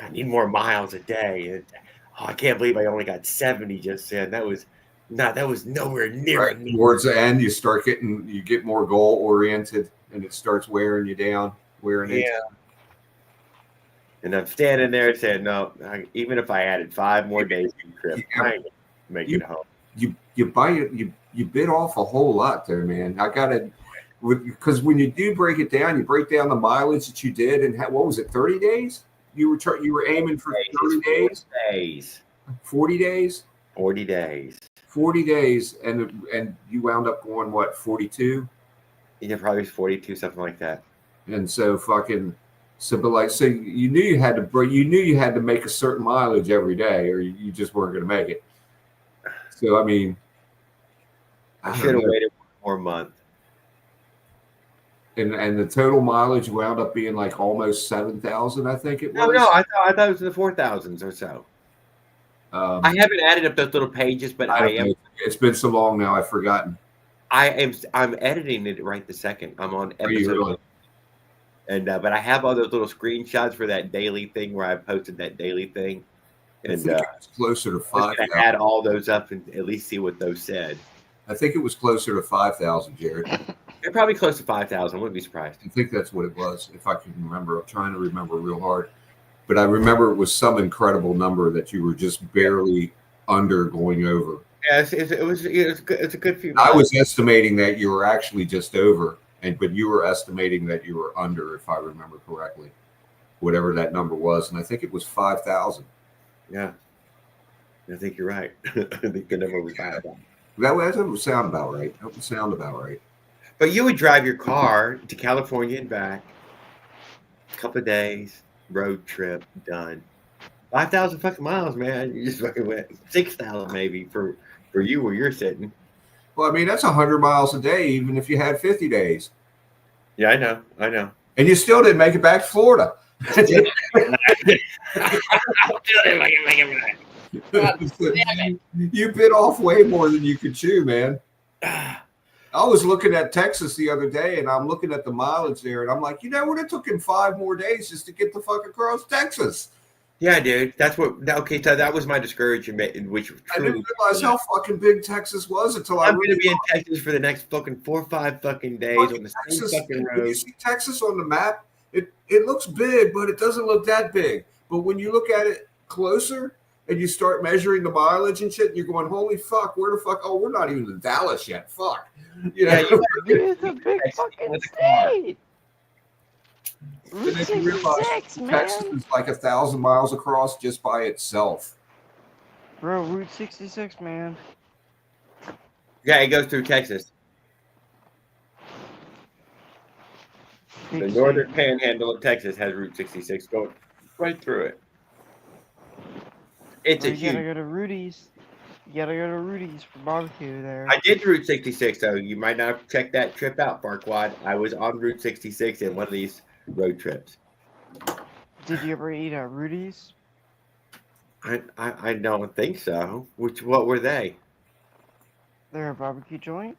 I need more miles a day. And, I can't believe I only got 70 just then. That was nowhere near right. Towards the end, you get more goal oriented, and it starts wearing you down, into. And I'm standing there saying, no, even if I added 5 more days to the trip, I ain't gonna make it home. You bit off a whole lot there, man. I gotta, because when you do break it down, you break down the mileage that you did, and what was it, 30 days? You were aiming for 30 days. 40 days. 40 days. 40 days, and you wound up going what, 42? Yeah, probably 42, something like that. And so so you knew you had to make a certain mileage every day, or you just weren't going to make it. So I mean, I should have waited 1 more month. And the total mileage wound up being like almost 7,000, I think it was. No, I thought it was in the 4,000s or so. I haven't added up those little pages, but I am. It's been so long now, I've forgotten. I'm editing it right this second. I'm on episode. And but I have all those little screenshots for that daily thing where I posted that daily thing. And I think it was closer to 5,000. Add all those up and at least see what those said. I think it was closer to 5,000, Jared. They're probably close to 5,000. Wouldn't be surprised. I think that's what it was, if I can remember. I'm trying to remember real hard. But I remember it was some incredible number that you were just barely under going over. Yeah, it's a good few. I was estimating that you were actually just over, but you were estimating that you were under, if I remember correctly, whatever that number was. And I think it was 5,000. Yeah. I think you're right. I think the number was 5,000. That would sound about right. That would sound about right. But you would drive your car to California and back, a couple of days, road trip, done. 5,000 fucking miles, man. You just fucking went 6,000 maybe for for you where you're sitting. Well, I mean, that's 100 miles a day, even if you had 50 days. Yeah, I know. And you still didn't make it back to Florida. You bit off way more than you could chew, man. I was looking at Texas the other day, and I'm looking at the mileage there, and I'm like, you know what? It took him 5 more days just to get the fuck across Texas. Yeah, dude. That's what. Okay, so that was my discouragement, in which I didn't realize how fucking big Texas was until I'm going to be in Texas for the next fucking 4 or 5 fucking days on the Texas, same fucking when you road. see Texas on the map, it looks big, but it doesn't look that big. But when you look at it closer and you start measuring the mileage and shit, you're going, holy fuck, where the fuck? Oh, we're not even in Dallas yet. Fuck. You know? Dude, it's a big fucking state. Route 66, man. Texas is like 1,000 miles across just by itself. Bro, Route 66, man. Yeah, it goes through Texas. The northern panhandle of Texas has Route 66 going right through it. It's Bro, a you gotta huge. go to Rudy's. You gotta go to Rudy's for barbecue there. I did Route 66, though. You might not have checked that trip out, Farquad. I was on Route 66 in one of these road trips. Did you ever eat at Rudy's? I don't think so. What were they? They're a barbecue joint.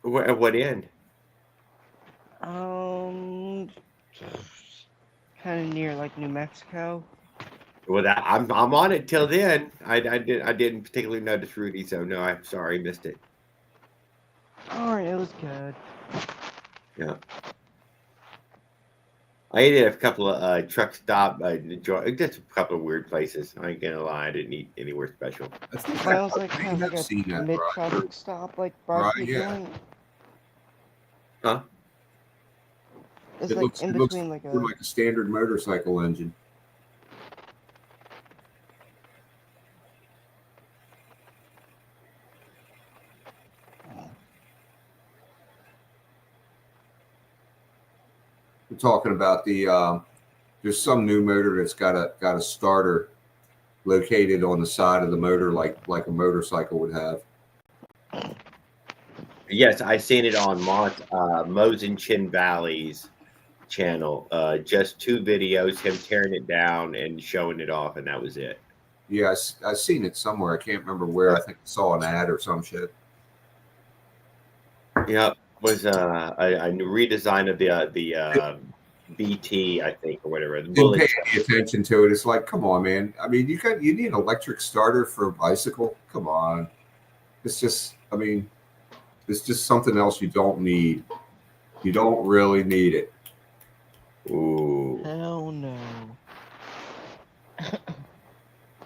At what end? Kind of near like New Mexico. Well, I'm on it till then. I didn't particularly notice Rudy, so no, I'm sorry, missed it. Alright, it was good. Yeah. I ate at a couple of truck stop, just a couple of weird places. I ain't gonna lie, I didn't eat anywhere special. Mine was like kind of like a mid-traffic stop, like barbecue joint. Huh? It's like in between like a standard motorcycle engine. We're talking about the there's some new motor that's got a starter located on the side of the motor like a motorcycle would have. Yes, I seen it on Mo's and Chin Valley's channel. Just 2 videos, him tearing it down and showing it off, and that was it. Yeah, I seen it somewhere. I can't remember where. I think I saw an ad or some shit. Yep, was a new redesign of the BT, I think, or whatever. The Didn't pay any attention to it. It's like, come on, man. I mean, you need an electric starter for a bicycle. Come on, it's just. I mean, it's just something else you don't need. You don't really need it. Ooh. Hell no.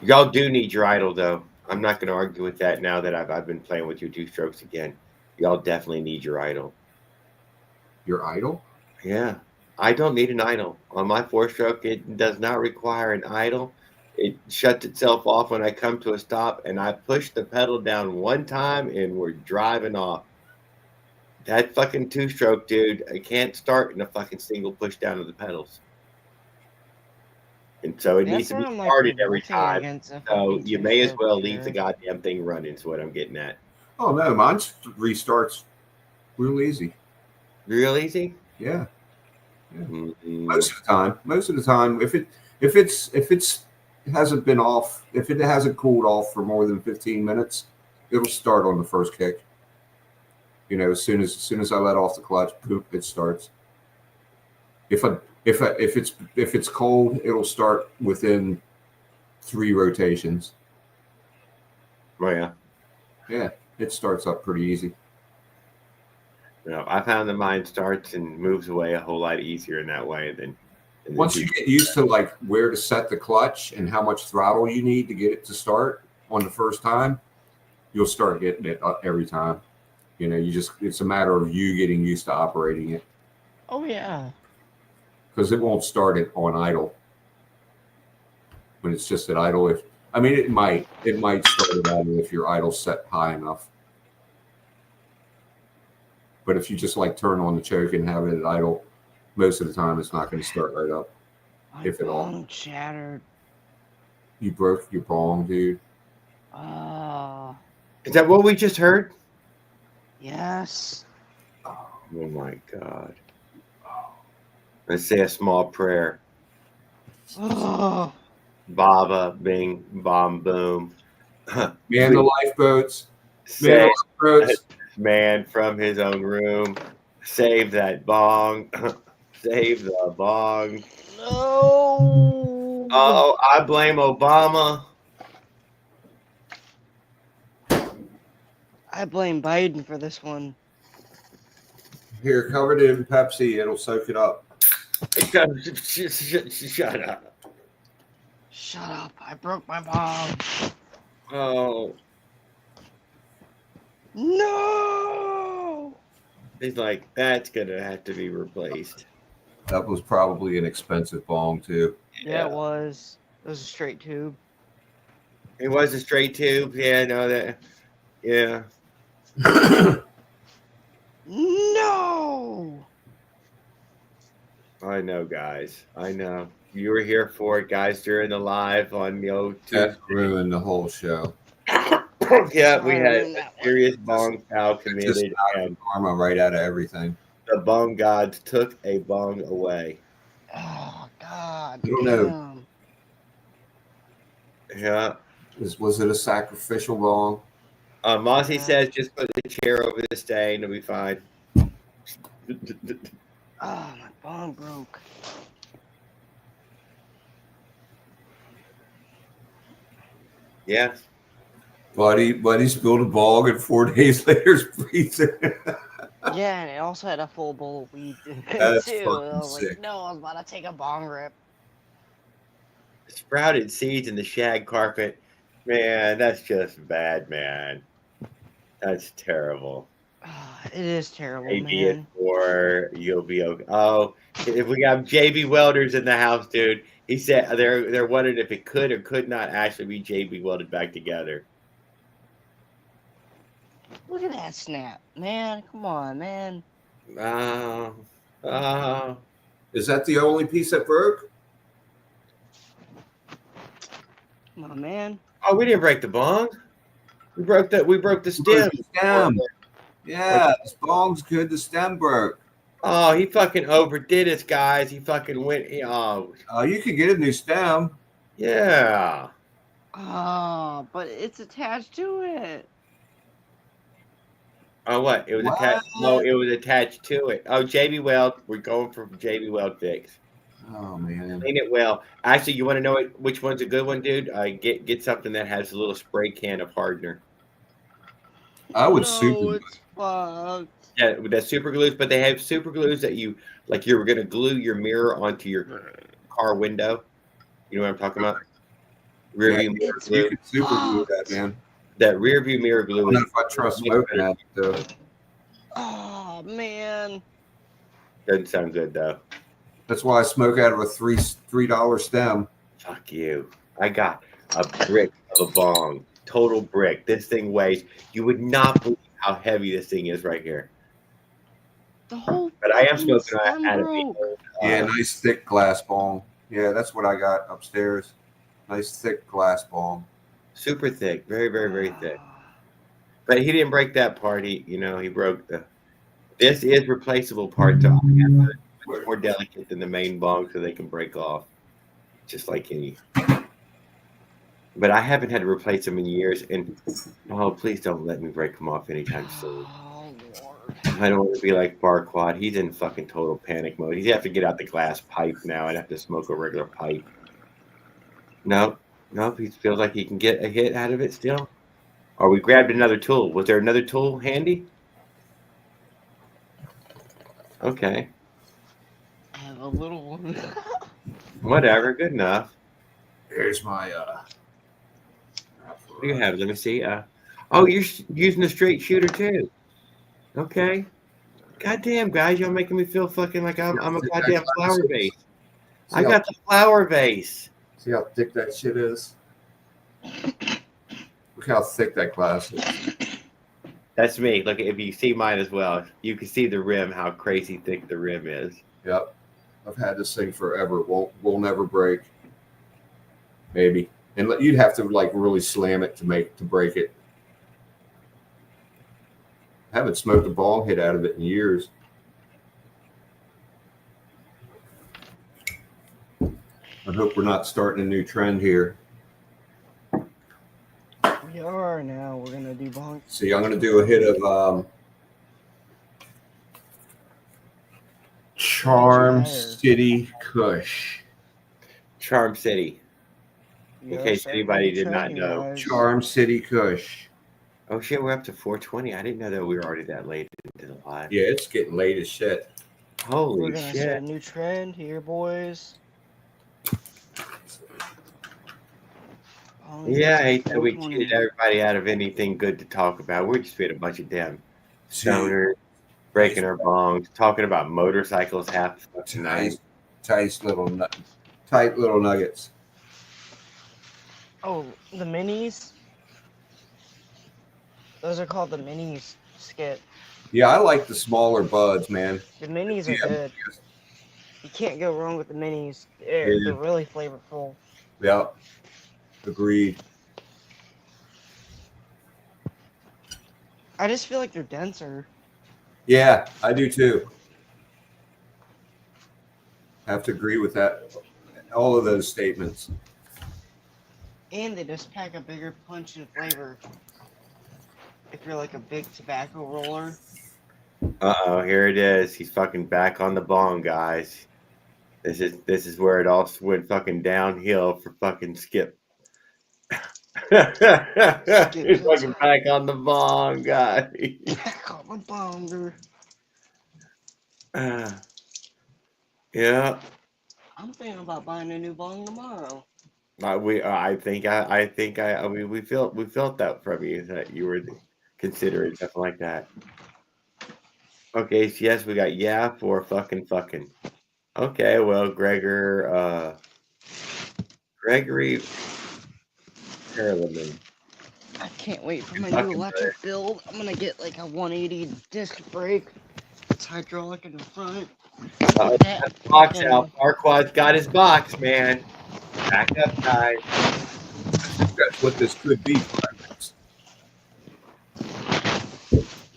Y'all do need your idle, though. I'm not going to argue with that now that I've been playing with your 2-strokes again. Y'all definitely need your idle. Your idle? Yeah. I don't need an idle. On my 4-stroke, it does not require an idle. It shuts itself off when I come to a stop, and I push the pedal down one time, and we're driving off. That fucking 2-stroke, dude, I can't start in a fucking single push down of the pedals. And so it needs to be started every time. So you may as well leave the goddamn thing running is what I'm getting at. Oh, no, mine restarts real easy. Real easy? Yeah. Mm-hmm. Most of the time, if it's hasn't been off, if it hasn't cooled off for more than 15 minutes, it'll start on the first kick. You know, as soon as I let off the clutch, poop, it starts. If it's cold, it'll start within 3 rotations. Oh yeah. Yeah, it starts up pretty easy. No, I found that mine starts and moves away a whole lot easier in that way than. Once you get used to like where to set the clutch and how much throttle you need to get it to start on the first time, you'll start getting it up every time. You know, it's a matter of you getting used to operating it. Oh yeah. Because it won't start it on idle. When it's just at idle, it might start at idle if your idle's set high enough. But if you just like turn on the choke and have it at idle, most of the time it's not going to start right up, if at all. My bong shattered. You broke your bong, dude. Is that what we just heard? Yes. Oh my God. Let's say a small prayer. Oh. Baba, bing, bomb, boom. Man the lifeboats. Man Say, the lifeboats. man from his own room. Save that bong. Save the bong. No. Oh, I blame Obama. I blame Biden for this one. Here, covered it in Pepsi. It'll soak it up. Shut up. Shut up. I broke my bong. Oh. No. He's like, that's going to have to be replaced. That was probably an expensive bong, too. Yeah, it was. It was a straight tube. It was a straight tube. Yeah, no, that. Yeah. No. I know, guys. I know. You were here for it, guys, during the live on That Tuesday. ruined the whole show. Yeah, we had Ruined a that one. serious bong foul Just committed, knocked and karma right out of everything. the bong gods took a bong away. Oh God. I don't know. Damn. Yeah. Was it a sacrificial bong? Mossy Yeah. says just put the chair over the stain, it'll be fine. Oh, my bong broke. Yeah. Buddy spilled a bong and 4 days later is freezing. Yeah, and it also had a full bowl of weed in it That's too. fucking I was sick. like, no, I was about to take a bong rip. Sprouted seeds in the shag carpet. Man, that's just bad, man. That's terrible. It is terrible, Maybe it's man. or you'll be okay. Oh, if we got JB Welders in the house, dude. He said they're wondering if it could or could not actually be JB welded back together. Look at that snap, man. Come on, man. Is that the only piece that broke? Come on, man. Oh, we didn't break the bong. We broke the stem. Yeah, this bong's good. The stem broke. Oh, he fucking overdid it, guys. He fucking went. Oh, you could get a new stem. Yeah. Oh, but it's attached to it. Oh, what? It was attached. No, it was attached to it. Oh, JB Weld. We're going for JB Weld fix. Oh man. Clean it well. Actually, you want to know which one's a good one, dude? Get something that has a little spray can of hardener. I would No, super. it's fucked. Yeah, with that super glues, but they have super glues that you like. You were gonna glue your mirror onto your car window. You know what I'm talking about? Rear view mirror glue. You could super glue that, man. That rear view mirror glue. I don't know if I trust smoking at it though. Oh man. Doesn't sound good though. That's why I smoke out of a $3 stem. Fuck you. I got a brick of a bong. Total brick. This thing weighs. You would not believe how heavy this thing is right here. The whole. But I am smoking stem out of broke. Yeah, nice thick glass bong. Yeah, that's what I got upstairs. Nice thick glass bong. Super thick. Very, very, very thick. But he didn't break that part. He broke the. This is replaceable part. So much more delicate than the main bong, so they can break off, just like any. But I haven't had to replace them in years, and please don't let me break them off anytime soon. Oh Lord. I don't want to be like Barquad. He's in fucking total panic mode. He's have to get out the glass pipe now and have to smoke a regular pipe. Nope. He feels like he can get a hit out of it still. Or we grabbed another tool. Was there another tool handy? Okay. I have a little one. Whatever. Good enough. Here's my What do you have? Let me see. Oh, you're using a straight shooter too. Okay. Goddamn, guys, y'all making me feel fucking like I'm a goddamn flower vase. I got the flower vase. See how thick that shit is? Look how thick that glass is. That's me. Look, if you see mine as well, you can see the rim, how crazy thick the rim is. Yep. I've had this thing forever. Will never break. Maybe. And you'd have to like really slam it to break it. haven't smoked a ball hit out of it in years. I hope we're not starting a new trend here. We are now. We're gonna do bong. See, I'm gonna do a hit of Charm City Kush. Charm City. We In are case starting anybody a did not trend, know. guys. Charm City Kush. Oh shit, we're up to 420. I didn't know that we were already that late into the live. Yeah, it's getting late as shit. Holy We're gonna shit. set a new trend here, boys. Yeah, I hate that we cheated everybody out of anything good to talk about. We're just being a bunch of damn stoners, breaking our bongs, talking about motorcycles half the fucking night. Tight little nuggets. Oh, the minis. Those are called the minis, Skip. Yeah, I like the smaller buds, man. The minis are good. You can't go wrong with the minis. They're really flavorful. Yeah, agreed. I just feel like they're denser. Yeah, I do too. Have to agree with that. All of those statements. And they just pack a bigger punch and flavor. If you're like a big tobacco roller. Uh-oh, here it is. He's fucking back on the bong, guys. This is where it all went fucking downhill for fucking Skip. He's fucking back on the bong, guys. Back on the bonger. Yeah. I'm thinking about buying a new bong tomorrow. We felt that from you, that you were considering something like that. Okay, so yes, we got for fucking. Okay, well, Gregory Perelman. I can't wait for my new electric build. I'm gonna get like a 180 disc brake. It's hydraulic in the front. Box out. Farquaad's got his box, man. Back up, guys. That's what this could be.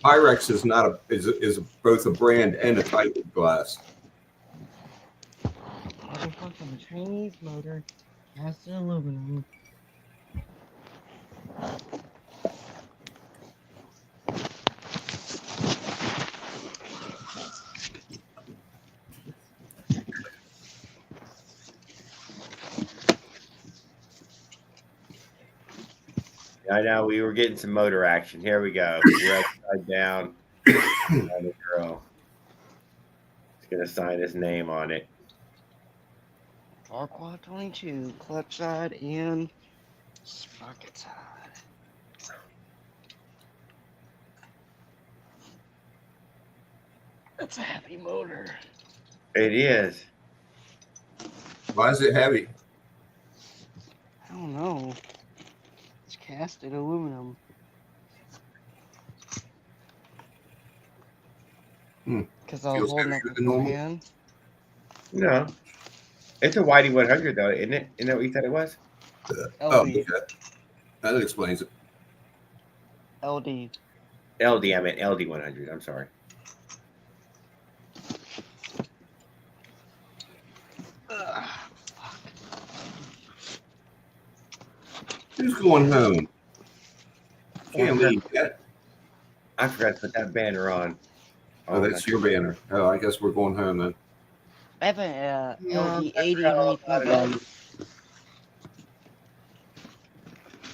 Pyrex is not is both a brand and a type of glass. Motherfucking Chinese motor, cast in aluminum. I know we were getting some motor action. Here we go. We're upside down. The girl. He's gonna sign his name on it. Farquaad 22, clutch side and sprocket side. That's a heavy motor. It is. Why is it heavy? I don't know. It's casted aluminum. Because I was holding up with my hand. No. It's a Whitey 100 though, isn't it? Isn't that what you thought it was? Oh, yeah. That explains it. LD. LD, I meant LD 100. I'm sorry. Who's going home? Can't leave yet. I forgot to put that banner on. Oh, that's your banner. Oh, I guess we're going home then. I have an LD 80 underneath my bed.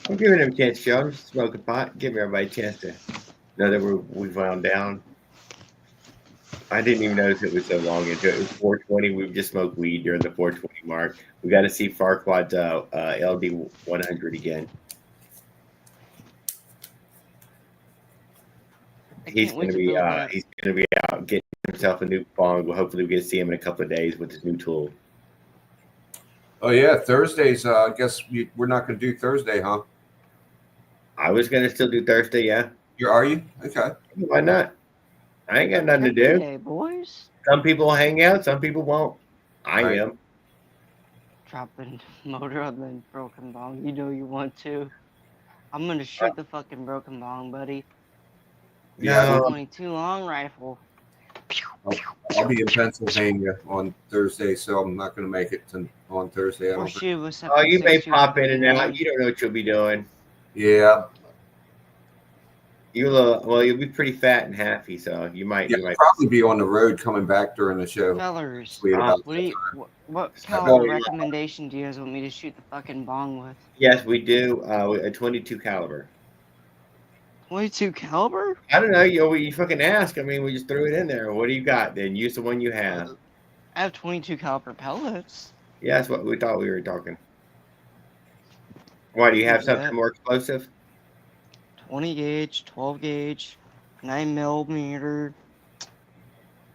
I'm giving him a chance, Joe. I'm just smoking pot. Giving everybody a chance to know that we've wound down. I didn't even notice it was so long into it. It was 420. We've just smoked weed during the 420 mark. We got to see Farquaad's LD 100 again. He's gonna be out getting himself a new bong. Well, hopefully we get to see him in a couple of days with his new tool. Oh yeah, Thursdays. I guess we're not going to do Thursday, huh? I was gonna still do Thursday. Yeah. Are you? Okay. Why not? I ain't got nothing to do. Hey, boys. Some people will hang out. Some people won't. I am. Dropping motor on the broken bong. You know you want to. I'm gonna shoot the fucking broken bong, buddy. Yeah, 22 long rifle. I'll be in Pennsylvania on Thursday, so I'm not going to make it on Thursday. I Or don't think. shoot with Oh, you may 7.62 pop in and out. 21. You don't know what you'll be doing. Yeah, You'll be pretty fat and happy, so you might. I'll probably be on the road coming back during the show. Fellers, Sweet about what do you, what Oh, caliber yeah. recommendation do you guys want me to shoot the fucking bong with? Yes, we do. A 22 caliber. 22 caliber? I don't know. You fucking ask. I mean, we just threw it in there. What do you got? Then use the one you have. I have 22 caliber pellets. Yeah, that's what we thought we were talking. Why do you have something more explosive? 20 gauge, 12 gauge, 9 millimeter.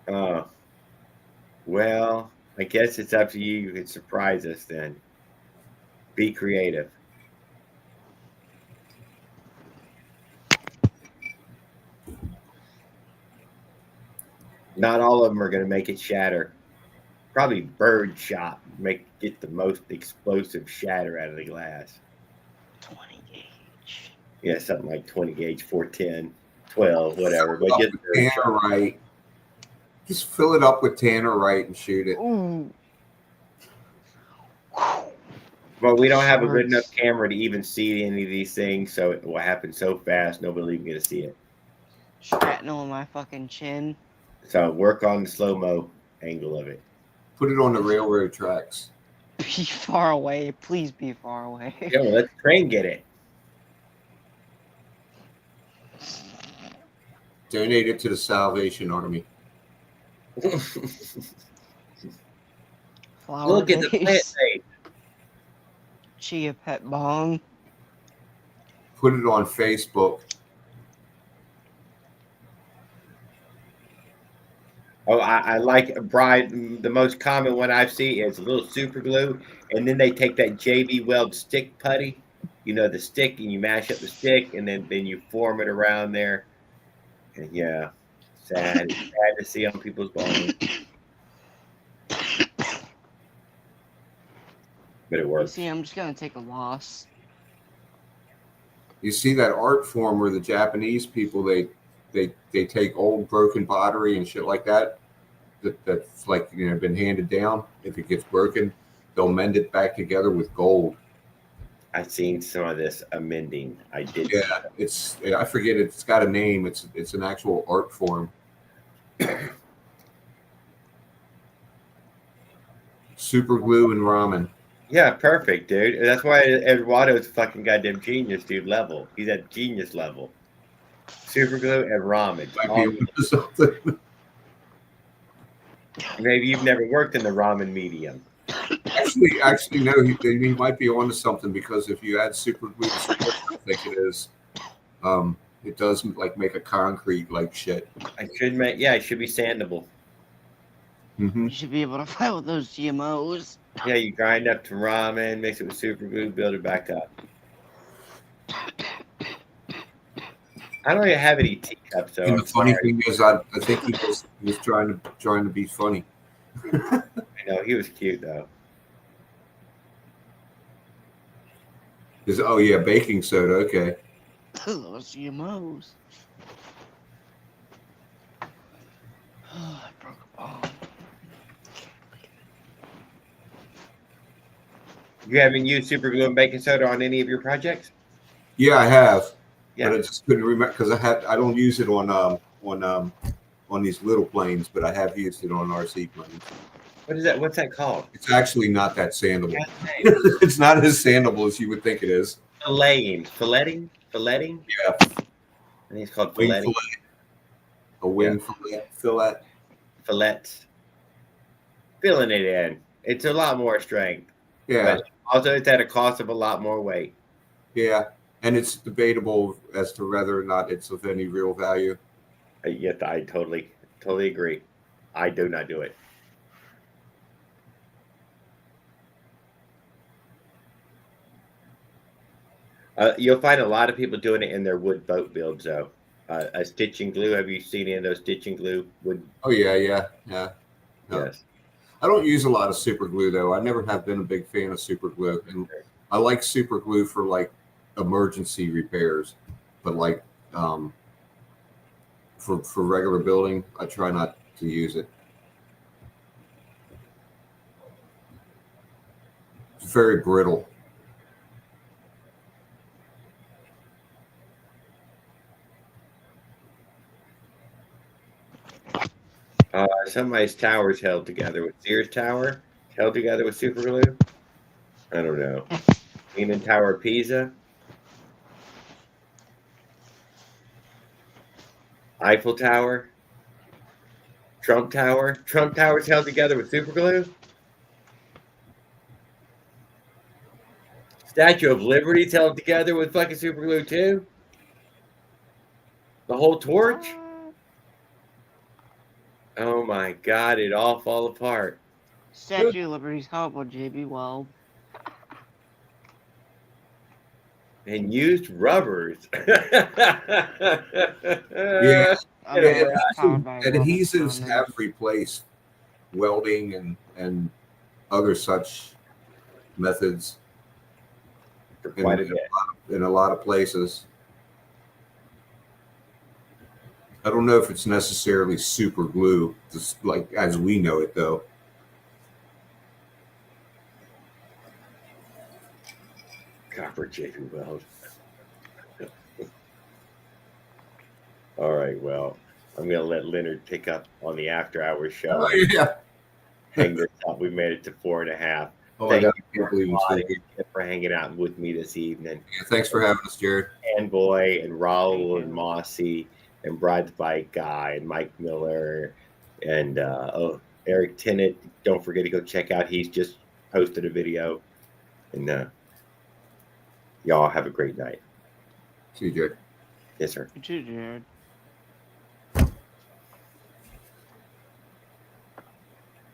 Well, I guess it's up to you. You can surprise us then. Be creative. Not all of them are going to make it shatter. Probably bird shot get the most explosive shatter out of the glass. 20 gauge. Yeah, something like 20 gauge, 410, 12, whatever. But just Tannerite. Just fill it up with Tannerite and shoot it. Ooh. But we don't have a good enough camera to even see any of these things, so it will happen so fast, nobody's even going to see it. Shrapnel on my fucking chin. So work on the slow-mo angle of it. Put it on the railroad tracks. Be far away. Please be far away. Yeah, well, let the train get it. Donate it to the Salvation Army. Flower Look at the base. plant state. Chia pet bong. Put it on Facebook. Oh, I like Brian. The most common one I've seen is a little super glue, and then they take that JB Weld stick putty, the stick, and you mash up the stick, and then you form it around there. And yeah, sad to see on people's bones, but it works. See, I'm just gonna take a loss. You see that art form where the Japanese people they take old broken pottery and shit like that's like been handed down. If it gets broken, they'll mend it back together with gold. I've seen some of this amending. I did. Yeah, I forget it's got a name. It's an actual art form. Super glue and ramen. Yeah, perfect, dude. That's why Eduardo's fucking goddamn genius, dude. Level. He's at genius level. Super glue and ramen. Maybe you've never worked in the ramen medium. Actually, no. He might be onto something, because if you add super glue, I think it is. It does like make a concrete like shit. It should be sandable. Mm-hmm. You should be able to fight with those GMOs. Yeah, you grind up to ramen, mix it with super glue, build it back up. I don't even have any teacups, though. And the funny thing is, I think he was trying to be funny. I know, he was cute though. Oh yeah, baking soda. Okay. Those GMOs. Oh, I broke a bone. You haven't used super glue and baking soda on any of your projects? Yeah, I have. Yeah. But I just couldn't remember because I don't use it on these little planes, but I have used it on RC planes. What is that? What's that called? It's actually not that sandable. It's not as sandable as you would think it is. Filleting. Yeah. I think it's called Wing filleting. fillet. A wing fillet. Fillets. Filling it in. It's a lot more strength. Yeah. But also, it's at a cost of a lot more weight. Yeah. And it's debatable as to whether or not it's of any real value. Yet I totally agree. I do not do it. You'll find a lot of people doing it in their wood boat builds, though. A stitching glue. Have you seen any of those stitching glue wood? Oh yeah. No. Yes. I don't use a lot of super glue though. I never have been a big fan of super glue, and I like super glue for like emergency repairs, but like for regular building, I try not to use it. It's very brittle. Somebody's tower's held together with Sears Tower, held together with super glue. I don't know. Leaning Tower of Pisa. Eiffel Tower. Trump Tower. Trump Tower's held together with super glue. Statue of Liberty's held together with fucking super glue too. The whole torch. Oh my God! It all fall apart. Statue of Liberty's how about JB Weld? And used rubbers. Yeah, Powered by rubber adhesives bonding. have replaced welding and other such methods For quite a bit. in a lot of places. I don't know if it's necessarily super glue, just like as we know it, though. Copper JB Weld. All right, well, I'm gonna let Leonard pick up on the after hours show. Oh, yeah. Hang this up. We made it to 4.5. Oh, Thank I you can't believe for hanging out with me this evening. Yeah, thanks for having us, Jared. And Boy and Raul and Mossy and Bride's Bike Guy and Mike Miller and Eric Tennant. Don't forget to go check out. He's just posted a video. And y'all have a great night. See you, Jared. Yes, sir. You too, Jared.